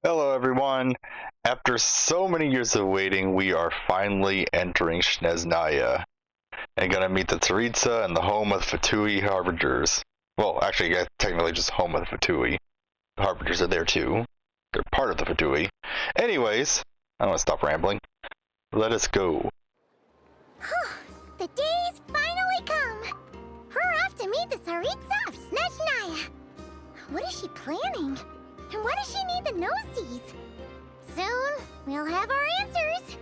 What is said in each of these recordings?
Hello everyone! After so many years of waiting, we are finally entering Snezhnaya and gonna meet the Tsaritsa and the home of Fatui Harbingers. Well, actually, yeah, technically just home of the Fatui. The Harbingers are there too. They're part of the Fatui. Anyways, I don't want to stop rambling. Let us go. The day's finally come! We're off to meet the Tsaritsa of Snezhnaya! What is she planning? And why does she need the gnosies? Soon, we'll have our answers!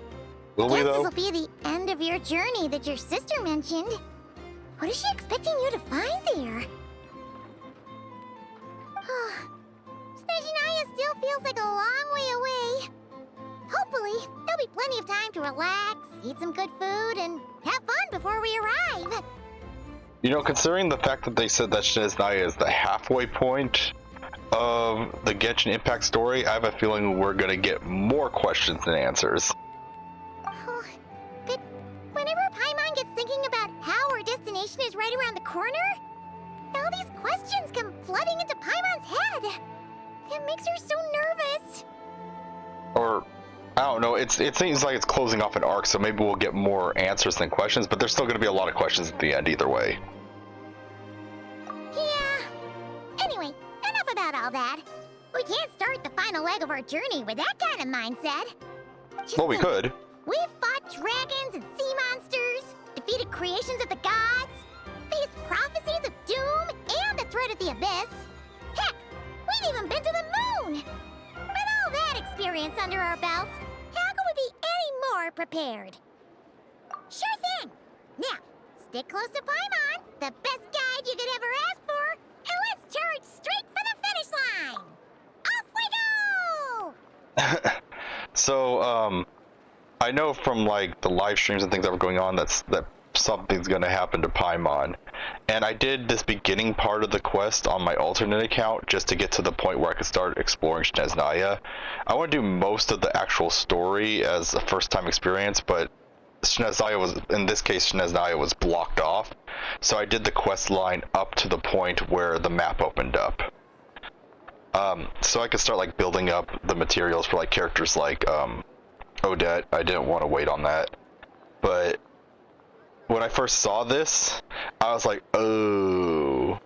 Will we Guess though? this'll be the end of your journey that your sister mentioned. What is she expecting you to find there? Snezhnaya still feels like a long way away. Hopefully, there'll be plenty of time to relax, eat some good food, and have fun before we arrive. You know, considering the fact that they said that Snezhnaya is the halfway point of the Genshin Impact story, I have a feeling we're gonna get more questions than answers. Oh, but whenever Paimon gets thinking about how our destination is right around the corner, all these questions come flooding into Paimon's head. It makes her so nervous. Or I don't know, it seems like it's closing off an arc, so maybe we'll get more answers than questions, but there's still going to be a lot of questions at the end either way. Yeah. Anyway, enough about all that. We can't start the final leg of our journey with that kind of mindset. Just Well, we think, could. We've fought dragons and sea monsters, defeated creations of the gods, faced prophecies of doom and the threat of the abyss. Heck, we've even been to the moon! With all that experience under our belts, how could we be any more prepared? Sure thing! Now, stick close to Paimon, the best guide you could ever ask for, and let's charge straight for the finish line! Off we go! So, I know from like the live streams and things that were going on that something's going to happen to Paimon. And I did this beginning part of the quest on my alternate account just to get to the point where I could start exploring Snezhnaya. I want to do most of the actual story as a first time experience, but in this case, Snezhnaya was blocked off. So I did the quest line up to the point where the map opened up. So I could start like building up the materials for like characters like Odette. I didn't want to wait on that. But when I first saw this, I was like, oh.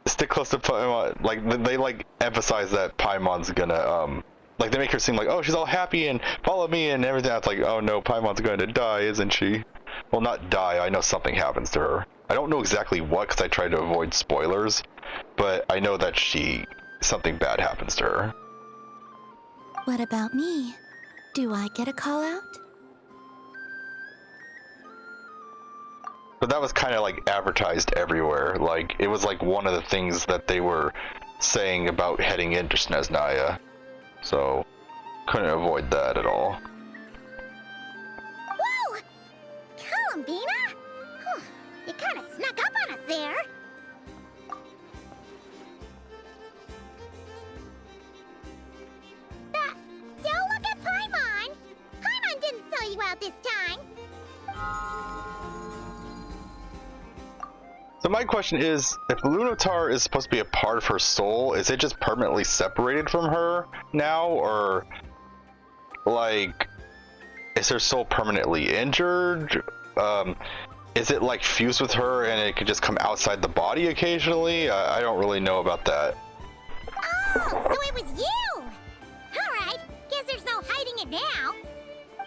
Stick close to Paimon. Like, they like emphasize that Paimon's gonna, like they make her seem like, oh, she's all happy and follow me and everything. I was like, oh no, Paimon's going to die, isn't she? Well, not die, I know something happens to her. I don't know exactly what, because I tried to avoid spoilers, but I know that something bad happens to her. What about me? Do I get a call out? But that was kind of like advertised everywhere. Like, it was like one of the things that they were saying about heading into Snezhnaya. So, couldn't avoid that at all. Whoa! Columbina? You kind of snuck up on us there. Don't look at Paimon! Paimon didn't sell you out this time! So my question is, if Lunatar is supposed to be a part of her soul, is it just permanently separated from her now, or like, is her soul permanently injured? Is it like fused with her and it could just come outside the body occasionally? I don't really know about that. Oh, so it was you! Alright, guess there's no hiding it now.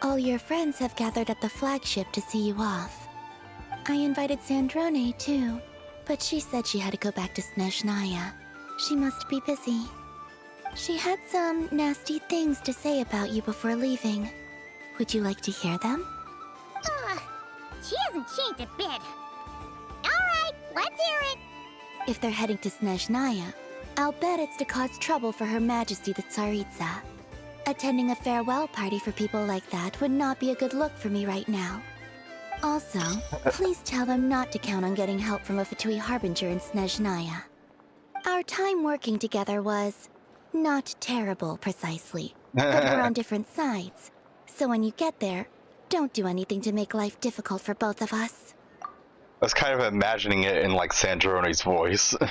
All your friends have gathered at the flagship to see you off. I invited Sandrone too, but she said she had to go back to Snezhnaya. She must be busy. She had some nasty things to say about you before leaving. Would you like to hear them? She hasn't changed a bit. Alright, let's hear it. If they're heading to Snezhnaya, I'll bet it's to cause trouble for Her Majesty the Tsaritsa. Attending a farewell party for people like that would not be a good look for me right now. Also, please tell them not to count on getting help from a Fatui Harbinger in Snezhnaya. Our time working together was not terrible, precisely, but we're on different sides. So when you get there, don't do anything to make life difficult for both of us. I was kind of imagining it in like Sandrone's voice. Well,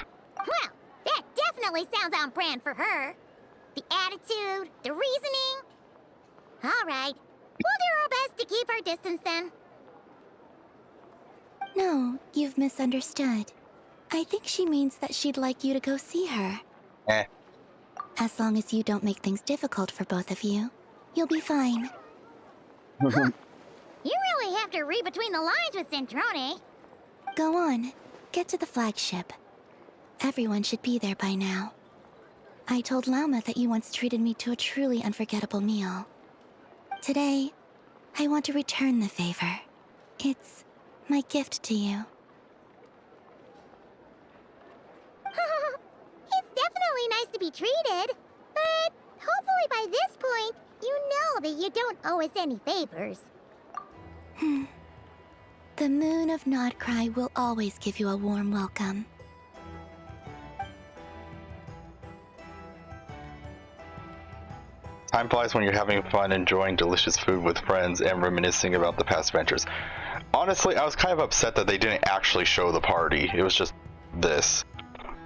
that definitely definitely sounds on brand for her. The attitude, the reasoning. All right, we'll do our best to keep our distance then. No, you've misunderstood. I think she means that she'd like you to go see her. Eh. As long as you don't make things difficult for both of you, you'll be fine. You really have to read between the lines with Centrone. Go on, get to the flagship. Everyone should be there by now. I told Lauma that you once treated me to a truly unforgettable meal. Today, I want to return the favor. It's my gift to you. It's definitely nice to be treated, but hopefully by this point, you know that you don't owe us any favors. The moon of Nodcry will always give you a warm welcome. Time flies when you're having fun, enjoying delicious food with friends, and reminiscing about the past adventures. Honestly, I was kind of upset that they didn't actually show the party. It was just this.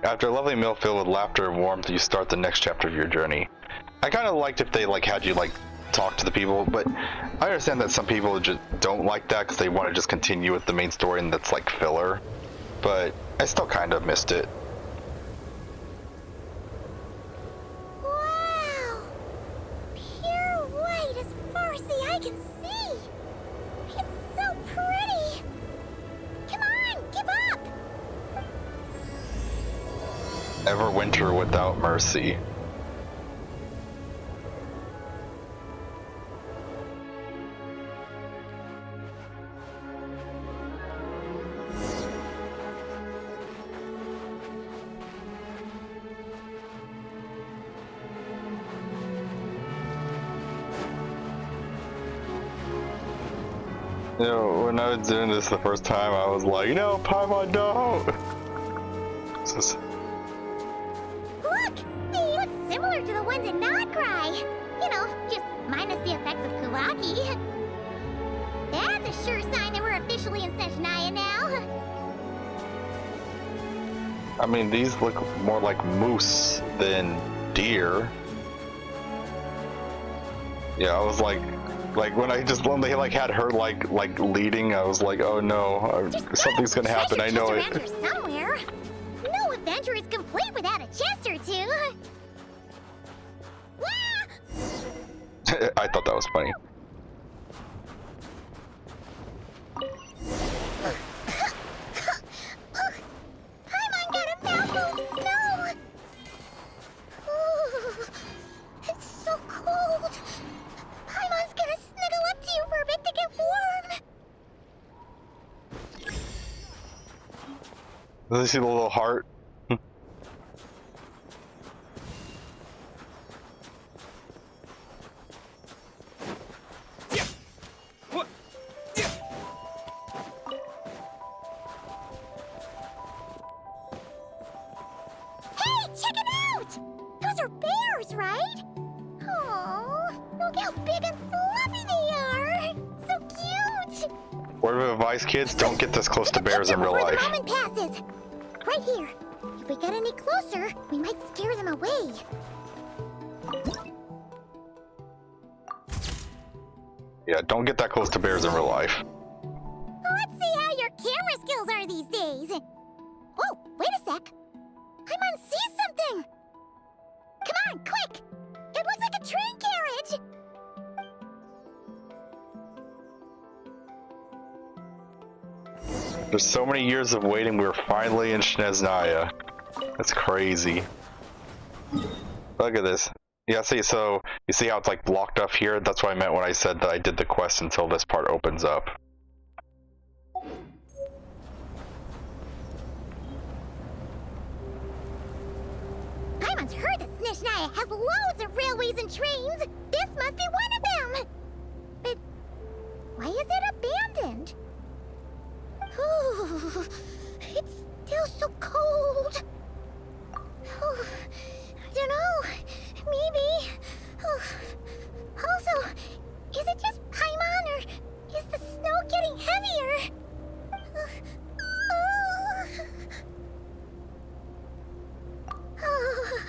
After a lovely meal filled with laughter and warmth, you start the next chapter of your journey. I kind of liked if they had you talk to the people, but I understand that some people just don't like that because they want to just continue with the main story and that's like filler. But I still kind of missed it. Wow! Pure white as far as the eye can see! It's so pretty! Come on, give up! Everwinter without mercy. You know, when I was doing this the first time, I was like, no, Paimon, don't! Look! They look similar to the ones in Nodcry! You know, just minus the effects of Kuvaki. That's a sure sign that we're officially in Snezhnaya now. I mean, these look more like moose than deer. Yeah, I was like when they had her leading, I was like, oh no, something's gonna happen. I know it. Treasure chest around here somewhere. No adventure is complete without a chest or two. I thought that was funny. Paimon got a mouthful of snow. Ooh, it's so cold. Paimon's gonna snuggle up to you for a bit to get warm. Does he see the little heart? Hey, check it out! Those are bears, right? Oh, look how big and fluffy they are! So cute! Word of advice, kids, don't get this close to bears in real Before life. the moment passes. Right here. If we get any closer, we might scare them away. Yeah, don't get that close to bears in real life. Let's see how your camera skills are these days. Whoa, wait a sec. Paimon sees something. Come on, quick! It looks like a train carriage. There's so many years of waiting, we were finally in Snezhnaya. That's crazy. Look at this. Yeah, see, so you see how it's blocked off here? That's what I meant when I said that I did the quest until this part opens up. Paimon's heard that Snezhnaya has loads of railways and trains. This must be one of them. But why is it abandoned? Ooh, it's still so cold. Oh, I don't know. Maybe. Oh, also, is it just Paimon or is the snow getting heavier? Oh.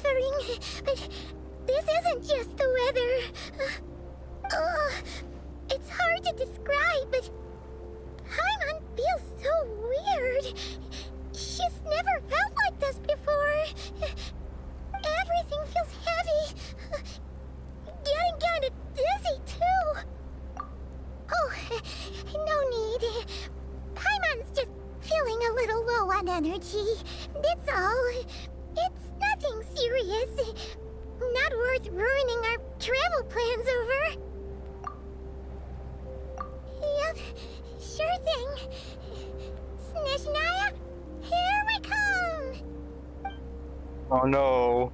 suffering, but this isn't just the weather. It's hard to describe, but Paimon feels so weird. She's never felt like this before. Everything feels heavy. Getting kinda dizzy, too. Oh, no need. Paimon's just feeling a little low on energy. That's all. It's nothing serious. Not worth ruining our travel plans over. Yep, sure thing. Snezhnaya, here we come! Oh no.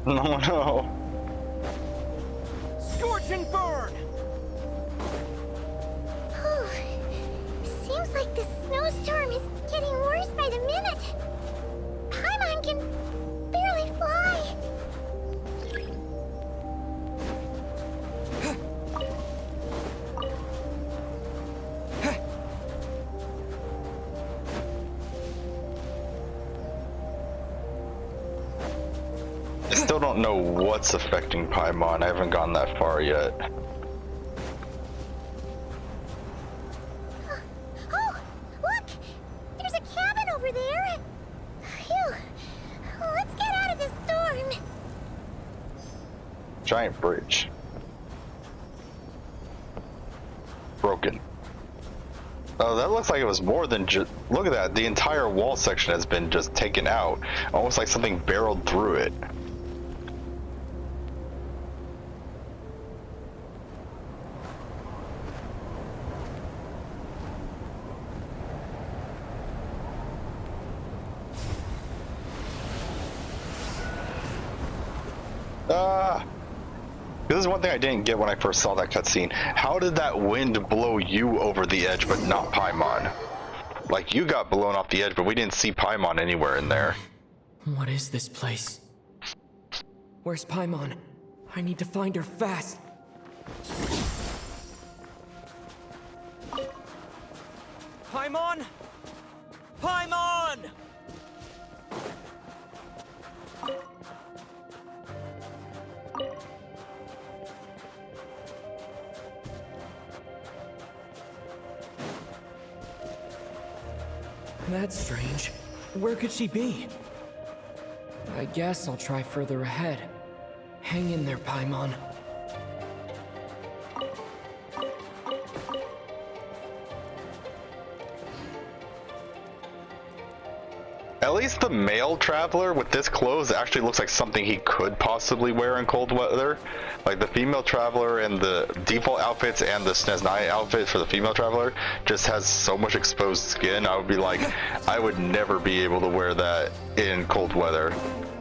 No, no. Scorch and burn! Seems like the snowstorm is getting worse by the minute. Paimon can barely fly. I still don't know what's affecting Paimon. I haven't gone that far yet. Oh, look! There's a cabin over there. Phew. Let's get out of this storm. Giant bridge. Broken. Oh, that looks like it was more than just... Look at that. The entire wall section has been just taken out. Almost like something barreled through it. This is one thing I didn't get when I first saw that cutscene. How did that wind blow you over the edge but not Paimon? Like, you got blown off the edge, but we didn't see Paimon anywhere in there. What is this place? Where's Paimon? I need to find her fast. Paimon! Paimon! That's strange. Where could she be? I guess I'll try further ahead. Hang in there, Paimon. At least the male traveler with this clothes actually looks like something he could possibly wear in cold weather. Like the female traveler and the default outfits and the Snezhnaya outfit for the female traveler just has so much exposed skin. I would be like, I would never be able to wear that in cold weather.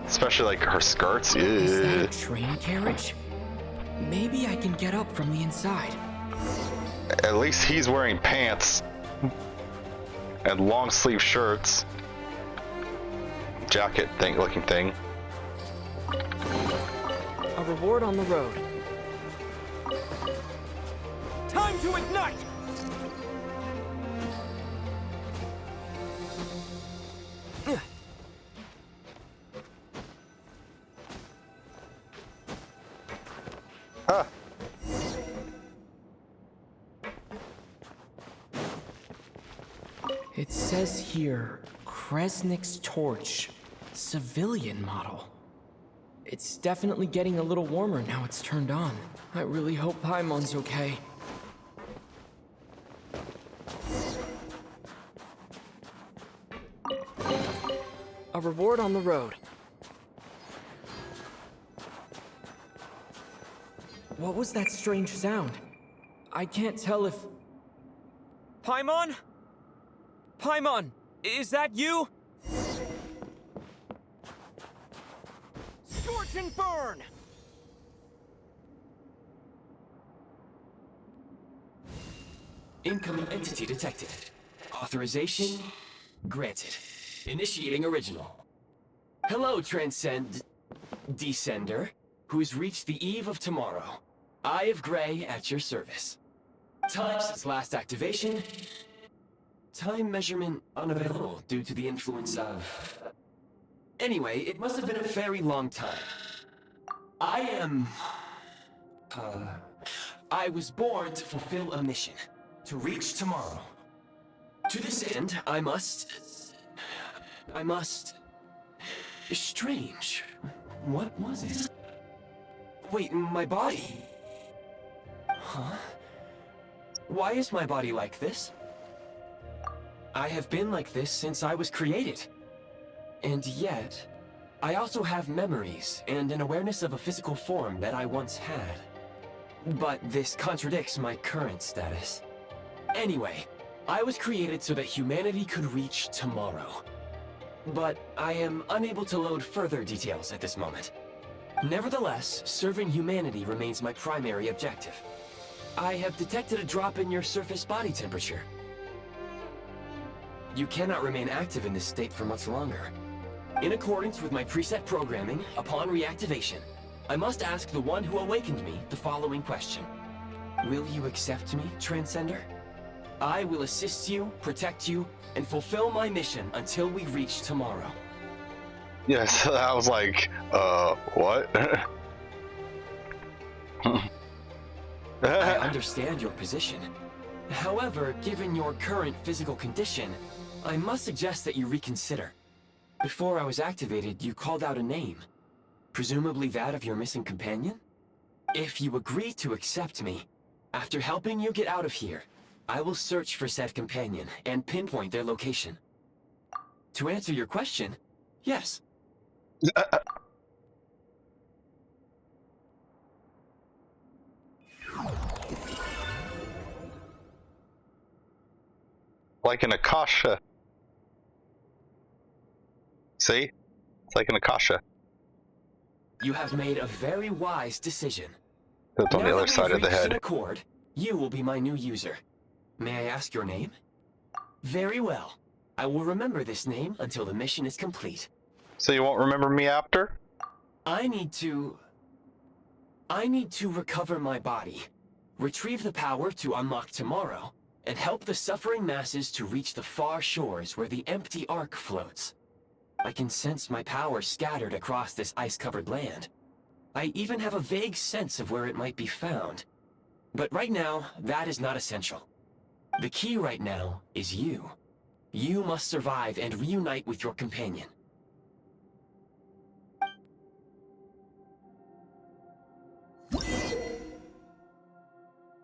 Especially like her skirts. Is that Ew. a train carriage? Maybe I can get up from the inside. At least he's wearing pants and long sleeve shirts. Jacket thing looking thing. A reward on the road. Time to ignite! Huh. It says here, Kresnik's torch, civilian model. It's definitely getting a little warmer now it's turned on. I really hope Paimon's okay. A reward on the road. What was that strange sound? I can't tell if... Paimon? Paimon, is that you? Scorch and burn! Incoming entity detected. Authorization granted. Initiating original. Hello, Descender, who's reached the eve of tomorrow. Eye of Gray at your service. Time since last activation. Time measurement unavailable due to the influence of... Anyway, it must have been a very long time. I was born to fulfill a mission. To reach tomorrow. To this end, I must... Strange. What was it? Wait, my body? Huh? Why is my body like this? I have been like this since I was created. And yet, I also have memories and an awareness of a physical form that I once had. But this contradicts my current status. Anyway, I was created so that humanity could reach tomorrow. But I am unable to load further details at this moment. Nevertheless, serving humanity remains my primary objective. I have detected a drop in your surface body temperature. You cannot remain active in this state for much longer. In accordance with my preset programming, upon reactivation, I must ask the one who awakened me the following question. Will you accept me, Transcender? I will assist you, protect you, and fulfill my mission until we reach tomorrow. Yes, I was like, what? I understand your position. However, given your current physical condition, I must suggest that you reconsider. Before I was activated, you called out a name. Presumably that of your missing companion? If you agree to accept me, after helping you get out of here, I will search for said companion and pinpoint their location. To answer your question, yes. Like an Akasha. See? It's like an Akasha. You have made a very wise decision. It's on the other side of the head. In accord, you will be my new user. May I ask your name? Very well. I will remember this name until the mission is complete. So you won't remember me after? I need to recover my body, retrieve the power to unlock tomorrow, and help the suffering masses to reach the far shores where the empty Ark floats. I can sense my power scattered across this ice-covered land. I even have a vague sense of where it might be found. But right now, that is not essential. The key right now is you. You must survive and reunite with your companion.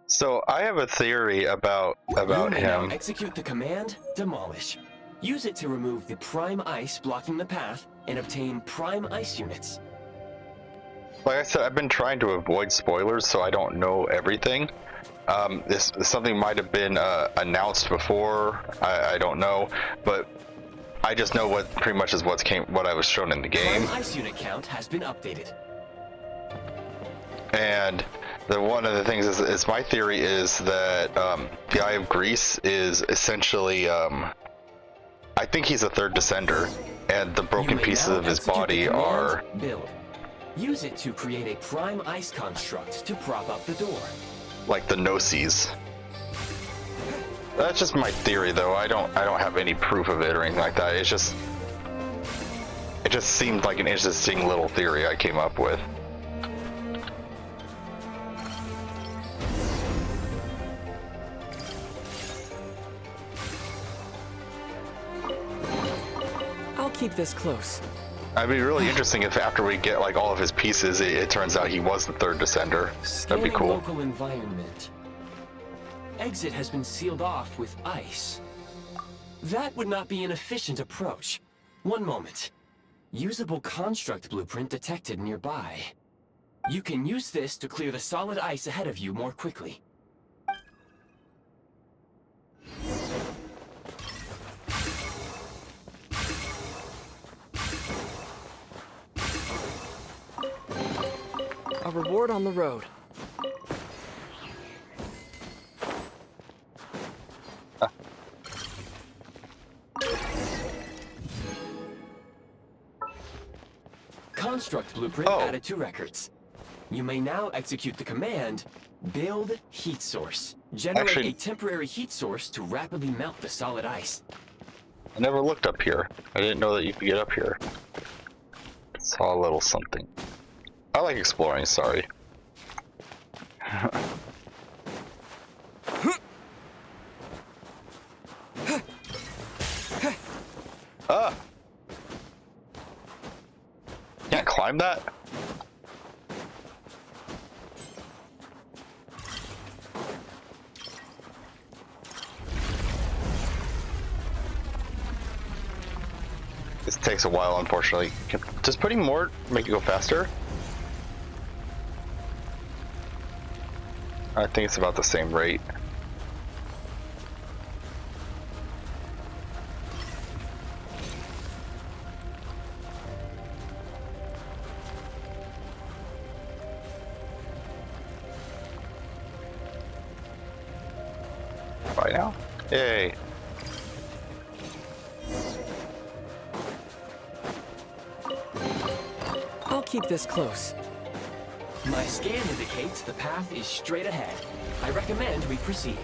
So I have a theory about You may now him. execute the command, Demolish. Use it to remove the prime ice blocking the path and obtain prime ice units. Like I said, I've been trying to avoid spoilers, so I don't know everything. This something might have been announced before. I don't know, but I just know what pretty much is what I was shown in the game. Prime ice unit count has been updated. And one of the things is my theory is that the Eye of Grease is essentially I think he's a third descender, and the broken pieces of his body are build. Use it to create a prime ice construct to prop up the door. like the Gnosis. That's just my theory, though. I don't have any proof of it or anything like that. It just seemed like an interesting little theory I came up with. I'll keep this close. It'd be really interesting if after we get like all of his pieces, it turns out he was the third descender. That'd be Scanning cool. local environment. Exit has been sealed off with ice. That would not be an efficient approach. One moment. Usable construct blueprint detected nearby. You can use this to clear the solid ice ahead of you more quickly. A reward on the road. Construct blueprint added to records. You may now execute the command, Build Heat Source. Generate Actually- a temporary heat source to rapidly melt the solid ice. I never looked up here. I didn't know that you could get up here. Saw a little something. I like exploring, sorry. Ah! Can't climb that? This takes a while, unfortunately. Does putting more make it go faster? I think it's about the same rate. Right now? Yay. I'll keep this close. My scan indicates the path is straight ahead. I recommend we proceed.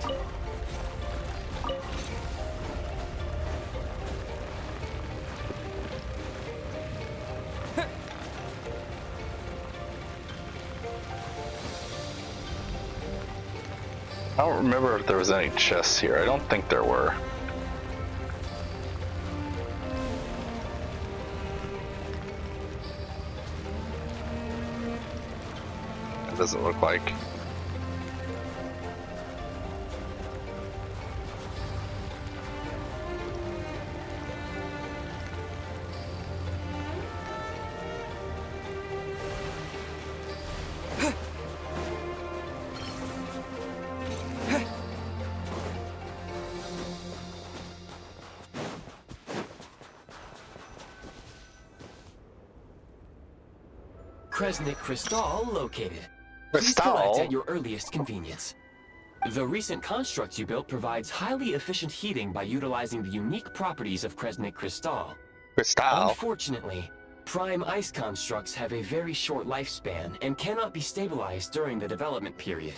I don't remember if there was any chests here. I don't think there were. It doesn't look like. Kresnik Crystal located. Please collect at your earliest convenience. The recent construct you built provides highly efficient heating by utilizing the unique properties of Kresnik Crystal. Crystal. Unfortunately, prime ice constructs have a very short lifespan and cannot be stabilized during the development period.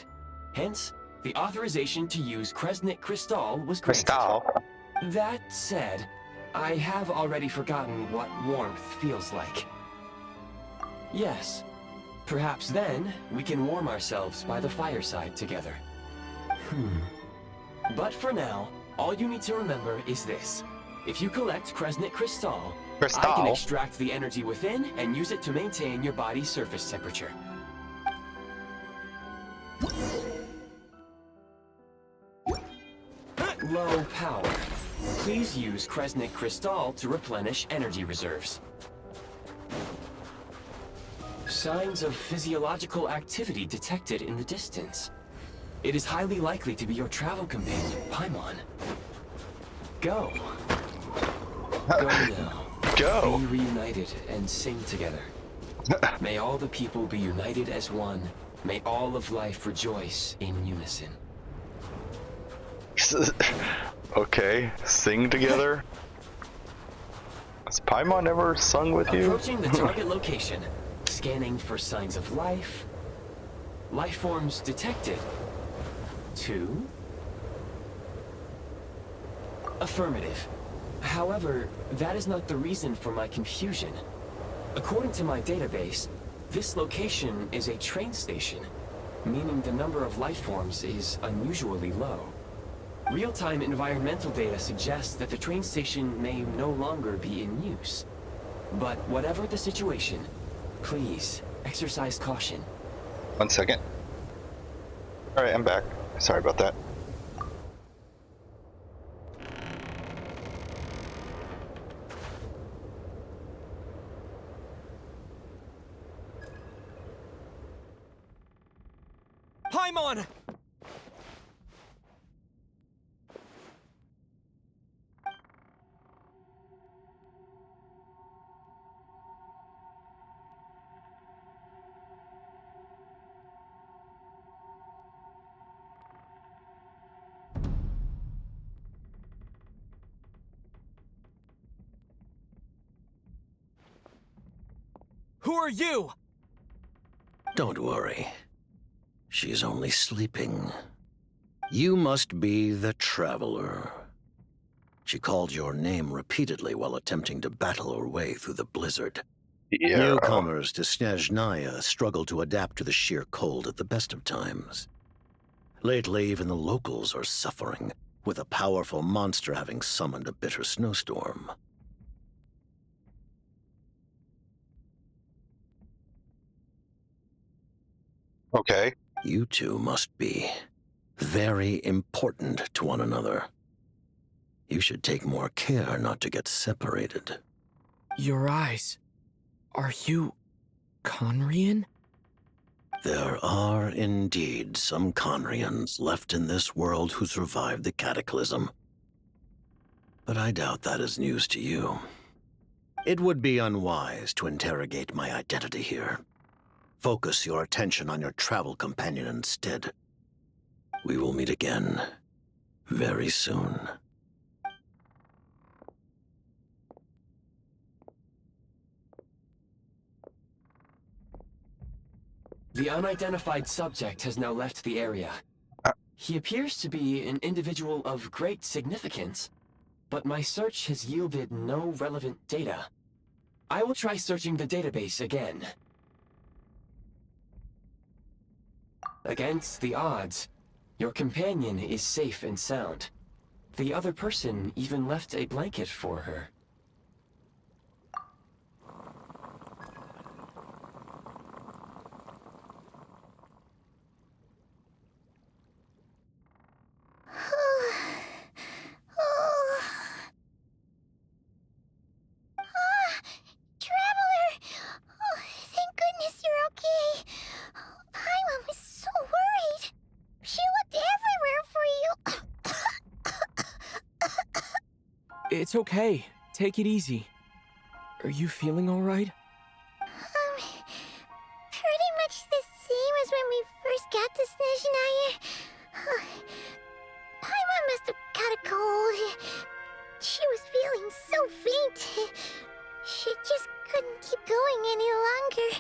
Hence, the authorization to use Kresnik Crystal was granted. Crystal. That said, I have already forgotten what warmth feels like. Yes, perhaps then we can warm ourselves by the fireside together. But for now, all you need to remember is this. If you collect Kresnik Crystal, I can extract the energy within and use it to maintain your body's surface temperature. Low power. Please use Kresnik Crystal to replenish energy reserves. Signs of physiological activity detected in the distance. It is highly likely to be your travel companion, Paimon. Go. Go now. Go. Be reunited and sing together. May all the people be united as one. May all of life rejoice in unison. Okay, sing together. Has Paimon ever sung with you? Approaching the target location. Scanning for signs of life. Life forms detected. 2. Affirmative. However, that is not the reason for my confusion. According to my database, this location is a train station, meaning the number of life forms is unusually low. Real-time environmental data suggests that the train station may no longer be in use. But whatever the situation, please exercise caution. 1 second. Alright, I'm back. Sorry about that. Paimon! Who are you? Don't worry. She's only sleeping. You must be the Traveler. She called your name repeatedly while attempting to battle her way through the blizzard. Yeah. Newcomers to Snezhnaya struggle to adapt to the sheer cold at the best of times. Lately, even the locals are suffering, with a powerful monster having summoned a bitter snowstorm. Okay. You two must be very important to one another. You should take more care not to get separated. Your eyes. Are you Conrian? There are indeed some Conrians left in this world who survived the cataclysm. But I doubt that is news to you. It would be unwise to interrogate my identity here. Focus your attention on your travel companion instead. We will meet again very soon. The unidentified subject has now left the area. He appears to be an individual of great significance, but my search has yielded no relevant data. I will try searching the database again. Against the odds, your companion is safe and sound. The other person even left a blanket for her. Traveler! Oh, thank goodness you're okay. Paimon was so worried. She looked everywhere for you. It's okay. Take it easy. Are you feeling alright? Pretty much the same as when we first got to Snezhnaya. Paimon must have got a cold. She was feeling so faint. She just couldn't keep going any longer.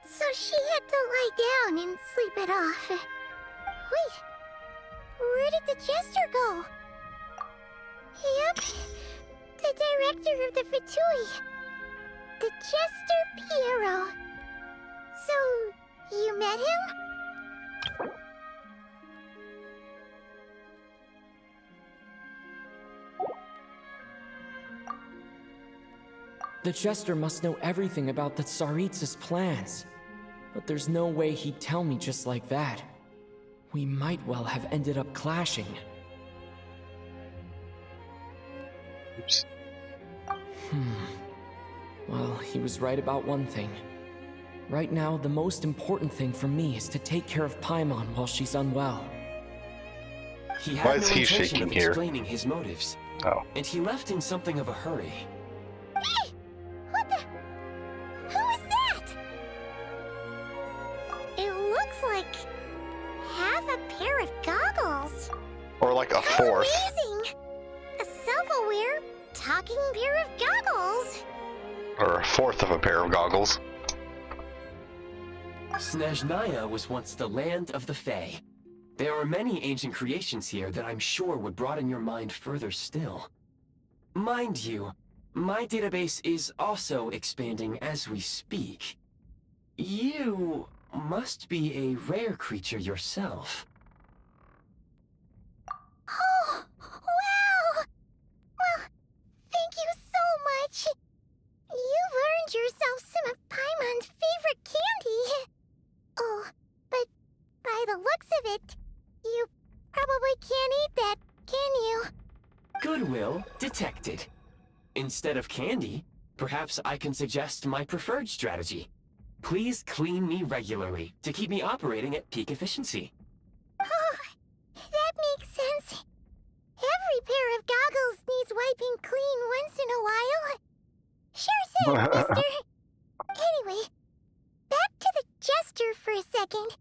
So she had to lie down and sleep it off. Wait, where did the jester go? Yep, the director of the Fatui. The Jester Piero. So, you met him? The Jester must know everything about the Tsaritsa's plans. But there's no way he'd tell me just like that. We might well have ended up clashing. Oops. Well, he was right about one thing. Right now, the most important thing for me is to take care of Paimon while she's unwell. He Why had is no he intention shaking of here? explaining his motives, Oh. and he left in something of a hurry. Hey! What the? Who is that? It looks like half a pair of goggles. Or like a How fourth. amazing! A self-aware, talking pair of goggles. Or a fourth of a pair of goggles. Snezhnaya was once the land of the Fae. There are many ancient creations here that I'm sure would broaden your mind further still. Mind you, my database is also expanding as we speak. You must be a rare creature yourself. Oh, wow! Well, thank you so much. You've earned yourself some of Paimon's favorite candy. Oh, but by the looks of it, you probably can't eat that, can you? Goodwill detected. Instead of candy, perhaps I can suggest my preferred strategy. Please clean me regularly to keep me operating at peak efficiency. Oh, that makes sense. Every pair of goggles needs wiping clean once in a while. Sure thing, mister. Anyway, back to the jester for a second.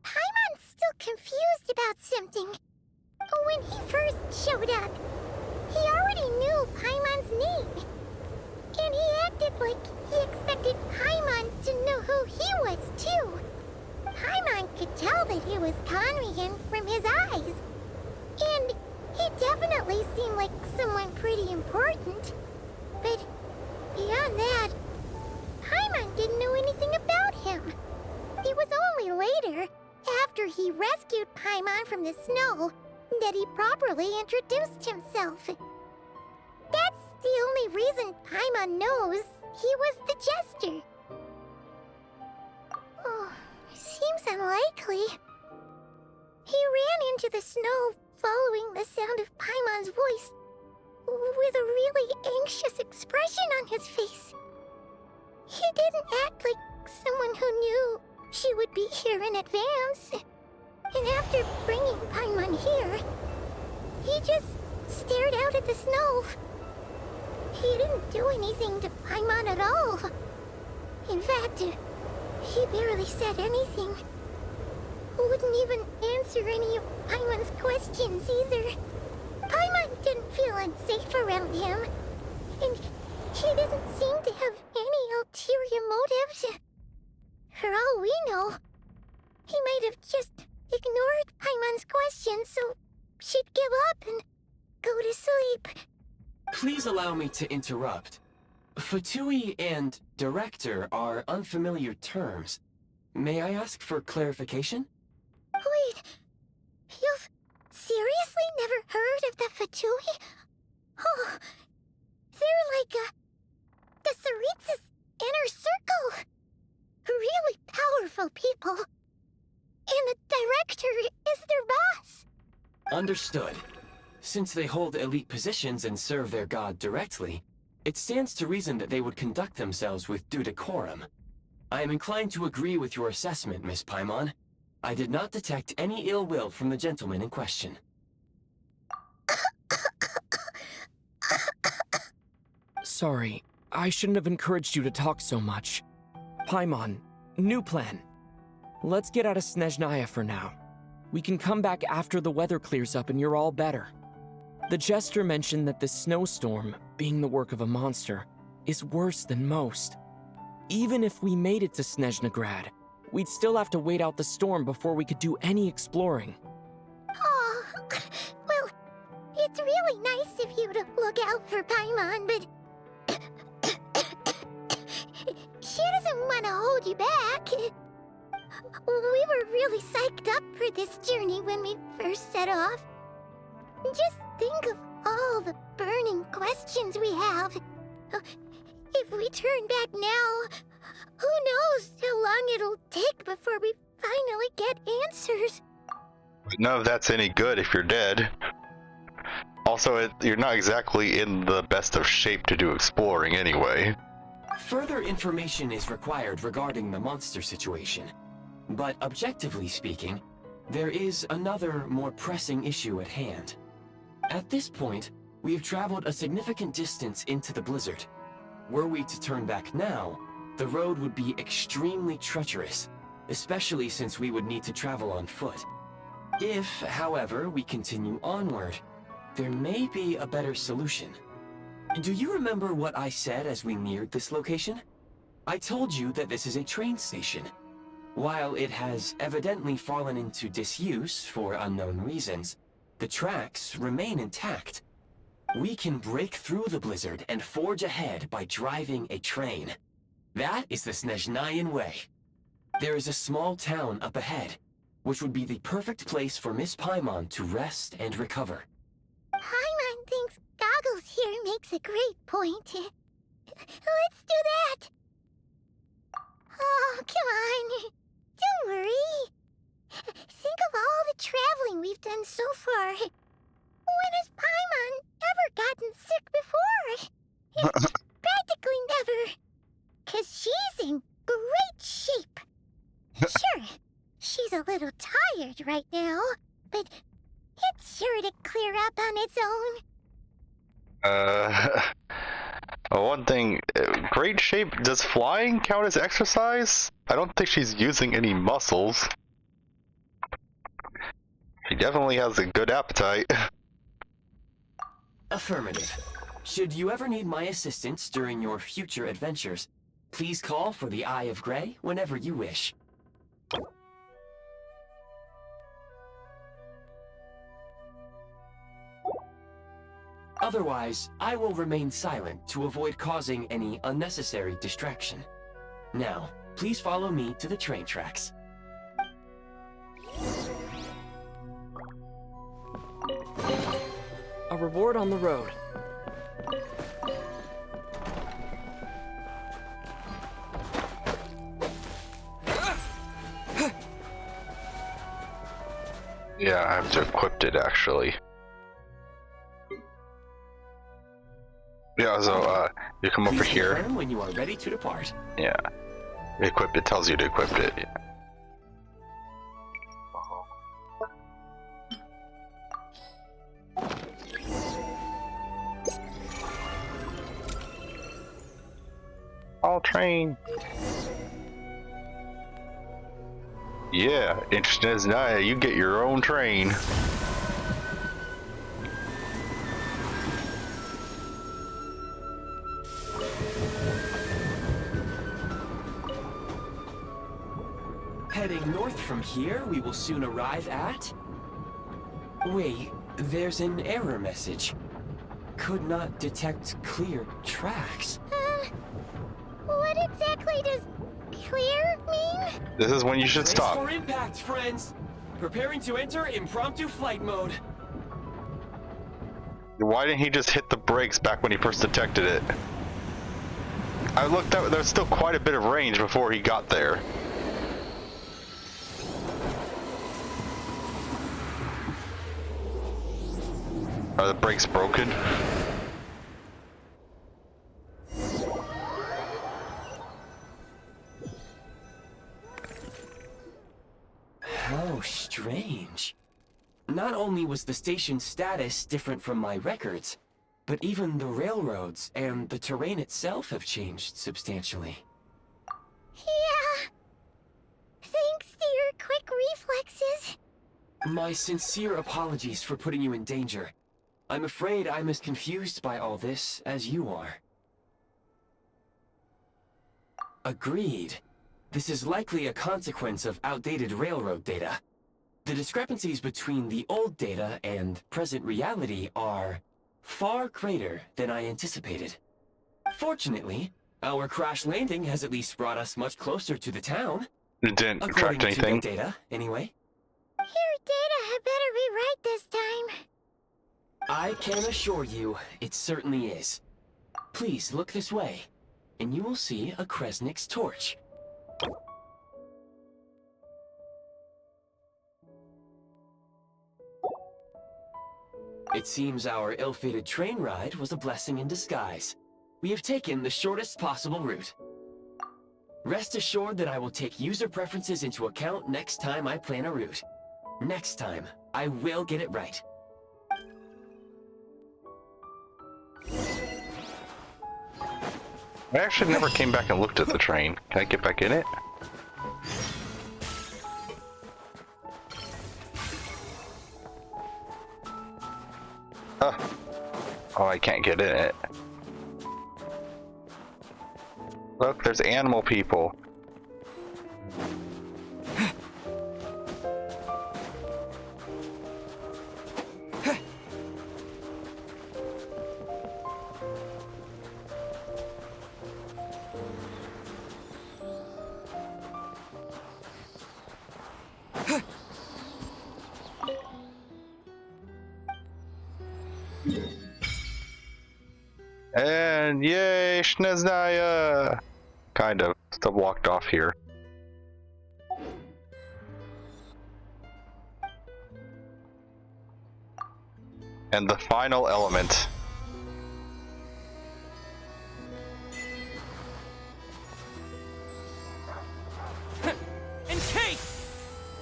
Paimon's still confused about something. When he first showed up, he already knew Paimon's name. And he acted like he expected Paimon to know who he was, too. Paimon could tell that he was Conrian from his seem like someone pretty important. But beyond that, Paimon didn't know anything about him. It was only later, after he rescued Paimon from the snow, that he properly introduced himself. That's the only reason Paimon knows he was the Jester. Oh, seems unlikely. He ran into the snow following the sound of Paimon's voice, with a really anxious expression on his face. He didn't act like someone who knew she would be here in advance. And after bringing Paimon here, he just stared out at the snow. He didn't do anything to Paimon at all. In fact, he barely said anything. Wouldn't even answer any of Paimon's questions either. Paimon didn't feel unsafe around him, and he didn't seem to have any ulterior motives. For all we know, he might have just ignored Paimon's questions so she'd give up and go to sleep. Please allow me to interrupt. Fatui and director are unfamiliar terms. May I ask for clarification? Wait, you've seriously never heard of the Fatui? Oh, they're like the Tsaritsa's inner circle. Really powerful people. And the director is their boss. Understood. Since they hold elite positions and serve their god directly, it stands to reason that they would conduct themselves with due decorum. I am inclined to agree with your assessment, Miss Paimon. I did not detect any ill will from the gentleman in question. Sorry, I shouldn't have encouraged you to talk so much. Paimon, new plan. Let's get out of Snezhnaya for now. We can come back after the weather clears up and you're all better. The Jester mentioned that this snowstorm, being the work of a monster, is worse than most. Even if we made it to Snezhnegrad, we'd still have to wait out the storm before we could do any exploring. Oh, well, it's really nice of you to look out for Paimon, but she doesn't want to hold you back. We were really psyched up for this journey when we first set off. Just think of all the burning questions we have. If we turn back now, who knows how long it'll take before we finally get answers. None of that's any good if you're dead. Also, you're not exactly in the best of shape to do exploring anyway. Further information is required regarding the monster situation. But objectively speaking, there is another, more pressing issue at hand. At this point, we have traveled a significant distance into the blizzard. Were we to turn back now, the road would be extremely treacherous, especially since we would need to travel on foot. If, however, we continue onward, there may be a better solution. Do you remember what I said as we neared this location? I told you that this is a train station. While it has evidently fallen into disuse for unknown reasons, the tracks remain intact. We can break through the blizzard and forge ahead by driving a train. That is the Snezhnayan way. There is a small town up ahead, which would be the perfect place for Miss Paimon to rest and recover. Paimon thinks Goggles here makes a great point. Let's do that. Oh, come on. Don't worry. Think of all the traveling we've done so far. When has Paimon ever gotten sick before? Practically never. 'Cause she's in great shape. Sure, she's a little tired right now, but it's sure to clear up on its own. One thing, great shape, does flying count as exercise? I don't think she's using any muscles. She definitely has a good appetite. Affirmative. Should you ever need my assistance during your future adventures, please call for the Eye of Grey whenever you wish. Otherwise, I will remain silent to avoid causing any unnecessary distraction. Now, please follow me to the train tracks. A reward on the road. Yeah, I have to equip it actually. Yeah, so you come over Please here. confirm when you are ready to depart. Yeah. Equip it tells you to equip it. Yeah. All train. Yeah, interesting as Naya, you get your own train. Heading north from here, we will soon arrive at... Wait, there's an error message. Could not detect clear tracks. What exactly does clear mean? This is when you should Brace stop. for impact, friends! Preparing to enter impromptu flight mode. Why didn't he just hit the brakes back when he first detected it? I looked up, there was still quite a bit of range before he got there. Are the brakes broken? How strange. Not only was the station's status different from my records, but even the railroads and the terrain itself have changed substantially. Yeah. Thanks to your quick reflexes. My sincere apologies for putting you in danger. I'm afraid I'm as confused by all this as you are. Agreed. This is likely a consequence of outdated railroad data. The discrepancies between the old data and present reality are far greater than I anticipated. Fortunately, our crash landing has at least brought us much closer to the town. It didn't According attract to the anything. data, anyway. Your data had better be right this time. I can assure you, it certainly is. Please look this way, and you will see a Kresnik's torch. It seems our ill-fated train ride was a blessing in disguise. We have taken the shortest possible route. Rest assured that I will take user preferences into account next time I plan a route. Next time, I will get it right. I actually never came back and looked at the train. Can I get back in it? Oh, I can't get in it. Look, there's animal people. And yay, Shneznaya! Kind of. Still walked off here. And the final element. And take!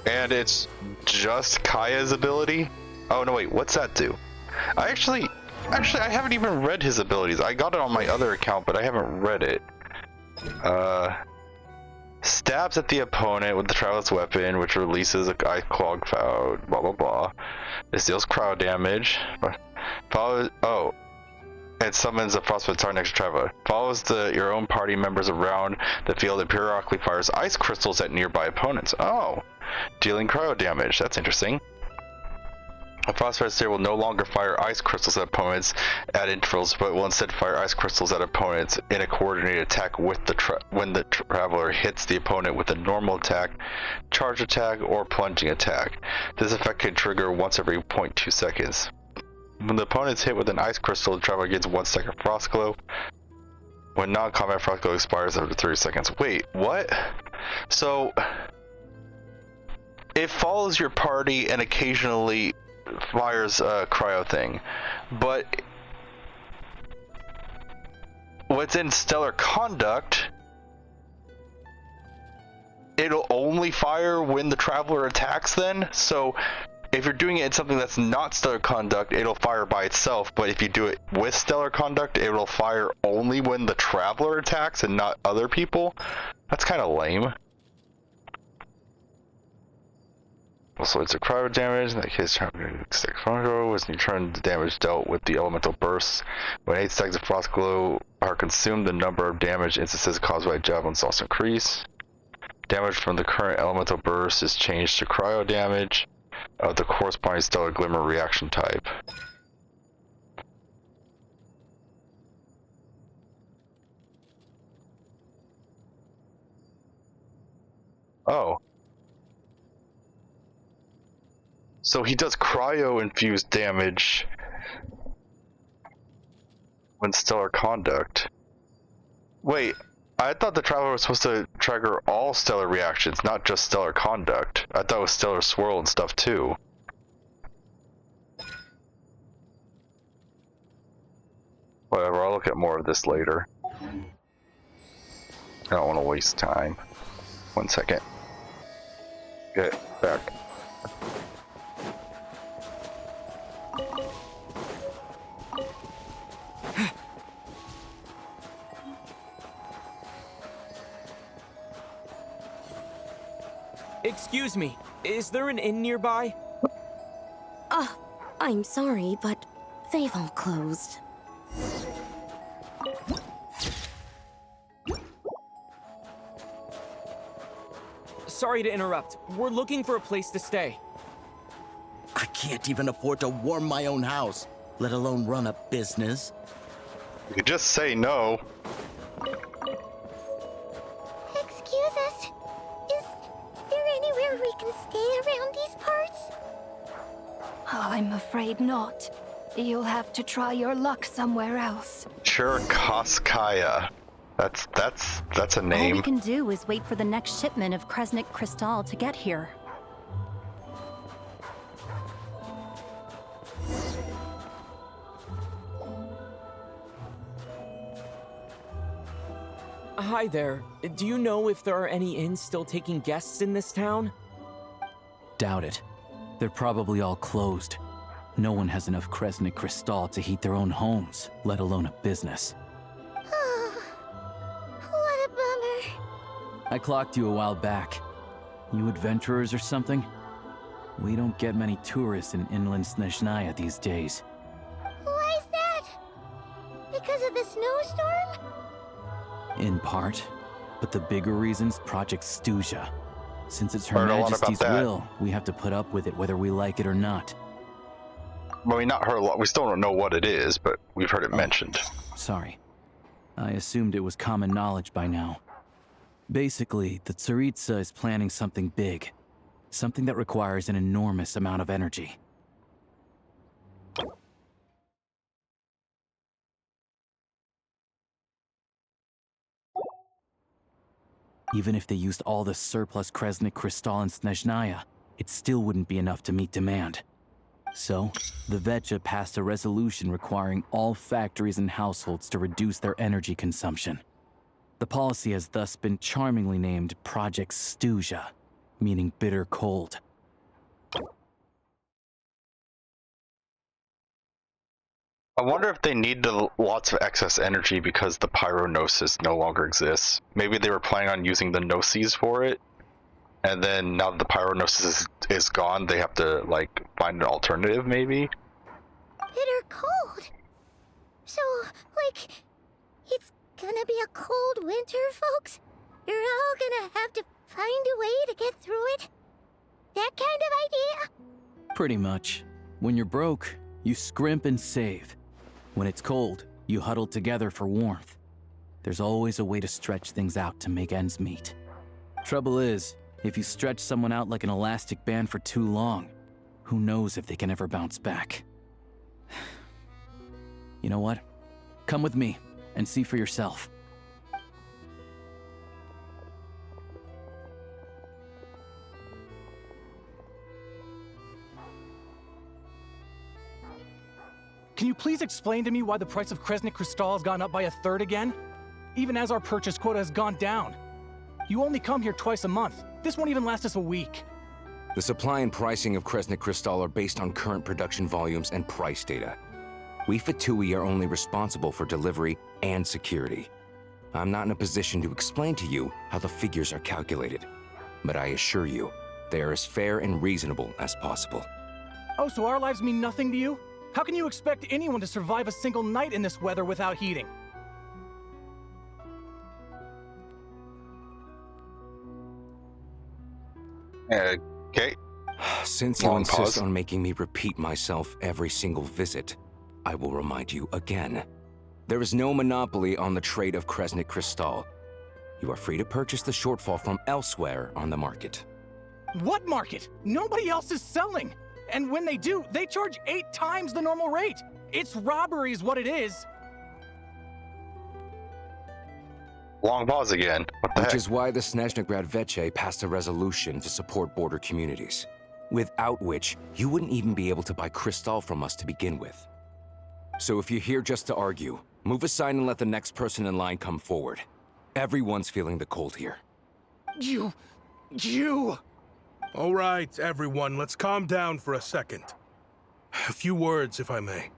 And it's just Kaya's ability? Oh no, wait, what's that do? Actually, I haven't even read his abilities. I got it on my other account, but I haven't read it. Stabs at the opponent with the Traveler's Weapon, which releases a ice clog cloud, blah blah blah. It deals crowd damage. Follows, oh, it summons a Frostbite Tar next to Traveler. Follows your own party members around the field and periodically fires ice crystals at nearby opponents. Oh, dealing cryo damage. That's interesting. A frostbite sphere will no longer fire ice crystals at opponents at intervals, but will instead fire ice crystals at opponents in a coordinated attack with when the traveler hits the opponent with a normal attack, charge attack, or plunging attack. This effect can trigger once every 0.2 seconds. When the opponent is hit with an ice crystal, the traveler gets 1 second frost glow. When non-combat frost glow expires after 30 seconds. Wait, what? So it follows your party and occasionally fires a cryo thing, but what's in stellar conduct, it'll only fire when the traveler attacks then? So if you're doing it in something that's not stellar conduct, it'll fire by itself, but if you do it with stellar conduct, it'll fire only when the traveler attacks and not other people? That's kind of lame. Also, it's a cryo damage. In that case, stick frost was in turn the damage dealt with the elemental bursts. When 8 stacks of frost glow are consumed, the number of damage instances caused by javelins also increase. Damage from the current elemental burst is changed to cryo damage of the corresponding stellar glimmer reaction type. Oh. So he does cryo-infused damage when stellar conduct. Wait, I thought the traveler was supposed to trigger all stellar reactions, not just stellar conduct. I thought it was stellar swirl and stuff too. Whatever, I'll look at more of this later. I don't want to waste time. 1 second. Get back. Excuse me, is there an inn nearby? I'm sorry, but they've all closed. Sorry to interrupt. We're looking for a place to stay. I can't even afford to warm my own house, let alone run a business. You could just say no. Excuse us. Is there anywhere we can stay around these parts? I'm afraid not. You'll have to try your luck somewhere else. Cherkaskaya. That's a All name. we can do is wait for the next shipment of Kresnik Crystal to get here. Hi there. Do you know if there are any inns still taking guests in this town? Doubt it. They're probably all closed. No one has enough Kresnik Crystal to heat their own homes, let alone a business. What a bummer. I clocked you a while back. You adventurers or something? We don't get many tourists in inland Snezhnaya these days. Why is that? Because of the snowstorm? In part. But the bigger reason's Project Stuja. Since it's Her Heard a lot about Majesty's that. will, we have to put up with it whether we like it or not. Well, we not heard a lot. We still don't know what it is, but we've heard it mentioned. Sorry. I assumed it was common knowledge by now. Basically, the Tsaritsa is planning something big. Something that requires an enormous amount of energy. Even if they used all the surplus Kresnik Crystal in Snezhnaya, it still wouldn't be enough to meet demand. So, the Vecha passed a resolution requiring all factories and households to reduce their energy consumption. The policy has thus been charmingly named Project Stuja, meaning bitter cold. I wonder if they need lots of excess energy because the pyronosis no longer exists. Maybe they were planning on using the gnosis for it, and then now that the pyronosis is gone, they have to, like, find an alternative, maybe? Bitter cold. So, like, it's gonna be a cold winter, folks? You're all gonna have to find a way to get through it? That kind of idea? Pretty much. When you're broke, you scrimp and save. When it's cold, you huddle together for warmth. There's always a way to stretch things out to make ends meet. Trouble is, if you stretch someone out like an elastic band for too long, who knows if they can ever bounce back. You know what? Come with me and see for yourself. Can you please explain to me why the price of Kresnik Crystal has gone up by 1/3 again? Even as our purchase quota has gone down. You only come here twice a month. This won't even last us a week. The supply and pricing of Kresnik Crystal are based on current production volumes and price data. We Fatui are only responsible for delivery and security. I'm not in a position to explain to you how the figures are calculated, but I assure you, they are as fair and reasonable as possible. Oh, so our lives mean nothing to you? How can you expect anyone to survive a single night in this weather without heating? Okay. Since you Long insist pause. on making me repeat myself every single visit, I will remind you again. There is no monopoly on the trade of Kresnik Crystal. You are free to purchase the shortfall from elsewhere on the market. What market? Nobody else is selling. And when they do, they charge 8 times the normal rate. It's robbery is what it is. Long pause again. What the Which heck? is why the Snezhnegrad Veche passed a resolution to support border communities, without which you wouldn't even be able to buy Crystal from us to begin with. So if you're here just to argue, move aside and let the next person in line come forward. Everyone's feeling the cold here. You... All right, everyone, let's calm down for a second. A few words, if I may.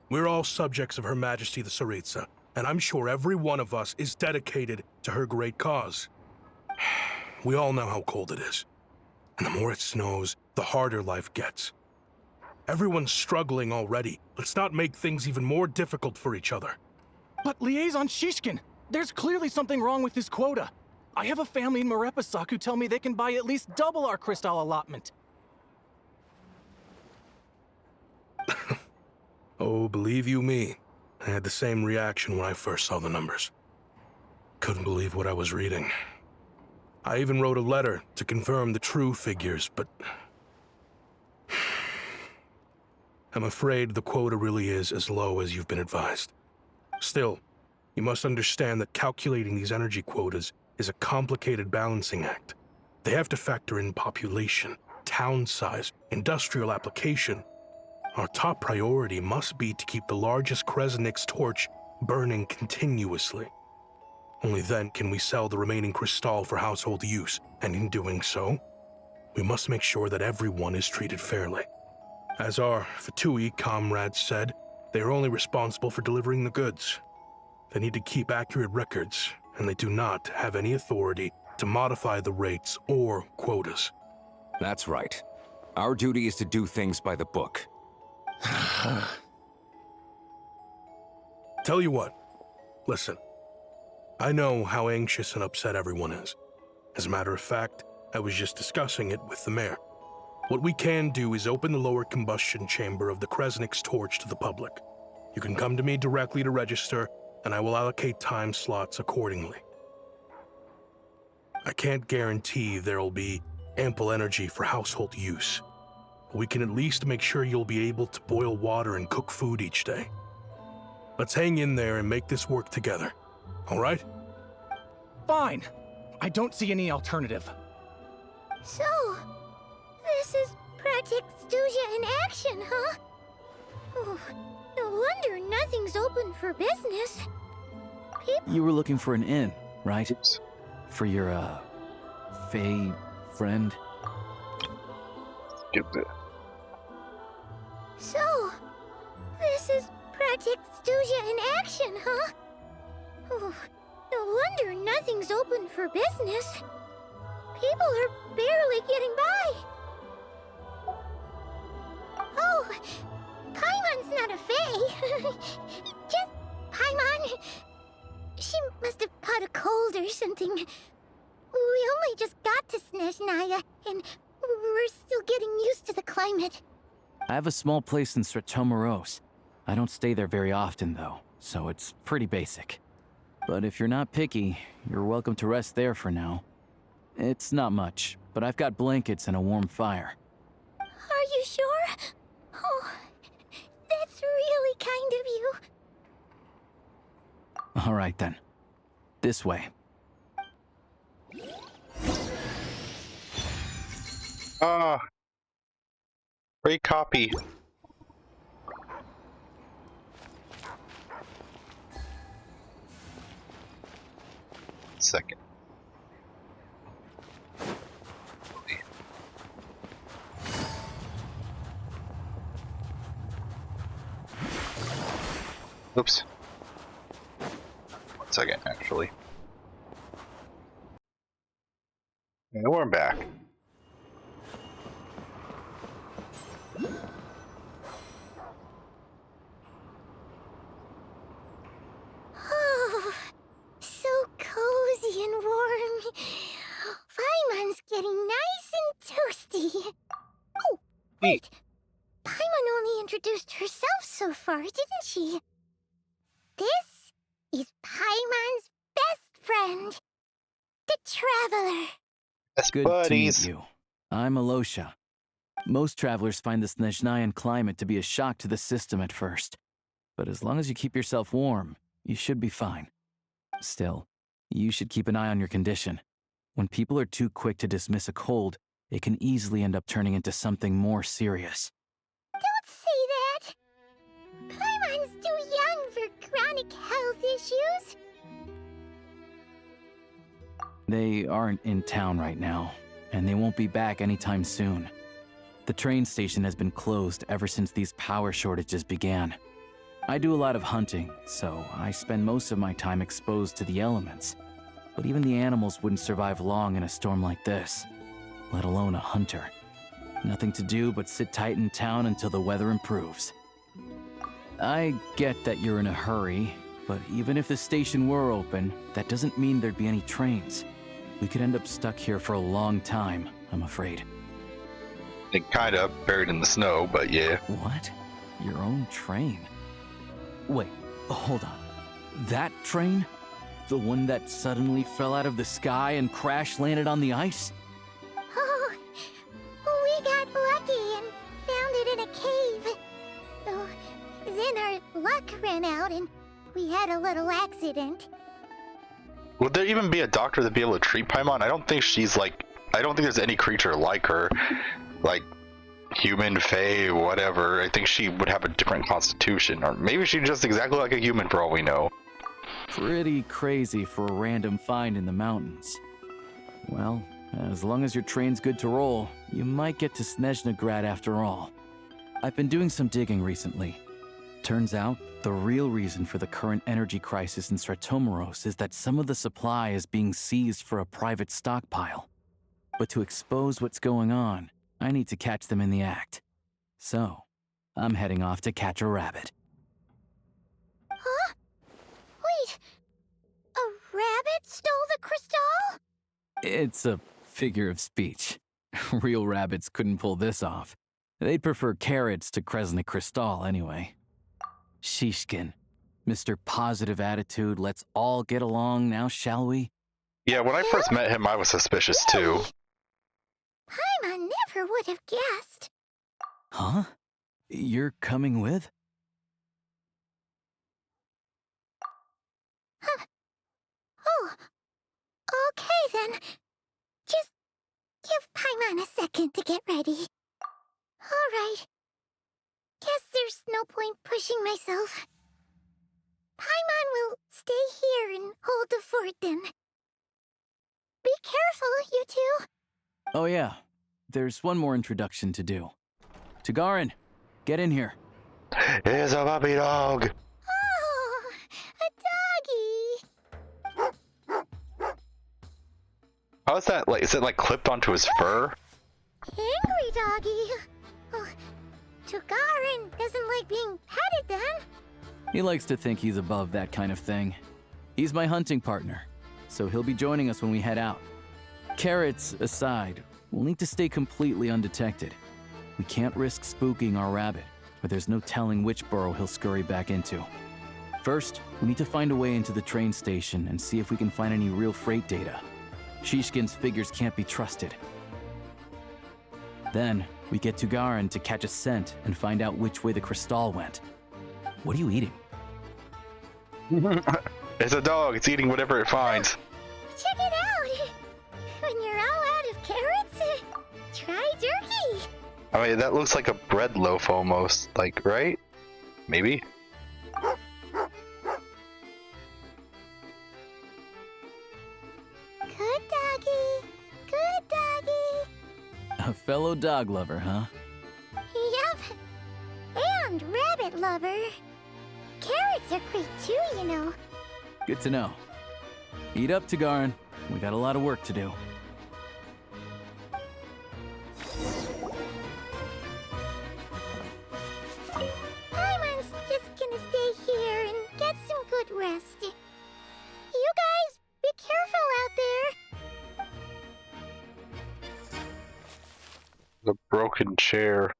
We're all subjects of Her Majesty the Tsaritsa, and I'm sure every one of us is dedicated to her great cause. We all know how cold it is. And the more it snows, the harder life gets. Everyone's struggling already. Let's not make things even more difficult for each other. But Liaison Shishkin, there's clearly something wrong with this quota. I have a family in Marepasak who tell me they can buy at least double our crystal allotment. Oh, believe you me, I had the same reaction when I first saw the numbers. Couldn't believe what I was reading. I even wrote a letter to confirm the true figures, but... I'm afraid the quota really is as low as you've been advised. Still, you must understand that calculating these energy quotas is a complicated balancing act. They have to factor in population, town size, industrial application. Our top priority must be to keep the largest Kresnik's torch burning continuously. Only then can we sell the remaining crystal for household use, and in doing so, we must make sure that everyone is treated fairly. As our Fatui comrades said, they are only responsible for delivering the goods. They need to keep accurate records, and they do not have any authority to modify the rates or quotas. That's right. Our duty is to do things by the book. Tell you what, listen. I know how anxious and upset everyone is. As a matter of fact, I was just discussing it with the mayor. What we can do is open the lower combustion chamber of the Kresnik's torch to the public. You can come to me directly to register, and I will allocate time slots accordingly. I can't guarantee there'll be ample energy for household use. But we can at least make sure you'll be able to boil water and cook food each day. Let's hang in there and make this work together. All right? Fine. I don't see any alternative. So, this is Project Studia in action, huh? Oh, no wonder nothing's open for business. You were looking for an inn, right? For your, Fae friend? Skip it. So, this is Project Studia in action, huh? Oh, no wonder nothing's open for business. People are barely getting by. Oh, Paimon's not a fae. Just Paimon. She must have caught a cold or something. We only just got to Snezhnaya, and we're still getting used to the climate. I have a small place in Stratomaros. I don't stay there very often, though, so it's pretty basic. But if you're not picky, you're welcome to rest there for now. It's not much, but I've got blankets and a warm fire. Are you sure? Oh, that's really kind of you. All right, then. This way. Great copy. Second. Oops. 1 second, actually. And we're back. Oh, so cozy and warm. Paimon's getting nice and toasty. Oh, wait. Paimon only introduced herself so far, didn't she? This is Paimon's best friend, the Traveler. Best Good buddies. to meet you. I'm Alosha. Most travelers find the Snezhnayan climate to be a shock to the system at first. But as long as you keep yourself warm, you should be fine. Still, you should keep an eye on your condition. When people are too quick to dismiss a cold, it can easily end up turning into something more serious. Don't say that. Paimon's too young for chronic health issues. They aren't in town right now, and they won't be back anytime soon. The train station has been closed ever since these power shortages began. I do a lot of hunting, so I spend most of my time exposed to the elements. But even the animals wouldn't survive long in a storm like this, let alone a hunter. Nothing to do but sit tight in town until the weather improves. I get that you're in a hurry, but even if the station were open, that doesn't mean there'd be any trains. We could end up stuck here for a long time, I'm afraid. It kinda buried in the snow, but yeah. What? Your own train? Wait, hold on. That train? The one that suddenly fell out of the sky and crash landed on the ice? Oh, we got lucky and found it in a cave. Oh, then our luck ran out and we had a little accident. Would there even be a doctor to be able to treat Paimon? I don't think she's like... I don't think there's any creature like her. Like, human, fae, whatever. I think she would have a different constitution. Or maybe she's just exactly like a human for all we know. Pretty crazy for a random find in the mountains. Well, as long as your train's good to roll, you might get to Snezhnagrad after all. I've been doing some digging recently. Turns out, the real reason for the current energy crisis in Stratomaros is that some of the supply is being seized for a private stockpile. But to expose what's going on, I need to catch them in the act. So, I'm heading off to catch a rabbit. Huh? Wait, a rabbit stole the crystal? It's a figure of speech. Real rabbits couldn't pull this off. They'd prefer carrots to Kresnik Crystal anyway. Shishkin, Mr. Positive Attitude, let's all get along now, shall we? Yeah, when I first met him, I was suspicious too. Paimon never would have guessed. Huh? You're coming with? Huh. Oh, okay then. Just give Paimon a second to get ready. All right. Guess there's no point pushing myself. Paimon will stay here and hold the fort then. Be careful, you two. Oh yeah, there's one more introduction to do. Tagarin, get in here. Here's a puppy dog. Oh, a doggy. How is that like? Is it like clipped onto his fur? Angry doggy. Oh, Tagarin doesn't like being petted then. He likes to think he's above that kind of thing. He's my hunting partner, so he'll be joining us when we head out. Carrots aside, we'll need to stay completely undetected. We can't risk spooking our rabbit, but there's no telling which burrow he'll scurry back into. First, we need to find a way into the train station and see if we can find any real freight data. Shishkin's figures can't be trusted. Then, we get to Garin to catch a scent and find out which way the crystal went. What are you eating? It's a dog. It's eating whatever it finds. Check it out! When you're all out of carrots, try jerky! I mean, that looks like a bread loaf almost. Like, right? Maybe? Good doggy. Good doggy. A fellow dog lover, huh? Yup. And rabbit lover. Carrots are great too, you know. Good to know. Eat up, Tagarin. We got a lot of work to do. Paimon's just gonna stay here and get some good rest. You guys, be careful out there. The broken chair.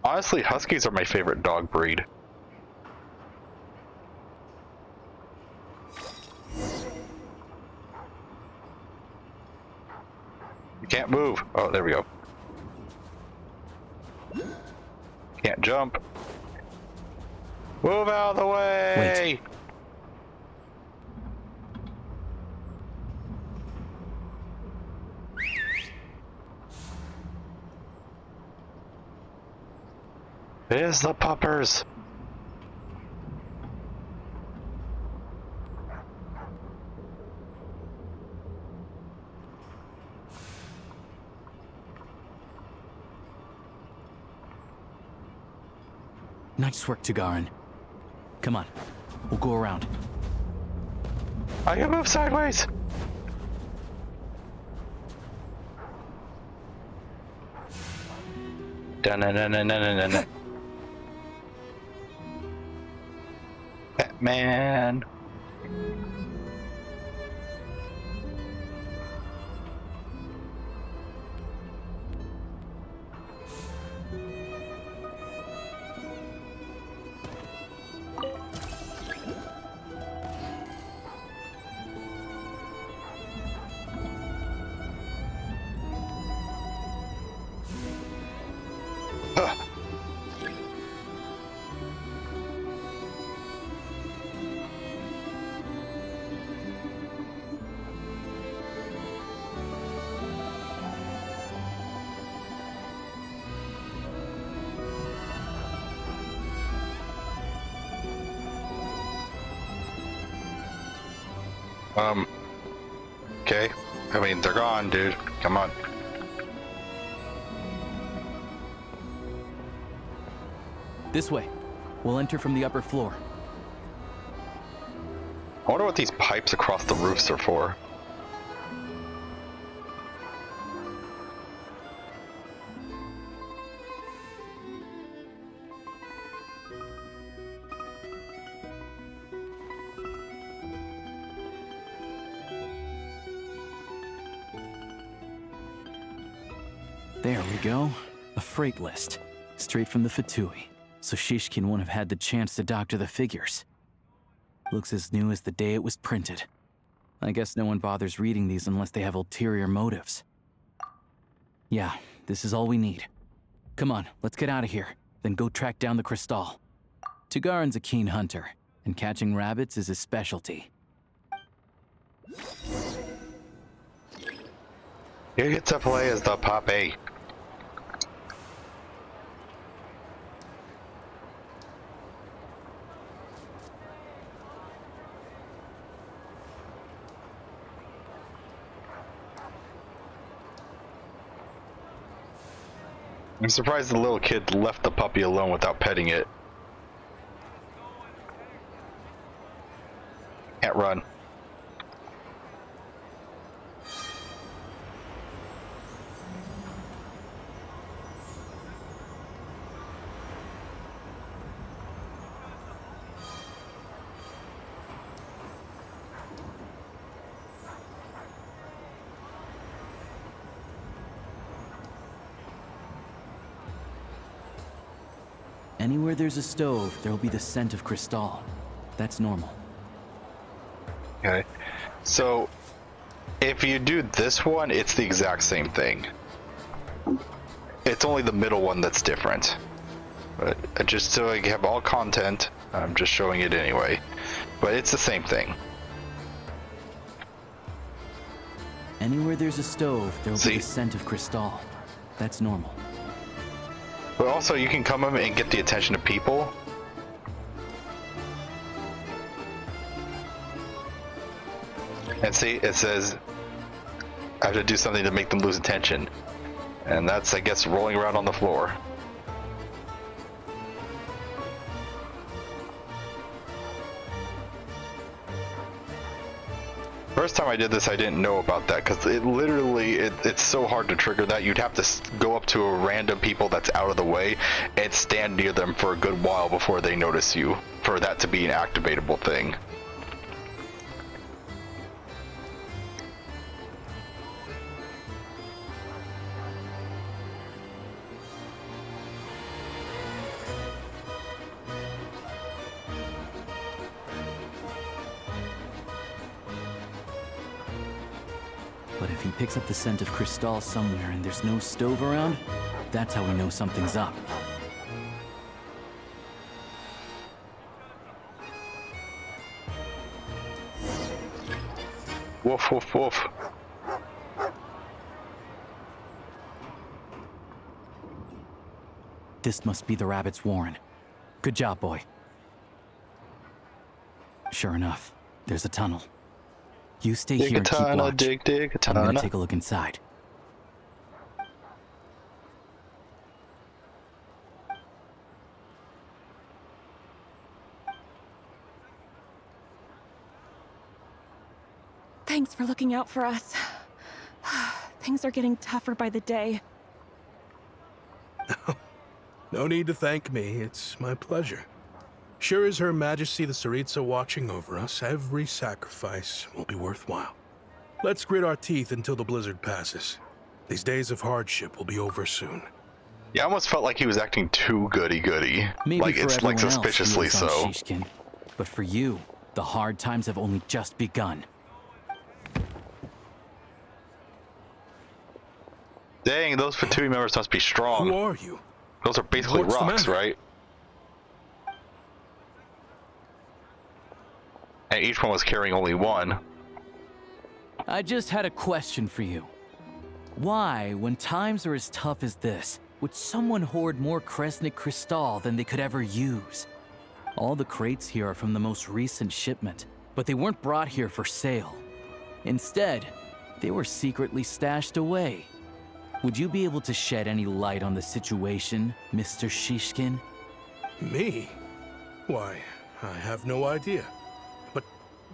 Honestly, Huskies are my favorite dog breed. You can't move. Oh, there we go. Can't jump. Move out of the way! Wait. There's the puppers! Nice work, Tagarin. Come on, we'll go around. I can move sideways! Dun-dun-dun-dun-dun-dun-dun. Batman. Okay. I mean, they're gone, dude. Come on. This way. We'll enter from the upper floor. I wonder what these pipes across the roofs are for. There we go. A freight list. Straight from the Fatui. So Shishkin won't have had the chance to doctor the figures. Looks as new as the day it was printed. I guess no one bothers reading these unless they have ulterior motives. Yeah, this is all we need. Come on, let's get out of here. Then go track down the crystal. Tagarin's a keen hunter, and catching rabbits is his specialty. You get to play as the puppy. I'm surprised the little kid left the puppy alone without petting it. Can't run. Anywhere there's a stove, there'll be the scent of Crystal. That's normal. Okay. So, if you do this one, it's the exact same thing. It's only the middle one that's different. But just so I have all content, I'm just showing it anyway. But it's the same thing. Anywhere there's a stove, there'll be the scent of Crystal. That's normal. But also, you can come in and get the attention of people. And see, it says I have to do something to make them lose attention. And that's, I guess, rolling around on the floor. First time I did this, I didn't know about that, because it literally, it's so hard to trigger that. You'd have to go up to a random people that's out of the way and stand near them for a good while before they notice you, for that to be an activatable thing. But if he picks up the scent of Crystal somewhere and there's no stove around, that's how we know something's up. Woof, woof, woof. This must be the rabbit's warren. Good job, boy. Sure enough, there's a tunnel. You stay here and keep watch. Dig a I'm gonna tunnel. take a look inside. Thanks for looking out for us. Things are getting tougher by the day. No need to thank me. It's my pleasure. Sure as Her Majesty the Tsaritsa watching over us, every sacrifice will be worthwhile. Let's grit our teeth until the blizzard passes. These days of hardship will be over soon. Yeah, I almost felt like he was acting too goody-goody. Maybe Like, for it's like everyone suspiciously else, he was so. on Shishkin. But for you, the hard times have only just begun. Dang, those Fatui members must be strong. Who are you? Those are basically What's the rocks, matter? right? And each one was carrying only one. I just had a question for you. Why, when times are as tough as this, would someone hoard more Kresnik Crystal than they could ever use? All the crates here are from the most recent shipment, but they weren't brought here for sale. Instead, they were secretly stashed away. Would you be able to shed any light on the situation, Mr. Shishkin? Me? Why, I have no idea. But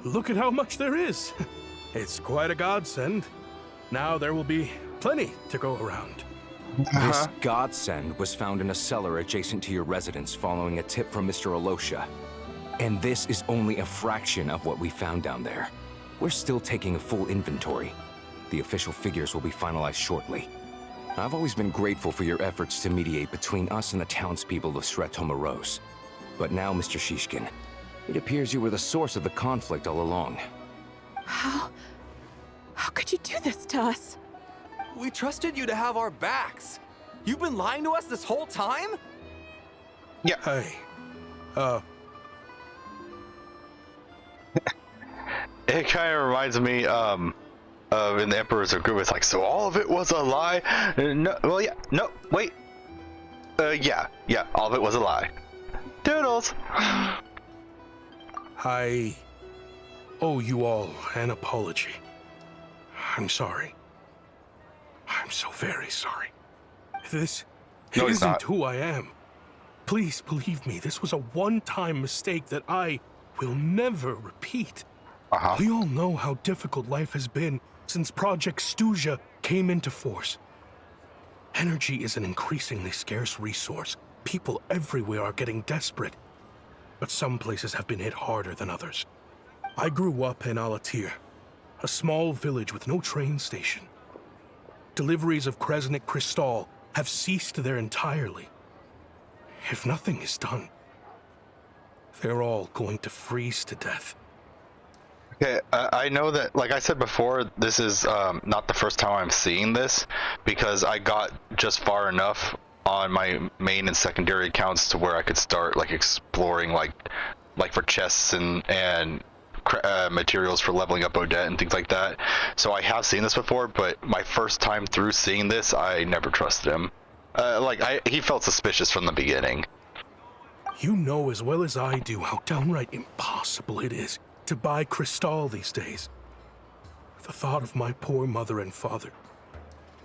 look at how much there is. It's quite a godsend. Now there will be plenty to go around. This godsend was found in a cellar adjacent to your residence following a tip from Mr. Alosha. And this is only a fraction of what we found down there. We're still taking a full inventory. The official figures will be finalized shortly. I've always been grateful for your efforts to mediate between us and the townspeople of Sretomaros. But now, Mr. Shishkin, it appears you were the source of the conflict all along. How could you do this to us? We trusted you to have our backs. You've been lying to us this whole time? Yeah. Hey, It kind of reminds me, in the Emperor's Group, it's like, so all of it was a lie? No, well, yeah, no, wait. Yeah, all of it was a lie. Doodles! I owe you all an apology. I'm sorry. I'm so very sorry. This No, he's isn't not. who I am. Please believe me, this was a one-time mistake that I will never repeat. We all know how difficult life has been since Project Stuja came into force. Energy is an increasingly scarce resource. People everywhere are getting desperate. But some places have been hit harder than others. I grew up in Alatir, a small village with no train station. Deliveries of Kresnik Crystal have ceased there entirely. If nothing is done, they're all going to freeze to death. Okay, I know that, like I said before, this is not the first time I'm seeing this, because I got just far enough on my main and secondary accounts to where I could start like exploring like for chests and materials for leveling up Odette and things like that. So I have seen this before, but my first time through seeing this, I never trusted him. He felt suspicious from the beginning. You know as well as I do how downright impossible it is to buy Cristal these days. The thought of my poor mother and father,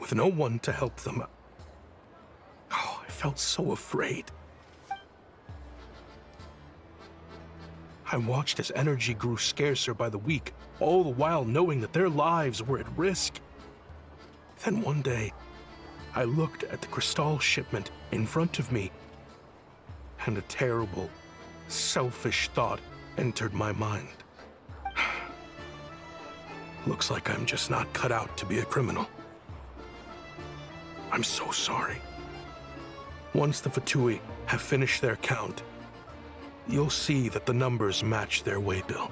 with no one to help them. Oh, I felt so afraid. I watched as energy grew scarcer by the week, all the while knowing that their lives were at risk. Then one day, I looked at the Cristal shipment in front of me, and a terrible, selfish thought entered my mind. Looks like I'm just not cut out to be a criminal. I'm so sorry. Once the Fatui have finished their count, you'll see that the numbers match their waybill.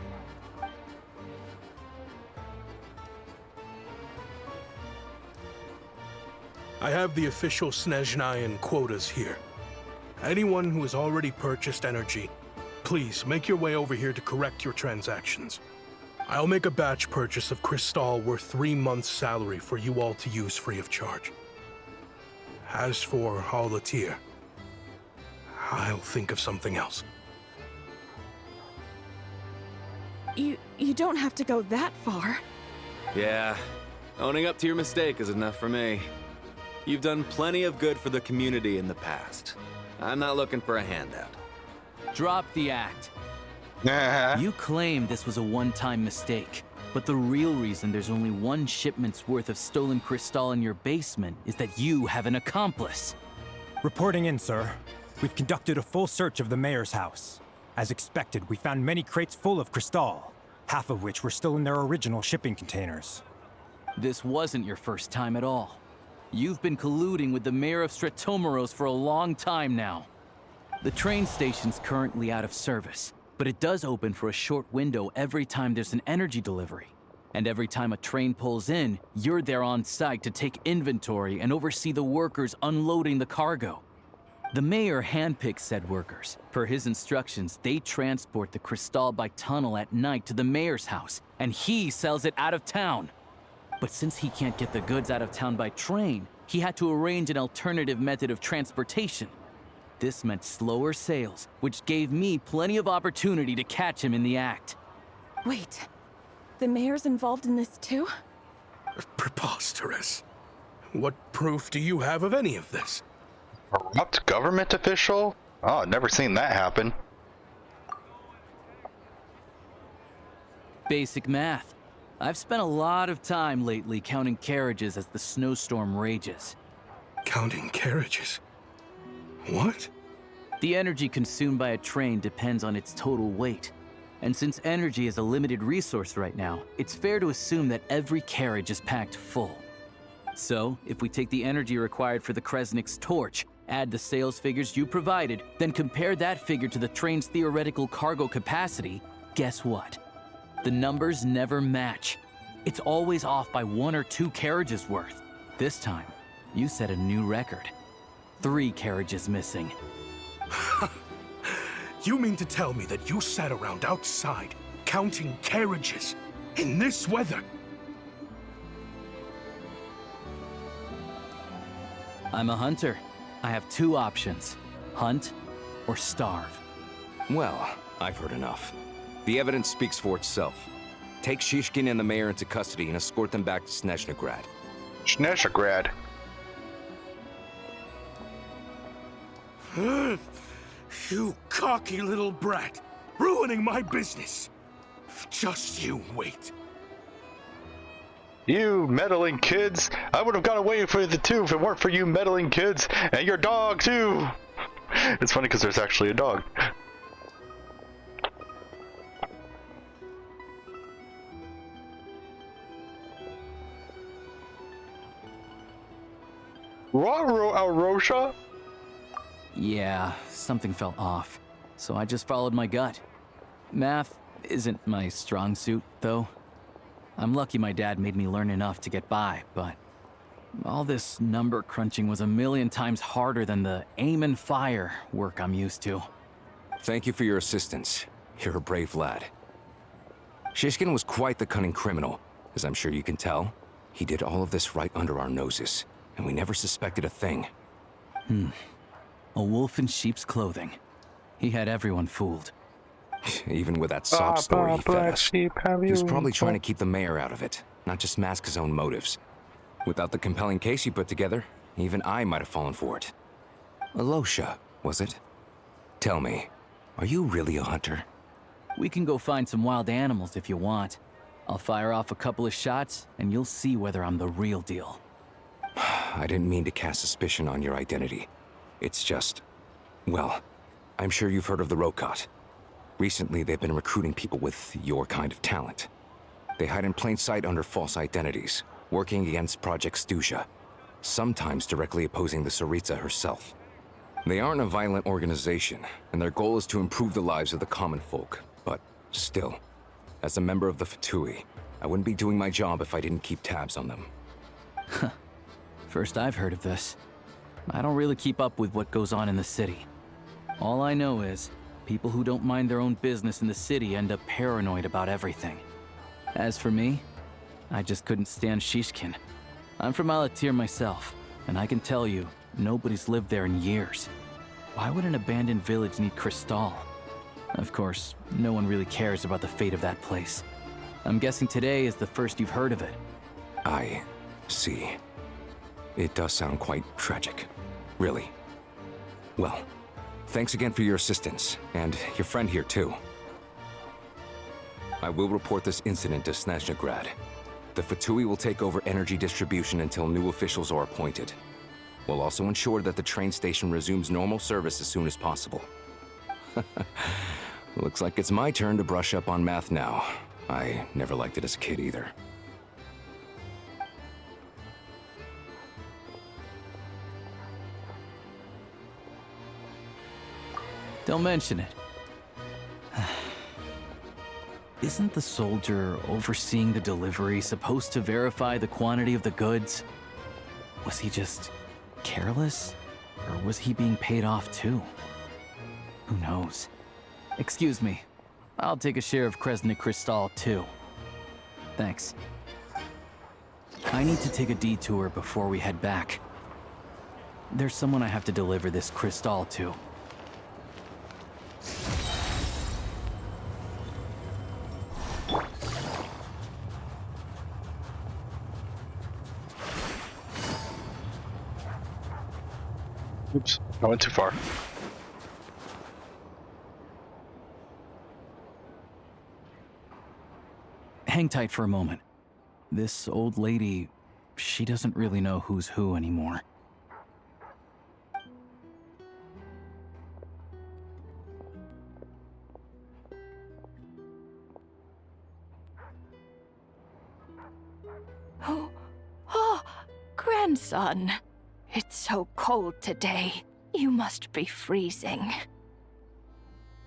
I have the official Snezhnayan quotas here. Anyone who has already purchased energy, please make your way over here to correct your transactions. I'll make a batch purchase of Cristal worth 3 months' salary for you all to use free of charge. As for Alatir, I'll think of something else. You don't have to go that far. Yeah, owning up to your mistake is enough for me. You've done plenty of good for the community in the past. I'm not looking for a handout. Drop the act. You claim this was a one-time mistake, but the real reason there's only 1 shipment's worth of stolen Cristal in your basement is that you have an accomplice. Reporting in, sir. We've conducted a full search of the mayor's house. As expected, we found many crates full of Cristal, half of which were still in their original shipping containers. This wasn't your first time at all. You've been colluding with the mayor of Stratomeros for a long time now. The train station's currently out of service, but it does open for a short window every time there's an energy delivery. And every time a train pulls in, you're there on site to take inventory and oversee the workers unloading the cargo. The mayor handpicks said workers. Per his instructions, they transport the Cristal by tunnel at night to the mayor's house, and he sells it out of town. But since he can't get the goods out of town by train, he had to arrange an alternative method of transportation. This meant slower sales, which gave me plenty of opportunity to catch him in the act. Wait, the mayor's involved in this too? Preposterous. What proof do you have of any of this? Corrupt government official? Oh, I've never seen that happen. Basic math. I've spent a lot of time lately counting carriages as the snowstorm rages. Counting carriages? What? The energy consumed by a train depends on its total weight. And since energy is a limited resource right now, it's fair to assume that every carriage is packed full. So, if we take the energy required for the Kresnik's torch, add the sales figures you provided, then compare that figure to the train's theoretical cargo capacity, guess what? The numbers never match. It's always off by 1 or 2 carriages worth. This time, you set a new record. 3 carriages missing. You mean to tell me that you sat around outside, counting carriages, in this weather? I'm a hunter. I have 2 options. Hunt or starve. Well, I've heard enough. The evidence speaks for itself. Take Shishkin and the mayor into custody and escort them back to Snezhnegrad. Snezhnegrad. You cocky little brat, ruining my business. Just you wait. You meddling kids! I would have got away with it too if it weren't for you meddling kids, and your dog too! It's funny because there's actually a dog. Raro Alrosha? Yeah, something felt off, so I just followed my gut. Math isn't my strong suit, though. I'm lucky my dad made me learn enough to get by, but all this number crunching was a million times harder than the aim and fire work I'm used to. Thank you for your assistance. You're a brave lad. Shishkin was quite the cunning criminal, as I'm sure you can tell. He did all of this right under our noses, and we never suspected a thing. A wolf in sheep's clothing. He had everyone fooled. Even with that sob story he fed us. He was probably trying to to keep the mayor out of it, not just mask his own motives. Without the compelling case he put together, even I might have fallen for it. Alosha, was it? Tell me, are you really a hunter? We can go find some wild animals if you want. I'll fire off a couple of shots, and you'll see whether I'm the real deal. I didn't mean to cast suspicion on your identity. It's just... well, I'm sure you've heard of the Rokot. Recently, they've been recruiting people with your kind of talent. They hide in plain sight under false identities, working against Project Stusha, sometimes directly opposing the Tsaritsa herself. They aren't a violent organization, and their goal is to improve the lives of the common folk. But still, as a member of the Fatui, I wouldn't be doing my job if I didn't keep tabs on them. First I've heard of this. I don't really keep up with what goes on in the city. All I know is, people who don't mind their own business in the city end up paranoid about everything. As for me, I just couldn't stand Shishkin. I'm from Alatir myself, and I can tell you, nobody's lived there in years. Why would an abandoned village need Crystal? Of course, no one really cares about the fate of that place. I'm guessing today is the first you've heard of it. I see. It does sound quite tragic. Really. Well, thanks again for your assistance, and your friend here too. I will report this incident to Snezhnegrad. The Fatui will take over energy distribution until new officials are appointed. We'll also ensure that the train station resumes normal service as soon as possible. Looks like it's my turn to brush up on math now. I never liked it as a kid either. Don't mention it. Isn't the soldier overseeing the delivery supposed to verify the quantity of the goods? Was he just careless? Or was he being paid off too? Who knows? Excuse me. I'll take a share of Kresnik Crystal too. Thanks. I need to take a detour before we head back. There's someone I have to deliver this crystal to. Oops, I went too far. Hang tight for a moment. This old lady, she doesn't really know who's who anymore. Oh, grandson. It's so cold today. You must be freezing.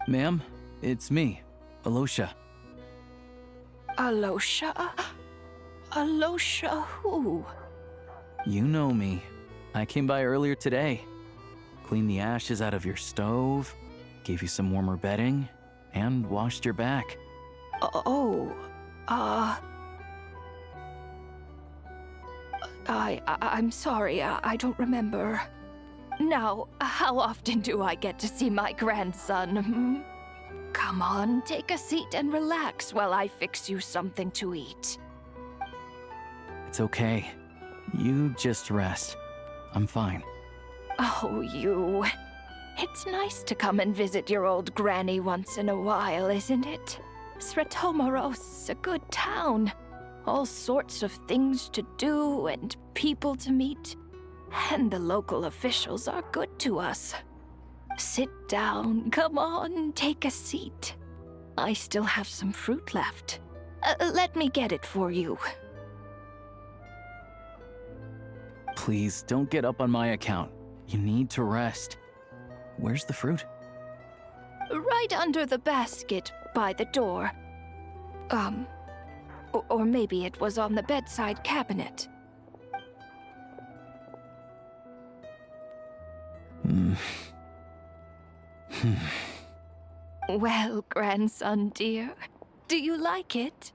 Ma'am, it's me, Alosha. Alosha? Alosha who? You know me. I came by earlier today. Cleaned the ashes out of your stove, gave you some warmer bedding, and washed your back. I'm sorry, I don't remember. Now, how often do I get to see my grandson? Come on, take a seat and relax while I fix you something to eat. It's okay. You just rest. I'm fine. Oh, you. It's nice to come and visit your old granny once in a while, isn't it? Sretomaros, a good town. All sorts of things to do and people to meet. And the local officials are good to us. Sit down, come on, take a seat. I still have some fruit left. Let me get it for you. Please, don't get up on my account. You need to rest. Where's the fruit? Right under the basket by the door. Or maybe it was on the bedside cabinet. Well, grandson dear, do you like it?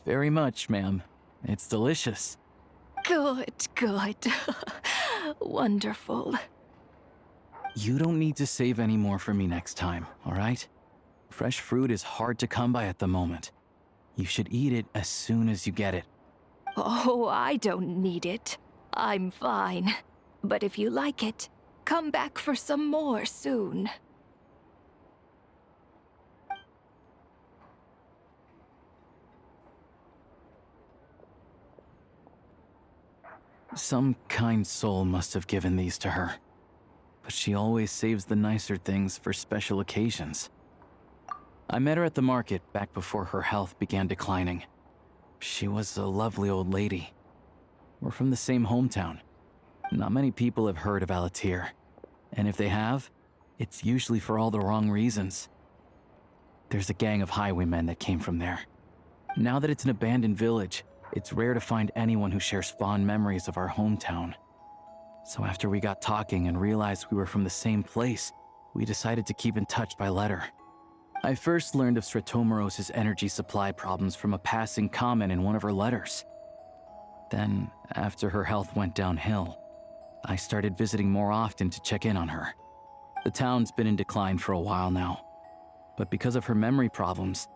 Very much, ma'am. It's delicious. Good, good. Wonderful. You don't need to save any more for me next time, all right? Fresh fruit is hard to come by at the moment. You should eat it as soon as you get it. Oh, I don't need it. I'm fine. But if you like it, come back for some more soon. Some kind soul must have given these to her. But she always saves the nicer things for special occasions. I met her at the market back before her health began declining. She was a lovely old lady. We're from the same hometown. Not many people have heard of Alatir. And if they have, it's usually for all the wrong reasons. There's a gang of highwaymen that came from there. Now that it's an abandoned village, it's rare to find anyone who shares fond memories of our hometown. So after we got talking and realized we were from the same place, we decided to keep in touch by letter. I first learned of Stratomoros's energy supply problems from a passing comment in one of her letters. Then, after her health went downhill, I started visiting more often to check in on her. The town's been in decline for a while now, but because of her memory problems,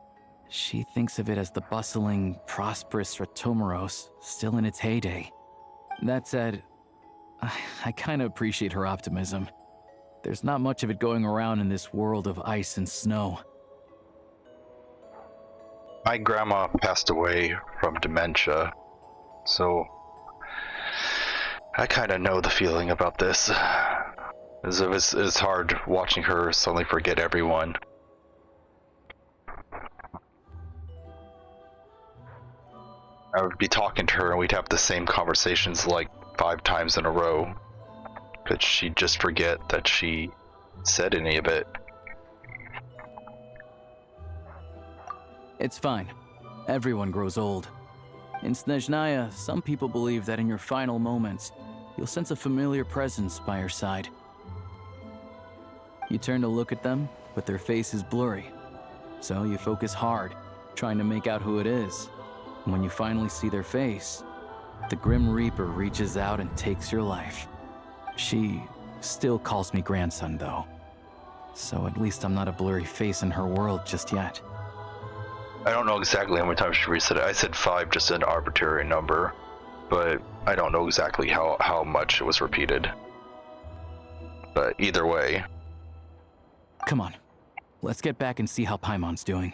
she thinks of it as the bustling, prosperous Stratomoros still in its heyday. That said, I kinda appreciate her optimism. There's not much of it going around in this world of ice and snow. My grandma passed away from dementia, so I kind of know the feeling about this. As if it's hard watching her suddenly forget everyone. I would be talking to her and we'd have the same conversations like 5 times in a row, because she'd just forget that she said any of it. It's fine. Everyone grows old. In Snezhnaya, some people believe that in your final moments, you'll sense a familiar presence by your side. You turn to look at them, but their face is blurry. So you focus hard, trying to make out who it is. And when you finally see their face, the Grim Reaper reaches out and takes your life. She still calls me grandson, though. So at least I'm not a blurry face in her world just yet. I don't know exactly how many times she resaid it. I said 5, just an arbitrary number, but I don't know exactly how much it was repeated. But either way. Come on, let's get back and see how Paimon's doing.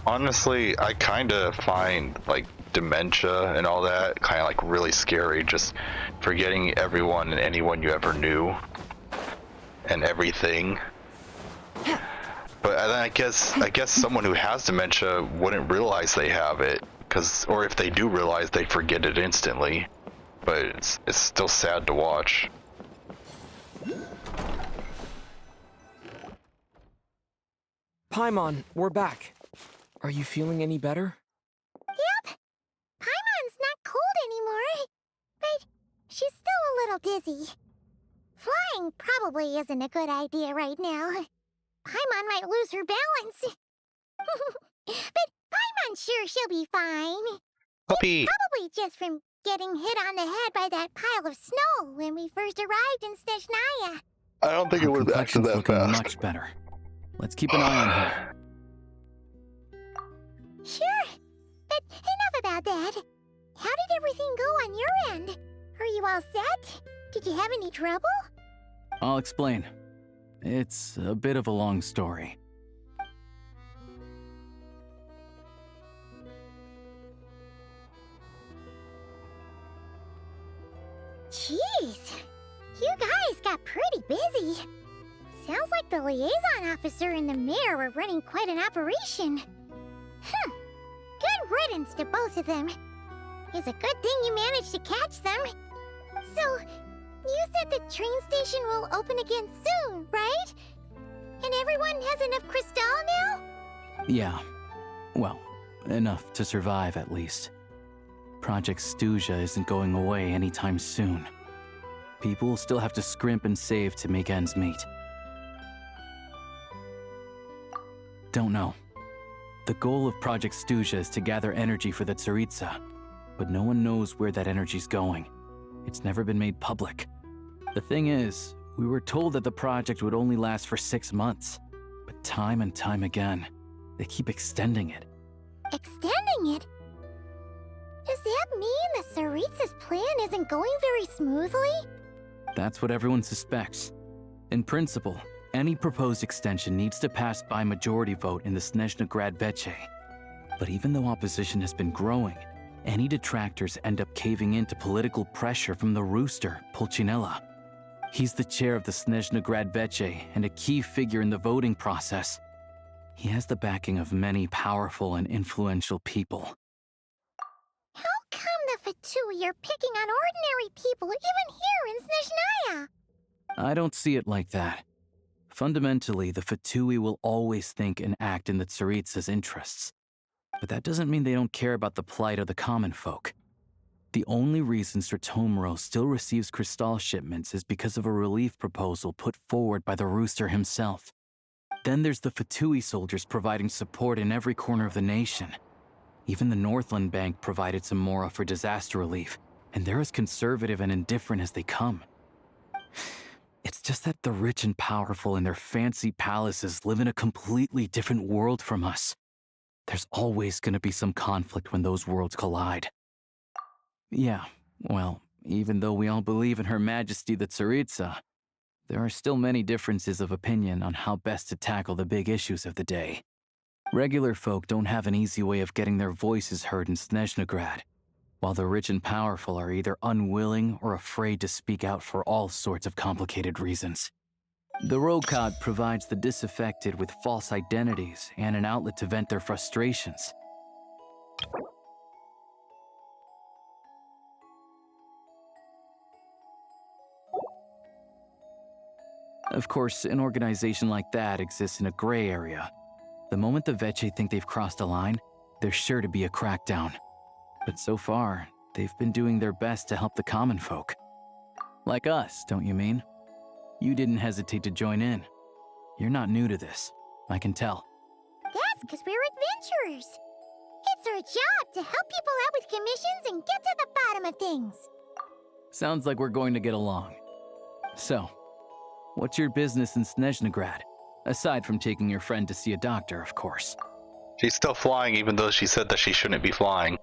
Honestly, I kinda find like dementia and all that kind of like really scary, just forgetting everyone and anyone you ever knew and everything. But then I guess someone who has dementia wouldn't realize they have it, or if they do realize, they forget it instantly. But it's still sad to watch. Paimon, we're back. Are you feeling any better? Yep. Paimon's not cold anymore, but she's still a little dizzy. Flying probably isn't a good idea right now. Paimon might lose her balance. But Paimon's sure she'll be fine. Puppy! It's probably just from getting hit on the head by that pile of snow when we first arrived in Snezhnaya. I don't think it was actually that looking fast. Much better. Let's keep an eye on her. Sure, but enough about that. How did everything go on your end? Are you all set? Did you have any trouble? I'll explain. It's a bit of a long story. Jeez, you got pretty busy. Sounds like the liaison officer and the mayor were running quite an operation. Good riddance to both of them. It's a good thing you managed to catch them. So, you said the train station will open again soon, right? And everyone has enough crystal now? Yeah. Well, enough to survive at least. Project Stuja isn't going away anytime soon. People will still have to scrimp and save to make ends meet. Don't know. The goal of Project Stuja is to gather energy for the Tsaritsa, but no one knows where that energy's going. It's never been made public. The thing is, we were told that the project would only last for 6 months, but time and time again, they keep extending it. Extending it? Does that mean the Tsaritsa's plan isn't going very smoothly? That's what everyone suspects. In principle, any proposed extension needs to pass by majority vote in the Snezhnegrad Veche. But even though opposition has been growing, any detractors end up caving into political pressure from the rooster, Pulcinella. He's the chair of the Snezhnegrad Veche and a key figure in the voting process. He has the backing of many powerful and influential people. How come the Fatui are picking on ordinary people even here in Snezhnaya? I don't see it like that. Fundamentally, the Fatui will always think and act in the Tsaritsa's interests. But that doesn't mean they don't care about the plight of the common folk. The only reason Sratomiro still receives crystal shipments is because of a relief proposal put forward by the Rooster himself. Then there's the Fatui soldiers providing support in every corner of the nation. Even the Northland Bank provided some mora for disaster relief, and they're as conservative and indifferent as they come. It's just that the rich and powerful in their fancy palaces live in a completely different world from us. There's always gonna be some conflict when those worlds collide. Yeah, well, even though we all believe in Her Majesty the Tsaritsa, there are still many differences of opinion on how best to tackle the big issues of the day. Regular folk don't have an easy way of getting their voices heard in Snezhnegrad, while the rich and powerful are either unwilling or afraid to speak out for all sorts of complicated reasons. The Rokad provides the disaffected with false identities and an outlet to vent their frustrations. Of course, an organization like that exists in a gray area. The moment the Veche think they've crossed a line, there's sure to be a crackdown. But so far, they've been doing their best to help the common folk. Like us, don't you mean? You didn't hesitate to join in. You're not new to this, I can tell. That's because we're adventurers. It's our job to help people out with commissions and get to the bottom of things. Sounds like we're going to get along. So, what's your business in Snezhnegrad? Aside from taking your friend to see a doctor, of course. She's still flying even though she said that she shouldn't be flying.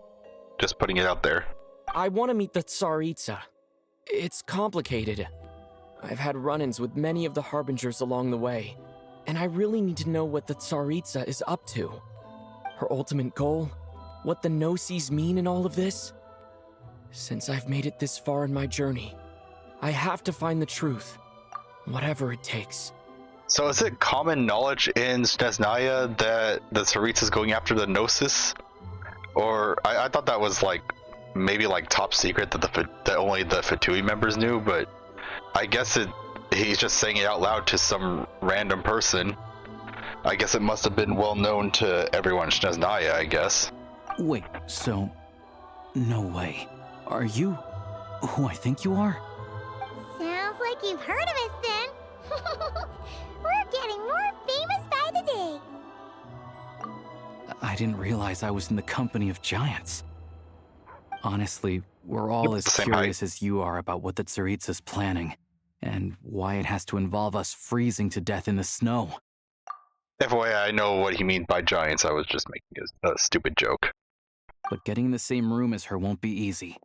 Just putting it out there. I want to meet the Tsaritsa. It's complicated. I've had run-ins with many of the Harbingers along the way, and I really need to know what the Tsaritsa is up to. Her ultimate goal? What the Gnosis mean in all of this? Since I've made it this far in my journey, I have to find the truth, whatever it takes. So is it common knowledge in Snezhnaya that the Tsaritsa is going after the Gnosis? Or I thought that was like maybe like top secret that only the Fatui members knew, but I guess he's just saying it out loud to some random person. I guess it must have been well known to everyone in Snezhnaya, I guess. Wait, so... No way. Are you who I think you are? Sounds like you've heard of us then. We're getting more famous by the day. I didn't realize I was in the company of giants. Honestly, we're all as curious as you are about what the Tsaritsa's planning, and why it has to involve us freezing to death in the snow. FYI, I know what he means by giants. I was just making a stupid joke. But getting in the same room as her won't be easy.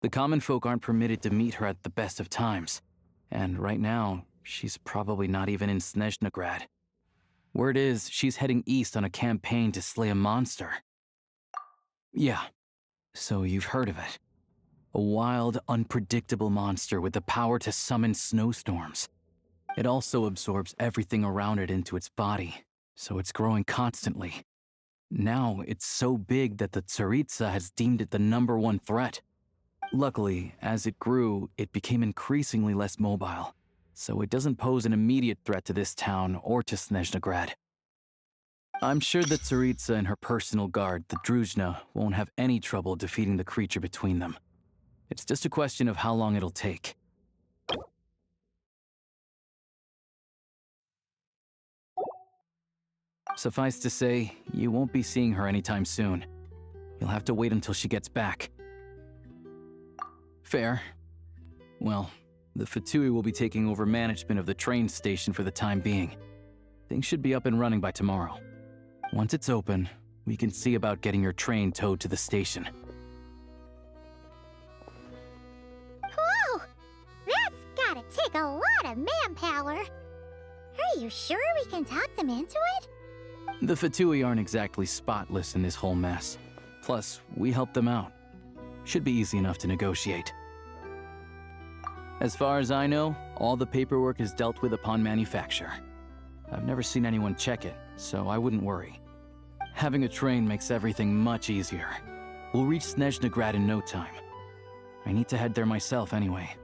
The common folk aren't permitted to meet her at the best of times, and right now, she's probably not even in Snezhnegrad. Word is, she's heading east on a campaign to slay a monster. Yeah, so you've heard of it. A wild, unpredictable monster with the power to summon snowstorms. It also absorbs everything around it into its body, so it's growing constantly. Now, it's so big that the Tsaritsa has deemed it the #1 threat. Luckily, as it grew, it became increasingly less mobile, so it doesn't pose an immediate threat to this town or to Snezhnegrad. I'm sure the Tsaritsa and her personal guard, the Druzhna, won't have any trouble defeating the creature between them. It's just a question of how long it'll take. Suffice to say, you won't be seeing her anytime soon. You'll have to wait until she gets back. Fair. Well, the Fatui will be taking over management of the train station for the time being. Things should be up and running by tomorrow. Once it's open, we can see about getting your train towed to the station. Whoa! That's gotta take a lot of manpower. Are you sure we can talk them into it? The Fatui aren't exactly spotless in this whole mess. Plus, we helped them out. Should be easy enough to negotiate. As far as I know, all the paperwork is dealt with upon manufacture. I've never seen anyone check it, so I wouldn't worry. Having a train makes everything much easier. We'll reach Snezhnegrad in no time. I need to head there myself anyway.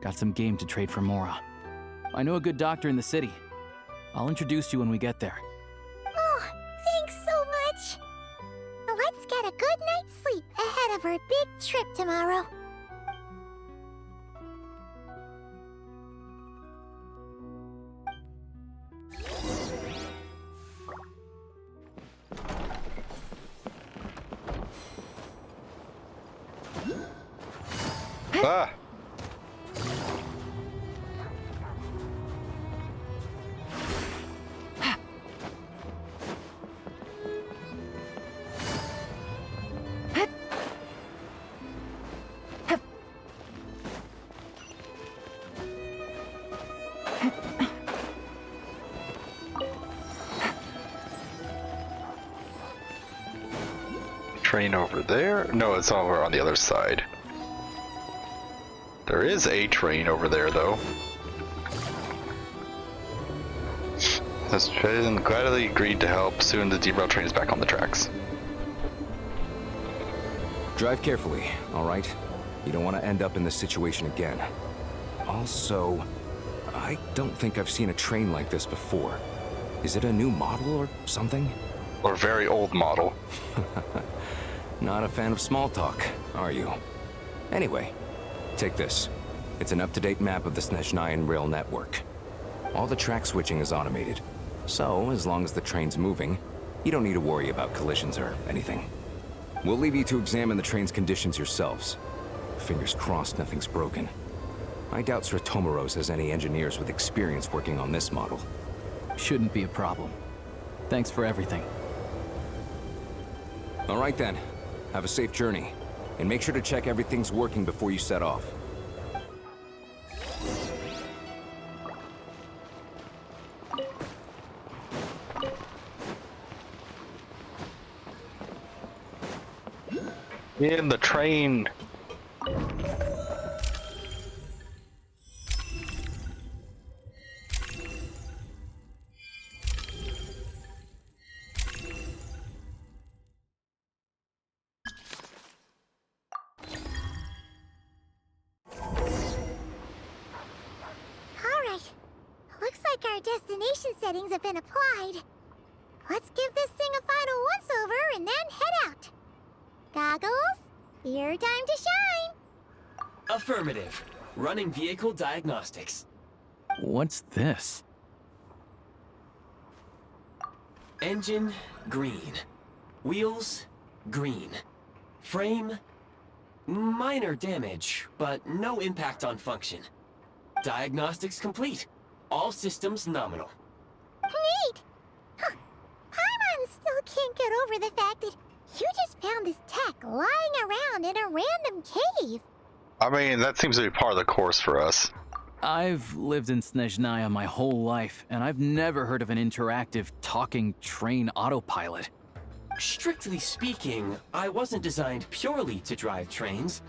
Got some game to trade for Mora. I know a good doctor in the city. I'll introduce you when we get there. Oh, thanks so much. Let's get a good night's sleep ahead of our big trip tomorrow. Ah! Train over there? No, it's over on the other side. There is a train over there, though. This train gladly agreed to help. Soon the derailed train is back on the tracks. Drive carefully, all right? You don't want to end up in this situation again. Also, I don't think I've seen a train like this before. Is it a new model or something? Or a very old model. Not a fan of small talk, are you? Anyway, take this. It's an up-to-date map of the Snezhnayan rail network. All the track switching is automated, so as long as the train's moving, you don't need to worry about collisions or anything. We'll leave you to examine the train's conditions yourselves. Fingers crossed nothing's broken. I doubt Sratomaros has any engineers with experience working on this model. Shouldn't be a problem. Thanks for everything. All right then. Have a safe journey. And make sure to check everything's working before you set off. In the train. Our destination settings have been applied. Let's give this thing a final once-over and then head out. Goggles, your time to shine. Affirmative. Running vehicle diagnostics. What's this? Engine, green. Wheels, green. Frame, minor damage, but no impact on function. Diagnostics complete. All systems nominal. Neat! Huh. Paimon still can't get over the fact that you just found this tech lying around in a random cave. I mean, that seems to be part of the course for us. I've lived in Snezhnaya my whole life, and I've never heard of an interactive, talking train autopilot. Strictly speaking, I wasn't designed purely to drive trains.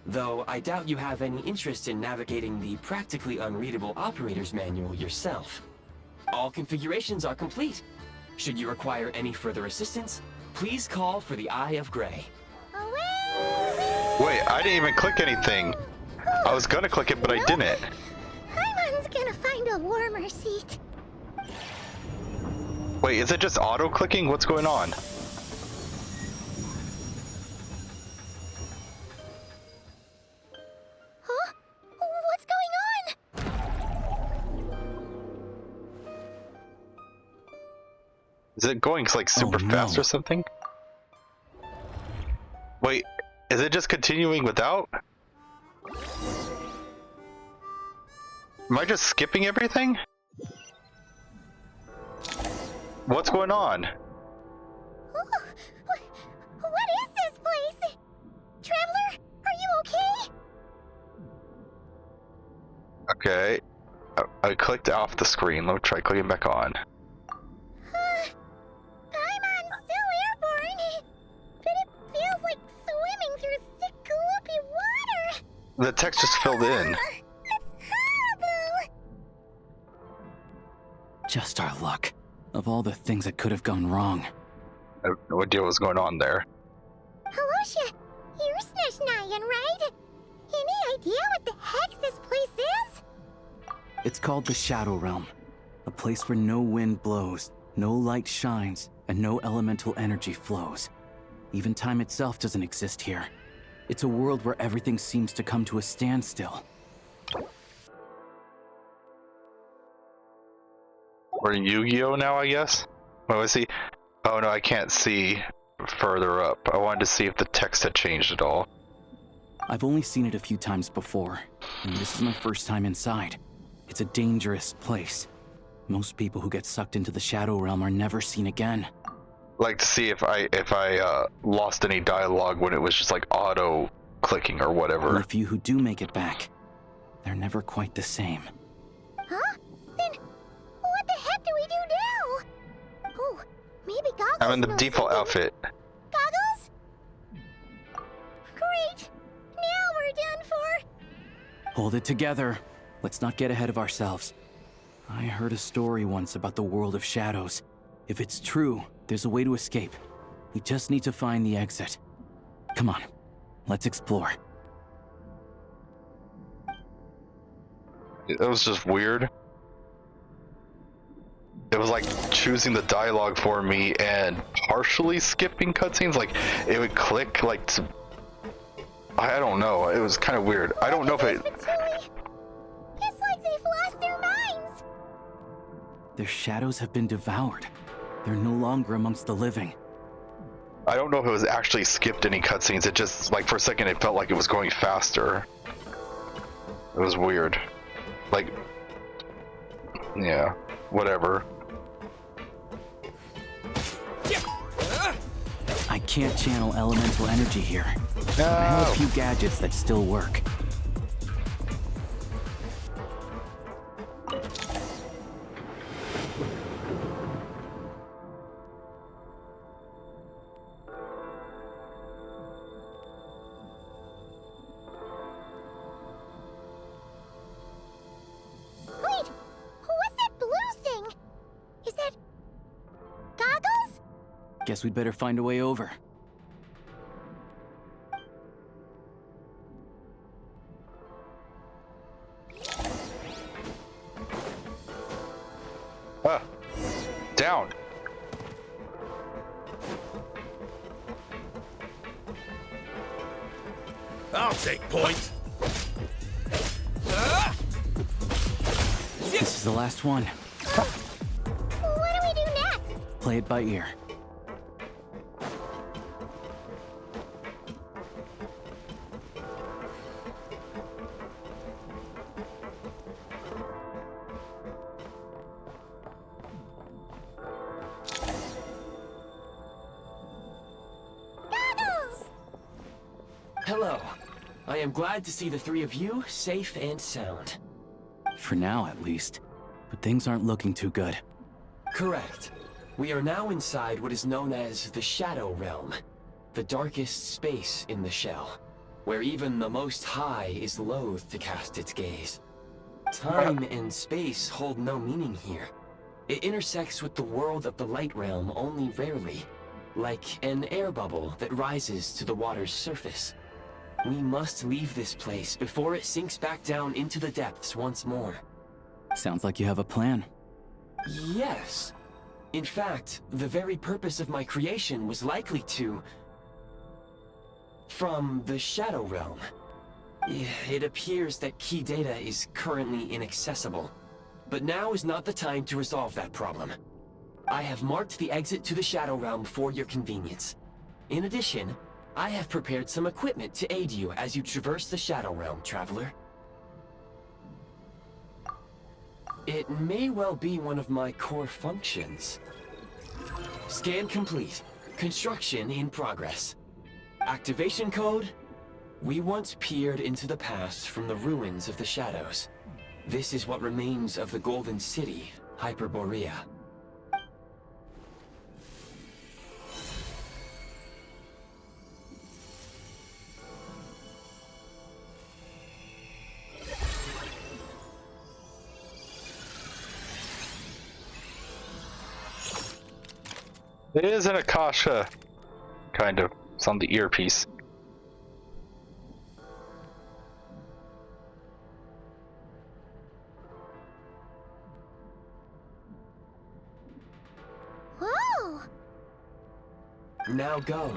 Though I doubt you have any interest in navigating the practically unreadable operator's manual yourself. All configurations are complete. Should you require any further assistance, please call for the Eye of Grey. Wait, I didn't even click anything. I was gonna click it, but I didn't. Paimon's gonna find a warmer seat. Wait, is it just auto-clicking? What's going on? Huh? What's going on? Is it going like super fast or something? Wait, is it just continuing without? Am I just skipping everything? What's going on? What is this place? Traveler, are you okay? Okay. I clicked off the screen. Let me try clicking back on. Paimon's still airborne, but it feels like swimming through thick, gloopy water. The text just filled in. Just our luck. Of all the things that could have gone wrong. I have no idea what's going on there. Halosha, you're Snezhnayan, right? Any idea what the heck this place is? It's called the Shadow Realm. A place where no wind blows, no light shines, and no elemental energy flows. Even time itself doesn't exist here. It's a world where everything seems to come to a standstill. We're in Yu-Gi-Oh now, I guess? What was he? Oh no, I can't see further up. I wanted to see if the text had changed at all. I've only seen it a few times before, and this is my first time inside. It's a dangerous place. Most people who get sucked into the Shadow Realm are never seen again. Like to see if I lost any dialogue when it was just like auto clicking or whatever. And the few who do make it back, they're never quite the same. Huh? Then what the heck do we do now? Oh, maybe Goggles I'm in the knows default something. outfit. Goggles? Great. Now we're done for. Hold it together. Let's not get ahead of ourselves. I heard a story once about the world of shadows. If it's true, there's a way to escape. We just need to find the exit. Come on, let's explore. It was just weird. It was like choosing the dialogue for me and partially skipping cutscenes. Like it would click like to... I don't know. It was kind of weird. I don't know if it... It's like they've lost their minds. Their shadows have been devoured. They're no longer amongst the living. I don't know if it was actually skipped any cutscenes. It just, like, for a second, it felt like it was going faster. It was weird. Like, yeah, whatever. I can't channel elemental energy here. No. I have a few gadgets that still work. Wait, what's that blue thing? Is that Goggles? Guess we'd better find a way over. Ah, down. I'll take point. This is the last one. What do we do next? Play it by ear. Goggles! Hello. I am glad to see the three of you safe and sound. For now, at least. But things aren't looking too good. Correct. We are now inside what is known as the Shadow Realm, the darkest space in the shell. where even the Most High is loath to cast its gaze. Time and space hold no meaning here. It intersects with the world of the light realm only rarely, like an air bubble that rises to the water's surface. We must leave this place before it sinks back down into the depths once more. Sounds like you have a plan. Yes. In fact, the very purpose of my creation was likely to... from the Shadow Realm. It appears that key data is currently inaccessible, but now is not the time to resolve that problem. I have marked the exit to the Shadow Realm for your convenience. In addition, I have prepared some equipment to aid you as you traverse the Shadow Realm, traveler. It may well be one of my core functions. Scan complete. Construction in progress. Activation code? We once peered into the past from the ruins of the shadows. This is what remains of the Golden City, Hyperborea. It is an Akasha, kind of. It's on the earpiece. Whoa! Now go.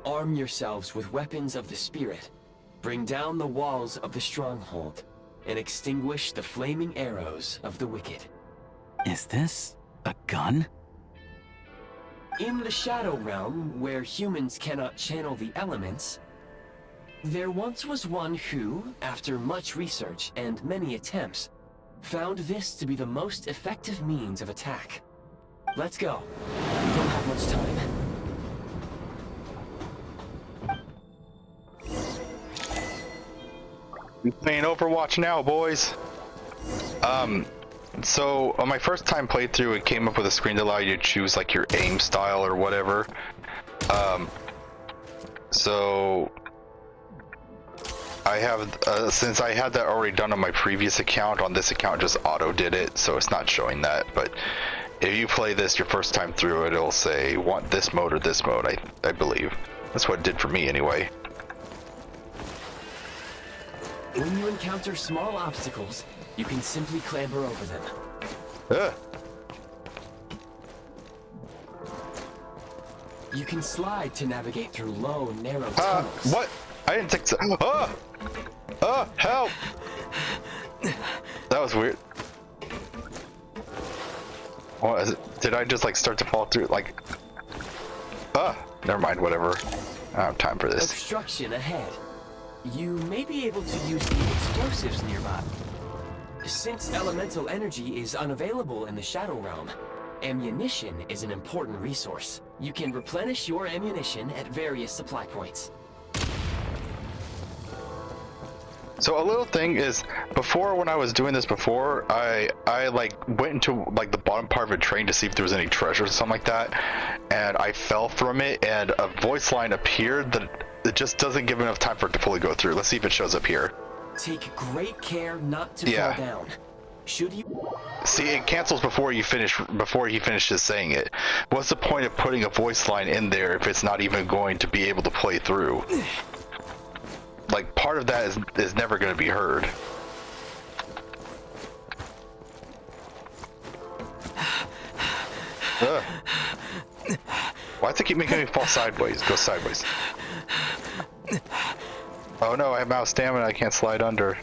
Arm yourselves with weapons of the spirit. Bring down the walls of the stronghold, and extinguish the flaming arrows of the wicked. Is this a gun? In the Shadow Realm, where humans cannot channel the elements, there once was one who, after much research and many attempts, found this to be the most effective means of attack. Let's go. We don't have much time. We playing Overwatch now, boys. So on my first time playthrough, it came up with a screen to allow you to choose like your aim style or whatever. So I have since I had that already done on my previous account, on this account just auto did it, so it's not showing that. But if you play this your first time through it, it'll say want this mode or this mode. I believe that's what it did for me anyway. When you encounter small obstacles, you can simply clamber over them. You can slide to navigate through low, narrow tunnels. What? I didn't think so. Help! That was weird. What is it? Did I just like start to fall through? Like, never mind. Whatever. I don't have time for this. Obstruction ahead. You may be able to use the explosives nearby. Since elemental energy is unavailable in the Shadow Realm, ammunition is an important resource. You can replenish your ammunition at various supply points. So a little thing is, before when I was doing this before, I like went into like the bottom part of a train to see if there was any treasure or something like that, and I fell from it, and a voice line appeared that it just doesn't give enough time for it to fully go through. Let's see if it shows up here. Take great care not to fall down. Should you see, it cancels before he finishes saying it. What's the point of putting a voice line in there if it's not even going to be able to play through? Like, part of that is never going to be heard. Why does it keep making me fall sideways? Go sideways. Oh no, I have mouse stamina, I can't slide under.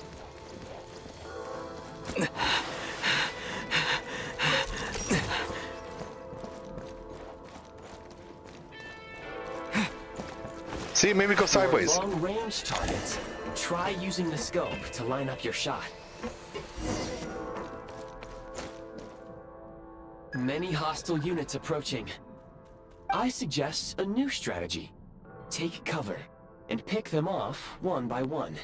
See, it made me go sideways. For long-range targets, try using the scope to line up your shot. Many hostile units approaching. I suggest a new strategy. Take cover and pick them off one by one.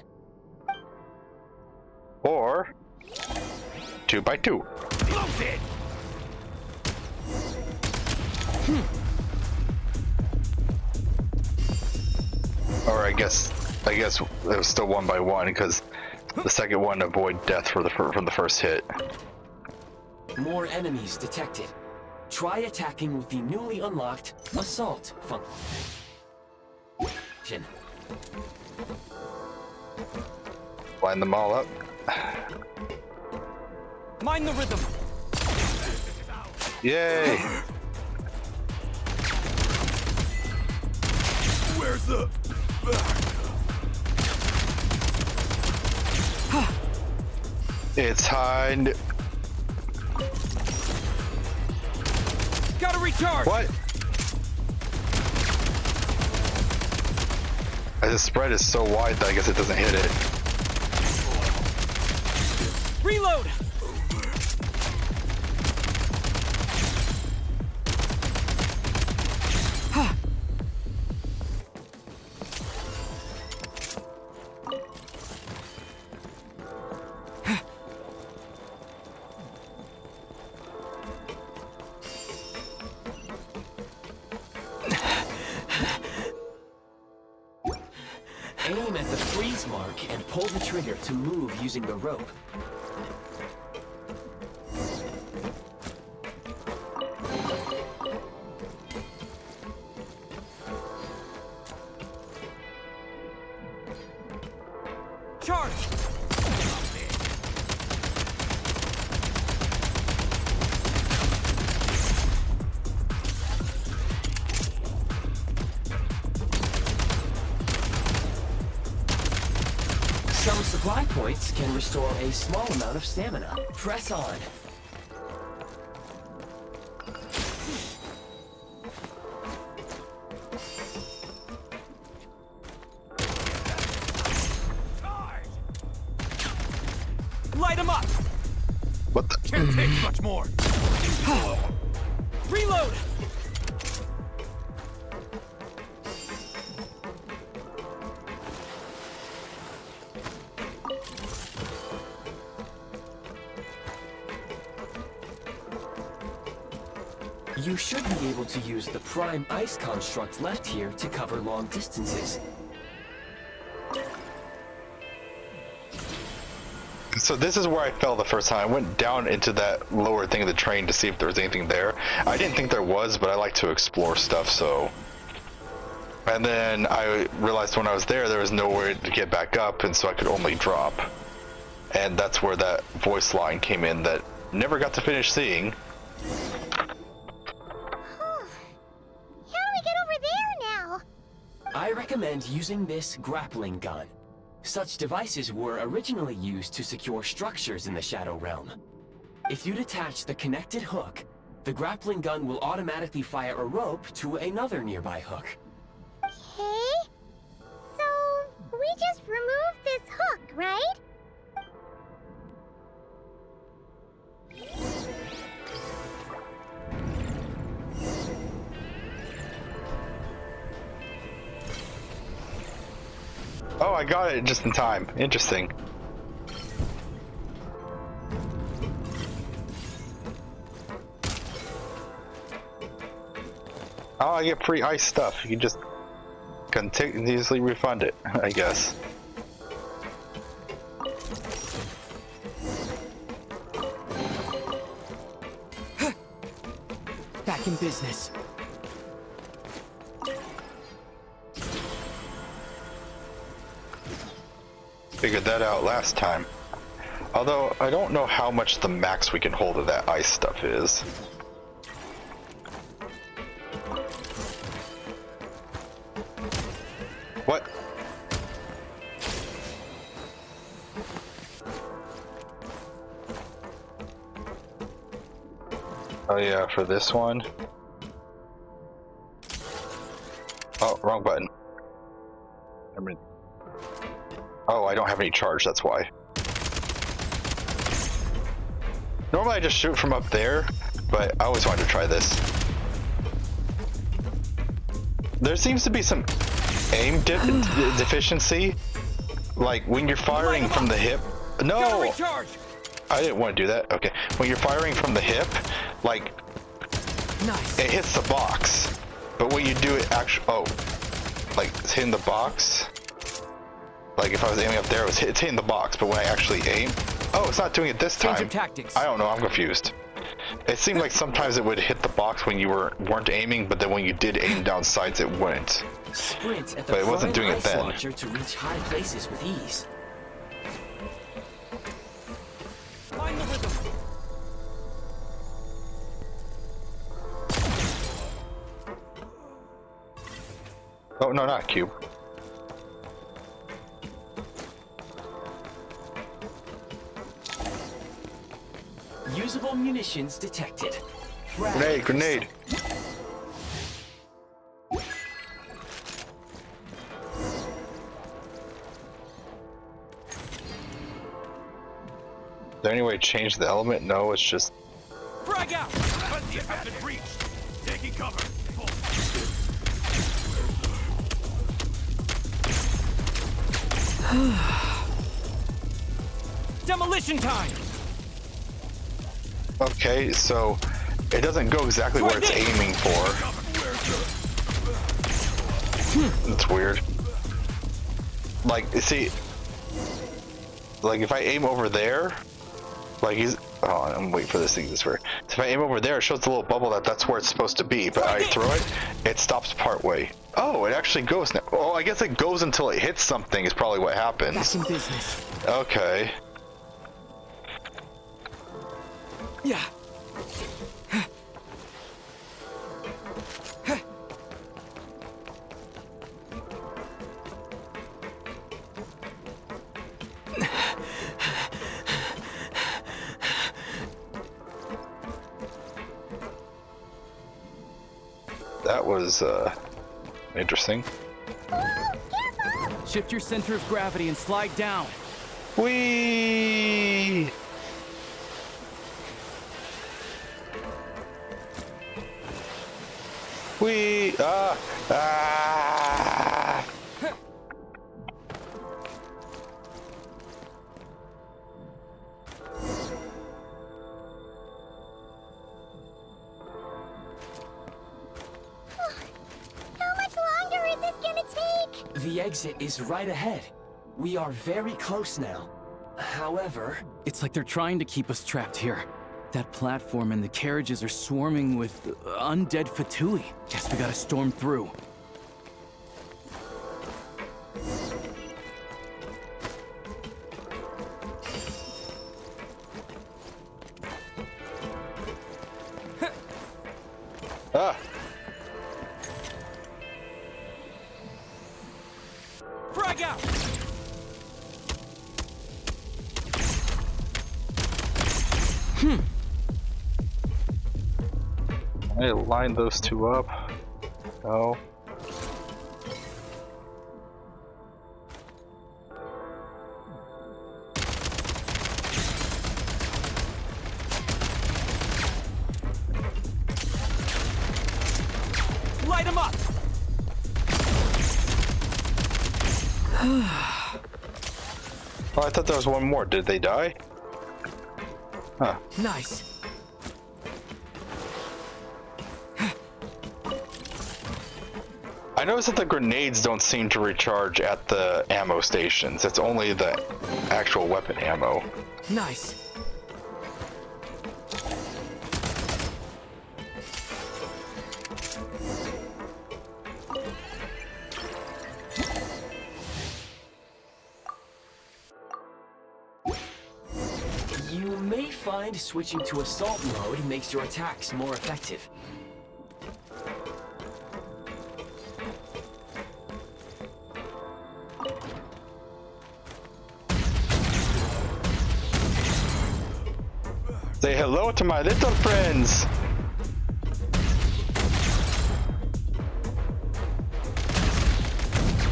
Or 2 by 2. Close it! Or I guess I guess it was still 1 by 1 because the second one avoid death from the first hit. More enemies detected. Try attacking with the newly unlocked Assault function. Line them all up. Mind the rhythm. Yay! Where's the... It's hide. Gotta recharge. What? The spread is so wide that I guess it doesn't hit it. Reload. Aim at the freeze mark and pull the trigger to move using the rope. Charge. Some supply points can restore a small amount of stamina. Press on. Light him up. What the? Can't take much more. Reload. You should be able to use the prime ice construct left here to cover long distances. So this is where I fell the first time. I went down into that lower thing of the train to see if there was anything there. I didn't think there was, but I like to explore stuff, so... And then I realized when I was there, there was nowhere to get back up, and so I could only drop. And that's where that voice line came in that never got to finish seeing. I recommend using this grappling gun. Such devices were originally used to secure structures in the Shadow Realm. If you detach the connected hook, the grappling gun will automatically fire a rope to another nearby hook. Okay. So, we just remove this hook, right? Oh, I got it just in time. Interesting. Oh, I get free ice stuff. You can just continuously refund it, I guess. Back in business. Figured that out last time. Although, I don't know how much the max we can hold of that ice stuff is. What? Oh yeah, for this one. Oh, wrong button. Oh, I don't have any charge, that's why. Normally I just shoot from up there, but I always wanted to try this. There seems to be some aim deficiency. Like when you're firing from the hip. No! I didn't want to do that. Okay. When you're firing from the hip, like, it hits the box. But when you do it actually, oh, like it's hitting the box. Like if I was aiming up there, it's hitting the box, but when I actually aim, oh, it's not doing it this time. Change of tactics. I don't know, I'm confused. It seemed like sometimes it would hit the box when you weren't aiming, but then when you did aim down sights, it wouldn't. Sprint at the But it wasn't doing it ice then. launcher to reach high places with ease. Find the rhythm. Oh no, not cube. Usable munitions detected. Frag Grenade, grenade. Is there any way to change the element? No, it's just... Frag out! Frontier has been breached. Taking cover. Demolition time! Okay, so it doesn't go exactly where it's aiming for. It's weird. Like, see, like if I aim over there, like he's, oh, I'm waiting for this thing to disappear. So if I aim over there, it shows the little bubble that's where it's supposed to be, but I throw it, it stops part way. Oh, it actually goes now. Oh, I guess it goes until it hits something is probably what happens. Back in business. Okay. Yeah. That was interesting. Shift your center of gravity and slide down. Whee! Whee! Ah! Ah! How much longer is this gonna take? The exit is right ahead. We are very close now. However... It's like they're trying to keep us trapped here. That platform and the carriages are swarming with undead Fatui. Guess we gotta storm through. Ah! Frag out! I line those two up. No. Light him up! Oh, I thought there was one more. Did they die? Huh. Nice. I noticed that the grenades don't seem to recharge at the ammo stations. It's only the actual weapon ammo. Nice. You may find switching to assault mode makes your attacks more effective. Say hello to my little friends!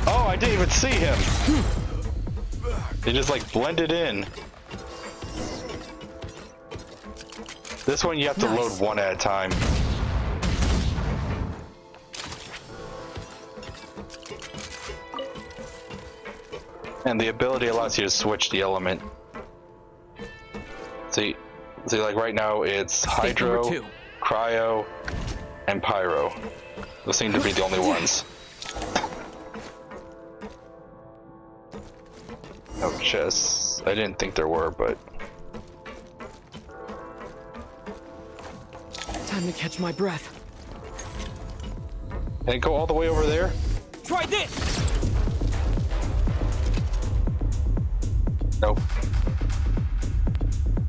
Oh, I didn't even see him! He just like blended in. This one you have to load one at a time. And the ability allows you to switch the element. See, like right now it's Hydro, Cryo, and Pyro. Those seem to be the only ones. chests. I didn't think there were, but... Time to catch my breath. Can it go all the way over there? Try this! Nope.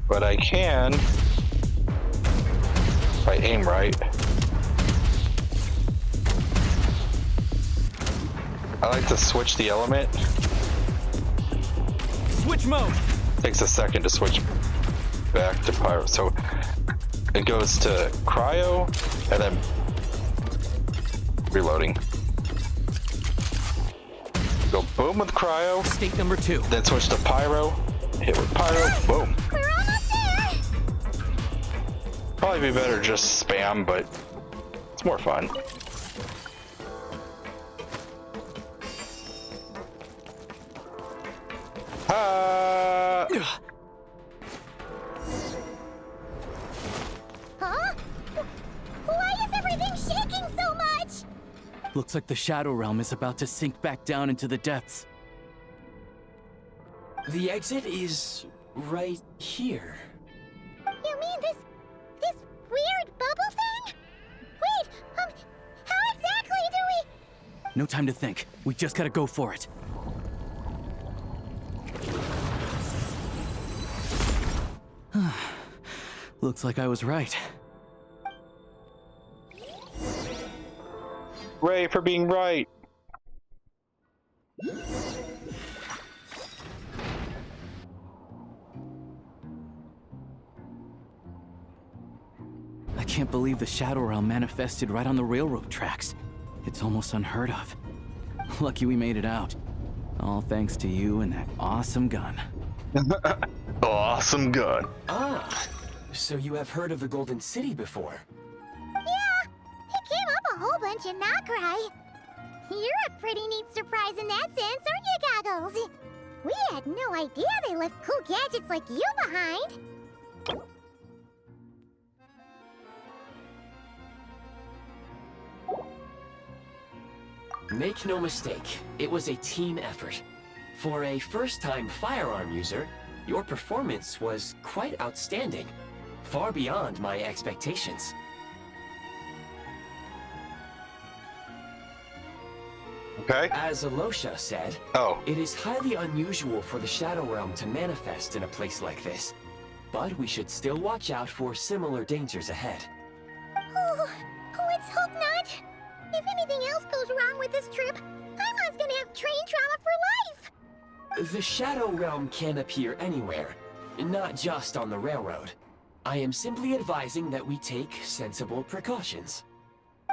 But I can... if I aim right. I like to switch the element. Switch mode! Takes a second to switch back to pyro. So it goes to cryo and then reloading. Go boom with cryo. State number 2. Then switch to pyro. Hit with pyro. Boom. We're almost there! Probably be better just spam, but it's more fun. Huh? Why is everything shaking so much? Looks like the Shadow Realm is about to sink back down into the depths. The exit is right here. You mean this weird bubble thing? Wait, how exactly do we... No time to think. We just gotta go for it. Looks like I was right. Ray for being right. I can't believe the Shadow Realm manifested right on the railroad tracks. It's almost unheard of. Lucky we made it out. All thanks to you and that awesome gun. Awesome gun. Ah, so you have heard of the Golden City before? Yeah, it came up a whole bunch in Nokrai. You're a pretty neat surprise in that sense, aren't you, Goggles? We had no idea they left cool gadgets like you behind. Make no mistake, it was a team effort. For a first-time firearm user, your performance was quite outstanding, far beyond my expectations. Okay. As Alosha said, it is highly unusual for the Shadow Realm to manifest in a place like this, but we should still watch out for similar dangers ahead. Oh, let's hope not. If anything else goes wrong with this trip, Paimon's gonna have train trauma for life! The Shadow Realm can appear anywhere, not just on the railroad. I am simply advising that we take sensible precautions.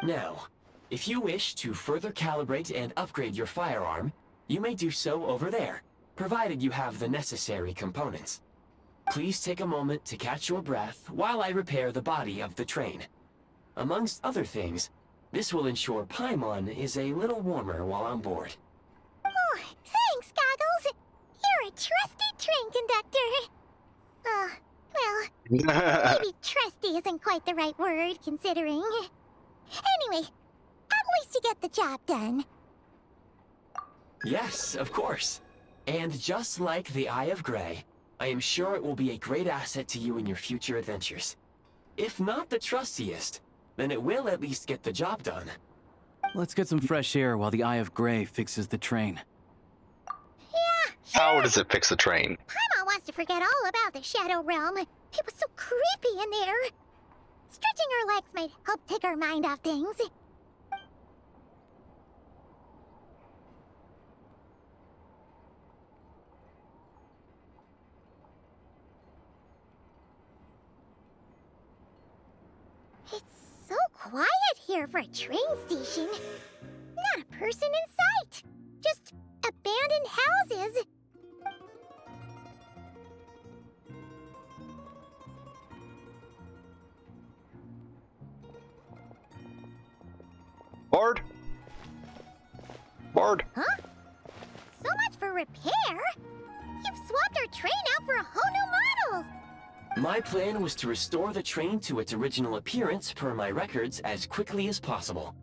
Now, if you wish to further calibrate and upgrade your firearm, you may do so over there, provided you have the necessary components. Please take a moment to catch your breath while I repair the body of the train. Amongst other things, this will ensure Paimon is a little warmer while on board. Oh, thanks, Goggles! You're a trusty train conductor! Well, maybe trusty isn't quite the right word, considering. Anyway, at least you get the job done. Yes, of course. And just like the Eye of Grey, I am sure it will be a great asset to you in your future adventures. If not the trustiest, then it will at least get the job done. Let's get some fresh air while the Eye of Grey fixes the train. Yeah, How does it fix the train? Paimon wants to forget all about the Shadow Realm. It was so creepy in there. Stretching her legs might help take her mind off things. It's so quiet here for a train station. Not a person in sight. Just abandoned houses. Board? Board? Huh? So much for repair? You've swapped our train out for a whole new model! My plan was to restore the train to its original appearance per my records as quickly as possible.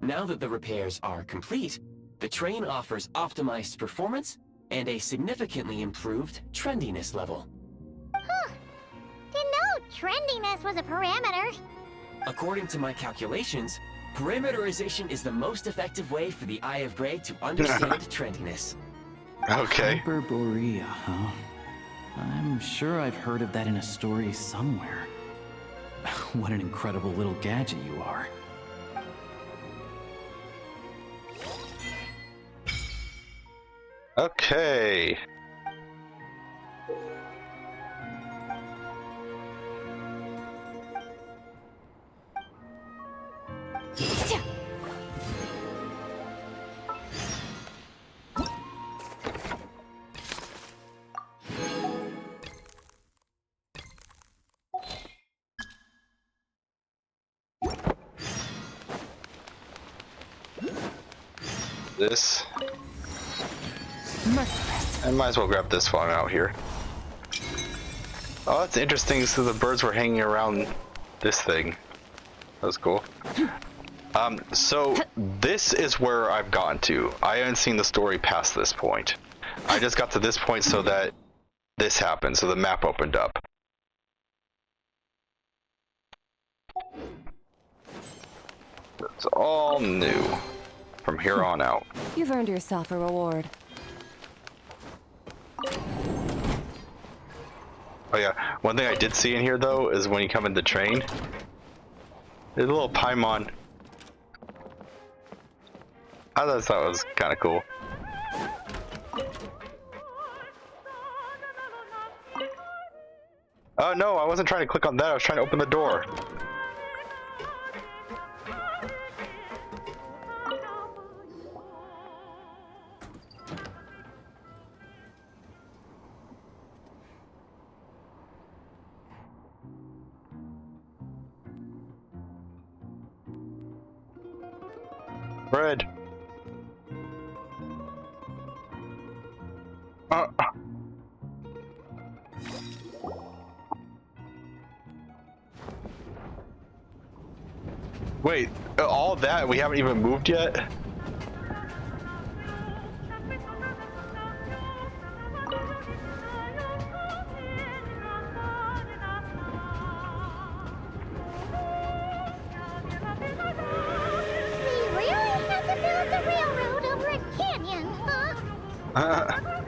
Now that the repairs are complete, the train offers optimized performance and a significantly improved trendiness level. Huh. Didn't know trendiness was a parameter. According to my calculations, parameterization is the most effective way for the Eye of Grey to understand trendiness. Okay. Hyperborea, huh? I'm sure I've heard of that in a story somewhere. What an incredible little gadget you are. Okay. This. I might as well grab this one out here. Oh, that's interesting. So the birds were hanging around this thing. That was cool. So this is where I've gotten to. I haven't seen the story past this point. I just got to this point so that this happened, so the map opened up. It's all new from here on out. You've earned yourself a reward. Oh yeah, one thing I did see in here though is when you come in the train, there's a little Paimon. I thought that was kind of cool. Oh no, I wasn't trying to click on that, I was trying to open the door. Bread. Wait, all that? We haven't even moved yet?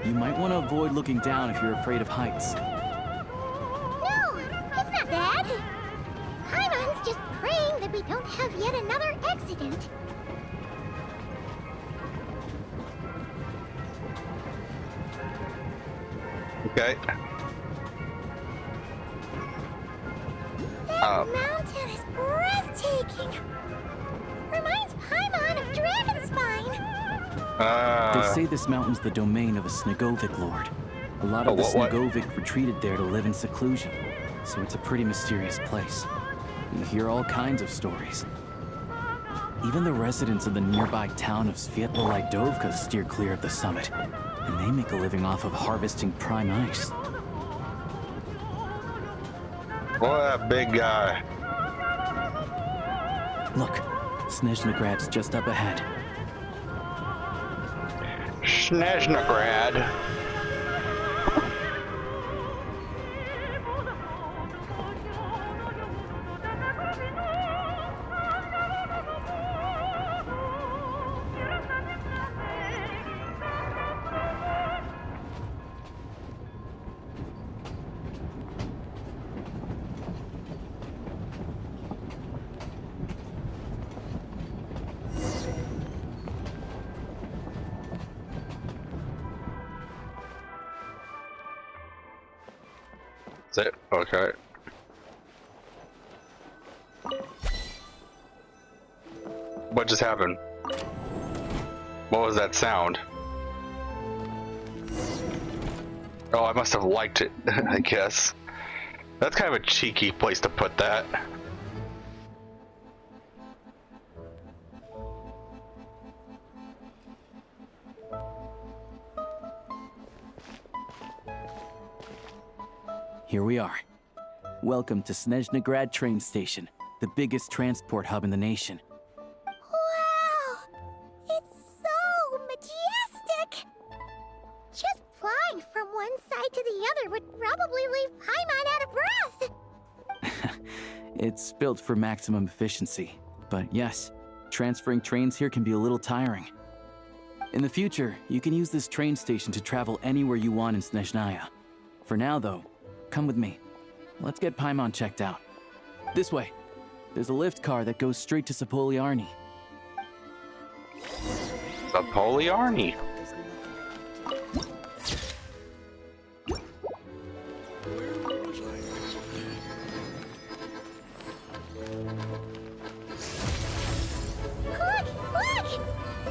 You might want to avoid looking down if you're afraid of heights. No, it's not that. Paimon's just praying that we don't have yet another accident. Okay. That mountain is breathtaking. Reminds Paimon of Dragonspine. They say this mountain's the domain of a Snegovic lord. A lot of the Snegovic retreated there to live in seclusion, so it's a pretty mysterious place. You hear all kinds of stories. Even the residents of the nearby town of Svietla Lidovka steer clear of the summit, and they make a living off of harvesting prime ice. Boy, that big guy. Look, Snezhnograd's just up ahead. Snezhnograd. That's it? Okay. What just happened? What was that sound? Oh, I must have liked it, I guess. That's kind of a cheeky place to put that. Here we are. Welcome to Snezhnograd train station, the biggest transport hub in the nation. Wow! It's so majestic! Just It's built for maximum efficiency. But yes, transferring trains here can be a little tiring. In the future, you can use this train station to travel anywhere you want in Snezhnaya. For now, though, come with me. Let's get Paimon checked out. This way. There's a lift car that goes straight to Sapoliarni. Sapoliarni.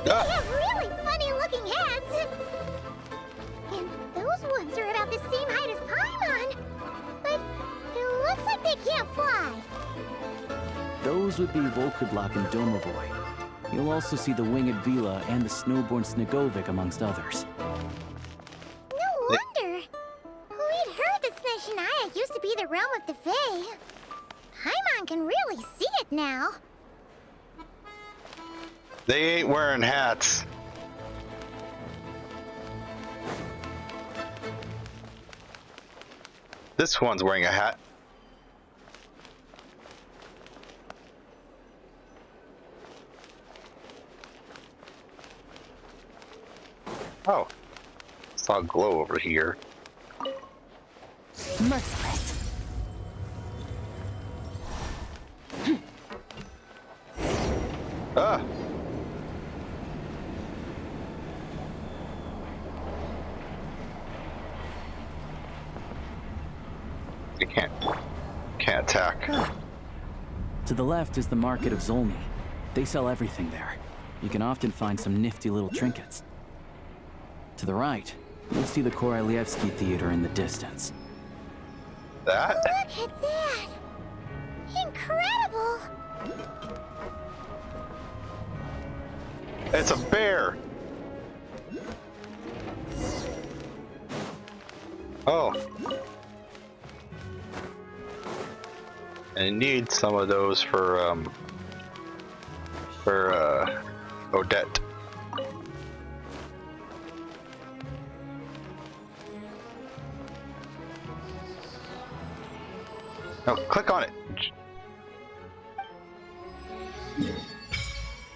They have really funny-looking heads! And those ones are about the same height as Paimon! But it looks like they can't fly! Those would be Volkudlak and Domovoy. You'll also see the winged Vila and the snowborn Snegovic amongst others. No wonder! We'd heard that Snezhnaya used to be the realm of the Fae. Paimon can really see it now. They ain't wearing hats. This one's wearing a hat. Oh, saw a glow over here. Merciless. Ah! You can't attack. To the left is the market of Zolny. They sell everything there. You can often find some nifty little trinkets. To the right, you'll see the Korolievsky Theater in the distance. That? Look at that! Incredible! It's a bear! Oh. I need some of those for Odette. Oh, click on it.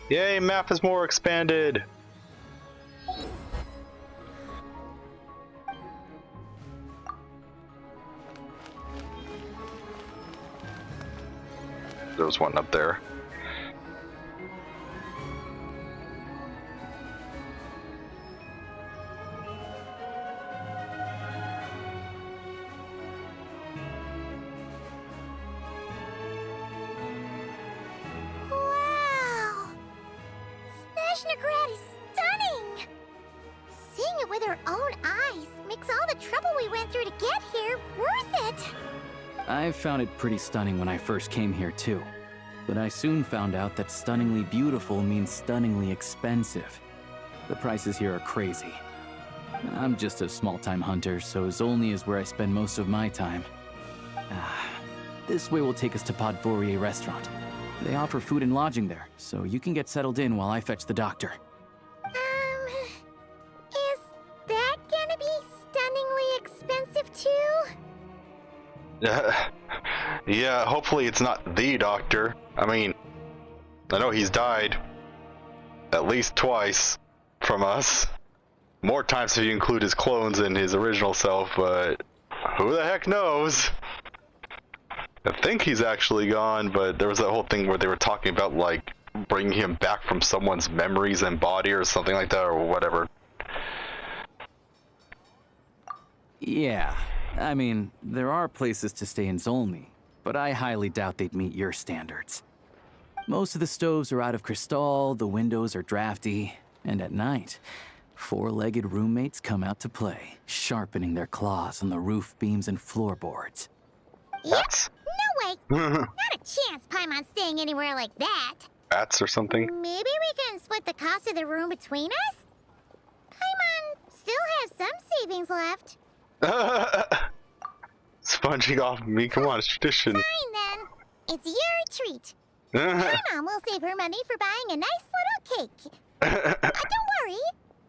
Yay, map is more expanded. There was one up there. Wow! Snezhnegrad is stunning! Seeing it with our own eyes makes all the trouble we went through to get here worth it! I found it pretty stunning when I first came here too. But I soon found out that stunningly beautiful means stunningly expensive. The prices here are crazy. I'm just a small-time hunter, so Zolny is where I spend most of my time. This way will take us to Podvorier Restaurant. They offer food and lodging there, so you can get settled in while I fetch the doctor. Is that gonna be stunningly expensive too? Yeah, hopefully it's not the doctor. I mean, I know he's died at least twice from us. More times if you include his clones and his original self, but who the heck knows? I think he's actually gone, but there was that whole thing where they were talking about, like, bringing him back from someone's memories and body or something like that, or whatever. Yeah, I mean, there are places to stay in Zolny, but I highly doubt they'd meet your standards. Most of the stoves are out of crystal, the windows are drafty, and at night, four-legged roommates come out to play, sharpening their claws on the roof beams and floorboards. Yep, no way! Not a chance Paimon's staying anywhere like that. Bats or something? Maybe we can split the cost of the room between us? Paimon still has some savings left. Sponging off me, come on, it's tradition. Fine then, it's your treat. Paimon will save her money for buying a nice little cake. Don't worry,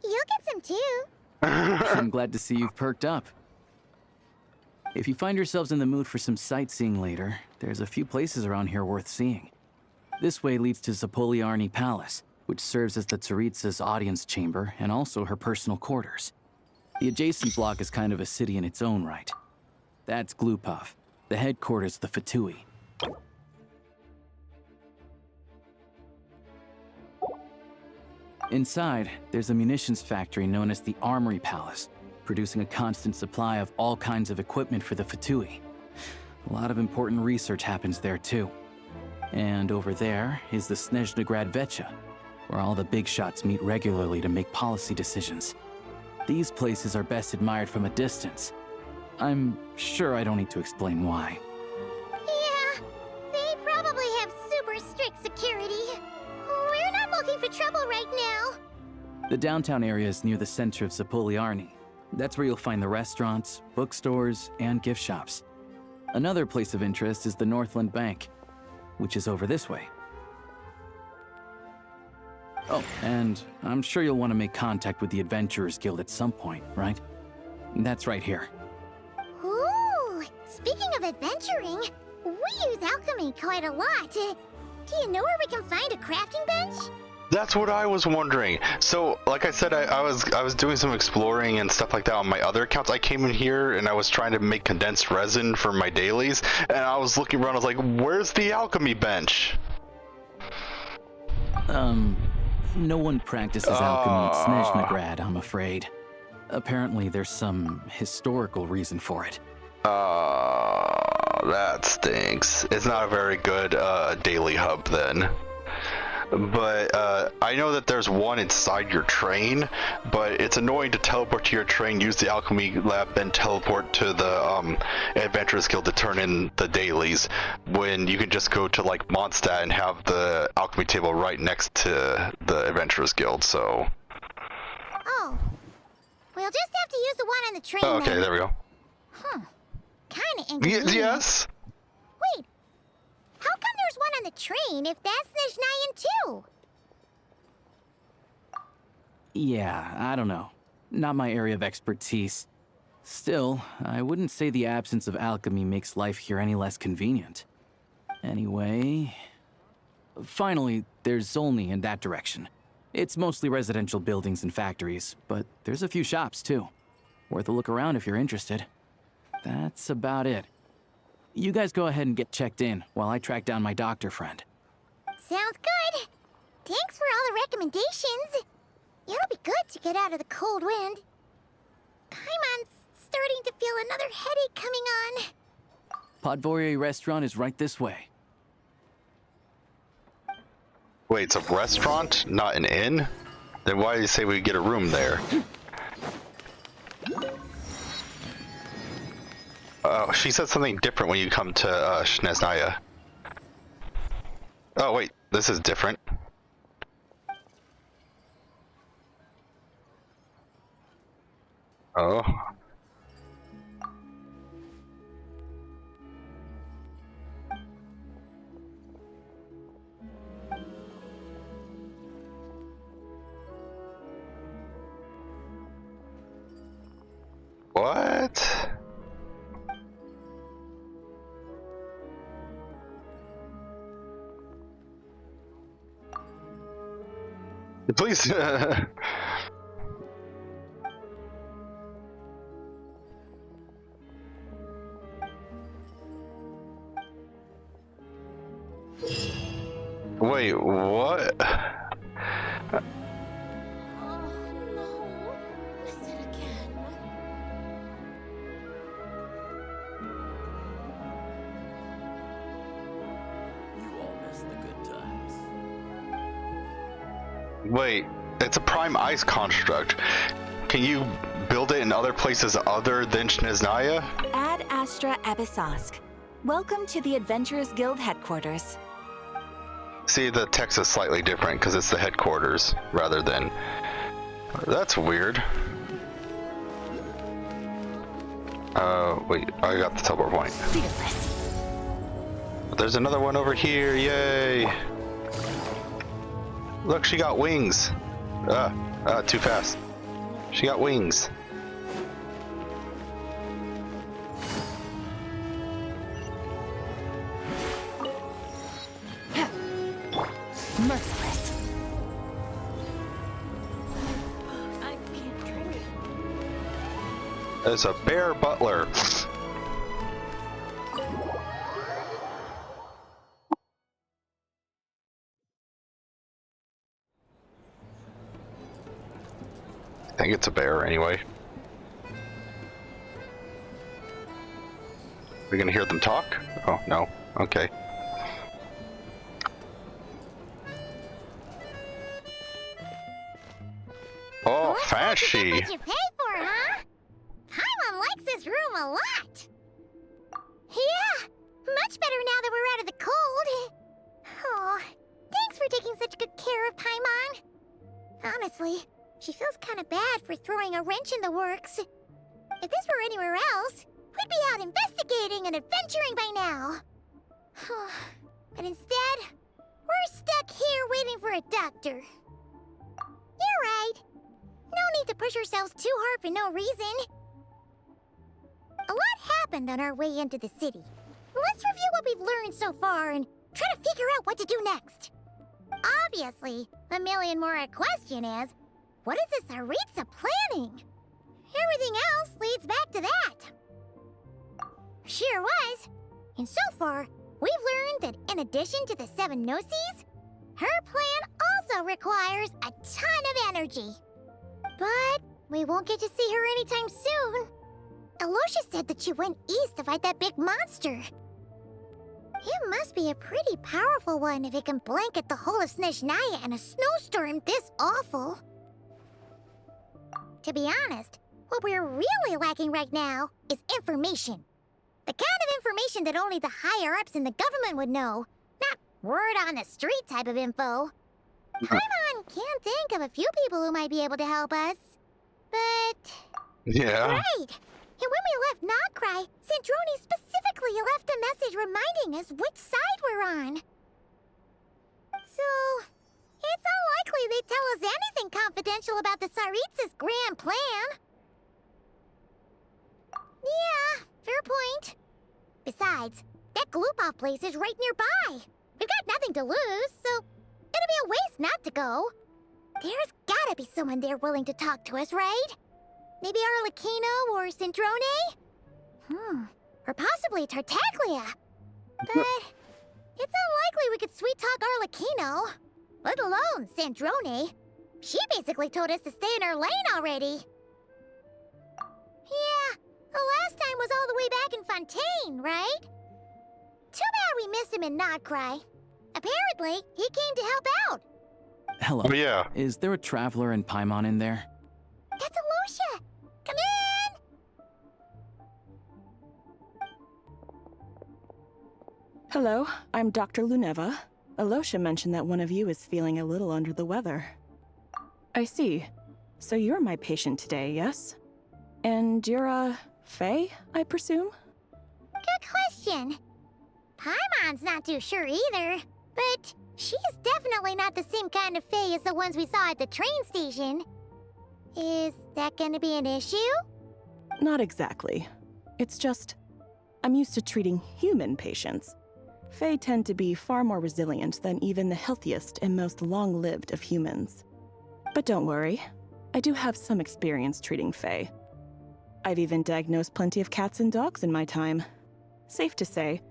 you'll get some too. I'm glad to see you've perked up. If you find yourselves in the mood for some sightseeing later, there's a few places around here worth seeing. This way leads to Zapoliarny Palace, which serves as the Tsaritsa's audience chamber and also her personal quarters. The adjacent block is kind of a city in its own right. That's Glupov, the headquarters of the Fatui. Inside, there's a munitions factory known as the Armory Palace, producing a constant supply of all kinds of equipment for the Fatui. A lot of important research happens there too. And over there is the Snezhnegrad Vecha, where all the big shots meet regularly to make policy decisions. These places are best admired from a distance. I'm sure I don't need to explain why. Yeah, they probably have super strict security. We're not looking for trouble right now. The downtown area is near the center of Zapoliarny. That's where you'll find the restaurants, bookstores, and gift shops. Another place of interest is the Northland Bank, which is over this way. Oh, and I'm sure you'll want to make contact with the Adventurers Guild at some point, right? That's right here. Ooh, speaking of adventuring, we use alchemy quite a lot. Do you know where we can find a crafting bench? That's what I was wondering. So, like I said, I was doing some exploring and stuff like that on my other accounts. I came in here and I was trying to make condensed resin for my dailies, and I was looking around. I was like, "Where's the alchemy bench?" No one practices alchemy at Snezhnegrad, I'm afraid. Apparently, there's some historical reason for it. That stinks. It's not a very good daily hub then. But I know that there's one inside your train, but it's annoying to teleport to your train, use the alchemy lab, then teleport to the Adventurers Guild to turn in the dailies, when you can just go to like Mondstadt and have the alchemy table right next to the Adventurers Guild. So. Oh, we'll just have to use the one on the train. Oh, okay, then. there we go. Huh. Kinda inconvenient. Yes. Wait. How come there's one on the train if that's Snezhnayan too? Yeah, I don't know. Not my area of expertise. Still, I wouldn't say the absence of alchemy makes life here any less convenient. Anyway... Finally, there's Zolny in that direction. It's mostly residential buildings and factories, but there's a few shops too. Worth a look around if you're interested. That's about it. You guys go ahead and get checked in while I track down my doctor friend. Sounds good. Thanks for all the recommendations. It'll be good to get out of the cold wind. Paimon's starting to feel another headache coming on. Podvorye restaurant is right this way. Wait, it's a restaurant, not an inn? Then why did you say we get a room there? She said something different when you come to Snezhnaya. Oh wait, this is different. Oh. What? Please. Wait, what? Wait, it's a prime ice construct. Can you build it in other places other than Snezhnaya? Ad Astra Abyssosque. Welcome to the Adventurers Guild headquarters. See, the text is slightly different because it's the headquarters rather than... That's weird. Wait, I got the teleport point. Fearless. There's another one over here, yay! Look, she got wings. Too fast. She got wings. merciless. I can't drink. There's a bear butler. I think it's a bear anyway. We gonna hear them talk? Oh, no. Okay. Oh, fashy! What you pay for, huh? Paimon likes this room a lot. Yeah, much better now that we're out of the cold. Oh, thanks for taking such good care of Paimon. Honestly, she feels kind of bad for throwing a wrench in the works. If this were anywhere else, we'd be out investigating and adventuring by now. But instead, we're stuck here waiting for a doctor. You're right. No need to push ourselves too hard for no reason. A lot happened on our way into the city. Let's review what we've learned so far and try to figure out what to do next. Obviously, the million more question is, what is this Tsaritsa planning? Everything else leads back to that. Sure was. And so far, we've learned that in addition to the 7 Gnosis, her plan also requires a ton of energy. But we won't get to see her anytime soon. Alosha said that she went east to fight that big monster. It must be a pretty powerful one if it can blanket the whole of Snezhnaya in a snowstorm this awful. To be honest, what we're really lacking right now is information. The kind of information that only the higher-ups in the government would know, not word on the street type of info. Paimon can think of a few people who might be able to help us, but... Yeah. Right! And when we left Nocry, Sandrone specifically left a message reminding us which side we're on. So, it's unlikely they'd tell us anything confidential about the Tsaritsa's grand plan. Yeah, fair point. Besides, that Gloop-off place is right nearby. We've got nothing to lose, so it'd be a waste not to go. There's gotta be someone there willing to talk to us, right? Maybe Arlecchino or Sandrone? Or possibly Tartaglia. But it's unlikely we could sweet-talk Arlecchino, let alone Sandrone. She basically told us to stay in her lane already. Yeah, the last time was all the way back in Fontaine, right? Too bad we missed him in Nocry. Apparently, he came to help out. Hello. Oh, yeah. Is there a traveler and Paimon in there? That's Alosha! Come in! Hello, I'm Dr. Luneva. Alosha mentioned that one of you is feeling a little under the weather. I see. So you're my patient today, yes? And you're, Faye, I presume? Good question. Paimon's not too sure either, but she's definitely not the same kind of Fae as the ones we saw at the train station. Is that gonna be an issue? Not exactly. It's just, I'm used to treating human patients. Fae tend to be far more resilient than even the healthiest and most long-lived of humans. But don't worry, I do have some experience treating Fae. I've even diagnosed plenty of cats and dogs in my time. Safe to say,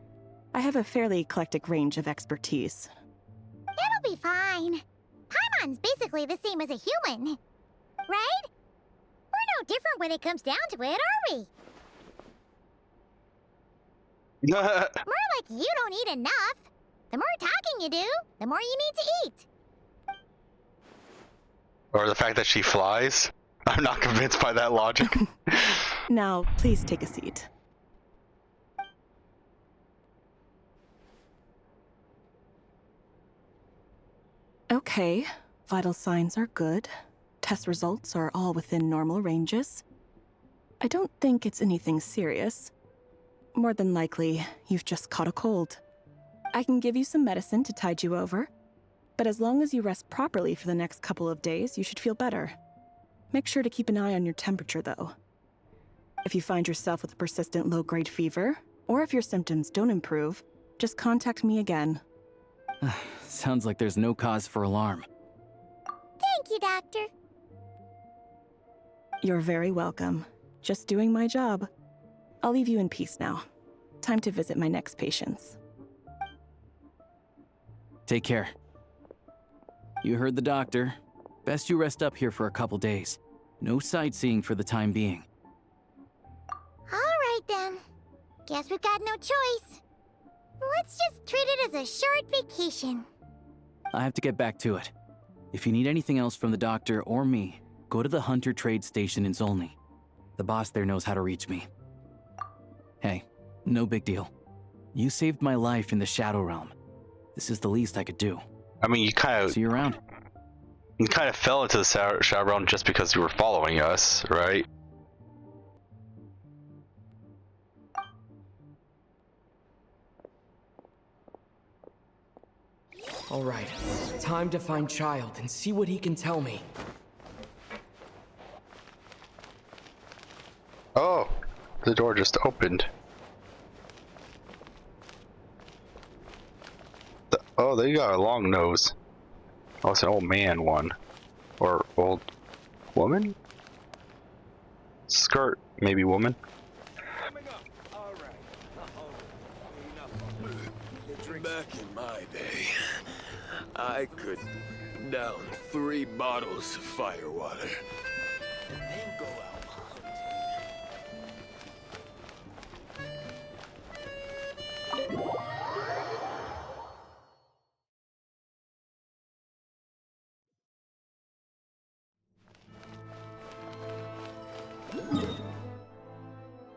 I have a fairly eclectic range of expertise. It'll be fine. Paimon's basically the same as a human. Right? We're no different when it comes down to it, are we? More like you don't eat enough. The more talking you do, the more you need to eat. Or the fact that she flies? I'm not convinced by that logic. Now, please take a seat. Okay, vital signs are good. Test results are all within normal ranges. I don't think it's anything serious. More than likely, you've just caught a cold. I can give you some medicine to tide you over, but as long as you rest properly for the next couple of days, you should feel better. Make sure to keep an eye on your temperature, though. If you find yourself with a persistent low-grade fever, or if your symptoms don't improve, just contact me again. Sounds like there's no cause for alarm. Thank you, Doctor. You're very welcome. Just doing my job. I'll leave you in peace now. Time to visit my next patients. Take care. You heard the doctor. Best you rest up here for a couple days. No sightseeing for the time being. All right, then. Guess we've got no choice. Let's just treat it as a short vacation. I have to get back to it. If you need anything else from the doctor or me, go to the Hunter Trade Station in Zolny. The boss there knows how to reach me. Hey, no big deal. You saved my life in the Shadow Realm. This is the least I could do. I mean, you kind of... See you around. You kind of fell into the Shadow Realm just because you were following us, right? All right, time to find Child and see what he can tell me. Oh, the door just opened. Oh, they got a long nose. Oh, it's an old man one. Or old woman? Skirt, maybe woman. Back in my day, I could down 3 bottles of firewater. And then go out hunting.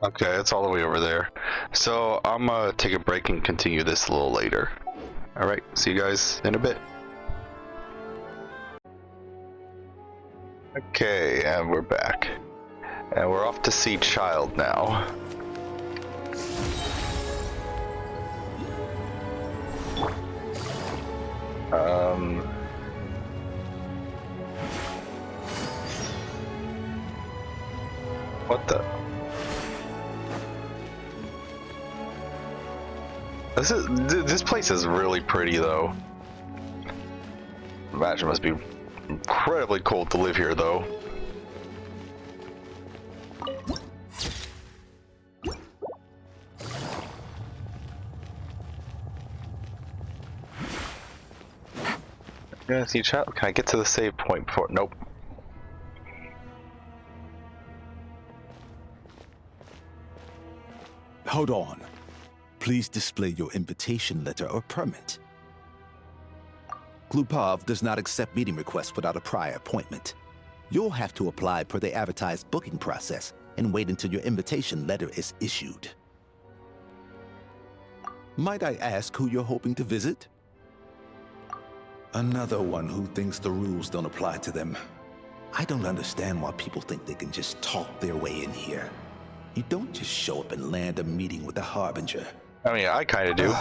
Okay, it's all the way over there. So I'm gonna take a break and continue this a little later. Alright, see you guys in a bit. Okay, and we're back. And we're off to see Child now. What the? This place is really pretty though. Imagine it must be incredibly cold to live here though. Yeah, see Child. Can I get to the save point before? Nope. Hold on. Please display your invitation letter or permit. Glupov does not accept meeting requests without a prior appointment. You'll have to apply per the advertised booking process and wait until your invitation letter is issued. Might I ask who you're hoping to visit? Another one who thinks the rules don't apply to them. I don't understand why people think they can just talk their way in here. You don't just show up and land a meeting with the Harbinger. I mean, I kind of do.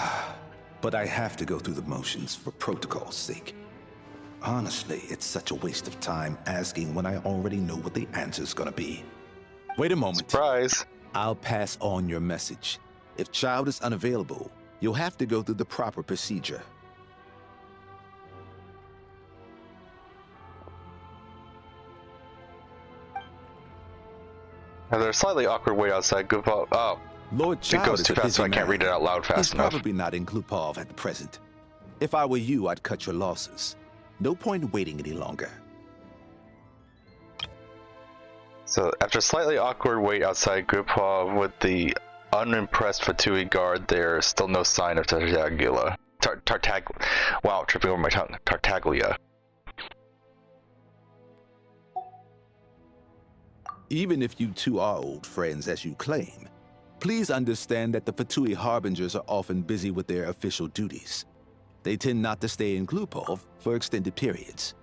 But I have to go through the motions for protocol's sake. Honestly, it's such a waste of time asking when I already know what the answer's gonna be. Wait a moment. Surprise. I'll pass on your message. If Child is unavailable, you'll have to go through the proper procedure. Now, there's a slightly awkward way outside. Oh, Lord it Child goes is too a fast, busy so I can't man. read it out loud fast He's enough. probably not in Glupov at the present. If I were you, I'd cut your losses. No point waiting any longer. So, after a slightly awkward wait outside Gripov with the unimpressed Fatui guard, there's still no sign of Tartaglia. Wow, tripping over my tongue. Tartaglia. Even if you two are old friends as you claim, please understand that the Fatui Harbingers are often busy with their official duties. They tend not to stay in Glupov for extended periods.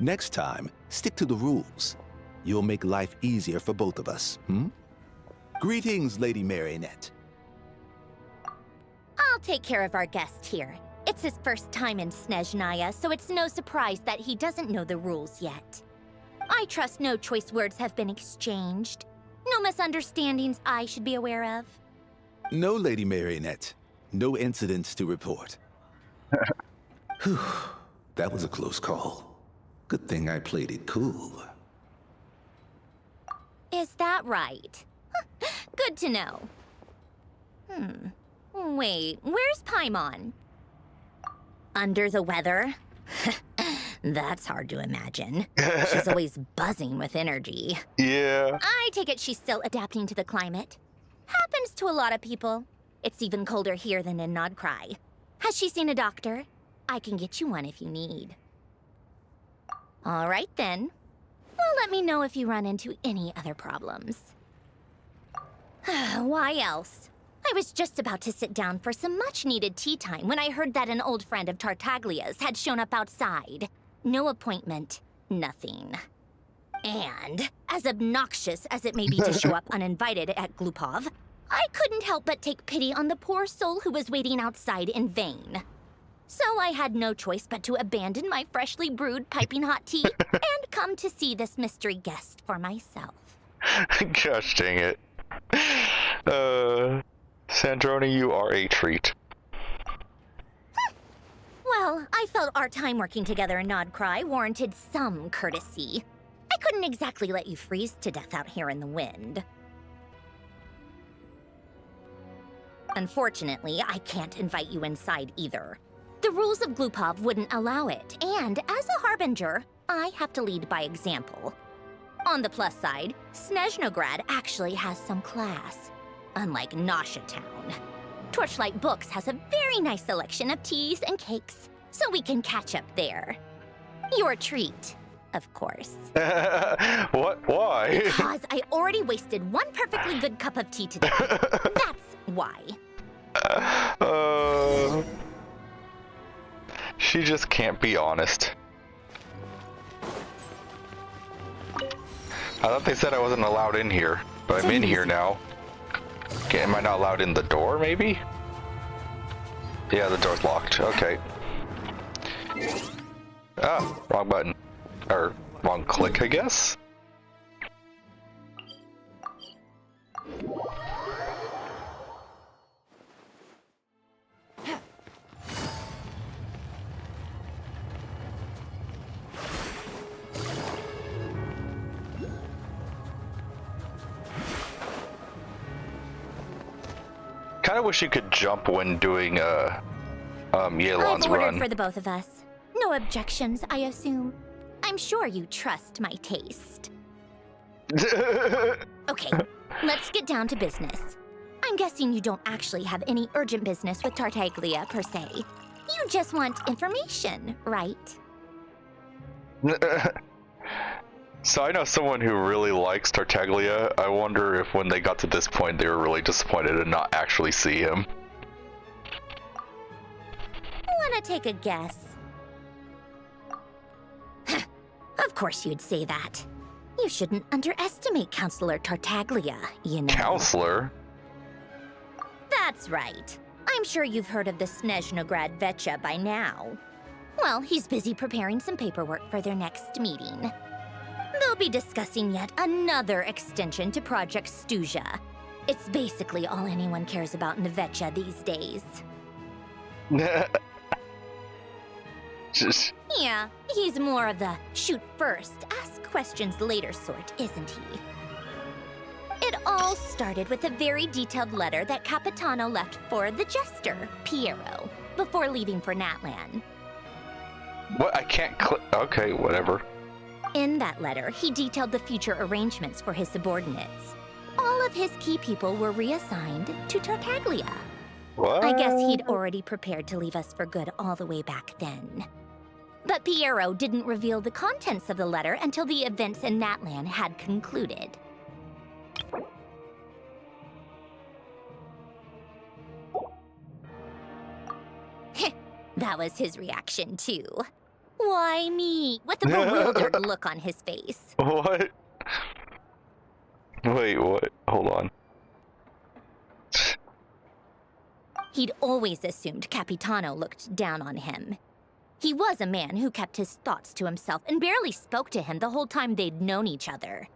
Next time, stick to the rules. You'll make life easier for both of us, Greetings, Lady Marionette. I'll take care of our guest here. It's his first time in Snezhnaya, so it's no surprise that he doesn't know the rules yet. I trust no choice words have been exchanged. No misunderstandings I should be aware of. No, Lady Marionette. No incidents to report. Whew, that was a close call. Good thing I played it cool. Is that right? Good to know. Wait, where's Paimon? Under the weather? That's hard to imagine. She's always buzzing with energy. Yeah. I take it she's still adapting to the climate. Happens to a lot of people. It's even colder here than in Nodcry. Has she seen a doctor? I can get you one if you need. All right then. Well, let me know if you run into any other problems. Why else? I was just about to sit down for some much-needed tea time when I heard that an old friend of Tartaglia's had shown up outside. No appointment, nothing. And, as obnoxious as it may be to show up uninvited at Glupov, I couldn't help but take pity on the poor soul who was waiting outside in vain. So I had no choice but to abandon my freshly brewed piping hot tea and come to see this mystery guest for myself. Gosh dang it. Sandroni, you are a treat. Well, I felt our time working together in Nodcry warranted some courtesy. I couldn't exactly let you freeze to death out here in the wind. Unfortunately, I can't invite you inside either. The rules of Glupov wouldn't allow it, and as a harbinger, I have to lead by example. On the plus side, Snezhnograd actually has some class, unlike Nasha Town. Torchlight Books has a very nice selection of teas and cakes, so we can catch up there. Your treat, of course. What? Why? Because I already wasted one perfectly good cup of tea today. That's why. She just can't be honest. I thought they said I wasn't allowed in here, but I'm in here now. Okay, am I not allowed in the door, maybe? Yeah, the door's locked. Okay. Ah, wrong button. Or wrong click, I guess? Kinda wish you could jump when doing Yelan's I've ordered run. for the both of us. No objections, I assume. I'm sure you trust my taste. Okay, let's get down to business. I'm guessing you don't actually have any urgent business with Tartaglia, per se. You just want information, right? So I know someone who really likes Tartaglia. I wonder if when they got to this point they were really disappointed to not actually see him. Wanna take a guess? Of course you'd say that. You shouldn't underestimate Counselor Tartaglia, you know. Counselor? That's right. I'm sure you've heard of the Snezhnograd Vecha by now. Well, he's busy preparing some paperwork for their next meeting. They'll be discussing yet another extension to Project Stuja. It's basically all anyone cares about in the Vecha these days. Yeah, he's more of the shoot first, ask questions later sort, isn't he? It all started with a very detailed letter that Capitano left for the jester, Piero, before leaving for Natlan. What? I can't click. Okay, whatever. In that letter, he detailed the future arrangements for his subordinates. All of his key people were reassigned to Tartaglia. What? I guess he'd already prepared to leave us for good all the way back then. But Piero didn't reveal the contents of the letter until the events in Natlan had concluded. That was his reaction, too. Why me? With a bewildered look on his face. What? Wait, what? Hold on. He'd always assumed Capitano looked down on him. He was a man who kept his thoughts to himself and barely spoke to him the whole time they'd known each other.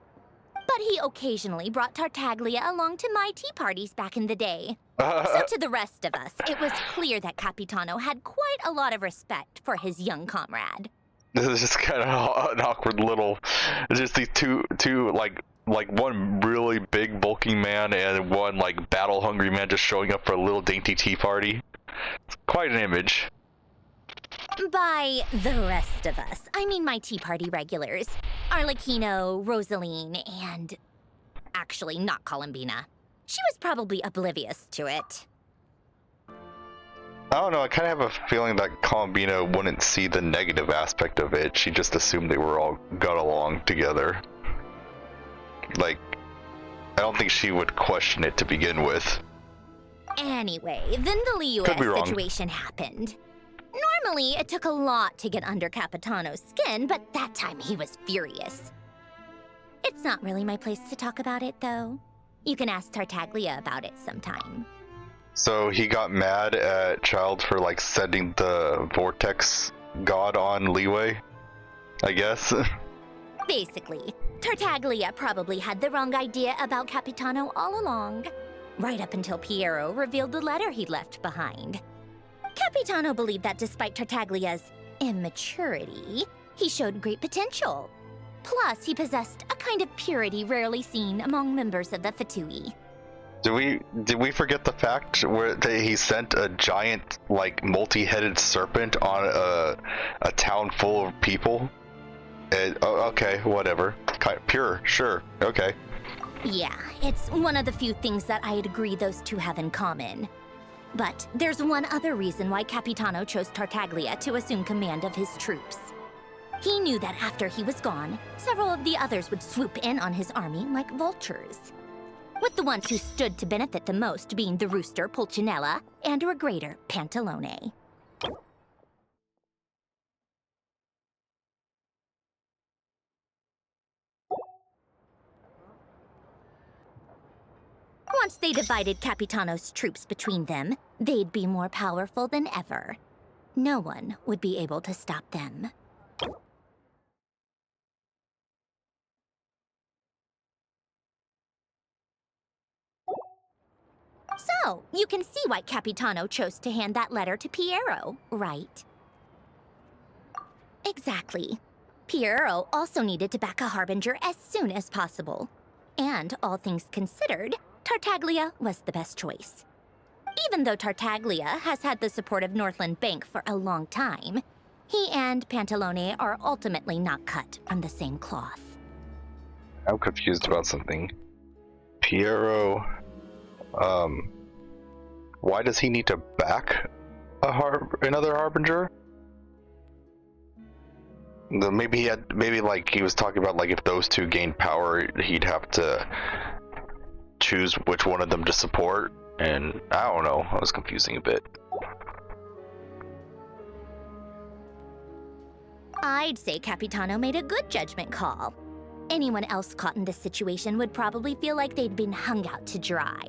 But But he occasionally brought Tartaglia along to my tea parties back in the day. So to the rest of us, it was clear that Capitano had quite a lot of respect for his young comrade. This is just kind of an awkward little, just these two like one really big bulking man and one like battle hungry man just showing up for a little dainty tea party. It's quite an image. By the rest of us, I mean my tea party regulars. Arlecchino, Rosaline, and... actually, not Columbina. She was probably oblivious to it. I don't know, I kind of have a feeling that Columbina wouldn't see the negative aspect of it. She just assumed they were all got along together. Like, I don't think she would question it to begin with. Anyway, then the Liu situation happened. Normally, it took a lot to get under Capitano's skin, but that time he was furious. It's not really my place to talk about it, though. You can ask Tartaglia about it sometime. So he got mad at Child for like setting the vortex god on Leeway, I guess. Basically, Tartaglia probably had the wrong idea about Capitano all along, right up until Piero revealed the letter he left behind. Capitano believed that despite Tartaglia's immaturity, he showed great potential. Plus, he possessed a kind of purity rarely seen among members of the Fatui. Did we forget the fact where he sent a giant, like, multi-headed serpent on a town full of people? Okay, whatever. Pure, sure, okay. Yeah, it's one of the few things that I'd agree those two have in common. But there's one other reason why Capitano chose Tartaglia to assume command of his troops. He knew that after he was gone, several of the others would swoop in on his army like vultures. With the ones who stood to benefit the most being the rooster Pulcinella and Regrator Pantalone. Once they divided Capitano's troops between them, they'd be more powerful than ever. No one would be able to stop them. So, you can see why Capitano chose to hand that letter to Piero, right? Exactly. Piero also needed to back a Harbinger as soon as possible. And, all things considered, Tartaglia was the best choice. Even though Tartaglia has had the support of Northland Bank for a long time, he and Pantalone are ultimately not cut from the same cloth. I'm confused about something. Piero, why does he need to back another Harbinger? Maybe like he was talking about like if those two gained power, he'd have to choose which one of them to support, and I don't know, I was confusing a bit. I'd say Capitano made a good judgment call. Anyone else caught in this situation would probably feel like they'd been hung out to dry.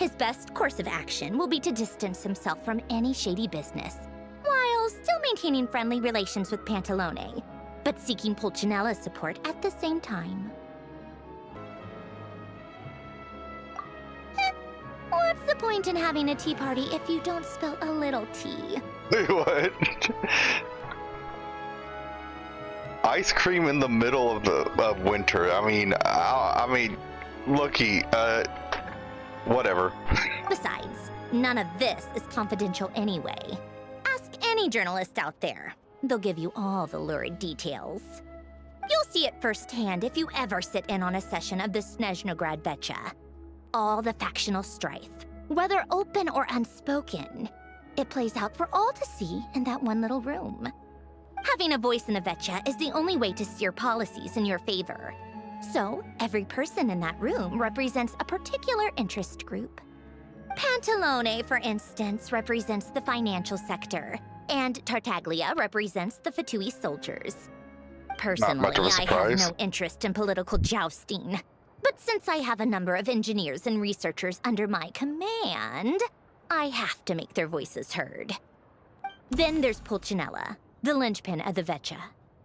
His best course of action will be to distance himself from any shady business, while still maintaining friendly relations with Pantalone, but seeking Pulcinella's support at the same time. What's the point in having a tea party if you don't spill a little tea? What? Ice cream in the middle of winter. I mean, looky, whatever. Besides, none of this is confidential anyway. Ask any journalist out there. They'll give you all the lurid details. You'll see it firsthand if you ever sit in on a session of the Snezhnograd Vecha. All the factional strife, whether open or unspoken, it plays out for all to see in that one little room. Having a voice in a Vecha is the only way to steer policies in your favor. So, every person in that room represents a particular interest group. Pantalone, for instance, represents the financial sector, and Tartaglia represents the Fatui soldiers. Personally, I have no interest in political jousting. But since I have a number of engineers and researchers under my command, I have to make their voices heard. Then there's Pulcinella, the linchpin of the Vecha.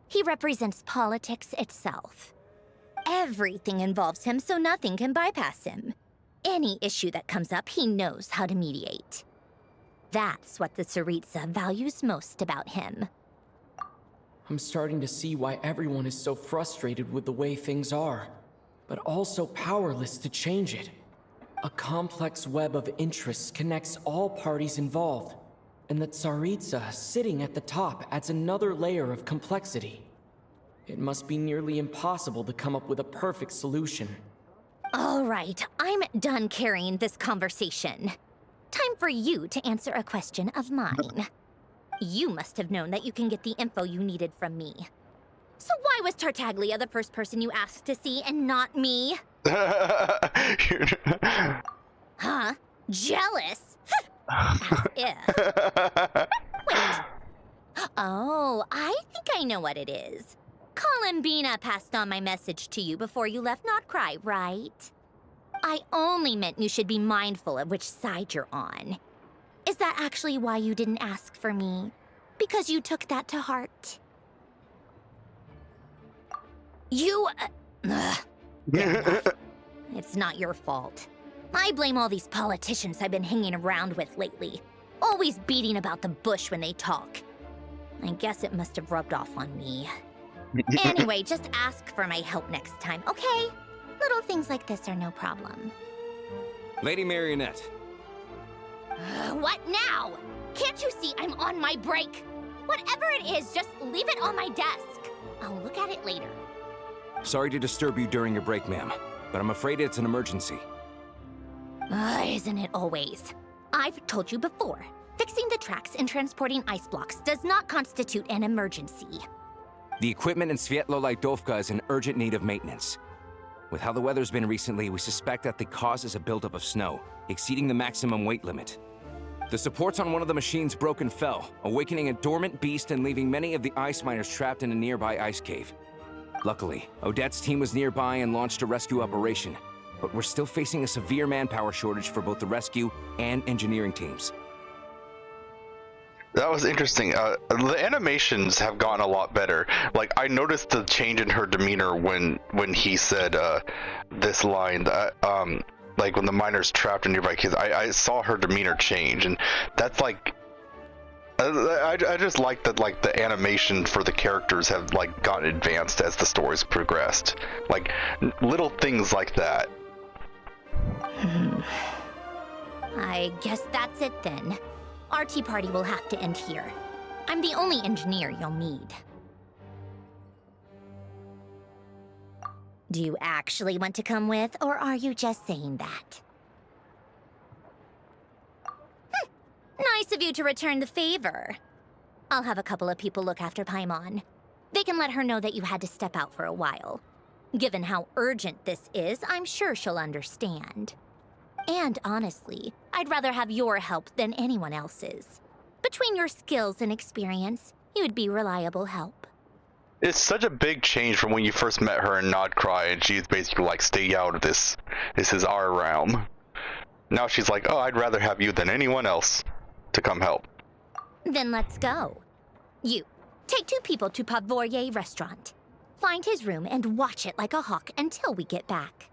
He represents politics itself. Everything involves him, so nothing can bypass him. Any issue that comes up, he knows how to mediate. That's what the Tsaritsa values most about him. I'm starting to see why everyone is so frustrated with the way things are, but also powerless to change it. A complex web of interests connects all parties involved, and the Tsaritsa sitting at the top adds another layer of complexity. It must be nearly impossible to come up with a perfect solution. All right, I'm done carrying this conversation. Time for you to answer a question of mine. You must have known that you can get the info you needed from me. So why was Tartaglia the first person you asked to see and not me? Huh? Jealous? As if. Wait. Oh, I think I know what it is. Columbina passed on my message to you before you left Notcry, right? I only meant you should be mindful of which side you're on. Is that actually why you didn't ask for me? Because you took that to heart? You... It's not your fault. I blame all these politicians I've been hanging around with lately. Always beating about the bush when they talk. I guess it must have rubbed off on me. Anyway, just ask for my help next time, okay? Little things like this are no problem. Lady Marionette. What now? Can't you see I'm on my break? Whatever it is, just leave it on my desk. I'll look at it later. Sorry to disturb you during your break, ma'am, but I'm afraid it's an emergency. Isn't it always? I've told you before, fixing the tracks and transporting ice blocks does not constitute an emergency. The equipment in Svietlo-Lidovka is in urgent need of maintenance. With how the weather's been recently, we suspect that the cause is a buildup of snow, exceeding the maximum weight limit. The supports on one of the machines broke and fell, awakening a dormant beast and leaving many of the ice miners trapped in a nearby ice cave. Luckily, Odette's team was nearby and launched a rescue operation, but we're still facing a severe manpower shortage for both the rescue and engineering teams. That was interesting. The animations have gotten a lot better. Like, I noticed the change in her demeanor when he said this line. Like when the miner's trapped in nearby caves, I saw her demeanor change, and that's like. I just like that. Like the animation for the characters have like gotten advanced as the stories progressed. Like little things like that. I guess that's it then. Our tea party will have to end here. I'm the only engineer you'll need. Do you actually want to come with, or are you just saying that? Nice of you to return the favor. I'll have a couple of people look after Paimon. They can let her know that you had to step out for a while. Given how urgent this is, I'm sure she'll understand. And honestly, I'd rather have your help than anyone else's. Between your skills and experience, you'd be reliable help. It's such a big change from when you first met her in Nodcry, and she's basically like, stay out of this. This is our realm. Now she's like, oh, I'd rather have you than anyone else to come help. Then let's go. You, take 2 people to Pavoyer restaurant. Find his room and watch it like a hawk until we get back.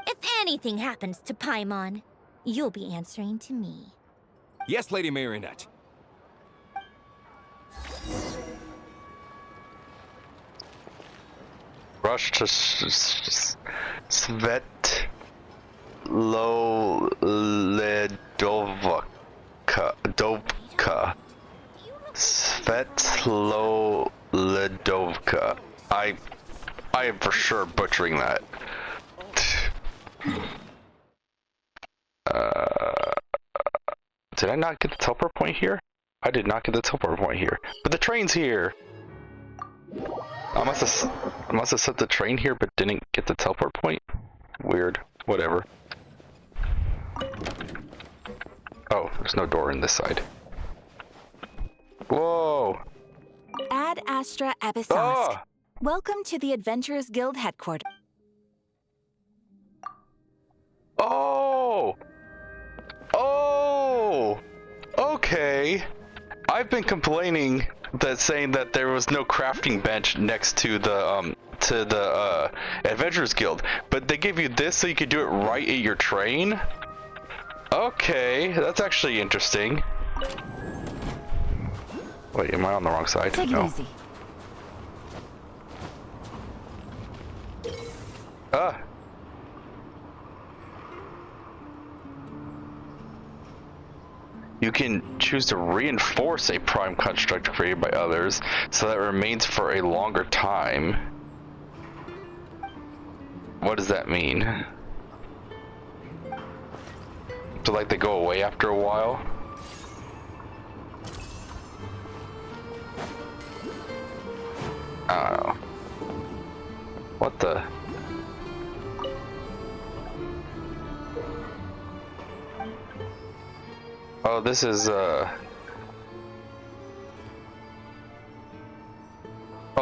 If anything happens to Paimon, you'll be answering to me. Yes, Lady Marionette. Rush to Svetloledovka. Svetloledovka. I am for sure butchering that. Did I not get the teleport point here? I did not get the teleport point here. But the train's here! I must have set the train here but didn't get the teleport point? Weird. Whatever. Oh, there's no door in this side. Whoa! Ad Astra Abyssosque. Ah! Welcome to the Adventurers Guild headquarters. Oh! Oh! Okay. I've been complaining that's saying that there was no crafting bench next to the Adventurers Guild, but they give you this so you could do it right at your train. Okay, that's actually interesting. Wait, am I on the wrong side? Take it easy. Ah. You can choose to reinforce a prime construct created by others so that it remains for a longer time. What does that mean? So like they go away after a while? I don't know. What the? Oh, this is oh,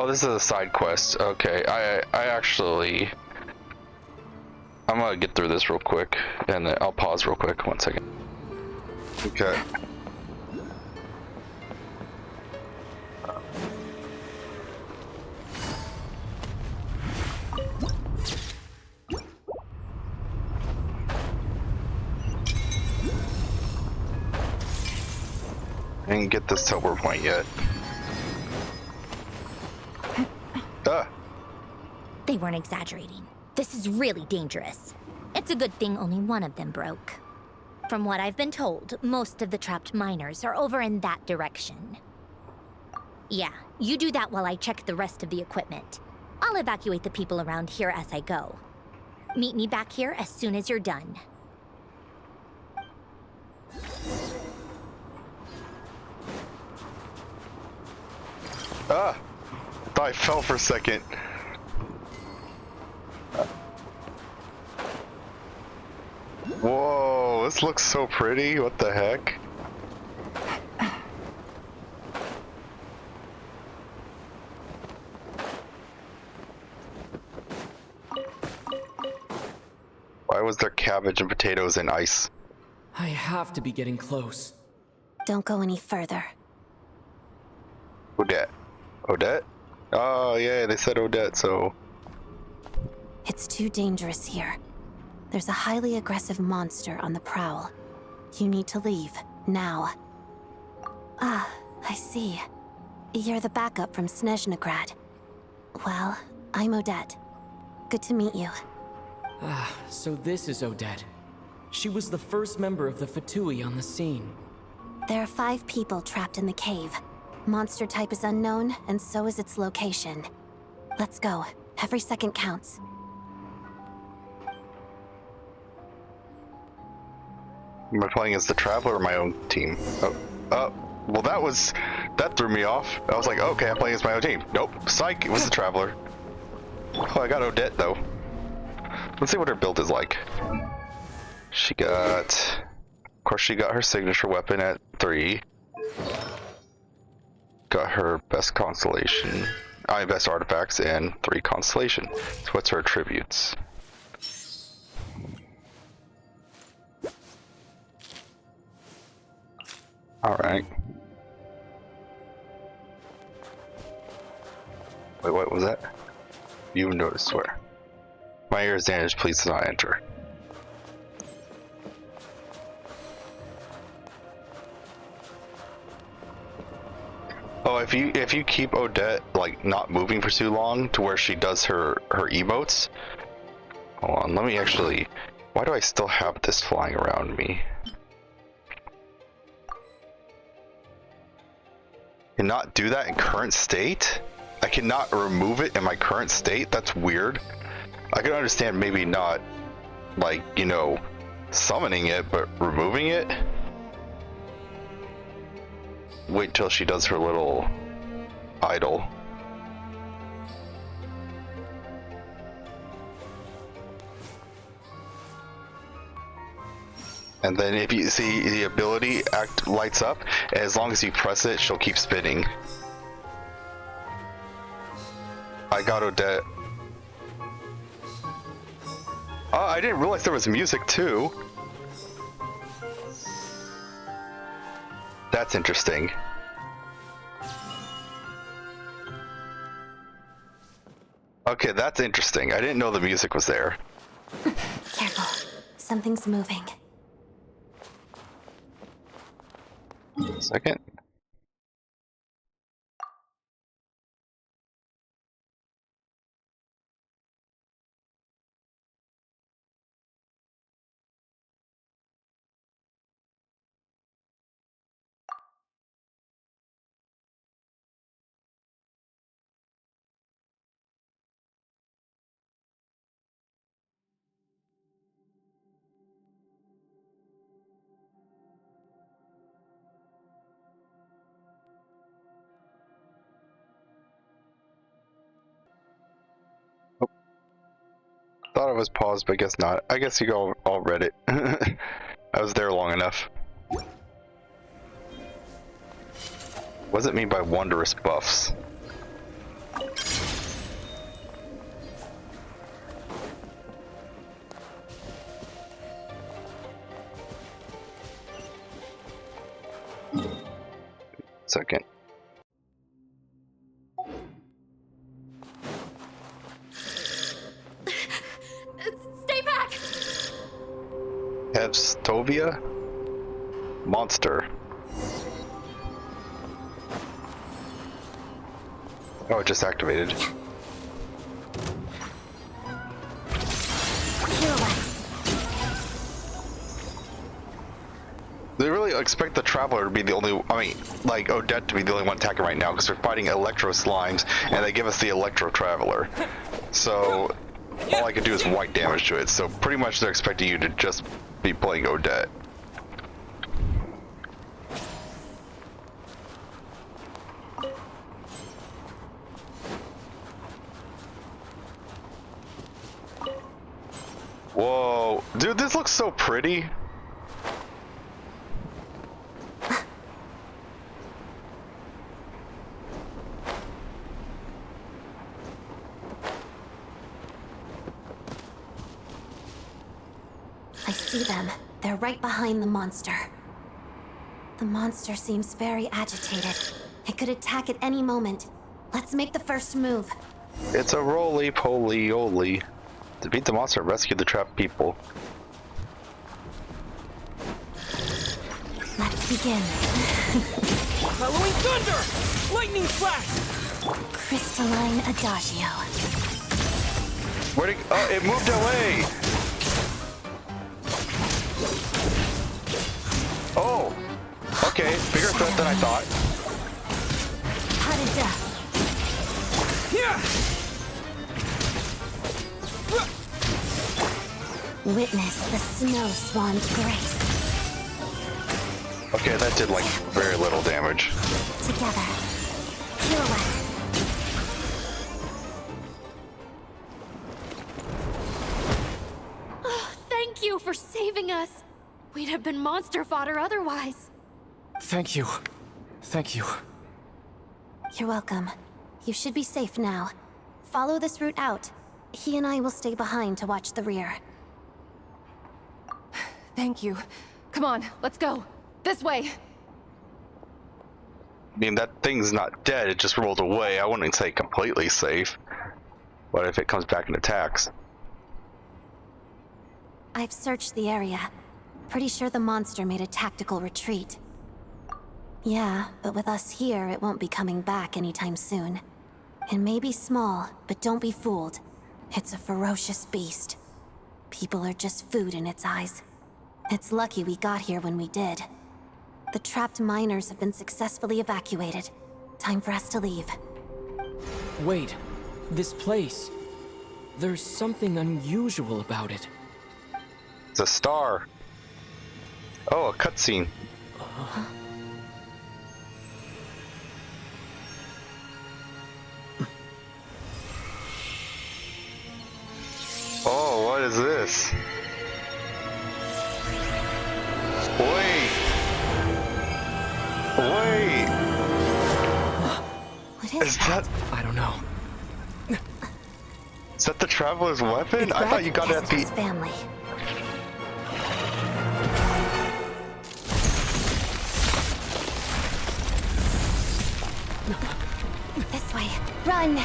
this is a side quest. Okay, I actually I'm gonna get through this real quick and then I'll pause real quick. 1 second. Okay. I didn't get this teleport point yet. Ah. They weren't exaggerating. This is really dangerous. It's a good thing only one of them broke. From what I've been told, most of the trapped miners are over in that direction. Yeah, you do that while I check the rest of the equipment. I'll evacuate the people around here as I go. Meet me back here as soon as you're done. Ah! I thought I fell for a second. Whoa, this looks so pretty. What the heck? Why was there cabbage and potatoes and ice? I have to be getting close. Don't go any further. Odette. Odette? Oh, yeah, they said Odette, so... It's too dangerous here. There's a highly aggressive monster on the prowl. You need to leave, now. Ah, I see. You're the backup from Snezhnegrad. Well, I'm Odette. Good to meet you. Ah, so this is Odette. She was the first member of the Fatui on the scene. There are 5 people trapped in the cave. Monster type is unknown, and so is its location. Let's go. Every second counts. Am I playing as the Traveler or my own team? Oh, well that threw me off. I was like, okay, I'm playing as my own team. Nope, psych, it was the Traveler. Oh, I got Odette though. Let's see what her build is like. She got, of course she got her signature weapon at 3. Got her best constellation, best artifacts and 3 constellation. So what's her attributes? Alright. Wait, what was that? You noticed where? My ear is damaged, please do not enter. Oh, if you keep Odette like not moving for too long to where she does her emotes. Hold on, let me actually. Why do I still have this flying around me? Cannot do that in current state? I cannot remove it in my current state? That's weird. I can understand maybe not, like, you know, summoning it, but removing it? Wait till she does her little idol. And then if you see the ability lights up, as long as you press it, she'll keep spinning. I got Odette. Oh, I didn't realize there was music too. That's interesting. Okay, that's interesting. I didn't know the music was there. Careful. Something's moving. Second. Thought it was paused, but I guess not. I guess you all read it. I was there long enough. What does it mean by wondrous buffs? Second. Stay back! Hevstovia? Monster. Oh, it just activated. They really expect the Traveler to be the only, like Odette to be the only one attacking right now because we're fighting Electro Slimes and they give us the Electro Traveler. So all I can do is white damage to it. So pretty much they're expecting you to just be playing Odette. Whoa, dude, this looks so pretty. I see them. They're right behind the monster. The monster seems very agitated. It could attack at any moment. Let's make the first move. It's a roly-poly-oly. Defeat the monster and rescue the trapped people. Let's begin. Halloween thunder! Lightning flash! Crystalline Adagio. Where'd it? Oh, it moved away! Oh! Okay, bigger threat than I thought. Harada. Yeah! Witness the snow swan's grace. Okay, that did like very little damage. Together. Pirouette. Oh, thank you for saving us. We'd have been monster fodder otherwise. Thank you. Thank you. You're welcome. You should be safe now. Follow this route out. He and I will stay behind to watch the rear. Thank you. Come on, let's go. This way. I mean, that thing's not dead, it just rolled away. I wouldn't say completely safe. What if it comes back and attacks? I've searched the area. Pretty sure the monster made a tactical retreat. Yeah, but with us here, it won't be coming back anytime soon. It may be small, but don't be fooled. It's a ferocious beast. People are just food in its eyes. It's lucky we got here when we did. The trapped miners have been successfully evacuated. Time for us to leave. Wait, this place. There's something unusual about it. It's a star. Oh, a cutscene. Oh, what is this? Wait! Wait! What is that? I don't know. Is that the Traveler's weapon? I thought you got it at the... family. This way. Run!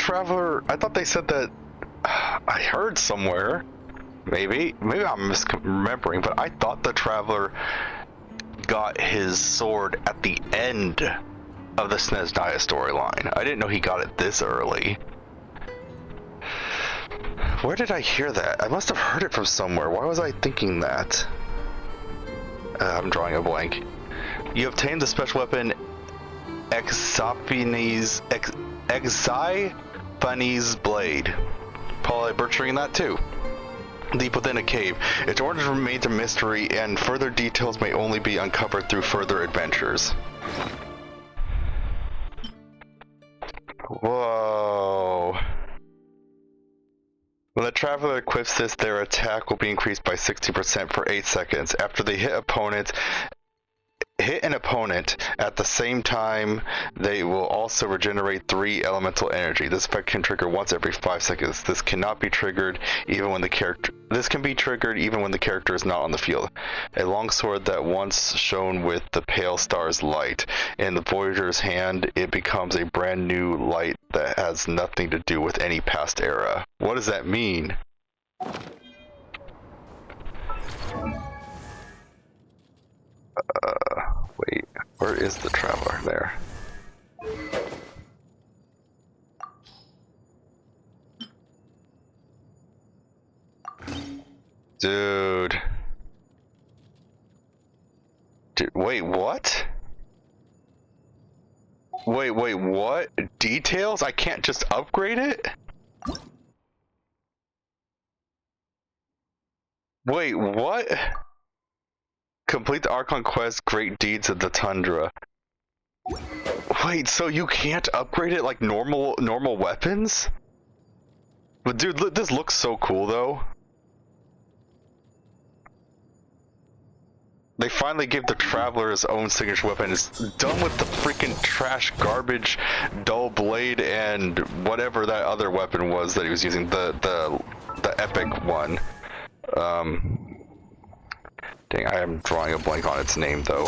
Traveler, I thought they said that, I heard somewhere, maybe I'm misremembering, but I thought the Traveler got his sword at the end of the Snezhnaya storyline. I didn't know he got it this early. Where did I hear that? I must have heard it from somewhere. Why was I thinking that? I'm drawing a blank. You obtained the special weapon Exophanes Blade. Probably butchering that too. Deep within a cave. Its origin remains a mystery, and further details may only be uncovered through further adventures. Whoa. When the Traveler equips this, their attack will be increased by 60% for 8 seconds. After they hit an opponent at the same time, they will also regenerate 3 elemental energy. This effect can trigger once every 5 seconds. This cannot be triggered even when the character is not on the field. A longsword that once shone with the pale star's light. In the Voyager's hand, it becomes a brand new light that has nothing to do with any past era. What does that mean? Wait, where is the Traveler? There. Dude, wait, what? Wait, what? Details? I can't just upgrade it? Wait, what? Complete the Archon Quest, Great Deeds of the Tundra. Wait, so you can't upgrade it like normal weapons? But dude, this looks so cool though. They finally give the Traveler his own signature weapon. It's done with the freaking trash, garbage, dull blade, and whatever that other weapon was that he was using. The epic one. Dang, I am drawing a blank on its name though.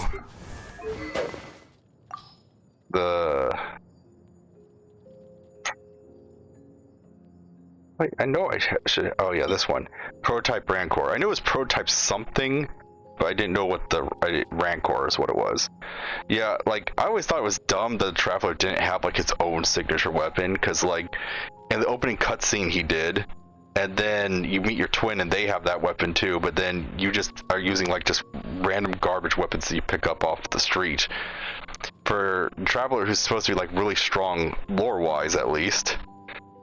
Wait, I know I should. Oh yeah, this one. Prototype Rancor. I knew it was prototype something, but I didn't know what the Rancor is what it was. Yeah, like I always thought it was dumb that the Traveler didn't have like his own signature weapon, because like in the opening cutscene he did, and then you meet your twin and they have that weapon too, but then you just are using like just random garbage weapons that you pick up off the street. For Traveler, who's supposed to be like really strong lore-wise at least,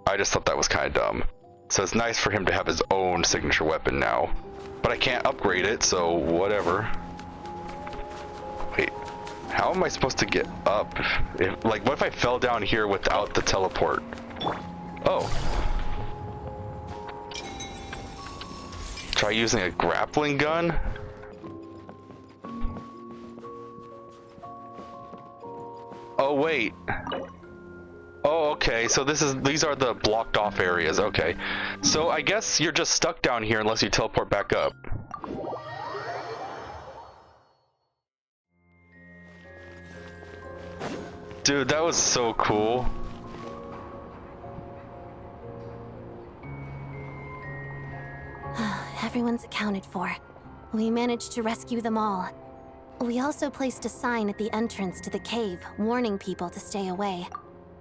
I just thought that was kind of dumb. So it's nice for him to have his own signature weapon now. But I can't upgrade it, so whatever. Wait, how am I supposed to get up? Like, what if I fell down here without the teleport? Oh. Try using a grappling gun? Oh, wait. Oh, okay, so these are the blocked off areas, okay. So I guess you're just stuck down here unless you teleport back up. Dude, that was so cool. Everyone's accounted for. We managed to rescue them all. We also placed a sign at the entrance to the cave, warning people to stay away.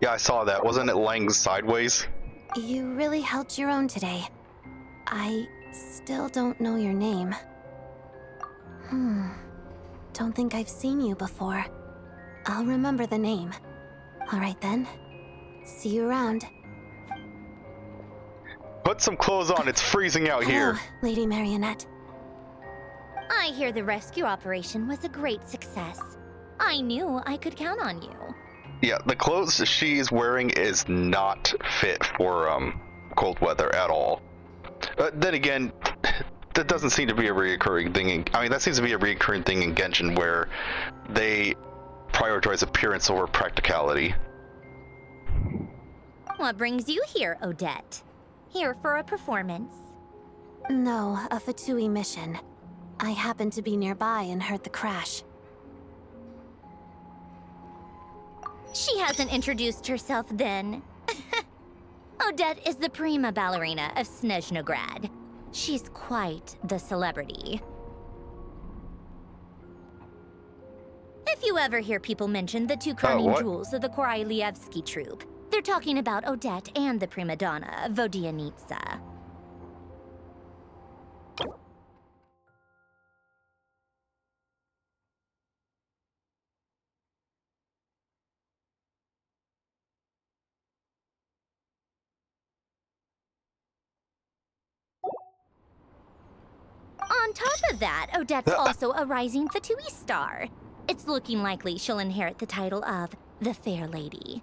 Yeah, I saw that. Wasn't it laying sideways? You really held your own today. I still don't know your name. Don't think I've seen you before. I'll remember the name. All right then. See you around. Put some clothes on. It's freezing out here. Hello, Lady Marionette. I hear the rescue operation was a great success. I knew I could count on you. Yeah, the clothes she's wearing is not fit for cold weather at all. Then again, that doesn't seem to be a recurring thing. I mean, that seems to be a recurring thing in Genshin where they prioritize appearance over practicality. What brings you here, Odette? Here for a performance? No, a Fatui mission. I happened to be nearby and heard the crash. She hasn't introduced herself then. Odette is the prima ballerina of Snezhnograd. She's quite the celebrity. If you ever hear people mention the two crowning jewels of the Korailievsky troupe, they're talking about Odette and the prima donna, Vodianitsa. On top of that, Odette's also a rising Fatui star. It's looking likely she'll inherit the title of the Fair Lady.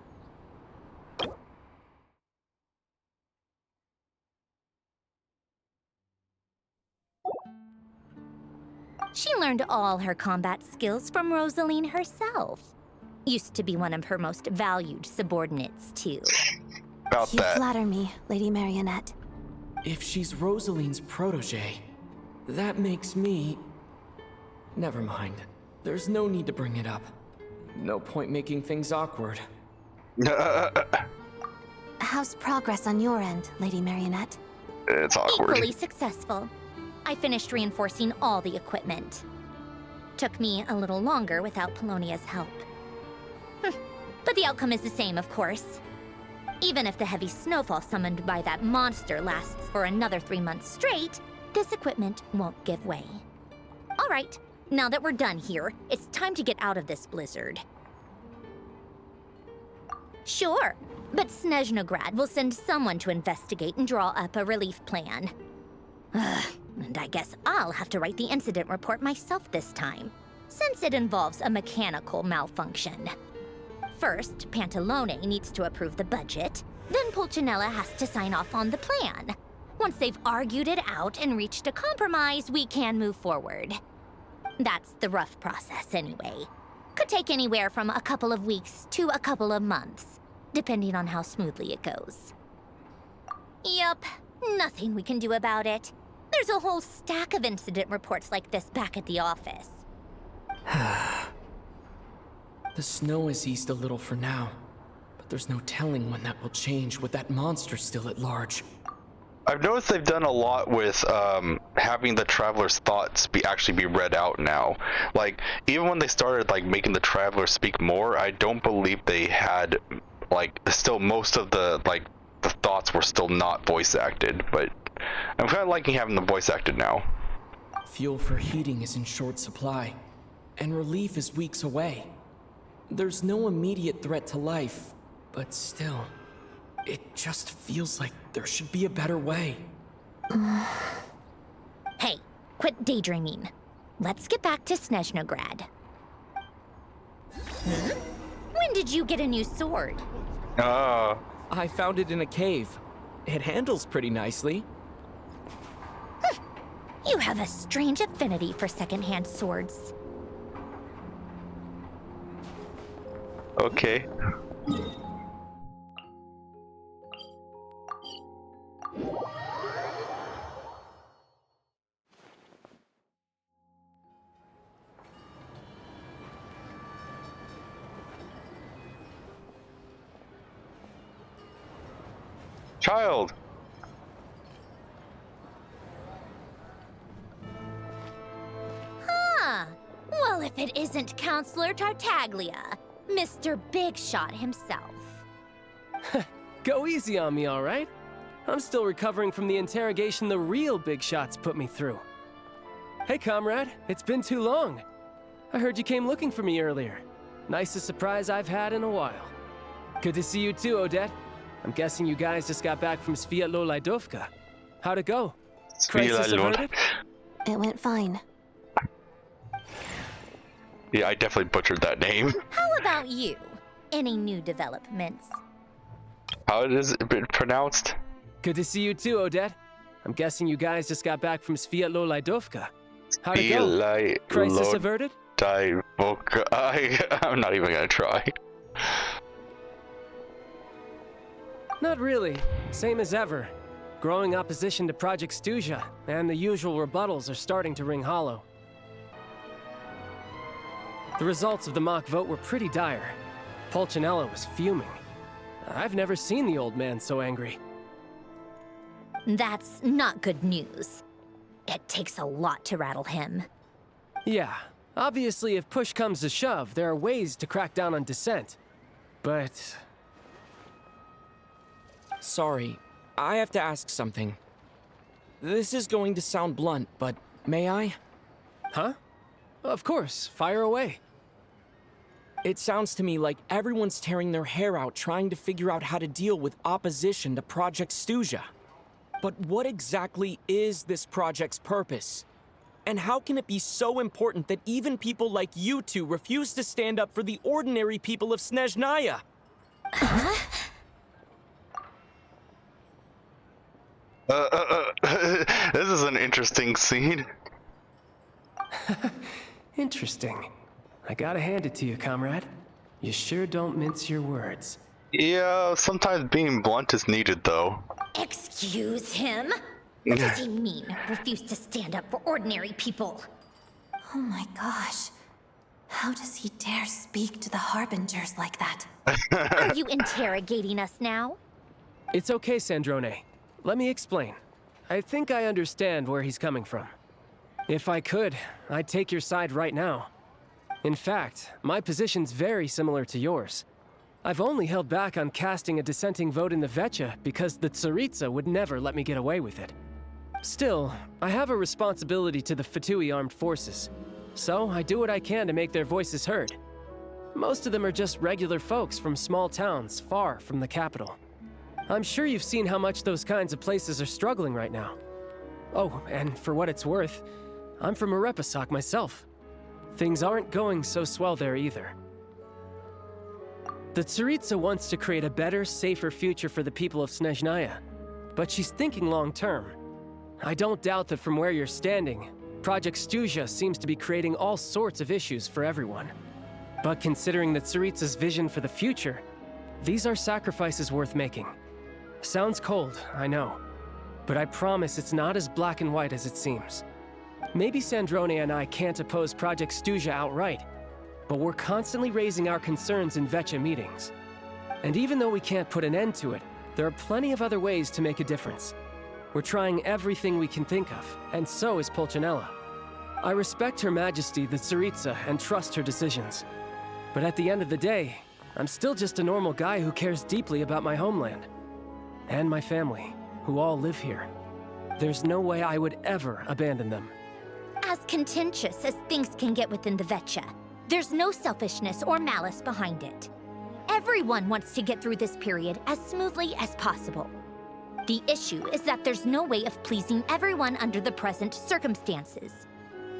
She learned all her combat skills from Rosaline herself. Used to be one of her most valued subordinates, too. You flatter me, Lady Marionette. If she's Rosaline's protege, that makes me... Never mind. There's no need to bring it up. No point making things awkward. How's progress on your end, Lady Marionette? It's awkward. Equally successful. I finished reinforcing all the equipment. Took me a little longer without Polonia's help. But the outcome is the same, of course. Even if the heavy snowfall summoned by that monster lasts for another 3 months straight, this equipment won't give way. All right, now that we're done here, it's time to get out of this blizzard. Sure, but Snezhnograd will send someone to investigate and draw up a relief plan. And I guess I'll have to write the incident report myself this time, since it involves a mechanical malfunction. First, Pantalone needs to approve the budget, then Pulcinella has to sign off on the plan. Once they've argued it out and reached a compromise, we can move forward. That's the rough process anyway. Could take anywhere from a couple of weeks to a couple of months, depending on how smoothly it goes. Yup, nothing we can do about it. There's a whole stack of incident reports like this back at the office. The snow has eased a little for now, but there's no telling when that will change with that monster still at large. I've noticed they've done a lot with having the traveler's thoughts actually be read out now. Like, even when they started like making the traveler speak more, I don't believe they had still most of the the thoughts were still not voice acted, but I'm kind of liking having them voice acted now. Fuel for heating is in short supply, and relief is weeks away. There's no immediate threat to life, but still, it just feels like there should be a better way. Hey, quit daydreaming. Let's get back to Snezhnograd. When did you get a new sword? I found it in a cave. It handles pretty nicely. You have a strange affinity for secondhand swords. Okay. Child. Huh. Well, if it isn't Counselor Tartaglia, Mr. Big Shot himself. Go easy on me, all right? I'm still recovering from the interrogation the real Big Shots put me through. Hey, comrade, it's been too long. I heard you came looking for me earlier. Nicest surprise I've had in a while. Good to see you too, Odette. I'm guessing you guys just got back from Sviatlo Laidovka. How'd it go? Crisis averted? It went fine. Yeah, I definitely butchered that name. How about you? Any new developments? How is it been pronounced? Good to see you too, Odette. I'm guessing you guys just got back from Sviatlo Laidovka. How'd it go? Crisis averted? I'm not even gonna try. Not really. Same as ever. Growing opposition to Project Stuja, and the usual rebuttals are starting to ring hollow. The results of the mock vote were pretty dire. Pulcinella was fuming. I've never seen the old man so angry. That's not good news. It takes a lot to rattle him. Yeah, obviously if push comes to shove, there are ways to crack down on dissent. But... Sorry, I have to ask something. This is going to sound blunt, but may I? Huh? Of course, fire away. It sounds to me like everyone's tearing their hair out trying to figure out how to deal with opposition to Project Stuja. But what exactly is this project's purpose? And how can it be so important that even people like you two refuse to stand up for the ordinary people of Snezhnaya? This is an interesting scene. Interesting. I gotta hand it to you, comrade. You sure don't mince your words. Yeah, sometimes being blunt is needed, though. Excuse him? What does he mean, refuse to stand up for ordinary people? Oh my gosh. How does he dare speak to the Harbingers like that? Are you interrogating us now? It's okay, Sandrone. Let me explain. I think I understand where he's coming from. If I could, I'd take your side right now. In fact, my position's very similar to yours. I've only held back on casting a dissenting vote in the Vecha because the Tsaritsa would never let me get away with it. Still, I have a responsibility to the Fatui armed forces, so I do what I can to make their voices heard. Most of them are just regular folks from small towns far from the capital. I'm sure you've seen how much those kinds of places are struggling right now. Oh, and for what it's worth, I'm from Arepasak myself. Things aren't going so swell there either. The Tsaritsa wants to create a better, safer future for the people of Snezhnaya, but she's thinking long-term. I don't doubt that from where you're standing, Project Stuja seems to be creating all sorts of issues for everyone. But considering the Tsaritsa's vision for the future, these are sacrifices worth making. Sounds cold, I know, but I promise it's not as black and white as it seems. Maybe Sandrone and I can't oppose Project Stuja outright, but we're constantly raising our concerns in Vecha meetings. And even though we can't put an end to it, there are plenty of other ways to make a difference. We're trying everything we can think of, and so is Pulcinella. I respect Her Majesty, the Tsaritsa, and trust her decisions. But at the end of the day, I'm still just a normal guy who cares deeply about my homeland. And my family, who all live here. There's no way I would ever abandon them. As contentious as things can get within the Vecha, there's no selfishness or malice behind it. Everyone wants to get through this period as smoothly as possible. The issue is that there's no way of pleasing everyone under the present circumstances.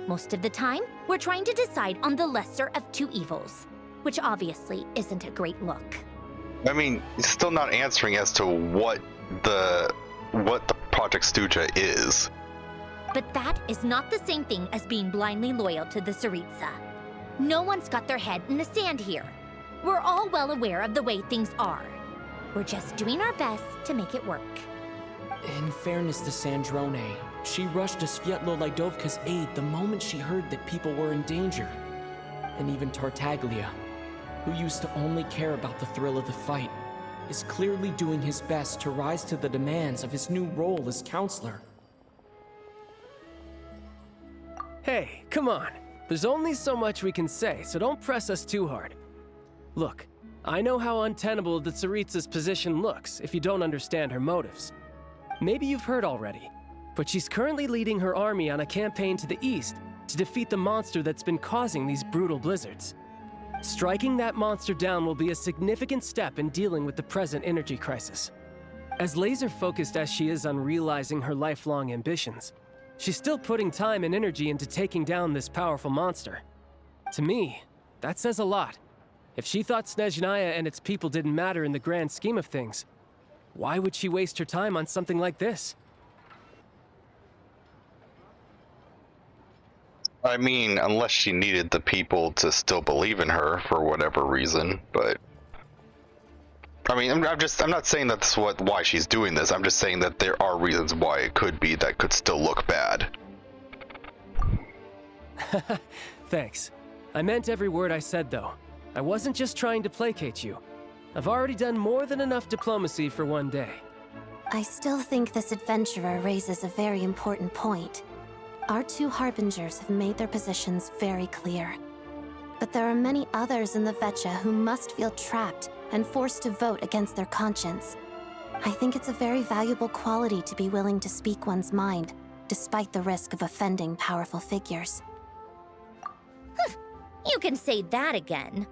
Most of the time, we're trying to decide on the lesser of two evils, which obviously isn't a great look. I mean, he's still not answering as to what the Project Stuja is. But that is not the same thing as being blindly loyal to the Tsaritsa. No one's got their head in the sand here. We're all well aware of the way things are. We're just doing our best to make it work. In fairness to Sandrone, she rushed to Svietlo Lidovka's aid the moment she heard that people were in danger. And even Tartaglia, who used to only care about the thrill of the fight, is clearly doing his best to rise to the demands of his new role as counselor. Hey, come on. There's only so much we can say, so don't press us too hard. Look, I know how untenable the Tsaritsa's position looks if you don't understand her motives. Maybe you've heard already, but she's currently leading her army on a campaign to the east to defeat the monster that's been causing these brutal blizzards. Striking that monster down will be a significant step in dealing with the present energy crisis. As laser-focused as she is on realizing her lifelong ambitions, she's still putting time and energy into taking down this powerful monster. To me, that says a lot. If she thought Snezhnaya and its people didn't matter in the grand scheme of things, why would she waste her time on something like this? I mean, unless she needed the people to still believe in her for whatever reason, but... I mean, I'm not saying that's why she's doing this, I'm just saying that there are reasons why it could be that could still look bad. Thanks. I meant every word I said, though. I wasn't just trying to placate you. I've already done more than enough diplomacy for one day. I still think this adventurer raises a very important point. Our two harbingers have made their positions very clear. But there are many others in the Vecha who must feel trapped and forced to vote against their conscience. I think it's a very valuable quality to be willing to speak one's mind, despite the risk of offending powerful figures. You can say that again.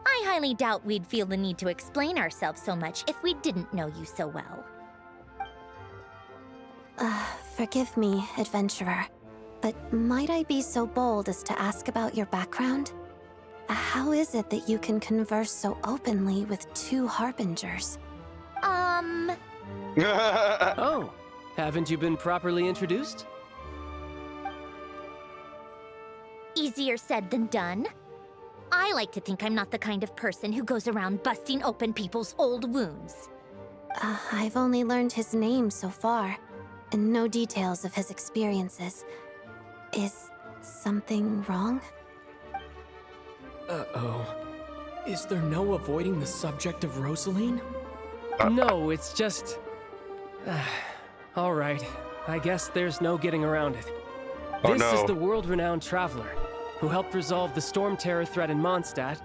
I highly doubt we'd feel the need to explain ourselves so much if we didn't know you so well. Forgive me, adventurer, but might I be so bold as to ask about your background? How is it that you can converse so openly with two harbingers? Oh, haven't you been properly introduced? Easier said than done. I like to think I'm not the kind of person who goes around busting open people's old wounds. I've only learned his name so far, and no details of his experiences. Is something wrong? Uh-oh. Is there no avoiding the subject of Rosaline? No, it's just... all right. I guess there's no getting around it. This is the world-renowned traveler who helped resolve the storm terror threat in Mondstadt,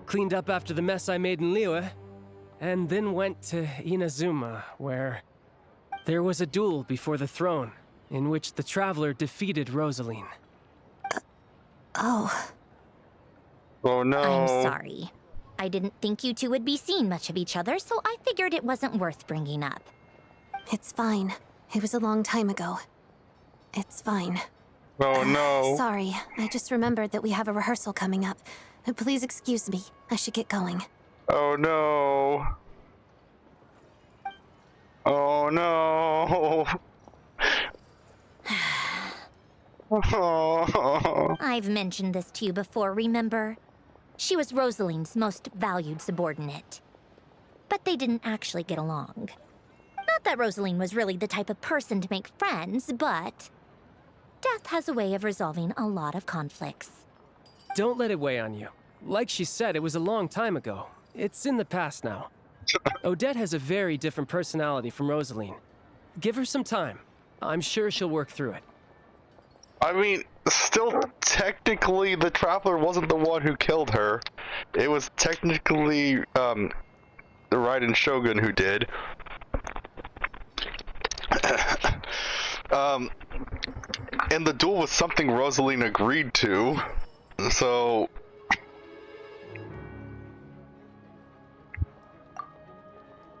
cleaned up after the mess I made in Liyue, and then went to Inazuma, where there was a duel before the throne in which the traveler defeated Rosaline. Oh. Oh no. I'm sorry. I didn't think you two would be seeing much of each other, so I figured it wasn't worth bringing up. It's fine. It was a long time ago. It's fine. Oh no. Sorry, I just remembered that we have a rehearsal coming up. Please excuse me. I should get going. Oh no. Oh no. I've mentioned this to you before, remember? She was Rosaline's most valued subordinate. But they didn't actually get along. Not that Rosaline was really the type of person to make friends, but death has a way of resolving a lot of conflicts. Don't let it weigh on you. Like she said, it was a long time ago. It's in the past now. Odette has a very different personality from Rosaline. Give her some time. I'm sure she'll work through it. I mean, still technically the Traveler wasn't the one who killed her. It was technically the Raiden Shogun who did. And the duel was something Rosaline agreed to, so...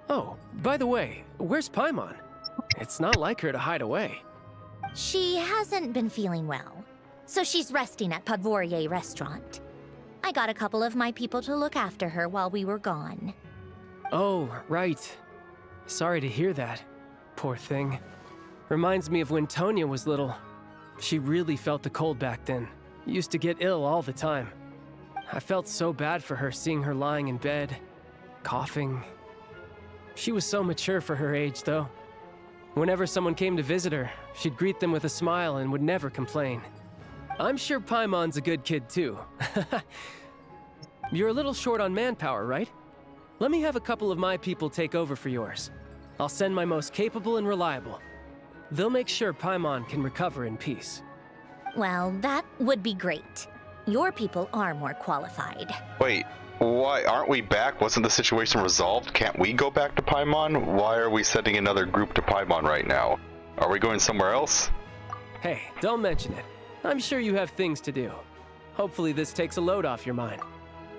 Oh, by the way, where's Paimon? It's not like her to hide away. She hasn't been feeling well, so she's resting at Podvorier Restaurant. I got a couple of my people to look after her while we were gone. Oh, right. Sorry to hear that. Poor thing. Reminds me of when Tonya was little. She really felt the cold back then. Used to get ill all the time. I felt so bad for her seeing her lying in bed, coughing. She was so mature for her age, though. Whenever someone came to visit her, she'd greet them with a smile and would never complain. I'm sure Paimon's a good kid, too. You're a little short on manpower, right? Let me have a couple of my people take over for yours. I'll send my most capable and reliable. They'll make sure Paimon can recover in peace. Well, that would be great. Your people are more qualified. Wait, why aren't we back? Wasn't the situation resolved? Can't we go back to Paimon? Why are we sending another group to Paimon right now? Are we going somewhere else? Hey, don't mention it. I'm sure you have things to do. Hopefully this takes a load off your mind.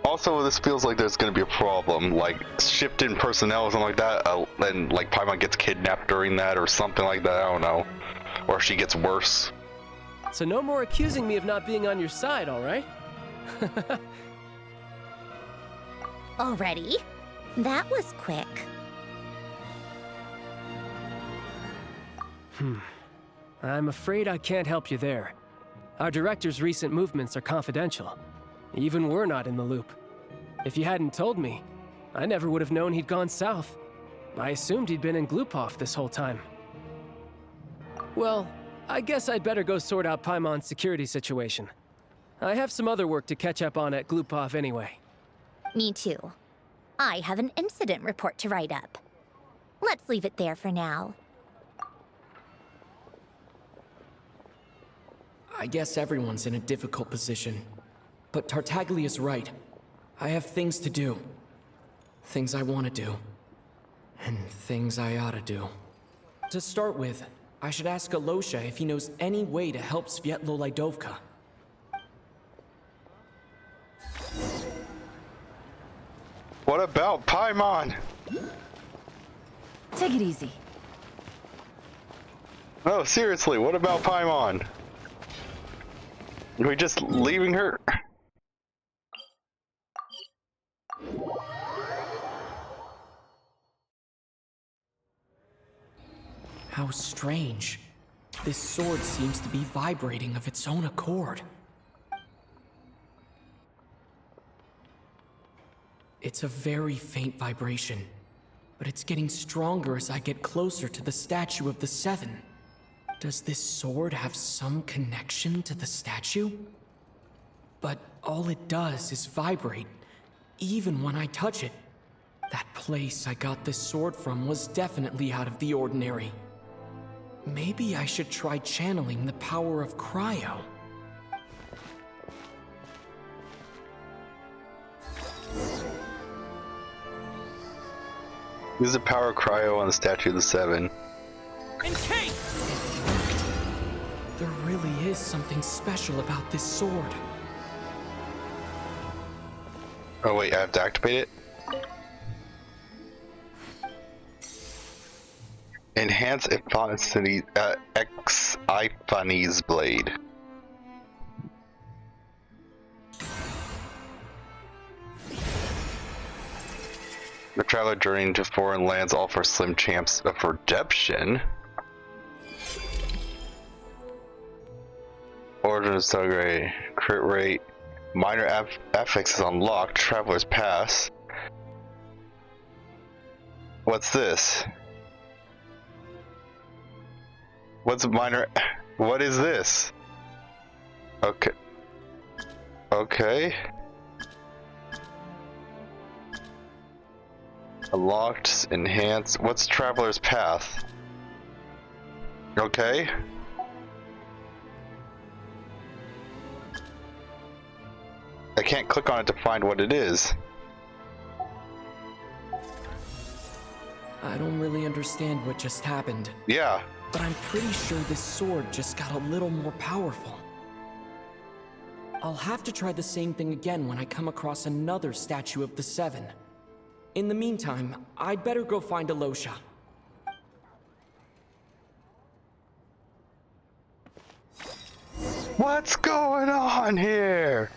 Also, this feels like there's going to be a problem, like shift in personnel or something like that, and like Paimon gets kidnapped during that or something like that, I don't know. Or she gets worse. So no more accusing me of not being on your side, all right? Already? That was quick. I'm afraid I can't help you there. Our director's recent movements are confidential. Even we're not in the loop. If you hadn't told me, I never would have known he'd gone south. I assumed he'd been in Glupov this whole time. Well, I guess I'd better go sort out Paimon's security situation. I have some other work to catch up on at Glupov anyway. Me too. I have an incident report to write up. Let's leave it there for now. I guess everyone's in a difficult position. But Tartaglia's right. I have things to do. Things I want to do. And things I ought to do. To start with, I should ask Alosha if he knows any way to help Svietlo Laidovka. What about Paimon? Take it easy. No, seriously, what about Paimon? Are we just leaving her? How strange. This sword seems to be vibrating of its own accord. It's a very faint vibration, but it's getting stronger as I get closer to the statue of the Seven. Does this sword have some connection to the statue? But all it does is vibrate, even when I touch it. That place I got this sword from was definitely out of the ordinary. Maybe I should try channeling the power of cryo. Use the power of cryo on the statue of the Seven. There really is something special about this sword. Oh wait, I have to activate it? Enhance Iphanes blade. The traveler journeying to foreign lands offers slim chance of redemption. Origin is so great. Crit rate. Minor affixes unlocked. Traveler's pass. What's this? What's minor? What is this? Okay. Okay. Unlocked, enhanced. What's Traveler's Path? Okay. I can't click on it to find what it is. I don't really understand what just happened. Yeah. But I'm pretty sure this sword just got a little more powerful. I'll have to try the same thing again when I come across another statue of the Seven. In the meantime, I'd better go find Alosha. What's going on here?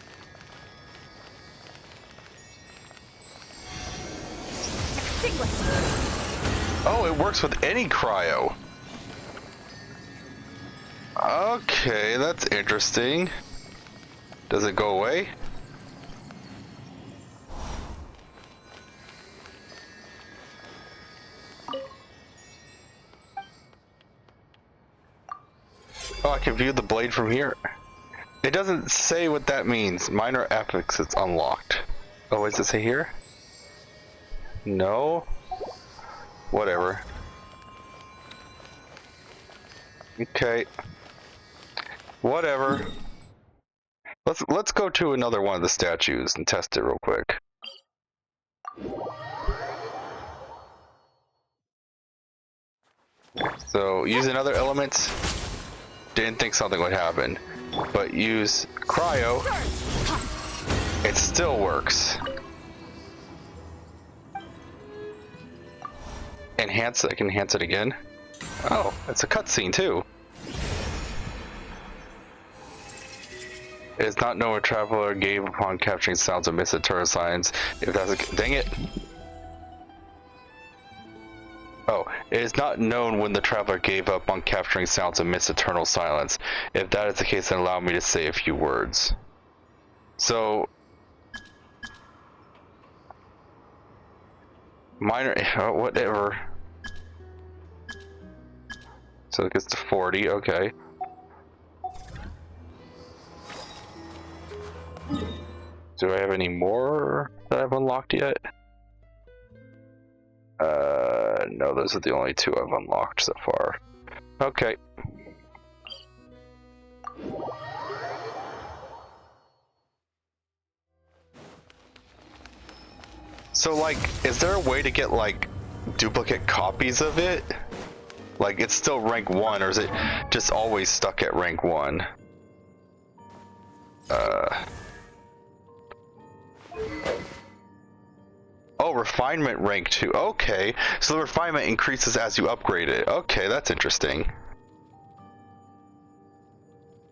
Oh, it works with any cryo. Okay, that's interesting. Does it go away? Oh, I can view the blade from here. It doesn't say what that means. Minor affix, it's unlocked. Oh, what does it say here? No. Whatever. Okay. Whatever. Let's go to another one of the statues and test it real quick. So using other elements, didn't think something would happen, but use cryo, it still works. Enhance it, I can enhance it again. Oh, it's a cutscene too. It is not known what traveler gave upon capturing sounds of Mistletoe signs. If that's a dang it. Oh, it is not known when the traveler gave up on capturing sounds amidst eternal silence. If that is the case, then allow me to say a few words. So, minor, whatever. So it gets to 40, okay. Do I have any more that I've unlocked yet? No, those are the only two I've unlocked so far. Okay. So, like, is there a way to get, like, duplicate copies of it? Like, it's still rank 1, or is it just always stuck at rank 1? Oh, refinement rank 2. Okay, so the refinement increases as you upgrade it. Okay, that's interesting.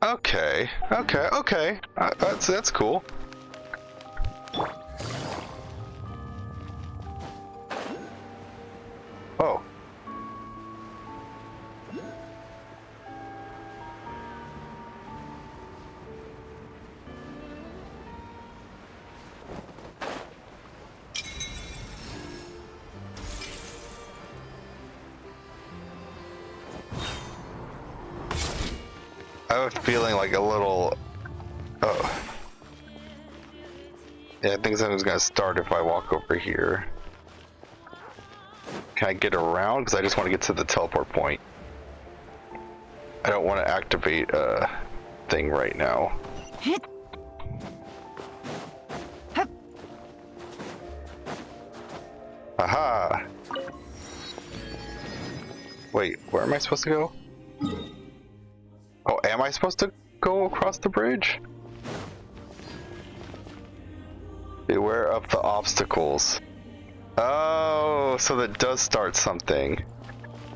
Okay, okay. That's cool. Oh. I have a feeling like a little... Oh. Yeah, I think something's gonna start if I walk over here. Can I get around? Because I just want to get to the teleport point. I don't want to activate a thing right now. Aha! Wait, where am I supposed to go? Oh, am I supposed to go across the bridge? Beware of the obstacles. Oh, so that does start something.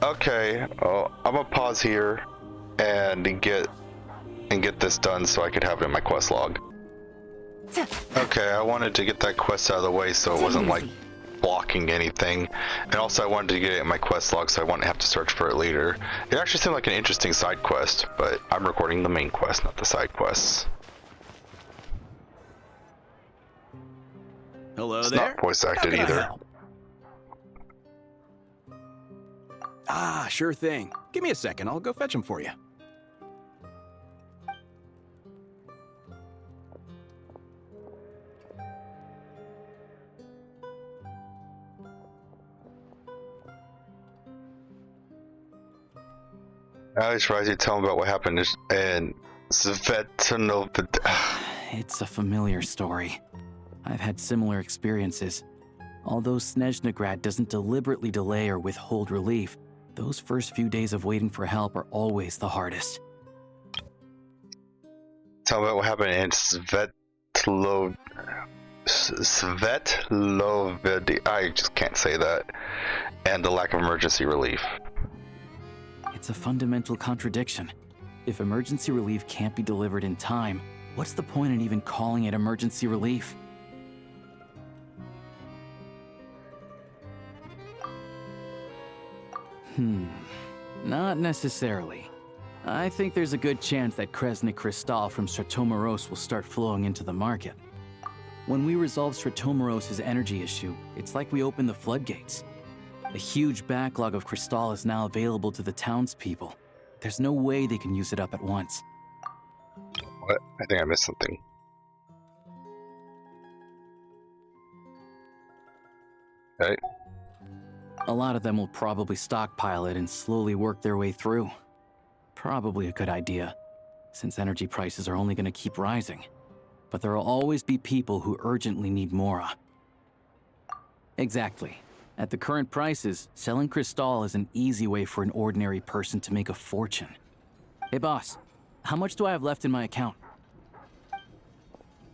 Okay, oh, I'm gonna pause here and get this done so I could have it in my quest log. Okay, I wanted to get that quest out of the way so it wasn't like blocking anything, and also I wanted to get it in my quest log so I wouldn't have to search for it later. It actually seemed like an interesting side quest, but I'm recording the main quest, not the side quests. Hello it's there. Not voice acted How can I either. help? Ah, sure thing. Give me a second, I'll go fetch him for you. Alex Rise, tell him about what happened in Svetlana. It's a familiar story. I've had similar experiences. Although Snezhnegrad doesn't deliberately delay or withhold relief, those first few days of waiting for help are always the hardest. Tell him about what happened in Svetlovidi. I just can't say that. And the lack of emergency relief. It's a fundamental contradiction. If emergency relief can't be delivered in time, what's the point in even calling it emergency relief? Not necessarily. I think there's a good chance that Kresnik Crystal from Stratomoros will start flowing into the market. When we resolve Stratomoros' energy issue, it's like we open the floodgates. A huge backlog of Crystal is now available to the townspeople. There's no way they can use it up at once. What? I think I missed something. Okay. A lot of them will probably stockpile it and slowly work their way through. Probably a good idea, since energy prices are only going to keep rising. But there will always be people who urgently need Mora. Exactly. At the current prices, selling Crystal is an easy way for an ordinary person to make a fortune. Hey boss, how much do I have left in my account?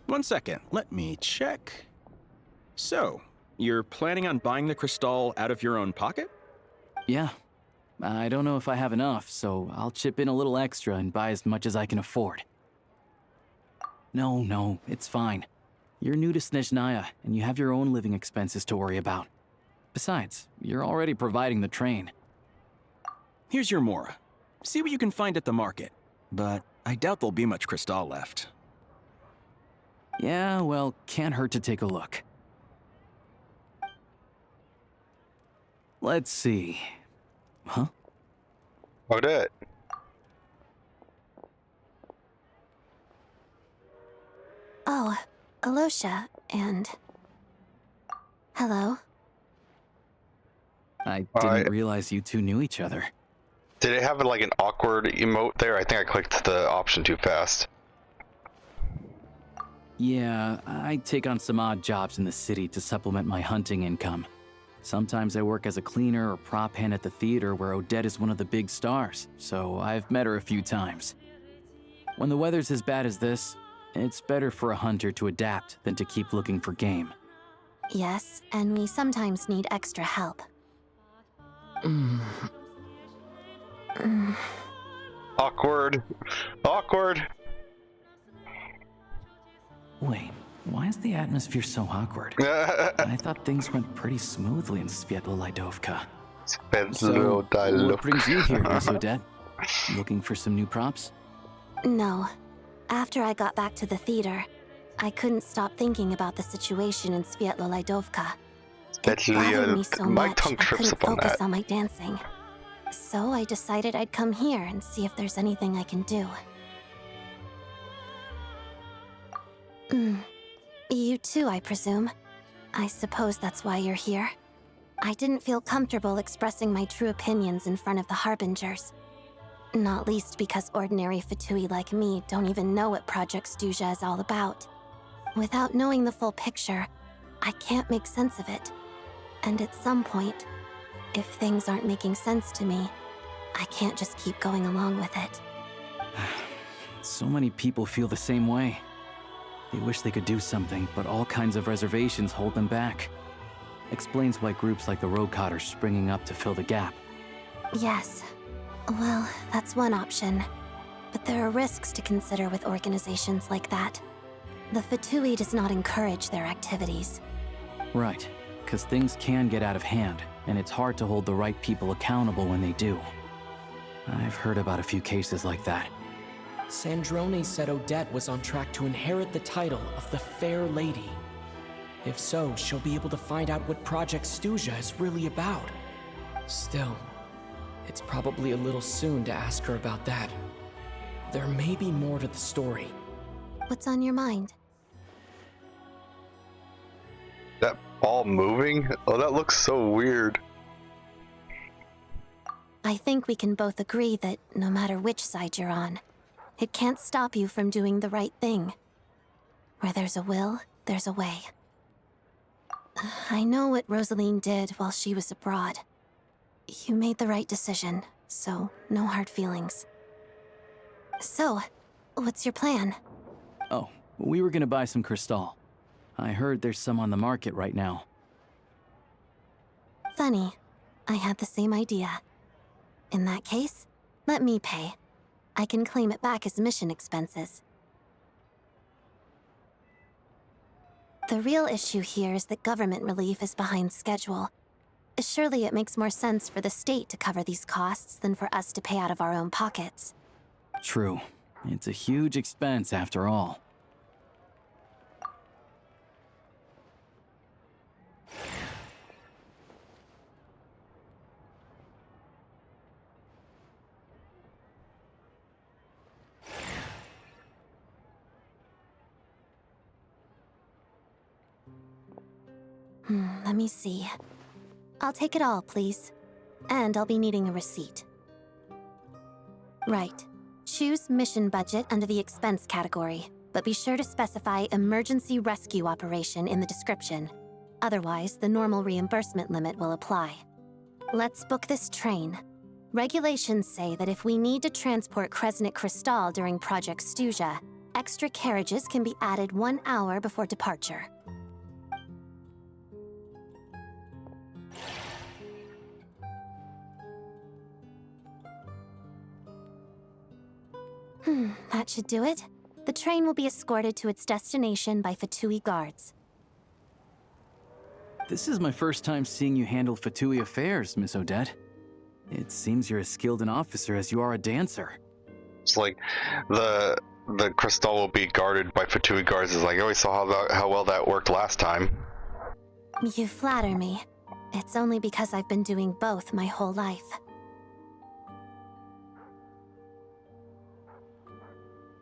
1 second, let me check. So, you're planning on buying the Crystal out of your own pocket? Yeah. I don't know if I have enough, so I'll chip in a little extra and buy as much as I can afford. No, it's fine. You're new to Snezhnaya, and you have your own living expenses to worry about. Besides, you're already providing the train. Here's your Mora. See what you can find at the market, but I doubt there'll be much Crystal left. Yeah, well, can't hurt to take a look. Let's see. Huh? What it? Oh, Alosha, and... Hello? I didn't realize you two knew each other. Did it have like an awkward emote there? I think I clicked the option too fast. Yeah, I take on some odd jobs in the city to supplement my hunting income. Sometimes I work as a cleaner or prop hand at the theater where Odette is one of the big stars, so I've met her a few times. When the weather's as bad as this, it's better for a hunter to adapt than to keep looking for game. Yes, and we sometimes need extra help. Awkward. Awkward. Wait, why is the atmosphere so awkward? I thought things went pretty smoothly in Sviatlo-Lidovka. So, what brings you here, Miss Odette? Looking for some new props? No. After I got back to the theater, I couldn't stop thinking about the situation in Sviatlo-Lidovka. It bothered me so my much tongue I trips couldn't up on focus that. on my dancing. So I decided I'd come here and see if there's anything I can do. You too, I presume. I suppose that's why you're here. I didn't feel comfortable expressing my true opinions in front of the Harbingers. Not least because ordinary Fatui like me don't even know what Project Stuja is all about. Without knowing the full picture, I can't make sense of it. And at some point, if things aren't making sense to me, I can't just keep going along with it. So many people feel the same way. They wish they could do something, but all kinds of reservations hold them back. Explains why groups like the Rokot are springing up to fill the gap. Yes. Well, that's one option. But there are risks to consider with organizations like that. The Fatui does not encourage their activities. Right, because things can get out of hand, and it's hard to hold the right people accountable when they do. I've heard about a few cases like that. Sandrone said Odette was on track to inherit the title of the Fair Lady. If so, she'll be able to find out what Project Stuja is really about. Still, it's probably a little soon to ask her about that. There may be more to the story. What's on your mind? That ball moving? Oh, that looks so weird. I think we can both agree that no matter which side you're on, it can't stop you from doing the right thing. Where there's a will, there's a way. I know what Rosaline did while she was abroad. You made the right decision, so no hard feelings. So, what's your plan? Oh, we were gonna buy some Crystal. I heard there's some on the market right now. Funny. I had the same idea. In that case, let me pay. I can claim it back as mission expenses. The real issue here is that government relief is behind schedule. Surely it makes more sense for the state to cover these costs than for us to pay out of our own pockets. True. It's a huge expense after all. Let me see. I'll take it all, please. And I'll be needing a receipt. Right. Choose mission budget under the expense category, but be sure to specify emergency rescue operation in the description. Otherwise, the normal reimbursement limit will apply. Let's book this train. Regulations say that if we need to transport Kresnik Crystal during Project Stuja, extra carriages can be added 1 hour before departure. That should do it. The train will be escorted to its destination by Fatui guards. This is my first time seeing you handle Fatui affairs, Miss Odette. It seems you're as skilled an officer as you are a dancer. It's like the crystal will be guarded by Fatui guards. Is like I always saw how well that worked last time. You flatter me. It's only because I've been doing both my whole life.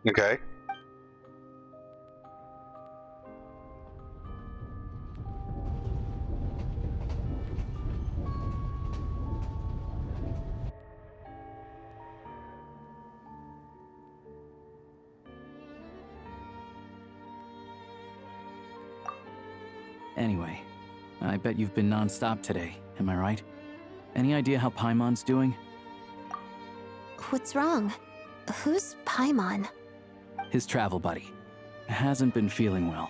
Okay. Anyway, I bet you've been non-stop today, am I right? Any idea how Paimon's doing? What's wrong? Who's Paimon? His travel buddy. Hasn't been feeling well.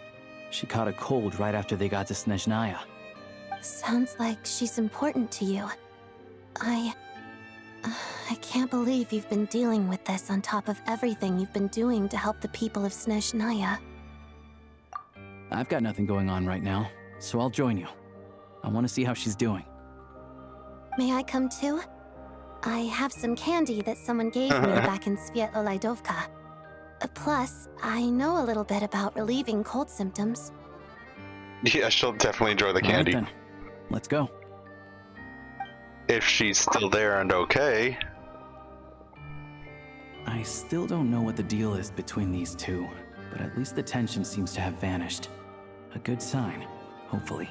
She caught a cold right after they got to Snezhnaya. Sounds like she's important to you. I can't believe you've been dealing with this on top of everything you've been doing to help the people of Snezhnaya. I've got nothing going on right now, so I'll join you. I want to see how she's doing. May I come too? I have some candy that someone gave me back in Svietloleidovka. Plus, I know a little bit about relieving cold symptoms. Yeah, she'll definitely enjoy the candy. All right, then. Let's go. If she's still there and okay. I still don't know what the deal is between these two, but at least the tension seems to have vanished. A good sign, hopefully.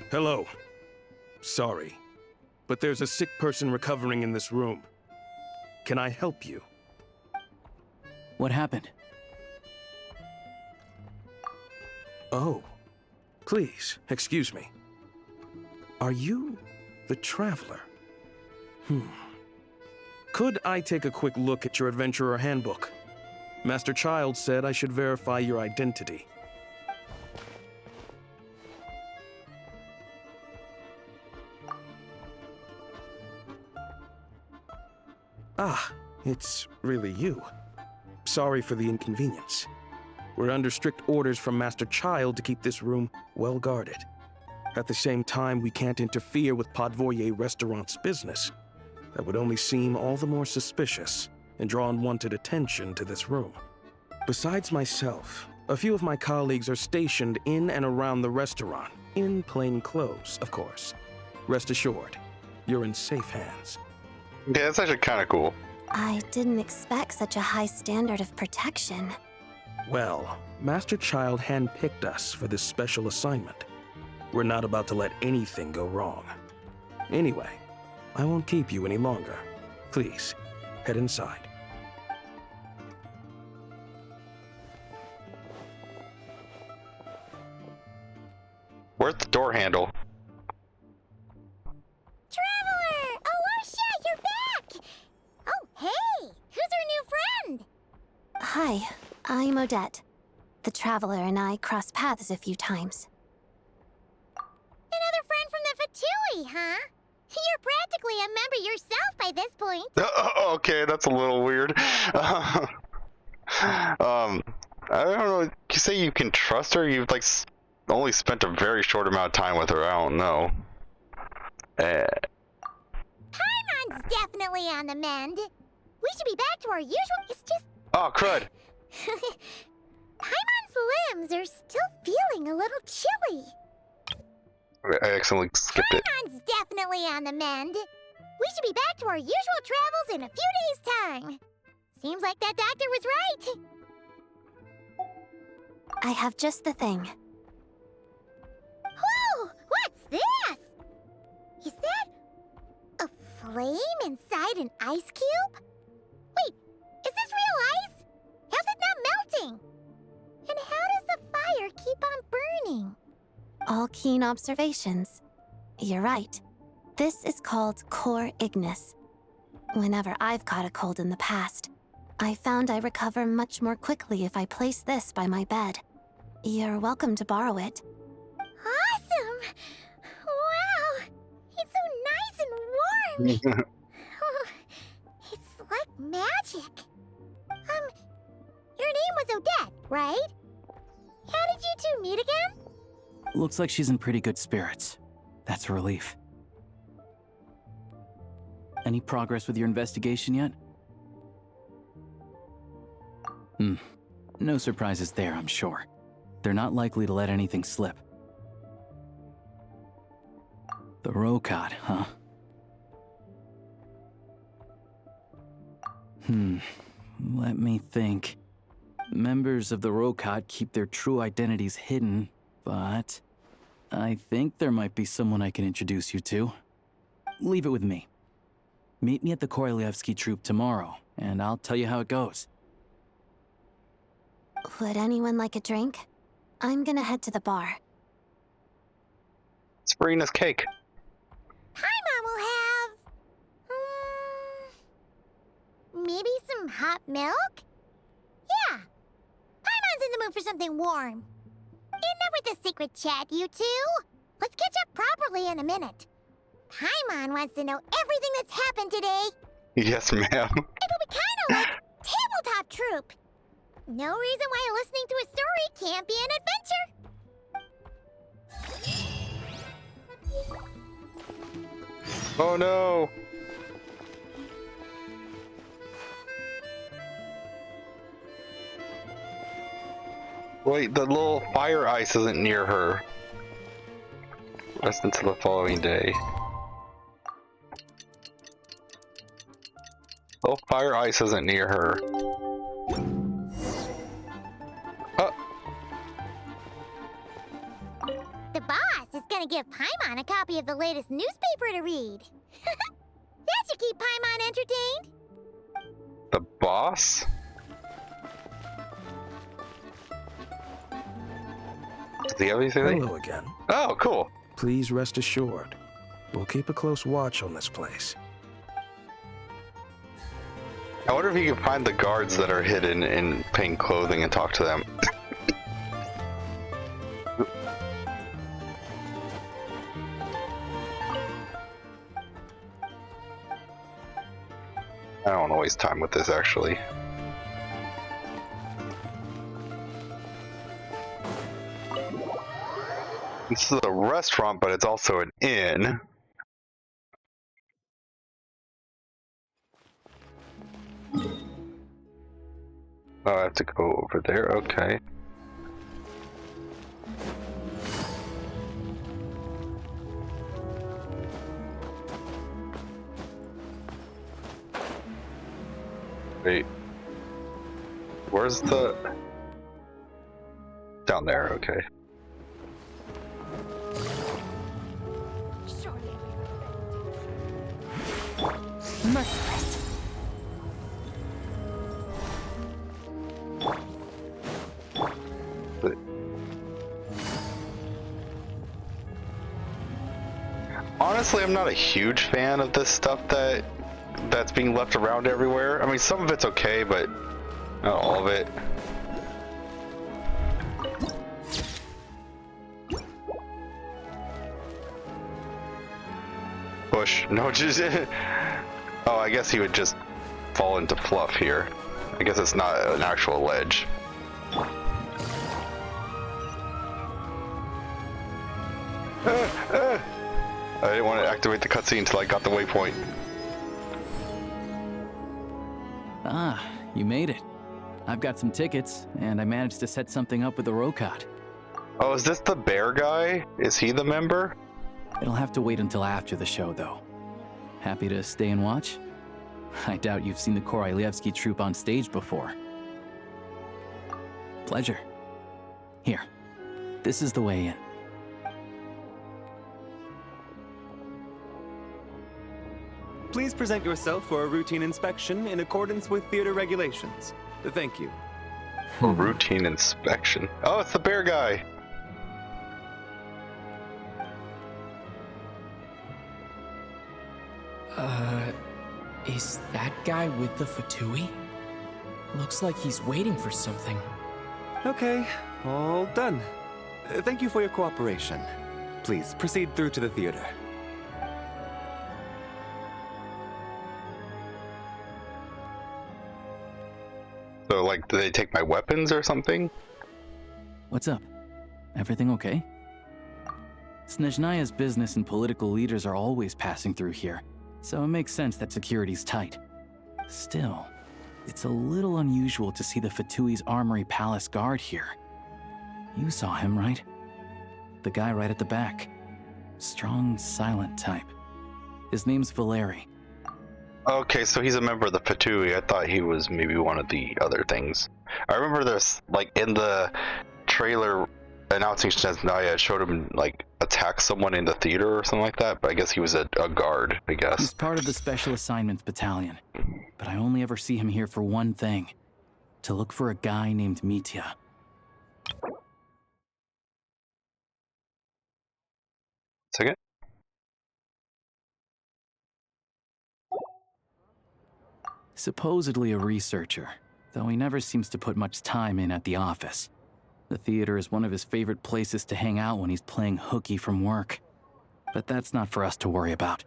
Hello. Sorry, but there's a sick person recovering in this room. Can I help you? What happened? Oh. Please, excuse me. Are you the Traveler? Could I take a quick look at your Adventurer Handbook? Master Child said I should verify your identity. Ah, it's really you. Sorry for the inconvenience. We're under strict orders from Master Child to keep this room well guarded. At the same time, we can't interfere with Podvoye Restaurant's business. That would only seem all the more suspicious and draw unwanted attention to this room. Besides myself, a few of my colleagues are stationed in and around the restaurant, in plain clothes, of course. Rest assured, you're in safe hands. Yeah, that's actually kind of cool. I didn't expect such a high standard of protection. Well, Master Child handpicked us for this special assignment. We're not about to let anything go wrong. Anyway, I won't keep you any longer. Please, head inside. Where's the door handle? Traveler! Oh, Osha, you're back! Oh, hey! Who's our new friend? Hi, I'm Odette. The Traveler and I crossed paths a few times. Another friend from the Fatui, huh? You're practically a member yourself by this point. Okay, that's a little weird. I don't know. You say you can trust her? You've like only spent a very short amount of time with her. I don't know. Paimon's definitely on the mend. We should be back to our usual. It's just. Oh, crud. Paimon's limbs are still feeling a little chilly. I accidentally skipped it. Paimon's definitely on the mend. We should be back to our usual travels in a few days' time. Seems like that doctor was right. I have just the thing. Whoa! What's this? Is that a flame inside an ice cube? Wait, is this real ice? How's it not melting? And how does the fire keep on burning? All keen observations. You're right. This is called core ignis. Whenever I've caught a cold in the past, I found I recover much more quickly if I place this by my bed. You're welcome to borrow it. Awesome! Wow! It's so nice and warm! Oh, it's like magic. Your name was Odette, right? How did you two meet again? Looks like she's in pretty good spirits. That's a relief. Any progress with your investigation yet? No surprises there, I'm sure. They're not likely to let anything slip. The Rokad, huh? Let me think. Members of the Rokad keep their true identities hidden, but I think there might be someone I can introduce you to. Leave it with me. Meet me at the Korolyevsky Troop tomorrow, and I'll tell you how it goes. Would anyone like a drink? I'm gonna head to the bar. Sabrina's cake. Paimon will have... maybe some hot milk? Yeah. Paimon's in the mood for something warm. Enough with the secret chat, you two. Let's catch up properly in a minute. Paimon wants to know everything that's happened today. Yes, ma'am. It'll be kind of like Tabletop Troop. No reason why listening to a story can't be an adventure. Oh no! Wait, the little fire ice isn't near her. Rest until the following day. Little fire ice isn't near her. The boss is gonna give Paimon a copy of the latest newspaper to read. That should keep Paimon entertained. The boss? Does he have anything? Hello again. Oh, cool. Please rest assured, we'll keep a close watch on this place. I wonder if you can find the guards that are hidden in pink clothing and talk to them. I don't want to waste time with this, actually. This is a restaurant, but it's also an inn. Oh, I have to go over there, okay. Wait. Where's the... Down there, okay. Merciless. Honestly, I'm not a huge fan of this stuff that's being left around everywhere. I mean, some of it's okay, but not all of it. Push. No, just... Oh, I guess he would just fall into fluff here. I guess it's not an actual ledge. I didn't want to activate the cutscene until I got the waypoint. Ah, you made it. I've got some tickets, and I managed to set something up with the Rokad. Oh, is this the bear guy? Is he the member? It'll have to wait until after the show, though. Happy to stay and watch? I doubt you've seen the Korolyevsky Troop on stage before. Pleasure. Here, this is the way in. Please present yourself for a routine inspection in accordance with theater regulations. Thank you. Routine inspection. Oh, it's the bear guy. Is that guy with the Fatui? Looks like he's waiting for something. Okay, all done. Thank you for your cooperation. Please proceed through to the theater. So, like, do they take my weapons or something? What's up? Everything okay? Snezhnaya's business and political leaders are always passing through here, so it makes sense that security's tight. Still, It's a little unusual to see the Fatui's Armory Palace guard here. You saw him, right? The guy right at the back. Strong, silent type. His name's Valeri. Okay, so he's a member of the Fatui. I thought he was maybe one of the other things. I remember this, like, in the trailer announcing Snezhnaya, it showed him, like, attack someone in the theater or something like that, but I guess he was a guard, I guess. He's part of the Special Assignments Battalion, but I only ever see him here for one thing. To look for a guy named Mitya. Second? Supposedly a researcher, though he never seems to put much time in at the office. The theater is one of his favorite places to hang out when he's playing hooky from work. But that's not for us to worry about.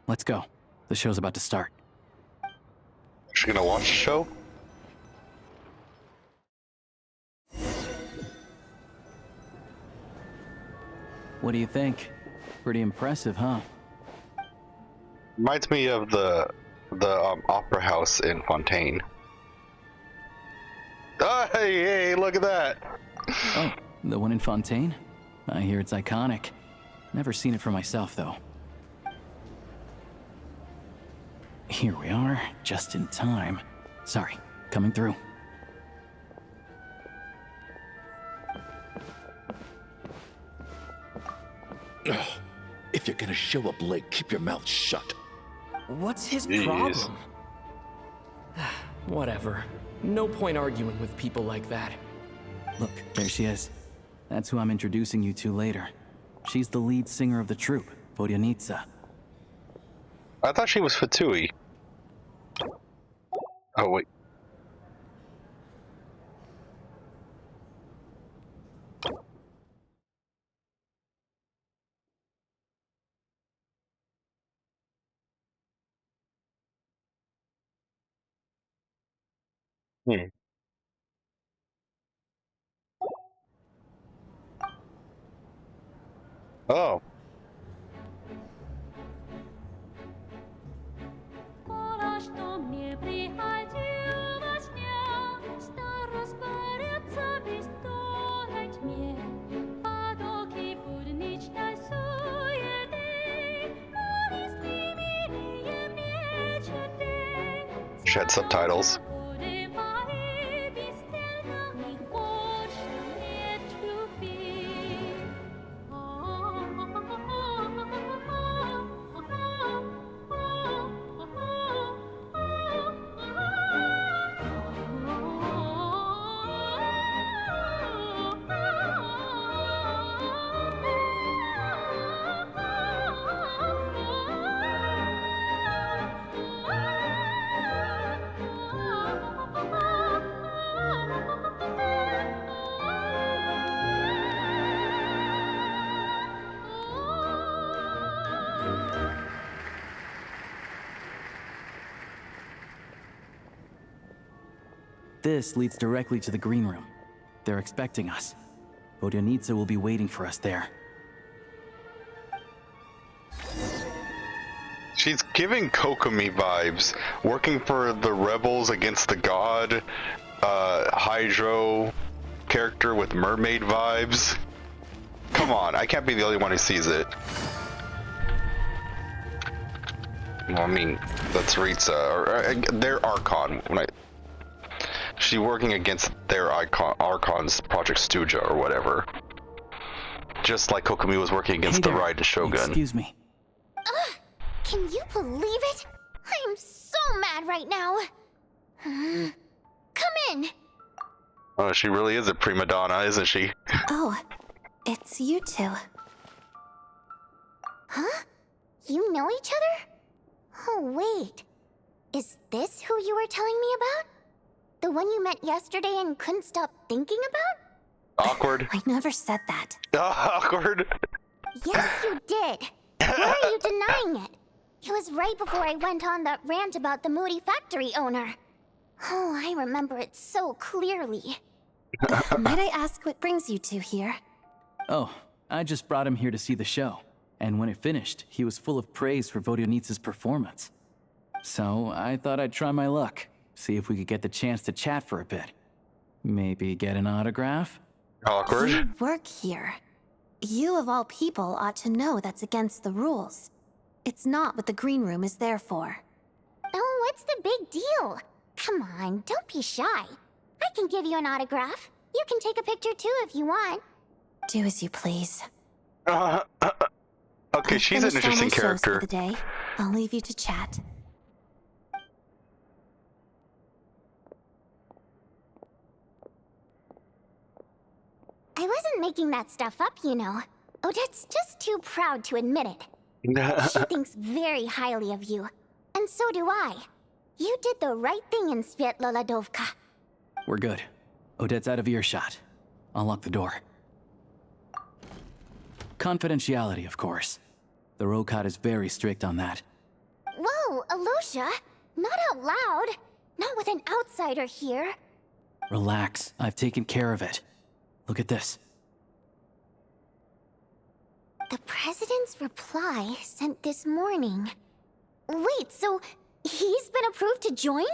Let's go. The show's about to start. You gonna watch the show? What do you think? Pretty impressive, huh? Reminds me of the opera house in Fontaine. Oh, hey, look at that! Oh, the one in Fontaine? I hear it's iconic. Never seen it for myself, though. Here we are, just in time. Sorry, coming through. If you're gonna show up late, keep your mouth shut. What's his Jeez. problem? Whatever. No point arguing with people like that. Look, there she is. That's who I'm introducing you to later. She's the lead singer of the troupe, Vodyanitsa. I thought she was Fatui. Oh, wait. Hmm. Oh. She had subtitles. This leads directly to the green room. They're expecting us. Vodyanitsa will be waiting for us there. She's giving Kokomi vibes, working for the rebels against the god, Hydro character with mermaid vibes. Come on, I can't be the only one who sees it. Well, I mean, that's Ritsa, or their Archon. She's working against their Archon's Project Stuja or whatever. Just like Kokomi was working against the Raiden Shogun. Excuse me. Can you believe it? I am so mad right now. Come in. Oh, she really is a prima donna, isn't she? Oh, it's you two. Huh? You know each other? Oh, wait. Is this who you were telling me about? The one you met yesterday and couldn't stop thinking about? Awkward. I never said that. Awkward. Yes, you did. Why are you denying it? It was right before I went on that rant about the moody factory owner. Oh, I remember it so clearly. Might I ask what brings you two here? Oh, I just brought him here to see the show. And when it finished, he was full of praise for Vodyanitsa's performance. So I thought I'd try my luck. See if we could get the chance to chat for a bit. Maybe get an autograph? Awkward. You work here. You of all people ought to know that's against the rules. It's not what the green room is there for. Oh, what's the big deal? Come on, don't be shy. I can give you an autograph. You can take a picture too if you want. Do as you please. Okay, she's an Finished all interesting my shows character. for the day. I'll leave you to chat. I wasn't making that stuff up, you know. Odette's just too proud to admit it. She thinks very highly of you. And so do I. You did the right thing in Svietloladovka. We're good. Odette's out of earshot. I'll lock the door. Confidentiality, of course. The Rokat is very strict on that. Whoa, Alosha! Not out loud! Not with an outsider here. Relax, I've taken care of it. Look at this. The President's reply sent this morning. Wait, so he's been approved to join?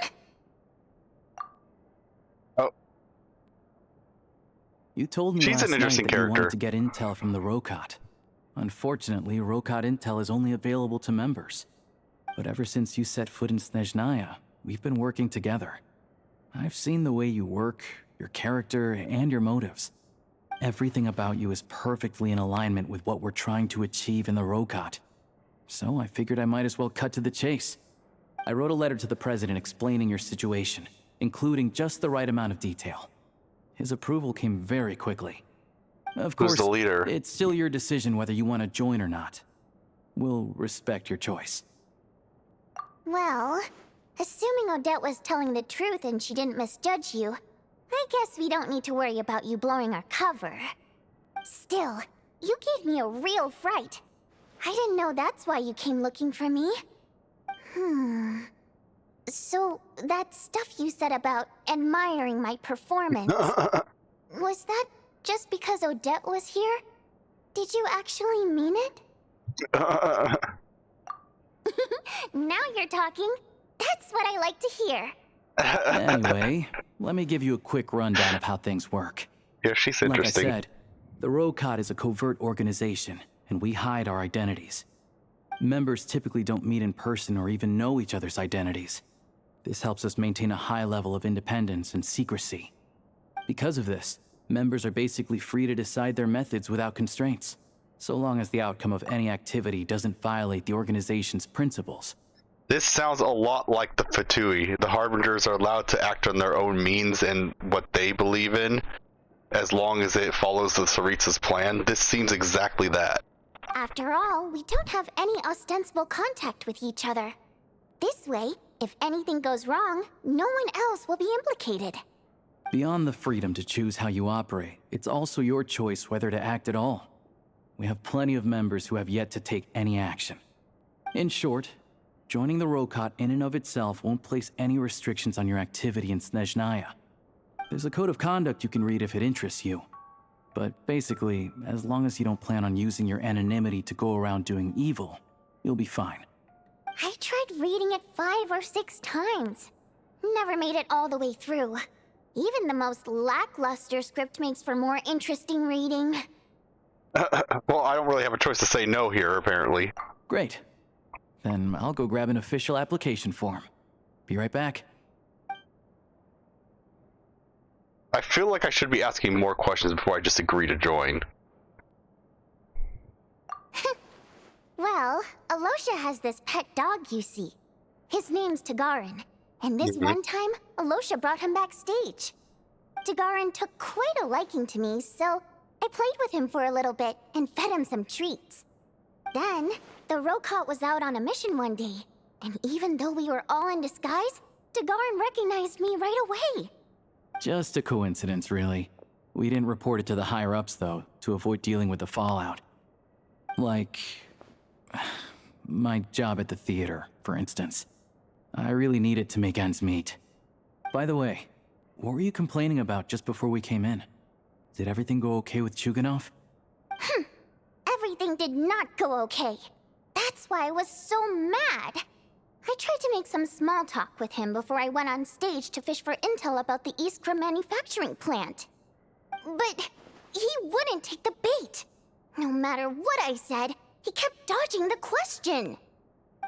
You told me She's last an interesting night that you character. wanted to get intel from the Rokat. Unfortunately, Rokat intel is only available to members. But ever since you set foot in Snezhnaya, we've been working together. I've seen the way you work, your character, and your motives. Everything about you is perfectly in alignment with what we're trying to achieve in the Rokat. So I figured I might as well cut to the chase. I wrote a letter to the President explaining your situation, including just the right amount of detail. His approval came very quickly. Of course, Who's the leader? it's still your decision whether you want to join or not. We'll respect your choice. Well, assuming Odette was telling the truth and she didn't misjudge you, I guess we don't need to worry about you blowing our cover. Still, you gave me a real fright. I didn't know that's why you came looking for me. So, that stuff you said about admiring my performance, was that just because Odette was here? Did you actually mean it? Now you're talking. That's what I like to hear. Anyway, let me give you a quick rundown of how things work. Yeah, she's interesting. Like I said, the Rokat is a covert organization, and we hide our identities. Members typically don't meet in person or even know each other's identities. This helps us maintain a high level of independence and secrecy. Because of this, members are basically free to decide their methods without constraints, so long as the outcome of any activity doesn't violate the organization's principles. This sounds a lot like the Fatui. The Harbingers are allowed to act on their own means and what they believe in, as long as it follows the Tsaritsa's plan. This seems exactly that. After all, we don't have any ostensible contact with each other. This way, if anything goes wrong, no one else will be implicated. Beyond the freedom to choose how you operate, it's also your choice whether to act at all. We have plenty of members who have yet to take any action. In short, joining the Rokat in and of itself won't place any restrictions on your activity in Snezhnaya. There's a code of conduct you can read if it interests you. But basically, as long as you don't plan on using your anonymity to go around doing evil, you'll be fine. I tried reading it 5 or 6 times. Never made it all the way through. Even the most lackluster script makes for more interesting reading. Well, I don't really have a choice to say no here, apparently. Great. Then I'll go grab an official application form. Be right back. I feel like I should be asking more questions before I just agree to join. Well, Alosha has this pet dog, you see. His name's Tagarin, and this one time, Alosha brought him backstage. Tagarin took quite a liking to me, so I played with him for a little bit and fed him some treats. Then, the Rokat was out on a mission one day, and even though we were all in disguise, Tagarin recognized me right away. Just a coincidence, really. We didn't report it to the higher-ups, though, to avoid dealing with the fallout. Like my job at the theater, for instance. I really needed to make ends meet. By the way, what were you complaining about just before we came in? Did everything go okay with Chuganov? Everything did not go okay. That's why I was so mad. I tried to make some small talk with him before I went on stage to fish for intel about the Iskra manufacturing plant. But he wouldn't take the bait. No matter what I said, he kept dodging the question.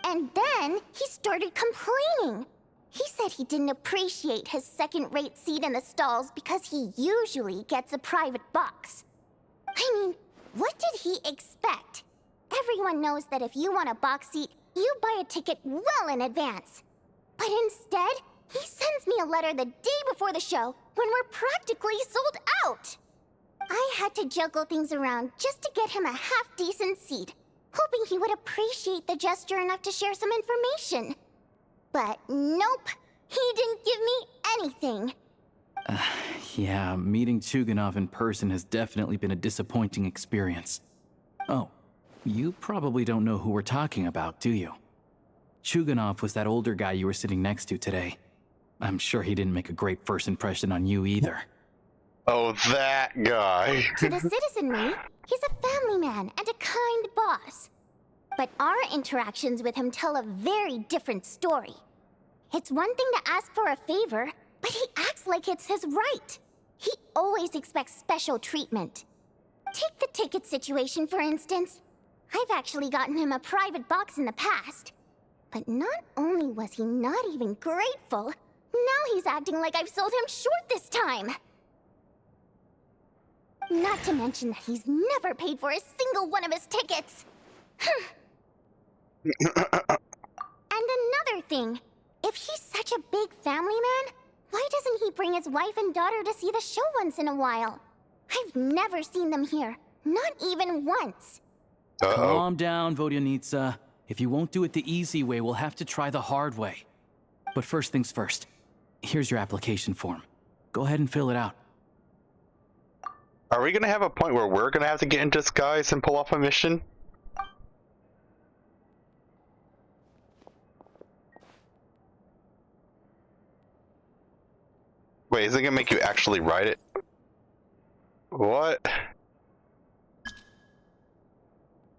And then he started complaining. He said he didn't appreciate his second-rate seat in the stalls because he usually gets a private box. I mean, what did he expect? Everyone knows that if you want a box seat, you buy a ticket well in advance. But instead, he sends me a letter the day before the show when we're practically sold out. I had to juggle things around just to get him a half-decent seat, hoping he would appreciate the gesture enough to share some information. But nope, he didn't give me anything. Yeah, meeting Chuganov in person has definitely been a disappointing experience. Oh, you probably don't know who we're talking about, do you? Chuganov was that older guy you were sitting next to today. I'm sure he didn't make a great first impression on you either. Oh, that guy. To the citizenry, he's a family man and a kind boss. But our interactions with him tell a very different story. It's one thing to ask for a favor, but he acts like it's his right. He always expects special treatment. Take the ticket situation, for instance. I've actually gotten him a private box in the past. But not only was he not even grateful, now he's acting like I've sold him short this time. Not to mention that he's never paid for a single one of his tickets. And another thing, if he's such a big family man, why doesn't he bring his wife and daughter to see the show once in a while? I've never seen them here, not even once. Calm down, Vodyanitsa. If you won't do it the easy way, we'll have to try the hard way. But first things first, here's your application form. Go ahead and fill it out. Are we gonna have a point where we're gonna have to get in disguise and pull off a mission? Wait, is it gonna make you actually write it? What?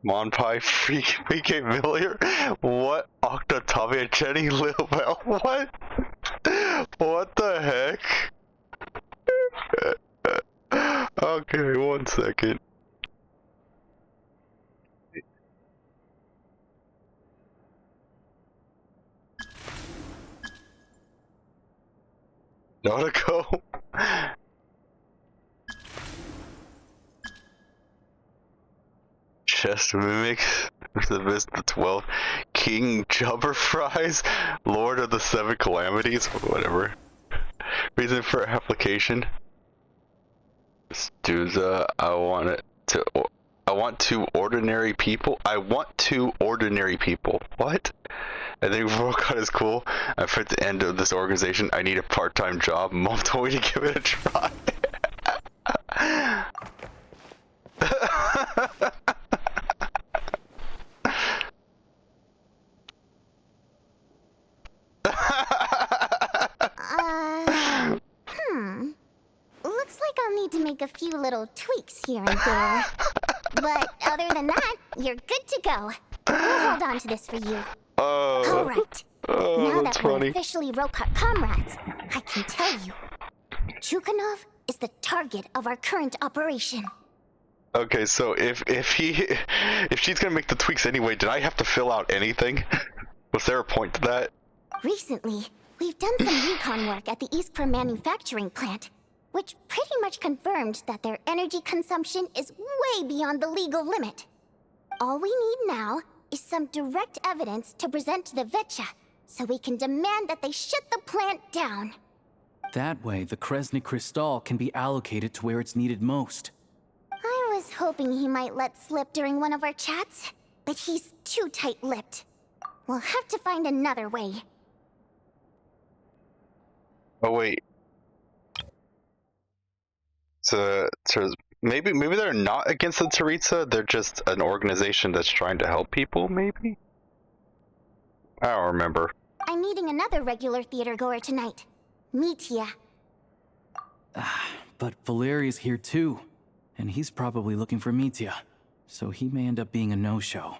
Monpai Freak Familiar? What? Octotavia Jenny Lilbell? What? What the heck? Okay, 1 second. Nautico? Chest Mimics, the Mist the 12th, King Jubber Fries, Lord of the Seven Calamities, whatever. Reason for application. Stuza, I want two ordinary people. What? I think Volcon is cool. I'm at the end of this organization. I need a part-time job. Mom told me to give it a try. Looks like I'll need to make a few little tweaks here and there. But other than that, you're good to go. I'll hold on to this for you. Alright. Now that we're officially Rokar comrades, I can tell you, Chuganov is the target of our current operation. Okay, so if she's gonna make the tweaks anyway, did I have to fill out anything? Was there a point to that? Recently, we've done some recon work at the Iskra manufacturing plant, which pretty much confirmed that their energy consumption is way beyond the legal limit. All we need now is some direct evidence to present to the Vetcha, so we can demand that they shut the plant down. That way, the Kresnik Crystal can be allocated to where it's needed most. I was hoping he might let slip during one of our chats, but he's too tight-lipped. We'll have to find another way. Oh wait. So maybe they're not against the Tsaritsa, they're just an organization that's trying to help people, maybe? I don't remember. I'm meeting another regular theater goer tonight. Mitya. But Valeria's here too, and he's probably looking for Mitya, so he may end up being a no-show.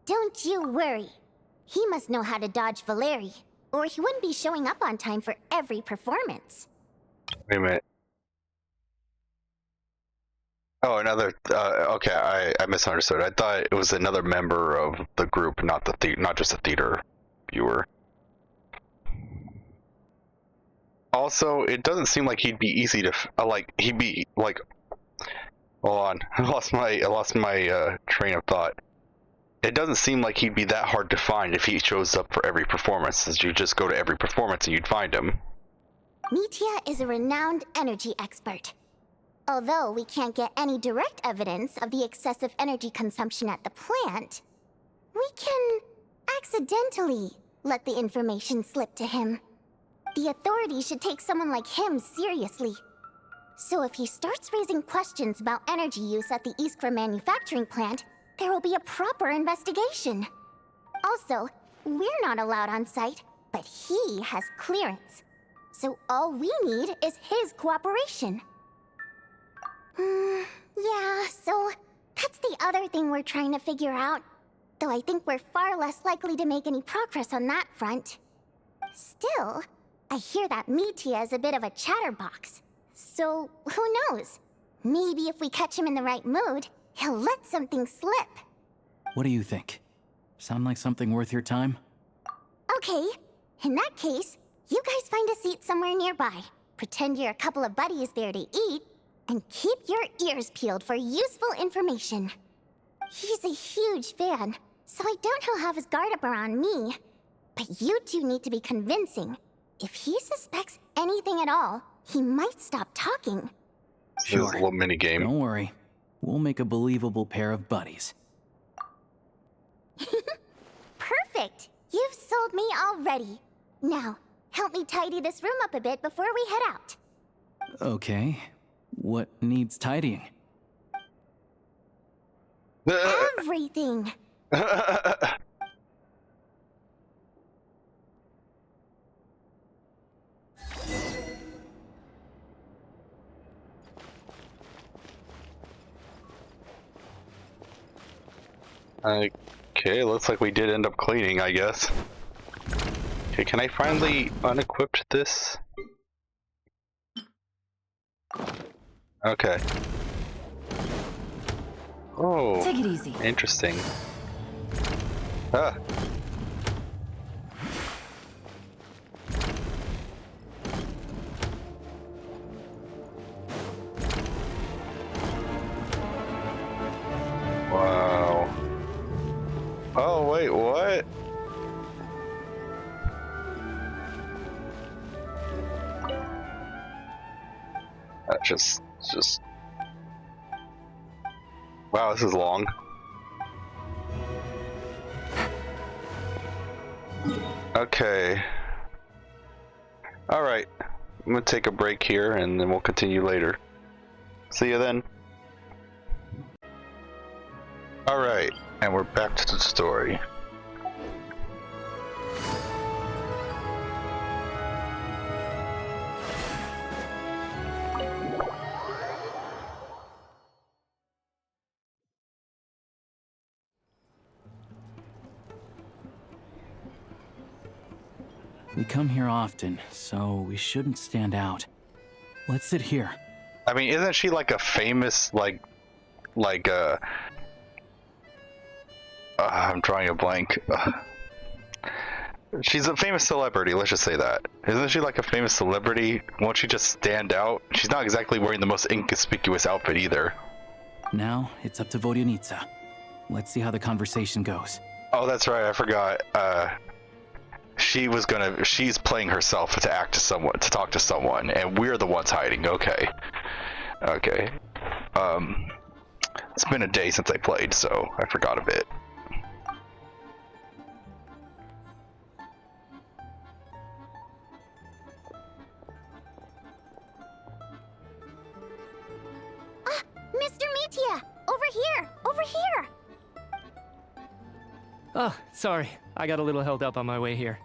Don't you worry. He must know how to dodge Valeri, or he wouldn't be showing up on time for every performance. Wait a minute. Oh, another. Okay, I misunderstood. I thought it was another member of the group, not not just a theater viewer. Also, it doesn't seem like he'd be easy to he'd be like. Hold on, I lost my train of thought. It doesn't seem like he'd be that hard to find if he shows up for every performance, since you just go to every performance and you'd find him. Mitya is a renowned energy expert. Although we can't get any direct evidence of the excessive energy consumption at the plant, we can accidentally let the information slip to him. The authorities should take someone like him seriously. So if he starts raising questions about energy use at the Iskra manufacturing plant, there will be a proper investigation. Also, we're not allowed on site, but he has clearance. So all we need is his cooperation. Yeah, so that's the other thing we're trying to figure out. Though I think we're far less likely to make any progress on that front. Still, I hear that Mitya is a bit of a chatterbox. So, who knows? Maybe if we catch him in the right mood, he'll let something slip. What do you think? Sound like something worth your time? Okay, in that case, you guys find a seat somewhere nearby. Pretend you're a couple of buddies there to eat, and keep your ears peeled for useful information. He's a huge fan, so I doubt he'll have his guard up around me. But you two need to be convincing. If he suspects anything at all, he might stop talking. Sure. This is a little mini game. Don't worry. We'll make a believable pair of buddies. Perfect! You've sold me already. Now, help me tidy this room up a bit before we head out. Okay. What needs tidying? Everything! Okay, looks like we did end up cleaning, I guess. Okay, can I finally unequip this? Okay. Oh, take it easy. Interesting. Ah. Wow. Oh, wait, what? Just... Wow, this is long. Okay. Alright. I'm gonna take a break here and then we'll continue later. See you then. Alright, and we're back to the story. We come here often, so we shouldn't stand out. Let's sit here. I mean, isn't she like a famous, I'm drawing a blank. She's a famous celebrity, let's just say that. Isn't she like a famous celebrity? Won't she just stand out? She's not exactly wearing the most inconspicuous outfit either. Now, it's up to Vodyanitsa. Let's see how the conversation goes. Oh, that's right, I forgot. She's playing herself to talk to someone, and we're the ones hiding. Okay. It's been a day since I played, so I forgot a bit. Mr. Mitya! Over here! Over here! Oh, sorry. I got a little held up on my way here.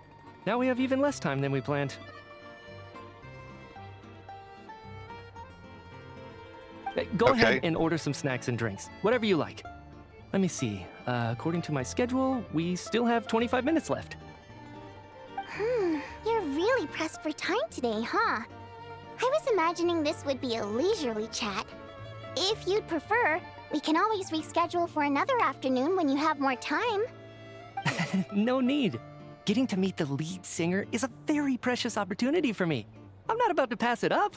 Now we have even less time than we planned. Go ahead and order some snacks and drinks. Whatever you like. Let me see. according to my schedule, we still have 25 minutes left. You're really pressed for time today, huh? I was imagining this would be a leisurely chat. If you'd prefer, we can always reschedule for another afternoon when you have more time. No need. Getting to meet the lead singer is a very precious opportunity for me. I'm not about to pass it up.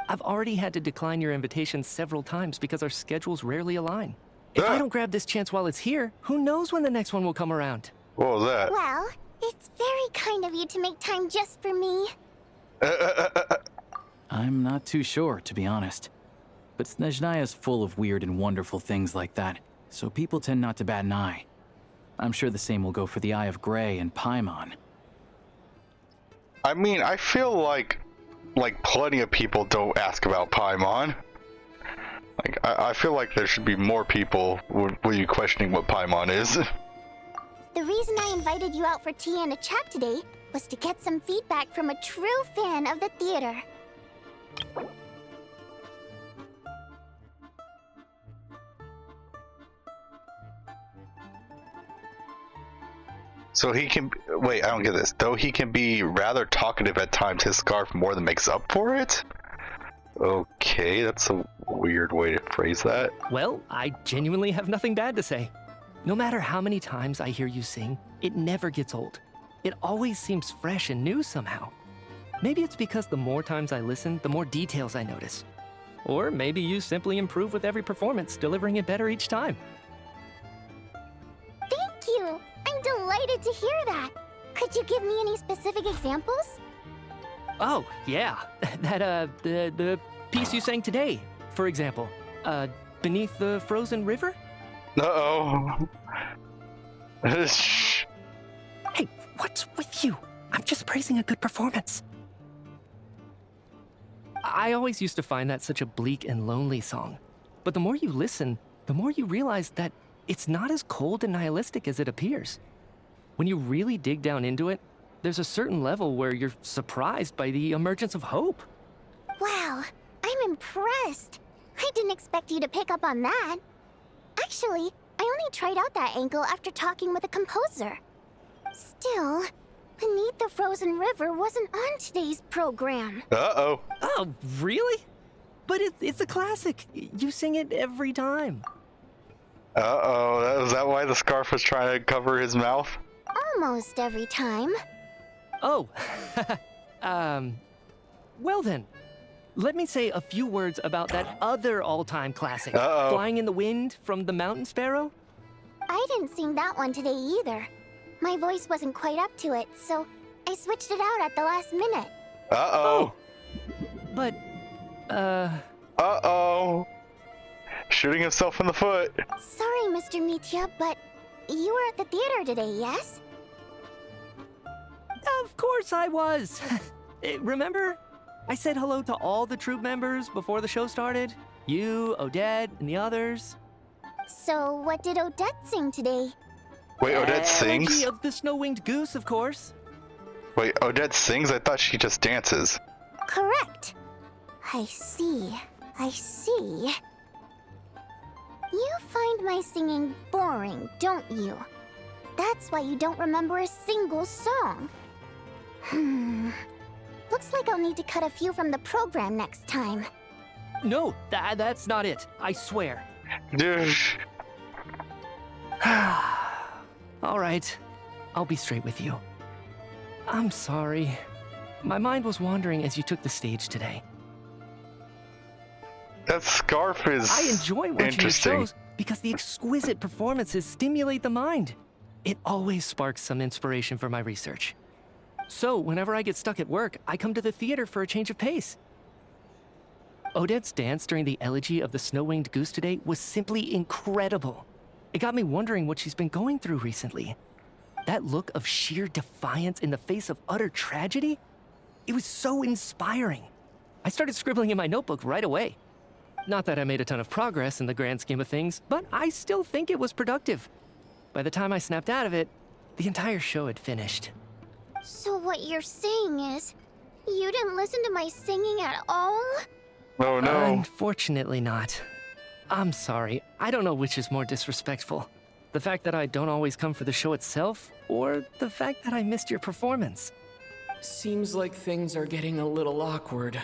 I've already had to decline your invitation several times because our schedules rarely align. If I don't grab this chance while it's here, who knows when the next one will come around? What was that? Well, it's very kind of you to make time just for me. I'm not too sure, to be honest. But Snezhnaya is full of weird and wonderful things like that, so people tend not to bat an eye. I'm sure the same will go for the Eye of Grey and Paimon. I mean, I feel like plenty of people don't ask about Paimon. Like, I feel like there should be more people with you questioning what Paimon is. The reason I invited you out for tea and a chat today was to get some feedback from a true fan of the theater. So he can, wait, I don't get this. Though he can be rather talkative at times, his scarf more than makes up for it? Okay, that's a weird way to phrase that. Well, I genuinely have nothing bad to say. No matter how many times I hear you sing, it never gets old. It always seems fresh and new somehow. Maybe it's because the more times I listen, the more details I notice. Or maybe you simply improve with every performance, delivering it better each time. Thank you! I'm delighted to hear that! Could you give me any specific examples? Oh, yeah. The piece you sang today, for example. Beneath the Frozen River? Uh-oh. Hey, what's with you? I'm just praising a good performance. I always used to find that such a bleak and lonely song. But the more you listen, the more you realize that it's not as cold and nihilistic as it appears. When you really dig down into it, there's a certain level where you're surprised by the emergence of hope. Wow, I'm impressed. I didn't expect you to pick up on that. Actually, I only tried out that angle after talking with a composer. Still, Beneath the Frozen River wasn't on today's program. Uh-oh. Oh, really? But it's a classic. You sing it every time. Uh-oh, is that why the scarf was trying to cover his mouth? Almost every time. Oh, well then. Let me say a few words about that other all-time classic, Flying in the Wind from the Mountain Sparrow. I didn't sing that one today either. My voice wasn't quite up to it, so I switched it out at the last minute. Uh-oh. But, Uh-oh. Shooting himself in the foot. Sorry, Mr. Mitya, but you were at the theater today, yes? Of course I was. Remember? I said hello to all the troupe members before the show started. You, Odette, and the others. So what did Odette sing today? Wait, Odette sings? Elegy of the Snow-Winged Goose, of course. Wait, Odette sings? I thought she just dances. Correct. I see. I see. You find my singing boring, don't you? That's why you don't remember a single song. Looks like I'll need to cut a few from the program next time. No, that's not it. I swear. All right. I'll be straight with you. I'm sorry. My mind was wandering as you took the stage today. That scarf is I enjoy watching your interesting. shows because the exquisite performances stimulate the mind. It always sparks some inspiration for my research. So, whenever I get stuck at work, I come to the theater for a change of pace. Odette's dance during the Elegy of the Snow-Winged Goose today was simply incredible. It got me wondering what she's been going through recently. That look of sheer defiance in the face of utter tragedy? It was so inspiring. I started scribbling in my notebook right away. Not that I made a ton of progress in the grand scheme of things, but I still think it was productive. By the time I snapped out of it, the entire show had finished. So what you're saying is, you didn't listen to my singing at all? Oh no. Unfortunately not. I'm sorry. I don't know which is more disrespectful. The fact that I don't always come for the show itself, or the fact that I missed your performance? Seems like things are getting a little awkward.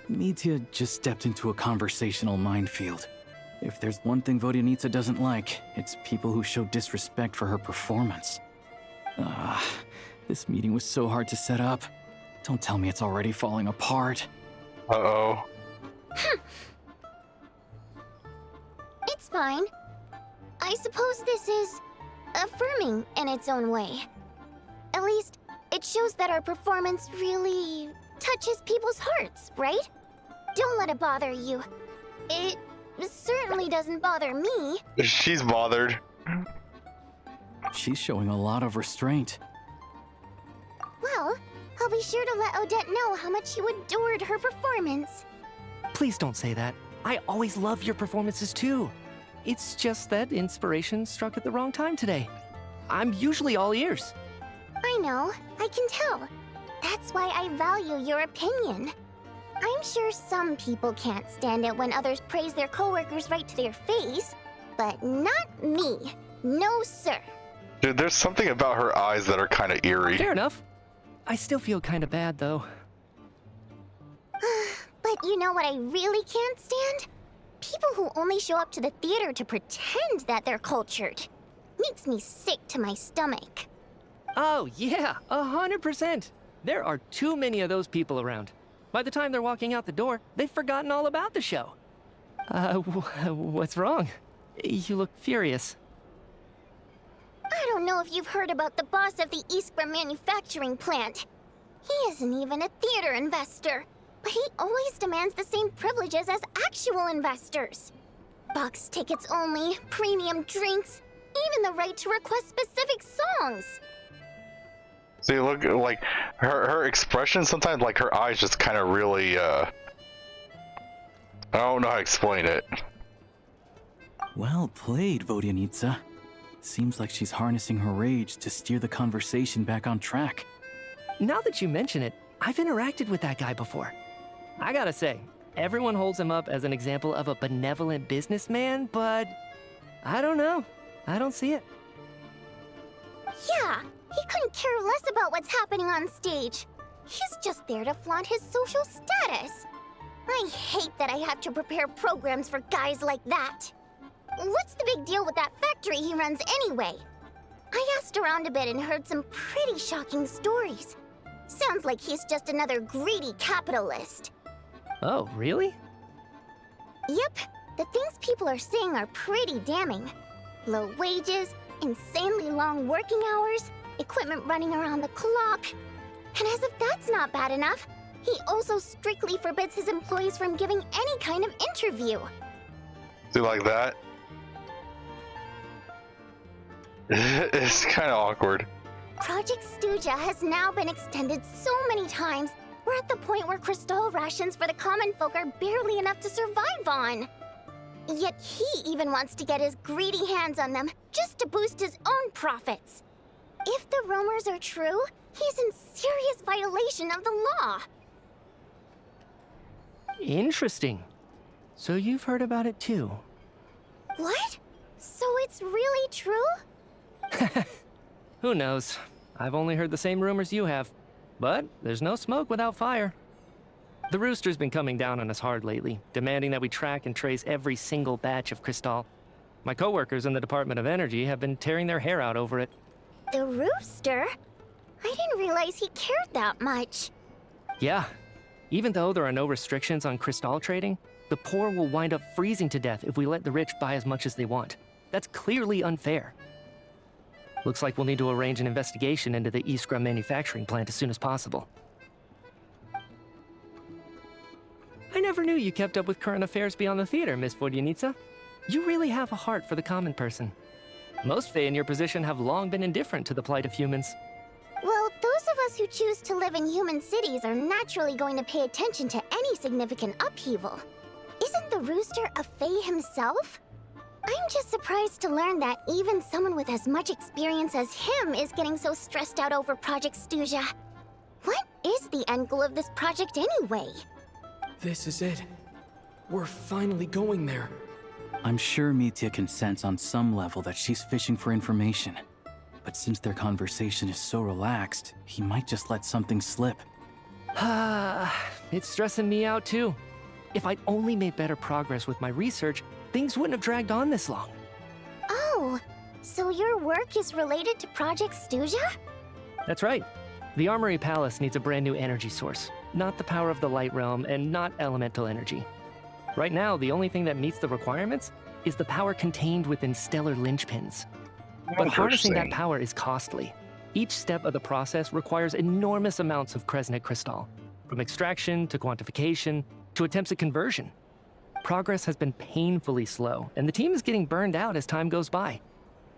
Media just stepped into a conversational minefield. If there's one thing Vodyanitsa doesn't like, it's people who show disrespect for her performance. This meeting was so hard to set up. Don't tell me it's already falling apart. Uh-oh. It's fine. I suppose this is affirming in its own way. At least, it shows that our performance really touches people's hearts, right? Don't let it bother you. It certainly doesn't bother me. She's bothered. She's showing a lot of restraint. Well, I'll be sure to let Odette know how much you adored her performance. Please don't say that. I always love your performances too. It's just that inspiration struck at the wrong time today. I'm usually all ears. I know, I can tell. That's why I value your opinion. I'm sure some people can't stand it when others praise their coworkers right to their face, but not me. No, sir. Dude, there's something about her eyes that are kind of eerie. Fair enough. I still feel kind of bad, though. But you know what I really can't stand? People who only show up to the theater to pretend that they're cultured. Makes me sick to my stomach. Oh, yeah, 100%. There are too many of those people around. By the time they're walking out the door, they've forgotten all about the show. What's wrong? You look furious. I don't know if you've heard about the boss of the Iskra manufacturing plant. He isn't even a theater investor, but he always demands the same privileges as actual investors. Box tickets only, premium drinks, even the right to request specific songs. See, look, like, her expression, sometimes, like, her eyes just kind of really, I don't know how to explain it. Well played, Vodyanitsa. Seems like she's harnessing her rage to steer the conversation back on track. Now that you mention it, I've interacted with that guy before. I gotta say, everyone holds him up as an example of a benevolent businessman, but I don't know. I don't see it. Yeah, he couldn't care less about what's happening on stage. He's just there to flaunt his social status. I hate that I have to prepare programs for guys like that. What's the big deal with that factory he runs anyway? I asked around a bit and heard some pretty shocking stories. Sounds like he's just another greedy capitalist. Oh, really? Yep, the things people are saying are pretty damning. Low wages, insanely long working hours, equipment running around the clock. And as if that's not bad enough, he also strictly forbids his employees from giving any kind of interview. Do you like that? It's kind of awkward. Project Stuja has now been extended so many times, we're at the point where crystal rations for the common folk are barely enough to survive on. Yet he even wants to get his greedy hands on them just to boost his own profits. If the rumors are true, he's in serious violation of the law. Interesting. So you've heard about it too? What? So it's really true? Who knows? I've only heard the same rumors you have. But there's no smoke without fire. The Rooster's been coming down on us hard lately, demanding that we track and trace every single batch of Crystal. My coworkers in the Department of Energy have been tearing their hair out over it. The Rooster? I didn't realize he cared that much. Yeah. Even though there are no restrictions on Crystal trading, the poor will wind up freezing to death if we let the rich buy as much as they want. That's clearly unfair. Looks like we'll need to arrange an investigation into the Iskra manufacturing plant as soon as possible. I never knew you kept up with current affairs beyond the theater, Miss Vodyanitsa. You really have a heart for the common person. Most Fae in your position have long been indifferent to the plight of humans. Well, those of us who choose to live in human cities are naturally going to pay attention to any significant upheaval. Isn't the Rooster a Fae himself? I'm just surprised to learn that even someone with as much experience as him is getting so stressed out over Project Stuja. What is the end goal of this project anyway? This is it. We're finally going there. I'm sure Mitya can sense on some level that she's fishing for information. But since their conversation is so relaxed, he might just let something slip. It's stressing me out too. If I'd only made better progress with my research, things wouldn't have dragged on this long. Oh, so your work is related to Project Stuja? That's right. The Armory Palace needs a brand new energy source. Not the power of the Light Realm and not elemental energy. Right now, the only thing that meets the requirements is the power contained within stellar linchpins. But harnessing that power is costly. Each step of the process requires enormous amounts of Kresnik crystal, from extraction to quantification to attempts at conversion. Progress has been painfully slow, and the team is getting burned out as time goes by.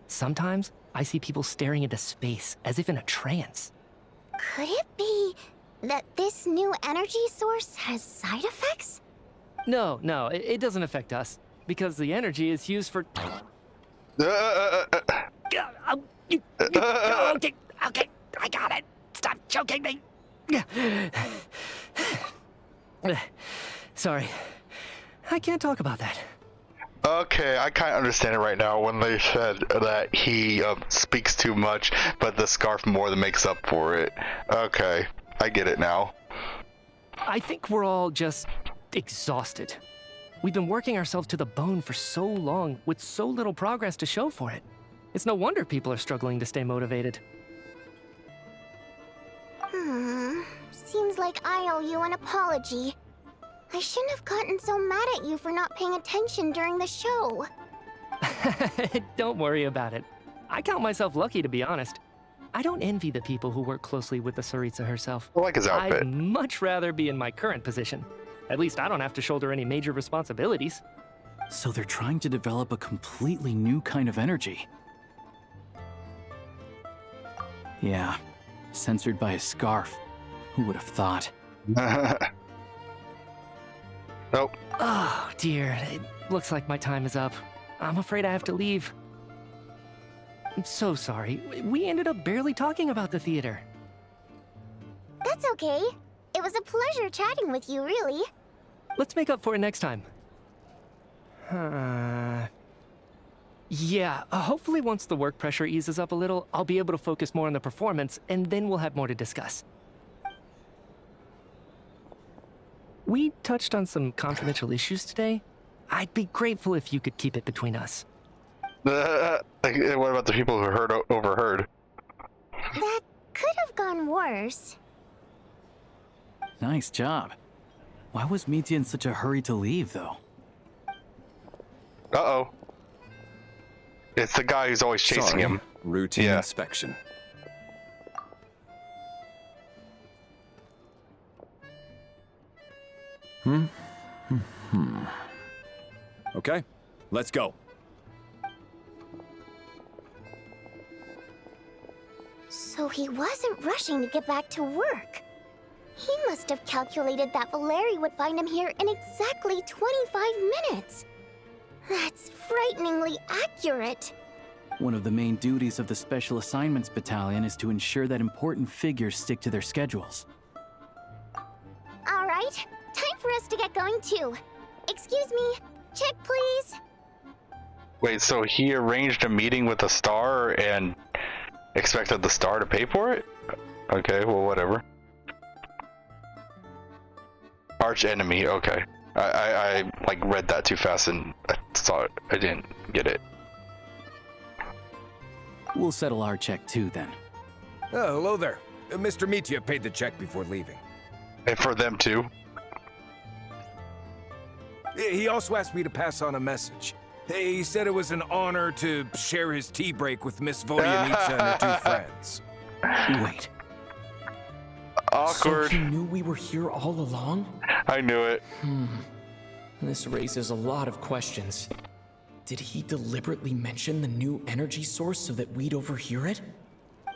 Sometimes, I see people staring into space as if in a trance. Could it be that this new energy source has side effects? No, it doesn't affect us, because the energy is used for... Okay, I got it. Stop choking me. Sorry, I can't talk about that. Okay, I kind of understand it right now when they said that he speaks too much, but the scarf more than makes up for it. Okay, I get it now. I think we're all just exhausted. We've been working ourselves to the bone for so long with so little progress to show for it. It's no wonder people are struggling to stay motivated. Seems like I owe you an apology. I shouldn't have gotten so mad at you for not paying attention during the show. Don't worry about it. I count myself lucky, to be honest. I don't envy the people who work closely with the Tsaritsa herself. I like his outfit. I'd much rather be in my current position. At least I don't have to shoulder any major responsibilities. So they're trying to develop a completely new kind of energy. Yeah, censored by a scarf. Who would have thought? Nope. Oh, dear. It looks like my time is up. I'm afraid I have to leave. I'm so sorry. We ended up barely talking about the theater. That's okay. It was a pleasure chatting with you, really. Let's make up for it next time. Yeah, hopefully once the work pressure eases up a little, I'll be able to focus more on the performance, and then we'll have more to discuss. We touched on some confidential issues today. I'd be grateful if you could keep it between us. What about the people who overheard? That could have gone worse. Nice job. Why was Mitya in such a hurry to leave, though? Uh-oh. It's the guy who's always chasing him. Routine inspection. Okay, let's go. So he wasn't rushing to get back to work. He must have calculated that Valeri would find him here in exactly 25 minutes. That's frighteningly accurate. One of the main duties of the Special Assignments Battalion is to ensure that important figures stick to their schedules. All right, time for us to get going too. Excuse me, check please. Wait, so he arranged a meeting with the Star and expected the Star to pay for it? Okay, well, whatever. Arch enemy, okay. I like read that too fast and I saw it. I didn't get it. We'll settle our check too, then. Oh, hello there. Mr. Mitya paid the check before leaving. And for them too? He also asked me to pass on a message. He said it was an honor to share his tea break with Miss Vodyanitsa and her two friends. Wait. Awkward. So he knew we were here all along? I knew it. This raises a lot of questions. Did he deliberately mention the new energy source so that we'd overhear it?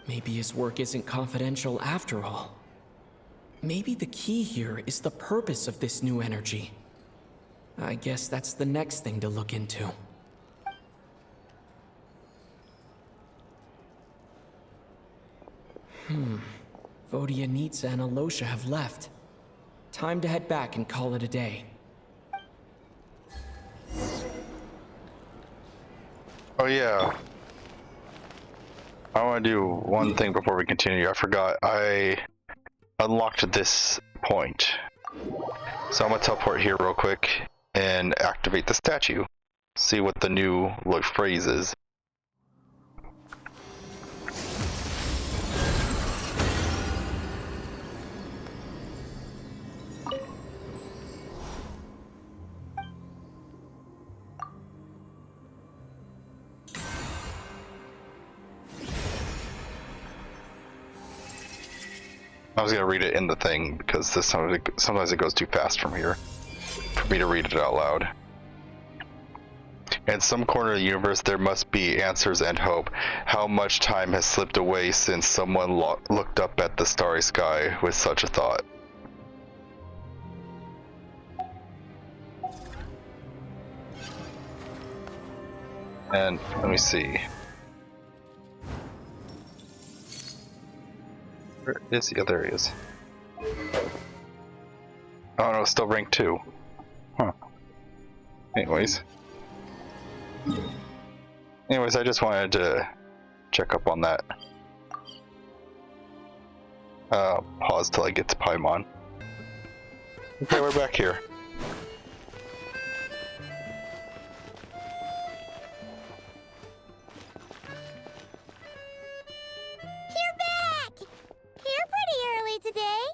Maybe his work isn't confidential after all. Maybe the key here is the purpose of this new energy. I guess that's the next thing to look into. Vodyanitsa and Alosha have left. Time to head back and call it a day. Oh yeah. I want to do one thing before we continue. I forgot. I unlocked this point. So I'm gonna teleport here real quick and activate the statue. See what the new phrase is. I was gonna read it in the thing because sometimes it goes too fast from here for me to read it out loud. In some corner of the universe, there must be answers and hope. How much time has slipped away since someone looked up at the starry sky with such a thought? And let me see. Where is he? Oh, there he is. Oh no, still rank 2. Huh. Anyways, I just wanted to check up on that. Pause till I get to Paimon. Okay, we're back here. Today?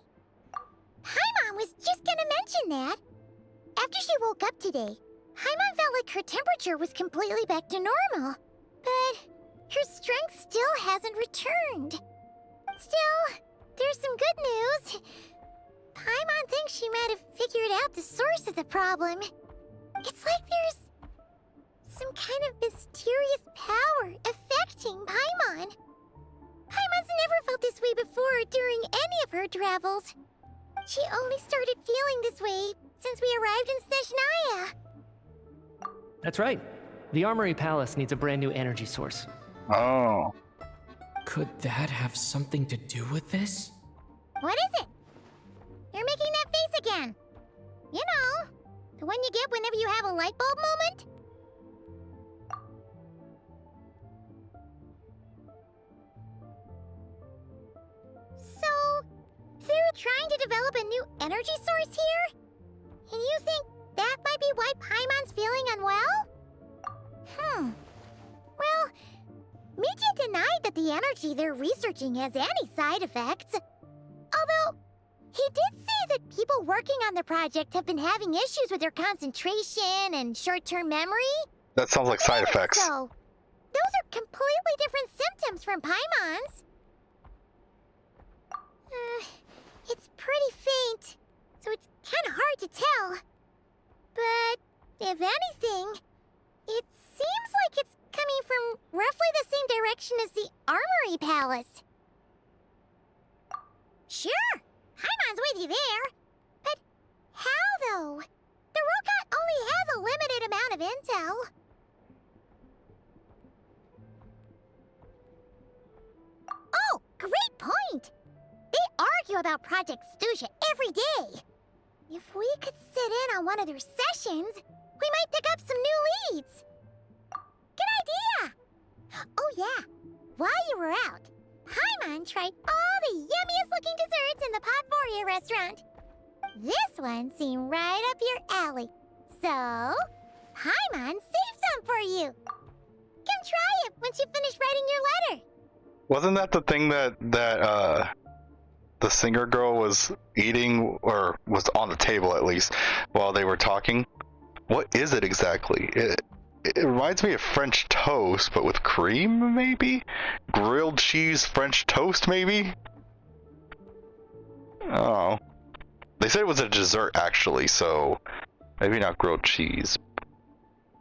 Paimon was just gonna mention that. After she woke up today, Paimon felt like her temperature was completely back to normal. But her strength still hasn't returned. Still, there's some good news. Paimon thinks she might have figured out the source of the problem. It's like there's some kind of mysterious power affecting Paimon. Paimon's never felt this way before during any of her travels. She only started feeling this way since we arrived in Snezhnaya. That's right. The Armory Palace needs a brand new energy source. Oh. Could that have something to do with this? What is it? You're making that face again. You know, the one you get whenever you have a light bulb moment? They're trying to develop a new energy source here? And you think that might be why Paimon's feeling unwell? Well, Mikia denied that the energy they're researching has any side effects. Although, he did say that people working on the project have been having issues with their concentration and short-term memory. That sounds like side effects. So, those are completely different symptoms from Paimon's. It's pretty faint, so it's kind of hard to tell. But if anything, it seems like it's coming from roughly the same direction as the Armory Palace. Sure, Paimon's with you there. But how, though? The robot only has a limited amount of intel. Oh, great point! They argue about Project Stusha every day. If we could sit in on one of their sessions, we might pick up some new leads. Good idea! Oh yeah, while you were out, Paimon tried all the yummiest looking desserts in the Podvoria restaurant. This one seemed right up your alley. So, Paimon saved some for you. Come try it once you finish writing your letter. Wasn't that the thing that the singer girl was eating, or was on the table at least, while they were talking? What is it exactly? It reminds me of French toast, but with cream, maybe? Grilled cheese French toast, maybe? Oh. They said it was a dessert, actually, so maybe not grilled cheese.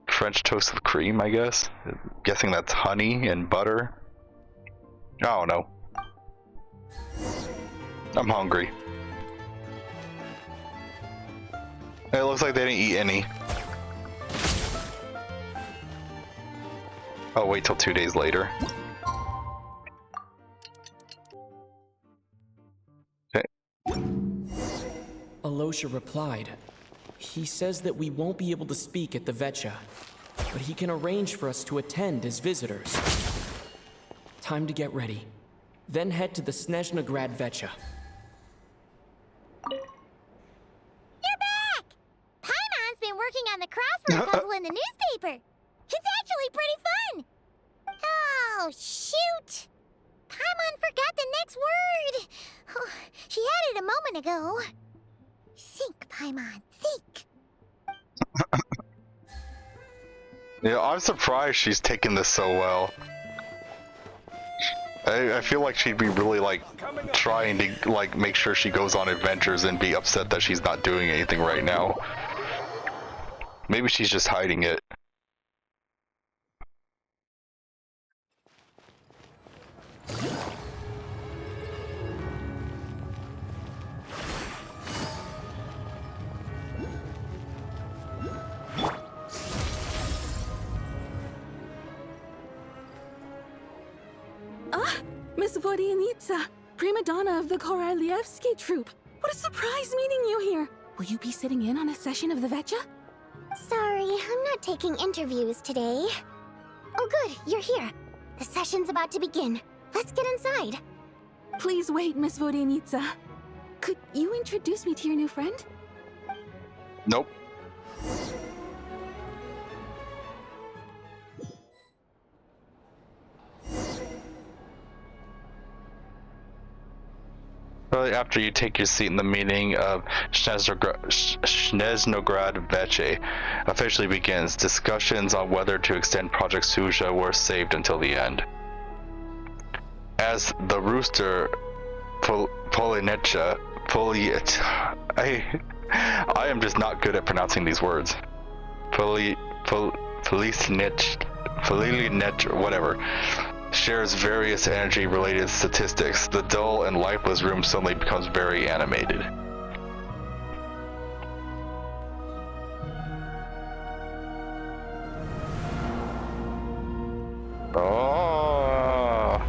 French toast with cream, I guess? I'm guessing that's honey and butter. I don't know. I'm hungry. It looks like they didn't eat any. I'll wait till 2 days later. Okay. Alosha replied. He says that we won't be able to speak at the Vecha. but he can arrange for us to attend as visitors. Time to get ready. Then head to the Snezhnograd Vecha. You're back! Paimon's been working on the crossword puzzle in the newspaper. It's actually pretty fun. Oh, shoot! Paimon forgot the next word. Oh, she had it a moment ago. Think, Paimon, think. Yeah, I'm surprised she's taking this so well. I feel like she'd be really like trying to like make sure she goes on adventures and be upset that she's not doing anything right now. Maybe she's just hiding it. Ah, Miss Vodianitsa, prima donna of the Korolievsky troupe. What a surprise meeting you here. Will you be sitting in on a session of the Vecha? Sorry, I'm not taking interviews today. Oh good, you're here. The session's about to begin. Let's get inside. Please wait, Miss Vodianitsa. Could you introduce me to your new friend? Nope. Shortly after you take your seat in the meeting of Snezhnograd Veche officially begins, discussions on whether to extend Project Suja were saved until the end. As the rooster Polinecha, I am just not good at pronouncing these words. Polinecha, whatever. Shares various energy-related statistics. The dull and lifeless room suddenly becomes very animated. Oh.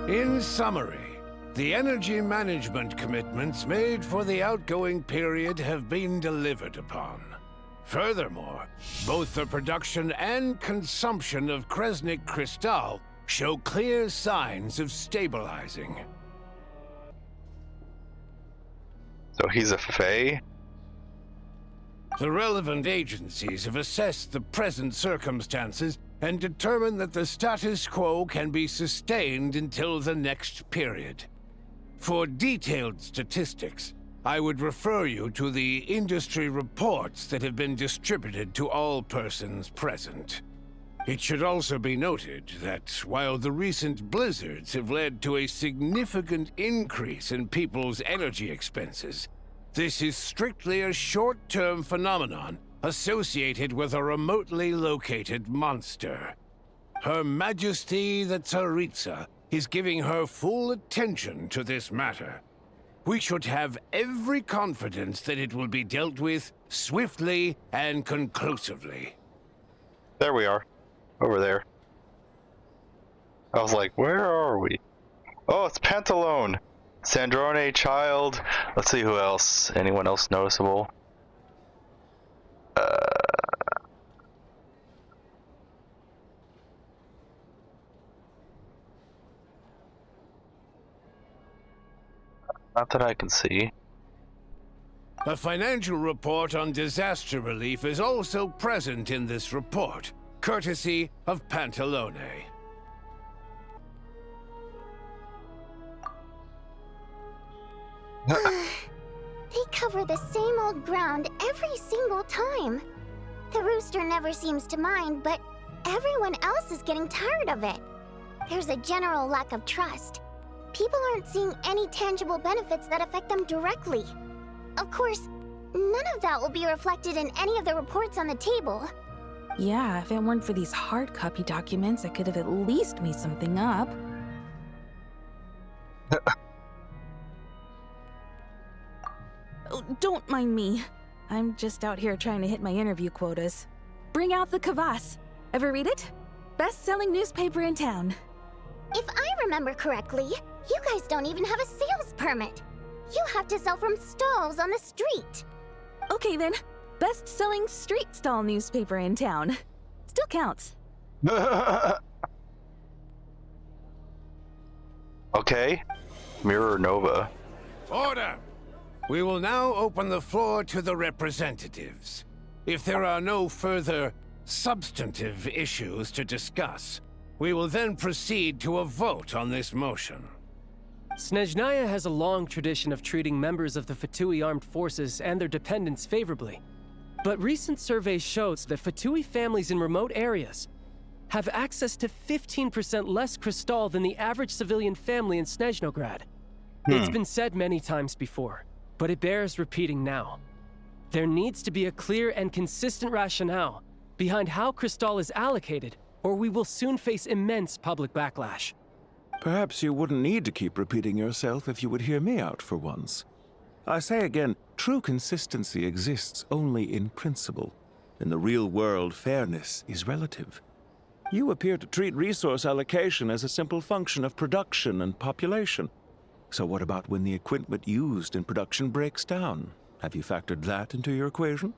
In summary, the energy management commitments made for the outgoing period have been delivered upon. Furthermore, both the production and consumption of Kresnik Crystal show clear signs of stabilizing. So he's a Fae? The relevant agencies have assessed the present circumstances and determined that the status quo can be sustained until the next period. For detailed statistics, I would refer you to the industry reports that have been distributed to all persons present. It should also be noted that while the recent blizzards have led to a significant increase in people's energy expenses, this is strictly a short-term phenomenon associated with a remotely located monster. Her Majesty the Tsaritsa is giving her full attention to this matter. We should have every confidence that it will be dealt with swiftly and conclusively. There we are. Over there. I was like, where are we? Oh, it's Pantalone! Sandrone, Child. Let's see who else. Anyone else noticeable? Not that I can see. A financial report on disaster relief is also present in this report, courtesy of Pantalone. They cover the same old ground every single time. The rooster never seems to mind, but everyone else is getting tired of it. There's a general lack of trust. People aren't seeing any tangible benefits that affect them directly. Of course, none of that will be reflected in any of the reports on the table. Yeah, if it weren't for these hard copy documents, I could have at least made something up. Oh, don't mind me. I'm just out here trying to hit my interview quotas. Bring out the Kvass. Ever read it? Best-selling newspaper in town. If I remember correctly, you guys don't even have a sales permit. You have to sell from stalls on the street. Okay then, Best-selling street stall newspaper in town. Still counts. Okay. Mirror Nova. Order! We will now open the floor to the representatives. If there are no further substantive issues to discuss, we will then proceed to a vote on this motion. Snezhnaya has a long tradition of treating members of the Fatui armed forces and their dependents favorably. But recent surveys shows that Fatui families in remote areas have access to 15% less crystal than the average civilian family in Snezhnograd. It's been said many times before, but it bears repeating now. There needs to be a clear and consistent rationale behind how crystal is allocated, or we will soon face immense public backlash. Perhaps you wouldn't need to keep repeating yourself if you would hear me out for once. I say again, true consistency exists only in principle. In the real world, fairness is relative. You appear to treat resource allocation as a simple function of production and population. So what about when the equipment used in production breaks down? Have you factored that into your equation?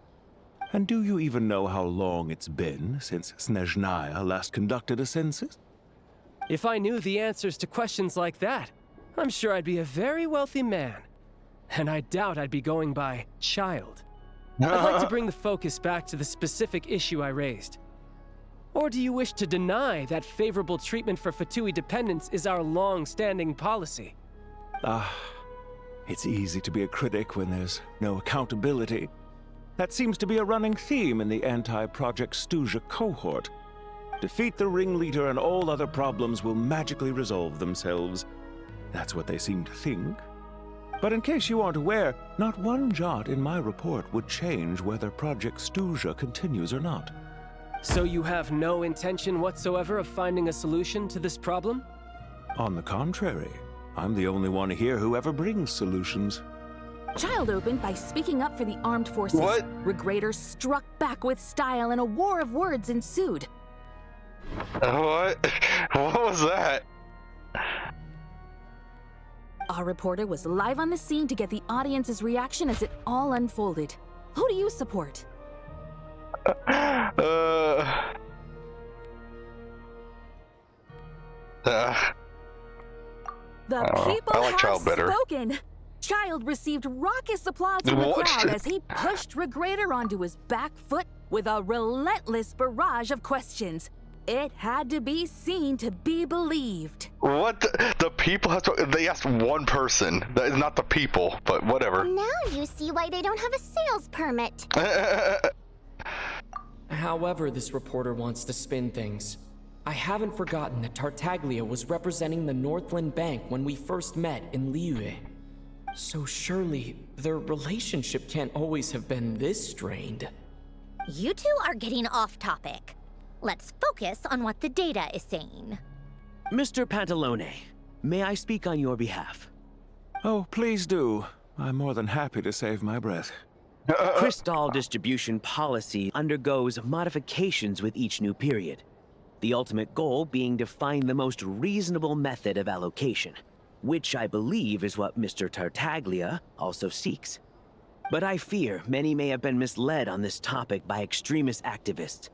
And do you even know how long it's been since Snezhnaya last conducted a census? If I knew the answers to questions like that, I'm sure I'd be a very wealthy man. And I doubt I'd be going by child. I'd like to bring the focus back to the specific issue I raised. Or do you wish to deny that favorable treatment for Fatui dependents is our long-standing policy? It's easy to be a critic when there's no accountability. That seems to be a running theme in the anti-Project Stuja cohort. Defeat the ringleader and all other problems will magically resolve themselves. That's what they seem to think. But in case you aren't aware, not one jot in my report would change whether Project Stuja continues or not. So you have no intention whatsoever of finding a solution to this problem? On the contrary, I'm the only one here who ever brings solutions. Child opened by speaking up for the armed forces. What? Regrator struck back with style and a war of words ensued. What? What was that? Our reporter was live on the scene to get the audience's reaction as it all unfolded. Who do you support? The people I like have Child better. spoken. Child received raucous applause from the What? crowd as he pushed Regrator onto his back foot with a relentless barrage of questions. It had to be seen to be believed. What? The people have to. They asked one person. That is not the people, but whatever. Now you see why they don't have a sales permit. However this reporter wants to spin things, I haven't forgotten that Tartaglia was representing the Northland Bank when we first met in Liyue. So surely their relationship can't always have been this strained. You two are getting off topic. Let's focus on what the data is saying. Mr. Pantalone, may I speak on your behalf? Oh, please do. I'm more than happy to save my breath. Crystal distribution policy undergoes modifications with each new period. The ultimate goal being to find the most reasonable method of allocation, which I believe is what Mr. Tartaglia also seeks. But I fear many may have been misled on this topic by extremist activists.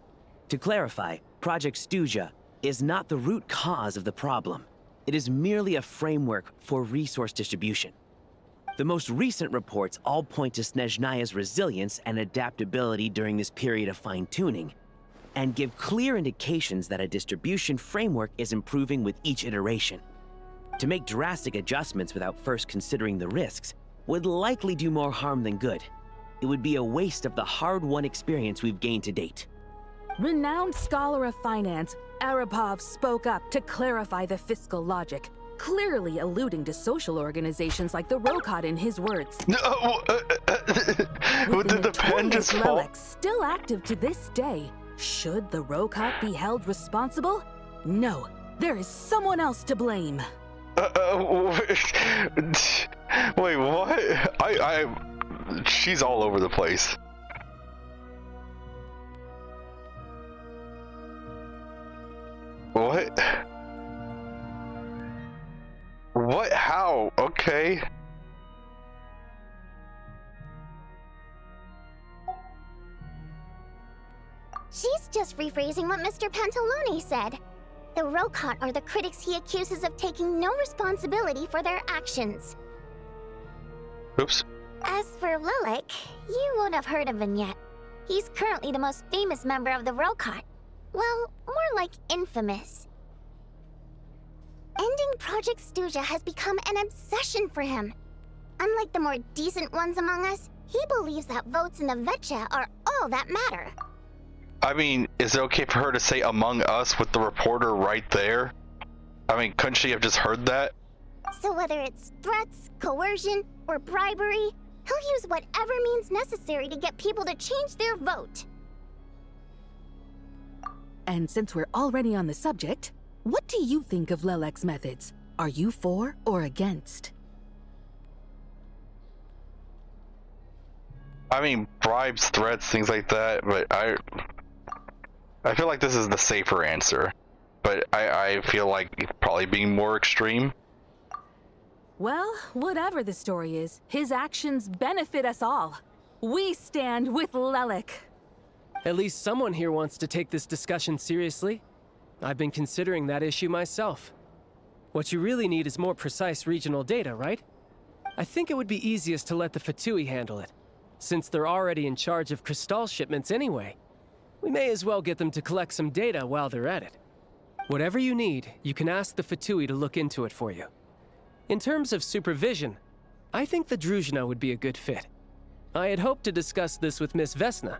To clarify, Project Stuja is not the root cause of the problem. It is merely a framework for resource distribution. The most recent reports all point to Snezhnaya's resilience and adaptability during this period of fine-tuning, and give clear indications that a distribution framework is improving with each iteration. To make drastic adjustments without first considering the risks would likely do more harm than good. It would be a waste of the hard-won experience we've gained to date. Renowned scholar of finance, Arapov spoke up to clarify the fiscal logic, clearly alluding to social organizations like the Rokot in his words. Who did the pen just fall? Relic still active to this day. Should the Rokot be held responsible? No, there is someone else to blame. Wait, what? She's all over the place. What? What? How? Okay. just rephrasing what Mr. Pantalone said. The Rokot are the critics he accuses of taking no responsibility for their actions. Oops. As for Lilac, you won't have heard of him yet. He's currently the most famous member of the Rokot. Well, more like infamous. Ending Project Stuja has become an obsession for him. Unlike the more decent ones among us, he believes that votes in the Vetcha are all that matter. I mean, is it okay for her to say among us with the reporter right there? I mean, couldn't she have just heard that? So whether it's threats, coercion, or bribery, he'll use whatever means necessary to get people to change their vote. And since we're already on the subject, what do you think of Lelek's methods? Are you for or against? I mean, bribes, threats, things like that, but I feel like this is the safer answer. But I feel like it's probably being more extreme. Well, whatever the story is, his actions benefit us all. We stand with Lelek. At least someone here wants to take this discussion seriously. I've been considering that issue myself. What you really need is more precise regional data, right? I think it would be easiest to let the Fatui handle it, since they're already in charge of Crystal shipments anyway. We may as well get them to collect some data while they're at it. Whatever you need, you can ask the Fatui to look into it for you. In terms of supervision, I think the Druzhna would be a good fit. I had hoped to discuss this with Miss Vesna,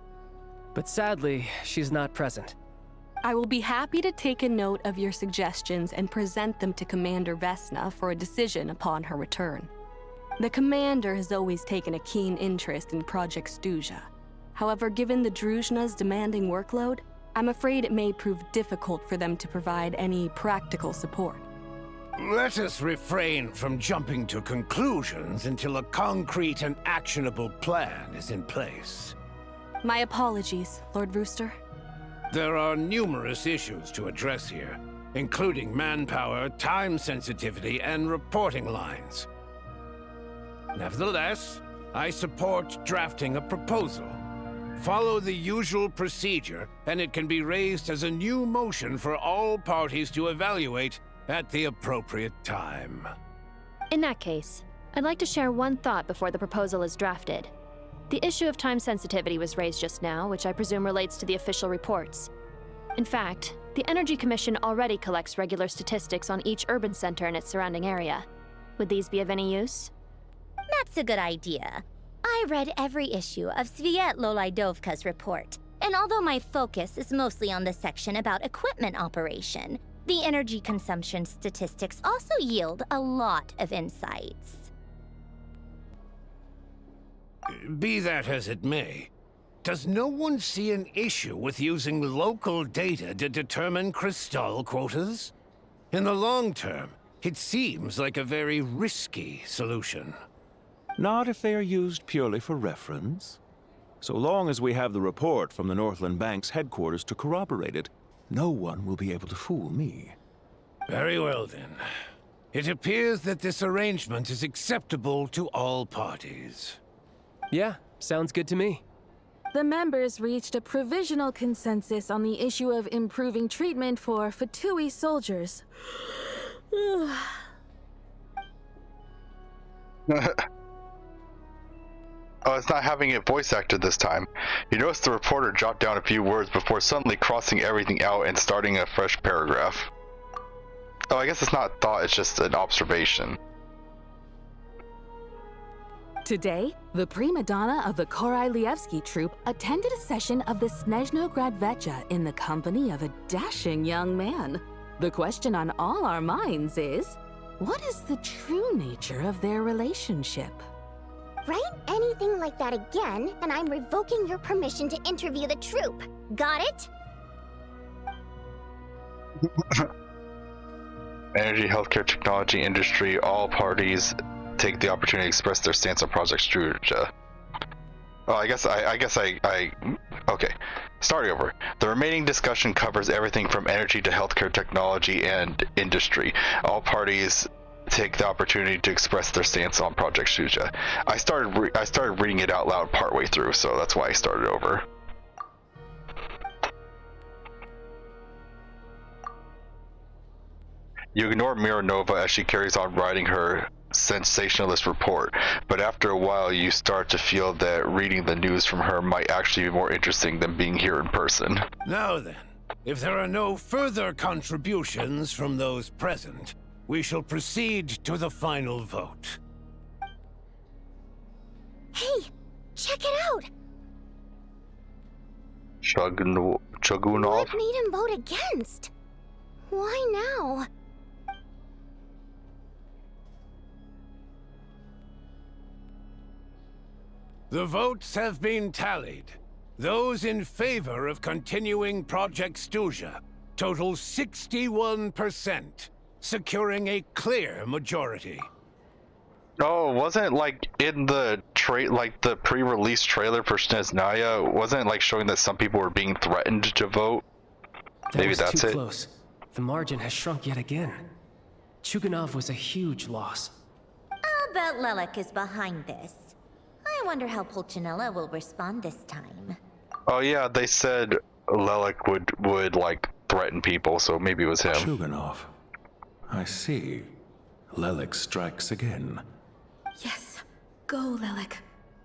but sadly, she's not present. I will be happy to take a note of your suggestions and present them to Commander Vesna for a decision upon her return. The Commander has always taken a keen interest in Project Stuja. However, given the Druzhna's demanding workload, I'm afraid it may prove difficult for them to provide any practical support. Let us refrain from jumping to conclusions until a concrete and actionable plan is in place. My apologies, Lord Rooster. There are numerous issues to address here, including manpower, time sensitivity, and reporting lines. Nevertheless, I support drafting a proposal. Follow the usual procedure, and it can be raised as a new motion for all parties to evaluate at the appropriate time. In that case, I'd like to share one thought before the proposal is drafted. The issue of time sensitivity was raised just now, which I presume relates to the official reports. In fact, the Energy Commission already collects regular statistics on each urban center and its surrounding area. Would these be of any use? That's a good idea. I read every issue of Svietloslaidovka's report, and although my focus is mostly on the section about equipment operation, the energy consumption statistics also yield a lot of insights. Be that as it may, does no one see an issue with using local data to determine Crystal quotas? In the long term, it seems like a very risky solution. Not if they are used purely for reference. So long as we have the report from the Northland Bank's headquarters to corroborate it, no one will be able to fool me. Very well then. It appears that this arrangement is acceptable to all parties. Yeah, sounds good to me. The members reached a provisional consensus on the issue of improving treatment for Fatui soldiers. Oh, it's not having it voice acted this time. You notice the reporter jot down a few words before suddenly crossing everything out and starting a fresh paragraph. Oh, I guess it's not thought, it's just an observation. Today, the prima donna of the Korai-Lievsky troupe attended a session of the Snezhnograd Vetcha in the company of a dashing young man. The question on all our minds is, what is the true nature of their relationship? Write anything like that again, and I'm revoking your permission to interview the troupe. Got it? Energy, healthcare, technology, industry, all parties take the opportunity to express their stance on Project Struja. Oh, I guess I okay. Starting over. The remaining discussion covers everything from energy to healthcare, technology, and industry. All parties take the opportunity to express their stance on Project Struja. I started reading it out loud partway through, so that's why I started over. You ignore Miranova as she carries on writing her sensationalist report, but after a while you start to feel that reading the news from her might actually be more interesting than being here in person. Now then, if there are no further contributions from those present, we shall proceed to the final vote. Hey, check it out! Chogunov? What made him vote against? Why now? The votes have been tallied. Those in favor of continuing Project Stuja total 61%, securing a clear majority. Oh, wasn't like in the the pre-release trailer for Snezhnaya, wasn't it like showing that some people were being threatened to vote? Maybe that's too it. Close. The margin has shrunk yet again. Chuganov was a huge loss. I'll bet Lelek is behind this. I wonder how Pulcinella will respond this time. Oh yeah, they said Lelek would like threaten people, so maybe it was him. Chuganov. I see. Lelek strikes again. Yes. Go, Lelek.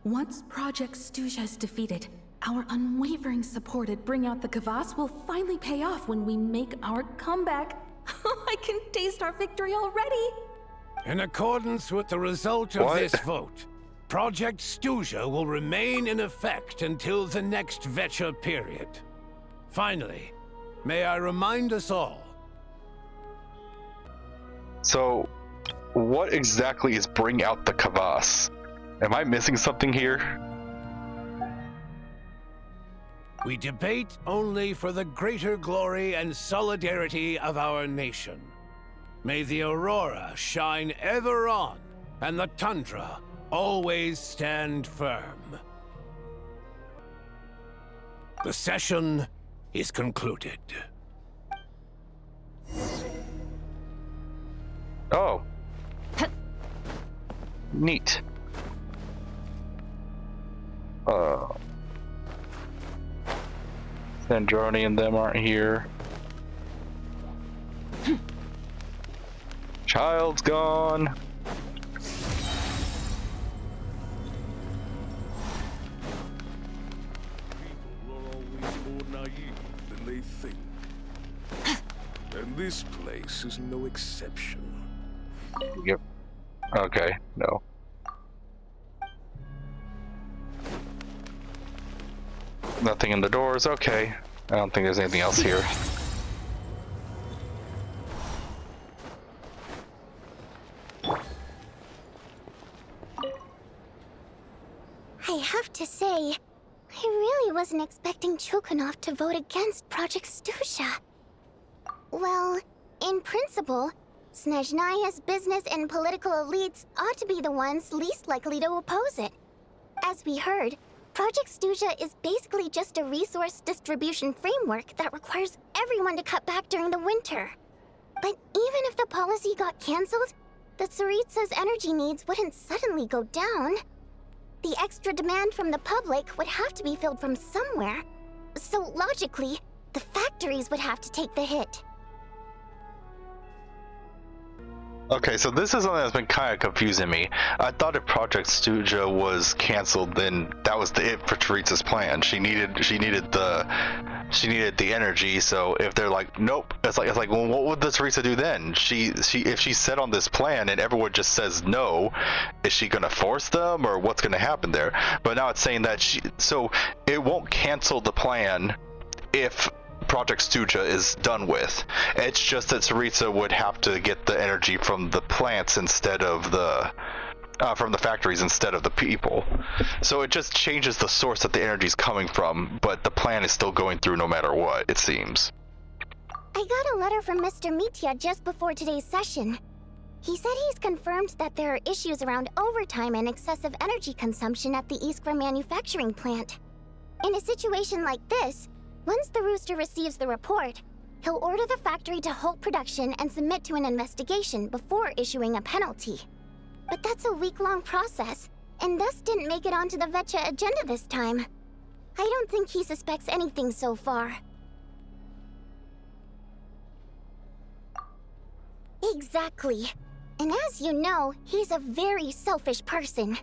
Once Project Stuja is defeated, our unwavering support at Bring Out the Kvass will finally pay off when we make our comeback. I can taste our victory already! In accordance with the result of this vote, Project Stuja will remain in effect until the next Vecha period. Finally, may I remind us all. So, what exactly is Bring Out the Kvass? Am I missing something here? We debate only for the greater glory and solidarity of our nation. May the aurora shine ever on, and the tundra always stand firm. The session is concluded. Oh. Neat. Sandroni and them aren't here. Child's gone. Than they think. And this place is no exception. Yep. Okay, no. Nothing in the doors, okay. I don't think there's anything else here. I have to say, I really wasn't expecting Chuganov to vote against Project Stuja. Well, in principle, Snezhnaya's business and political elites ought to be the ones least likely to oppose it. As we heard, Project Stuja is basically just a resource distribution framework that requires everyone to cut back during the winter. But even if the policy got cancelled, the Tsaritsa's energy needs wouldn't suddenly go down. The extra demand from the public would have to be filled from somewhere. So logically, the factories would have to take the hit. Okay, so this is something that's been kind of confusing me. I thought if Project Stuja was canceled, then that was it for Teresa's plan. She needed the energy. So if they're like, nope, it's like, well, what would the Teresa do then? If she's set on this plan and everyone just says no, is she gonna force them, or what's gonna happen there? But now it's saying that so it won't cancel the plan if Project Stuja is done with. It's just that Teresa would have to get the energy from the plants instead of from the factories instead of the people. So it just changes the source that the energy is coming from, but the plan is still going through no matter what, it seems. I got a letter from Mr. Mitya just before today's session. He said he's confirmed that there are issues around overtime and excessive energy consumption at the Iskra manufacturing plant. In a situation like this, once the Rooster receives the report, he'll order the factory to halt production and submit to an investigation before issuing a penalty. But that's a week-long process, and thus didn't make it onto the Vecha agenda this time. I don't think he suspects anything so far. Exactly. And as you know, he's a very selfish person.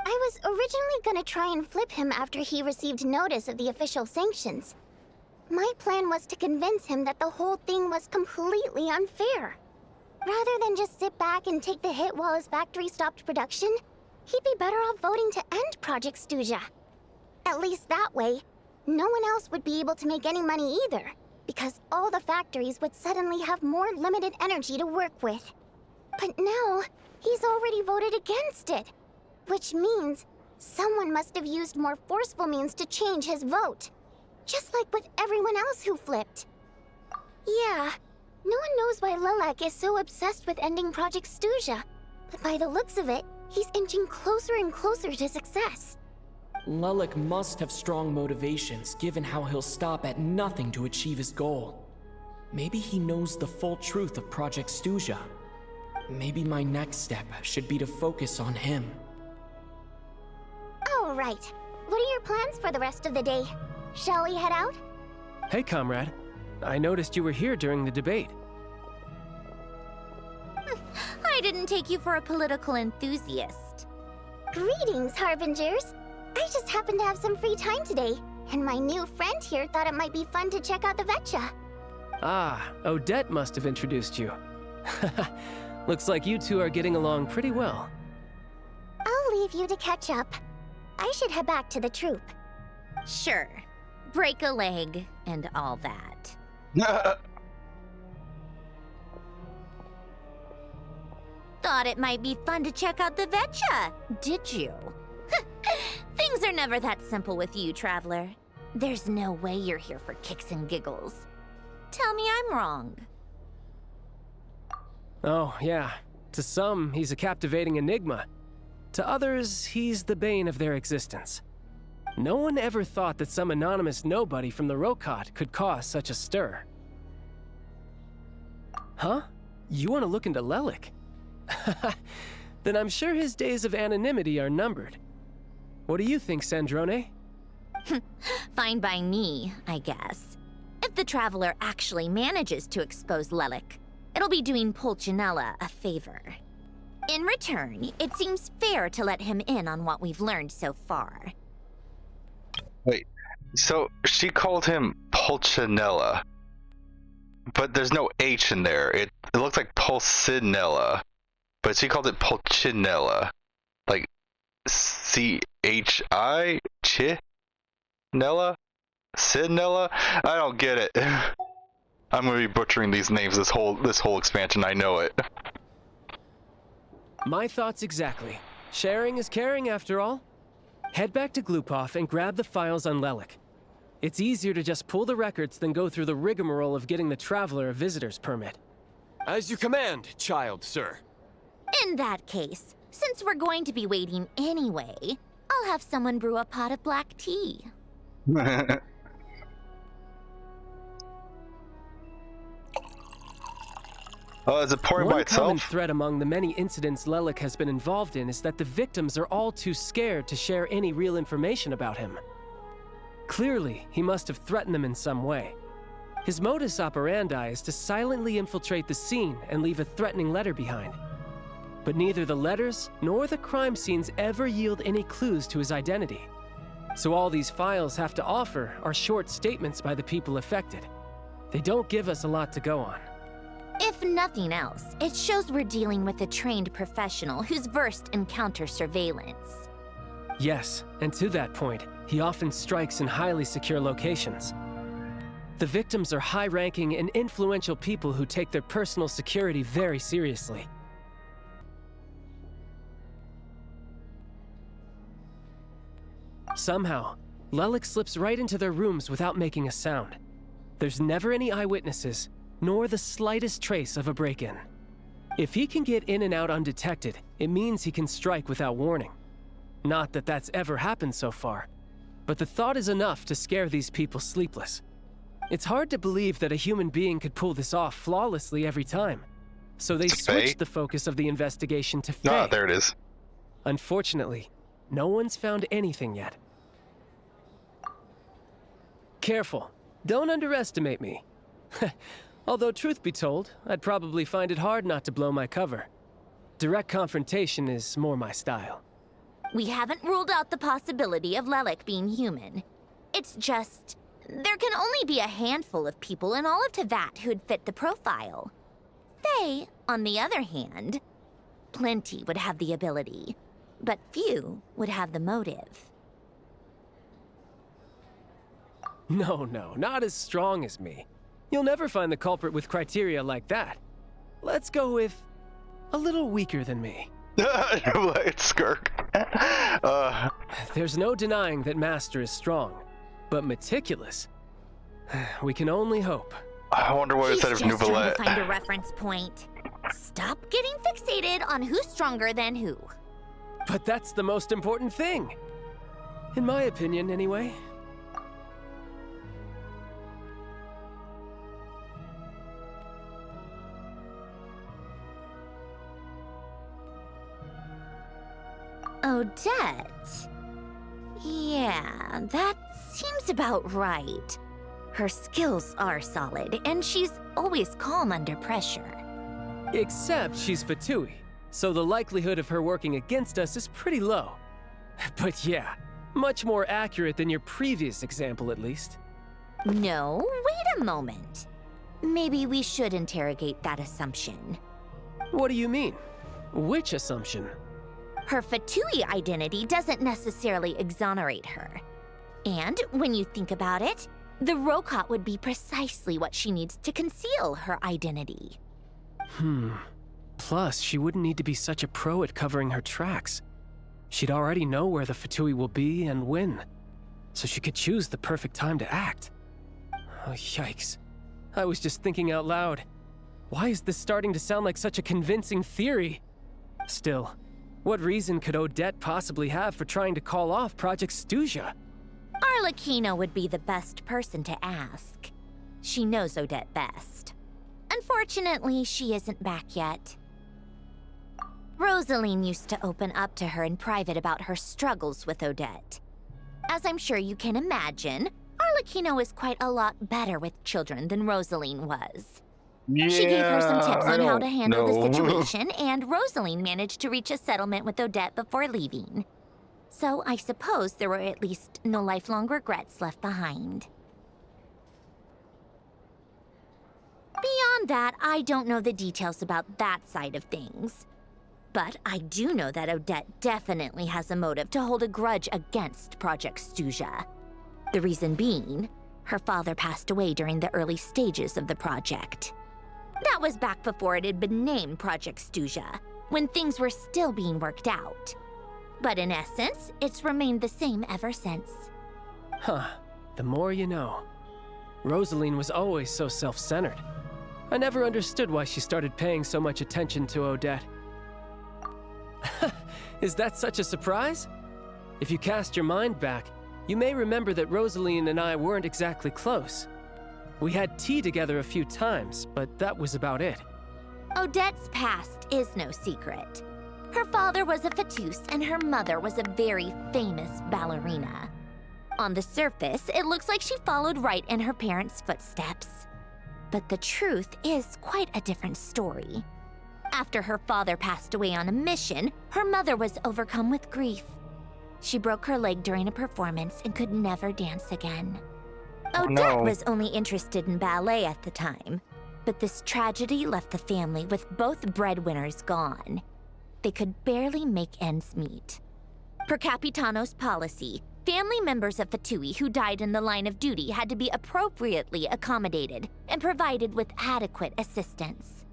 I was originally gonna try and flip him after he received notice of the official sanctions. My plan was to convince him that the whole thing was completely unfair. Rather than just sit back and take the hit while his factory stopped production, he'd be better off voting to end Project Stuja. At least that way, no one else would be able to make any money either, because all the factories would suddenly have more limited energy to work with. But now, he's already voted against it, which means someone must have used more forceful means to change his vote. Just like with everyone else who flipped. Yeah, no one knows why Lilac is so obsessed with ending Project Stuja, but by the looks of it, he's inching closer and closer to success. Lilac must have strong motivations, given how he'll stop at nothing to achieve his goal. Maybe he knows the full truth of Project Stuja. Maybe my next step should be to focus on him. All right. What are your plans for the rest of the day? Shall we head out? Hey, comrade. I noticed you were here during the debate. I didn't take you for a political enthusiast. Greetings, Harbingers. I just happened to have some free time today, and my new friend here thought it might be fun to check out the Vetcha. Ah, Odette must have introduced you. Looks like you two are getting along pretty well. I'll leave you to catch up. I should head back to the troop. Sure. Break a leg and all that. Thought it might be fun to check out the Vetcha, did you? Things are never that simple with you, Traveler. There's no way you're here for kicks and giggles. Tell me I'm wrong. Oh, yeah. To some, he's a captivating enigma. To others, he's the bane of their existence. No one ever thought that some anonymous nobody from the Rokot could cause such a stir. Huh? You want to look into Lelik? Then I'm sure his days of anonymity are numbered. What do you think, Sandrone? Fine by me, I guess. If the Traveler actually manages to expose Lelik, it'll be doing Pulcinella a favor. In return, it seems fair to let him in on what we've learned so far. Wait, so she called him Pulcinella, but there's no H in there. It looks like Pulcinella, but she called it Pulcinella, like C-H-I? Chinella? Cinella? I don't get it. I'm gonna be butchering these names this whole expansion. I know it. My thoughts exactly. Sharing is caring, after all. Head back to Glupov and grab the files on Lelik. It's easier to just pull the records than go through the rigmarole of getting the Traveler a visitor's permit. As you command, child, sir. In that case, since we're going to be waiting anyway, I'll have someone brew a pot of black tea. Oh, is it pouring by itself? One common thread among the many incidents Lelik has been involved in is that the victims are all too scared to share any real information about him. Clearly, he must have threatened them in some way. His modus operandi is to silently infiltrate the scene and leave a threatening letter behind. But neither the letters nor the crime scenes ever yield any clues to his identity. So all these files have to offer are short statements by the people affected. They don't give us a lot to go on. If nothing else, it shows we're dealing with a trained professional who's versed in counter-surveillance. Yes, and to that point, he often strikes in highly secure locations. The victims are high-ranking and influential people who take their personal security very seriously. Somehow, Lelik slips right into their rooms without making a sound. There's never any eyewitnesses, nor the slightest trace of a break-in. If he can get in and out undetected, it means he can strike without warning. Not that that's ever happened so far, but the thought is enough to scare these people sleepless. It's hard to believe that a human being could pull this off flawlessly every time. So they switched the focus of the investigation to Faye. Ah, there it is. Unfortunately, no one's found anything yet. Careful. Don't underestimate me. Although, truth be told, I'd probably find it hard not to blow my cover. Direct confrontation is more my style. We haven't ruled out the possibility of Lelik being human. It's just, there can only be a handful of people in all of Teyvat who'd fit the profile. They, on the other hand, plenty would have the ability, but few would have the motive. No, not as strong as me. You'll never find the culprit with criteria like that. Let's go with a little weaker than me. It's Skirk. There's no denying that Master is strong, but meticulous. We can only hope. I wonder what it said of He's just trying Nouvelette. to find a reference point. Stop getting fixated on who's stronger than who. But that's the most important thing. In my opinion, anyway. Odette? Yeah, that seems about right. Her skills are solid, and she's always calm under pressure. Except she's Fatui, so the likelihood of her working against us is pretty low. But yeah, much more accurate than your previous example, at least. No, wait a moment. Maybe we should interrogate that assumption. What do you mean? Which assumption? Her Fatui identity doesn't necessarily exonerate her. And when you think about it, the Rokot would be precisely what she needs to conceal her identity. Plus, she wouldn't need to be such a pro at covering her tracks. She'd already know where the Fatui will be and when, so she could choose the perfect time to act. Oh, yikes. I was just thinking out loud. Why is this starting to sound like such a convincing theory? Still, what reason could Odette possibly have for trying to call off Project Stuja? Arlecchino would be the best person to ask. She knows Odette best. Unfortunately, she isn't back yet. Rosaline used to open up to her in private about her struggles with Odette. As I'm sure you can imagine, Arlecchino is quite a lot better with children than Rosaline was. She gave her some tips on how to handle the situation, and Rosaline managed to reach a settlement with Odette before leaving. So I suppose there were at least no lifelong regrets left behind. Beyond that, I don't know the details about that side of things. But I do know that Odette definitely has a motive to hold a grudge against Project Stuja. The reason being, her father passed away during the early stages of the project. That was back before it had been named Project Stuja, when things were still being worked out. But in essence, it's remained the same ever since. Huh, the more you know. Rosaline was always so self-centered. I never understood why she started paying so much attention to Odette. Is that such a surprise? If you cast your mind back, you may remember that Rosaline and I weren't exactly close. We had tea together a few times, but that was about it. Odette's past is no secret. Her father was a Fatus and her mother was a very famous ballerina. On the surface, it looks like she followed right in her parents' footsteps. But the truth is quite a different story. After her father passed away on a mission, her mother was overcome with grief. She broke her leg during a performance and could never dance again. Odette was only interested in ballet at the time, but this tragedy left the family with both breadwinners gone. They could barely make ends meet. Per Capitano's policy, family members of Fatui who died in the line of duty had to be appropriately accommodated and provided with adequate assistance.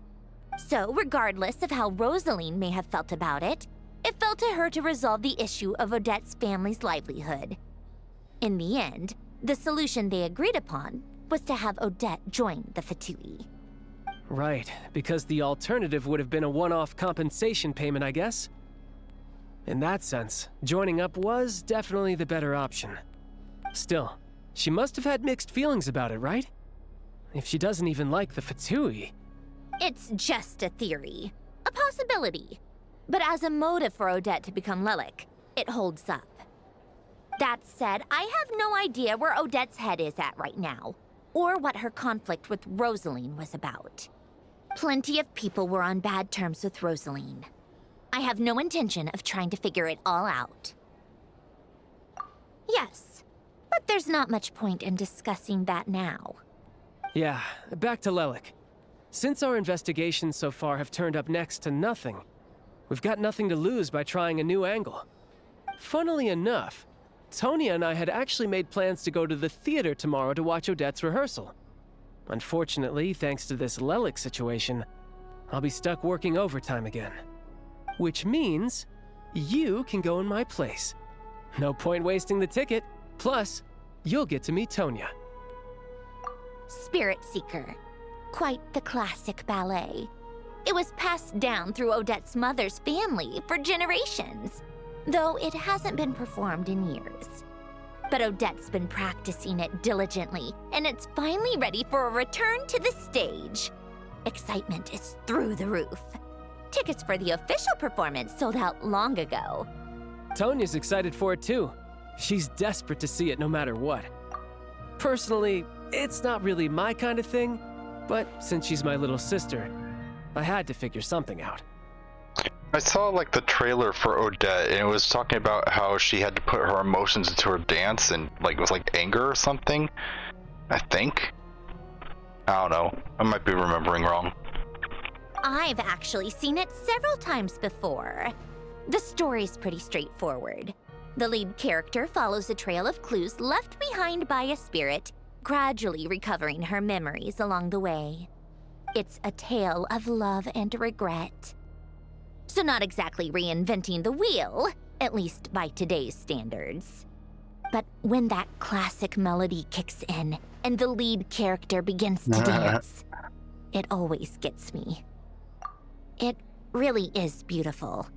So, regardless of how Rosaline may have felt about it, it fell to her to resolve the issue of Odette's family's livelihood. In the end, the solution they agreed upon was to have Odette join the Fatui. Right, because the alternative would have been a one-off compensation payment, I guess. In that sense, joining up was definitely the better option. Still, she must have had mixed feelings about it, right? If she doesn't even like the Fatui. It's just a theory, a possibility. But as a motive for Odette to become Lelik, it holds up. That said, I have no idea where Odette's head is at right now. or what her conflict with Rosaline was about. Plenty of people were on bad terms with Rosaline. I have no intention of trying to figure it all out. Yes, but there's not much point in discussing that now. Yeah, back to Lelik. Since our investigations so far have turned up next to nothing, we've got nothing to lose by trying a new angle. Funnily enough, Tonya and I had actually made plans to go to the theater tomorrow to watch Odette's rehearsal. Unfortunately, thanks to this Lelik situation, I'll be stuck working overtime again. Which means you can go in my place. No point wasting the ticket. Plus, you'll get to meet Tonya. Spirit Seeker. Quite the classic ballet. It was passed down through Odette's mother's family for generations, though it hasn't been performed in years. But Odette's been practicing it diligently, and it's finally ready for a return to the stage. Excitement is through the roof. Tickets for the official performance sold out long ago. Tonya's excited for it too. She's desperate to see it no matter what. Personally, it's not really my kind of thing, but since she's my little sister, I had to figure something out. I saw like the trailer for Odette, and it was talking about how she had to put her emotions into her dance, and like it was like anger or something. I think. I don't know. I might be remembering wrong. I've actually seen it several times before. The story's pretty straightforward. The lead character follows a trail of clues left behind by a spirit, gradually recovering her memories along the way. It's a tale of love and regret. So not exactly reinventing the wheel, at least by today's standards. But when that classic melody kicks in and the lead character begins to dance, it always gets me. It really is beautiful.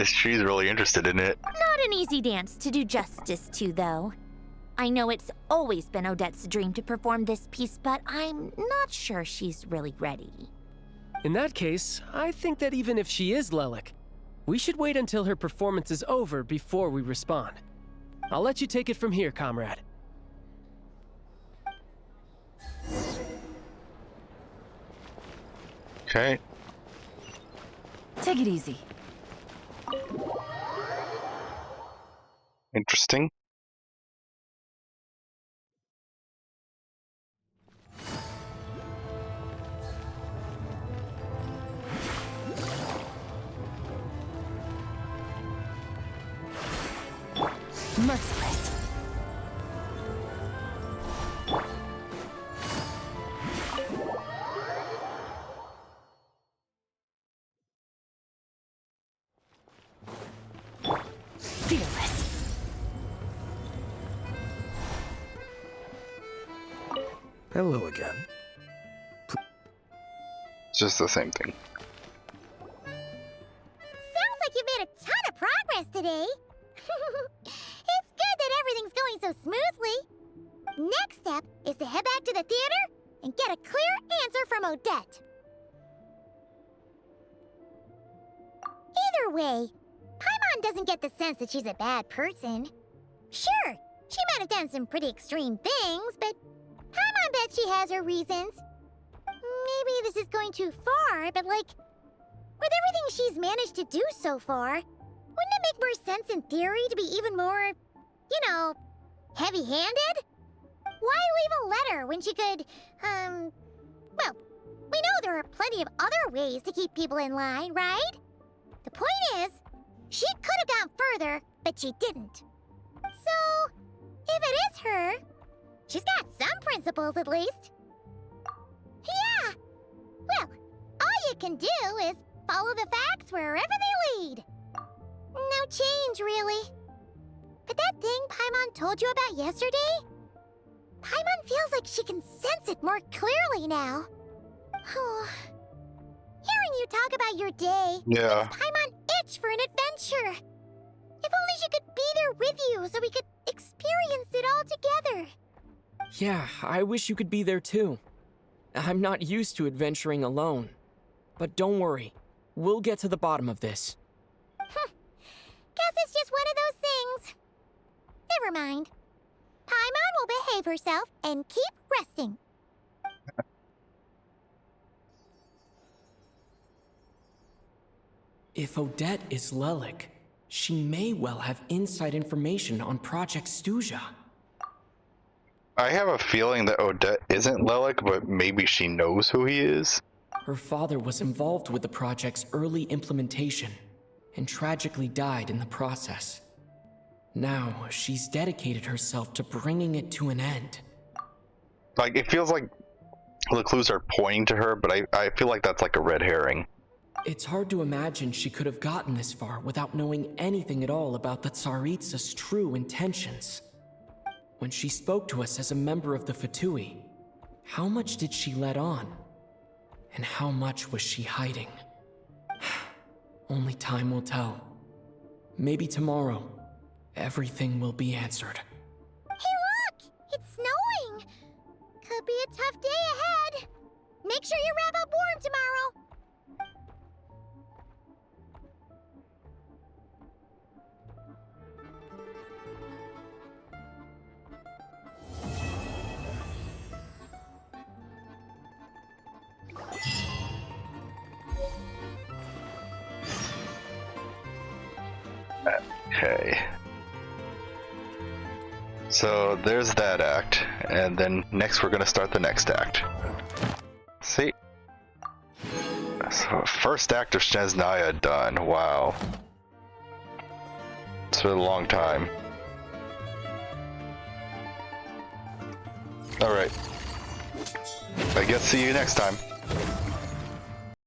She's really interested in it. Not an easy dance to do justice to, though. I know it's always been Odette's dream to perform this piece, but I'm not sure she's really ready. In that case, I think that even if she is Lelik, we should wait until her performance is over before we respond. I'll let you take it from here, comrade. Okay. Take it easy. Interesting. Merciless. Fearless. Hello again. It's just the same thing. Sounds like you made a ton of progress today. It's good that everything's going so smoothly. Next step is to head back to the theater and get a clear answer from Odette. Either way, Paimon doesn't get the sense that she's a bad person. Sure, she might have done some pretty extreme things, but Paimon bet she has her reasons. Maybe this is going too far, but like, with everything she's managed to do so far, wouldn't it make more sense in theory to be even more, you know, heavy-handed? Why leave a letter when she could, well, we know there are plenty of other ways to keep people in line, right? The point is, she could have gone further, but she didn't. So, if it is her, she's got some principles at least. Yeah! Well, all you can do is follow the facts wherever they lead. No change, really. But that thing Paimon told you about yesterday? Paimon feels like she can sense it more clearly now. Hearing you talk about your day makes Paimon itch for an adventure. If only she could be there with you so we could experience it all together. Yeah, I wish you could be there too. I'm not used to adventuring alone. But don't worry, we'll get to the bottom of this. Guess it's just one of those things. Never mind. Paimon will behave herself and keep resting. If Odette is Lelik, she may well have inside information on Project Stuja. I have a feeling that Odette isn't Lelik, but maybe she knows who he is. Her father was involved with the project's early implementation, and tragically died in the process. Now, she's dedicated herself to bringing it to an end. Like, it feels like the clues are pointing to her, but I feel like that's like a red herring. It's hard to imagine she could have gotten this far without knowing anything at all about the Tsaritsa's true intentions. When she spoke to us as a member of the Fatui, how much did she let on? And how much was she hiding? Only time will tell. Maybe tomorrow, everything will be answered. Hey look! It's snowing! Could be a tough day ahead. Make sure you wrap up warm tomorrow. Okay. So there's that act, and then next we're gonna start the next act. See? So first act of Snezhnaya done. Wow. It's been a long time. Alright. I guess see you next time.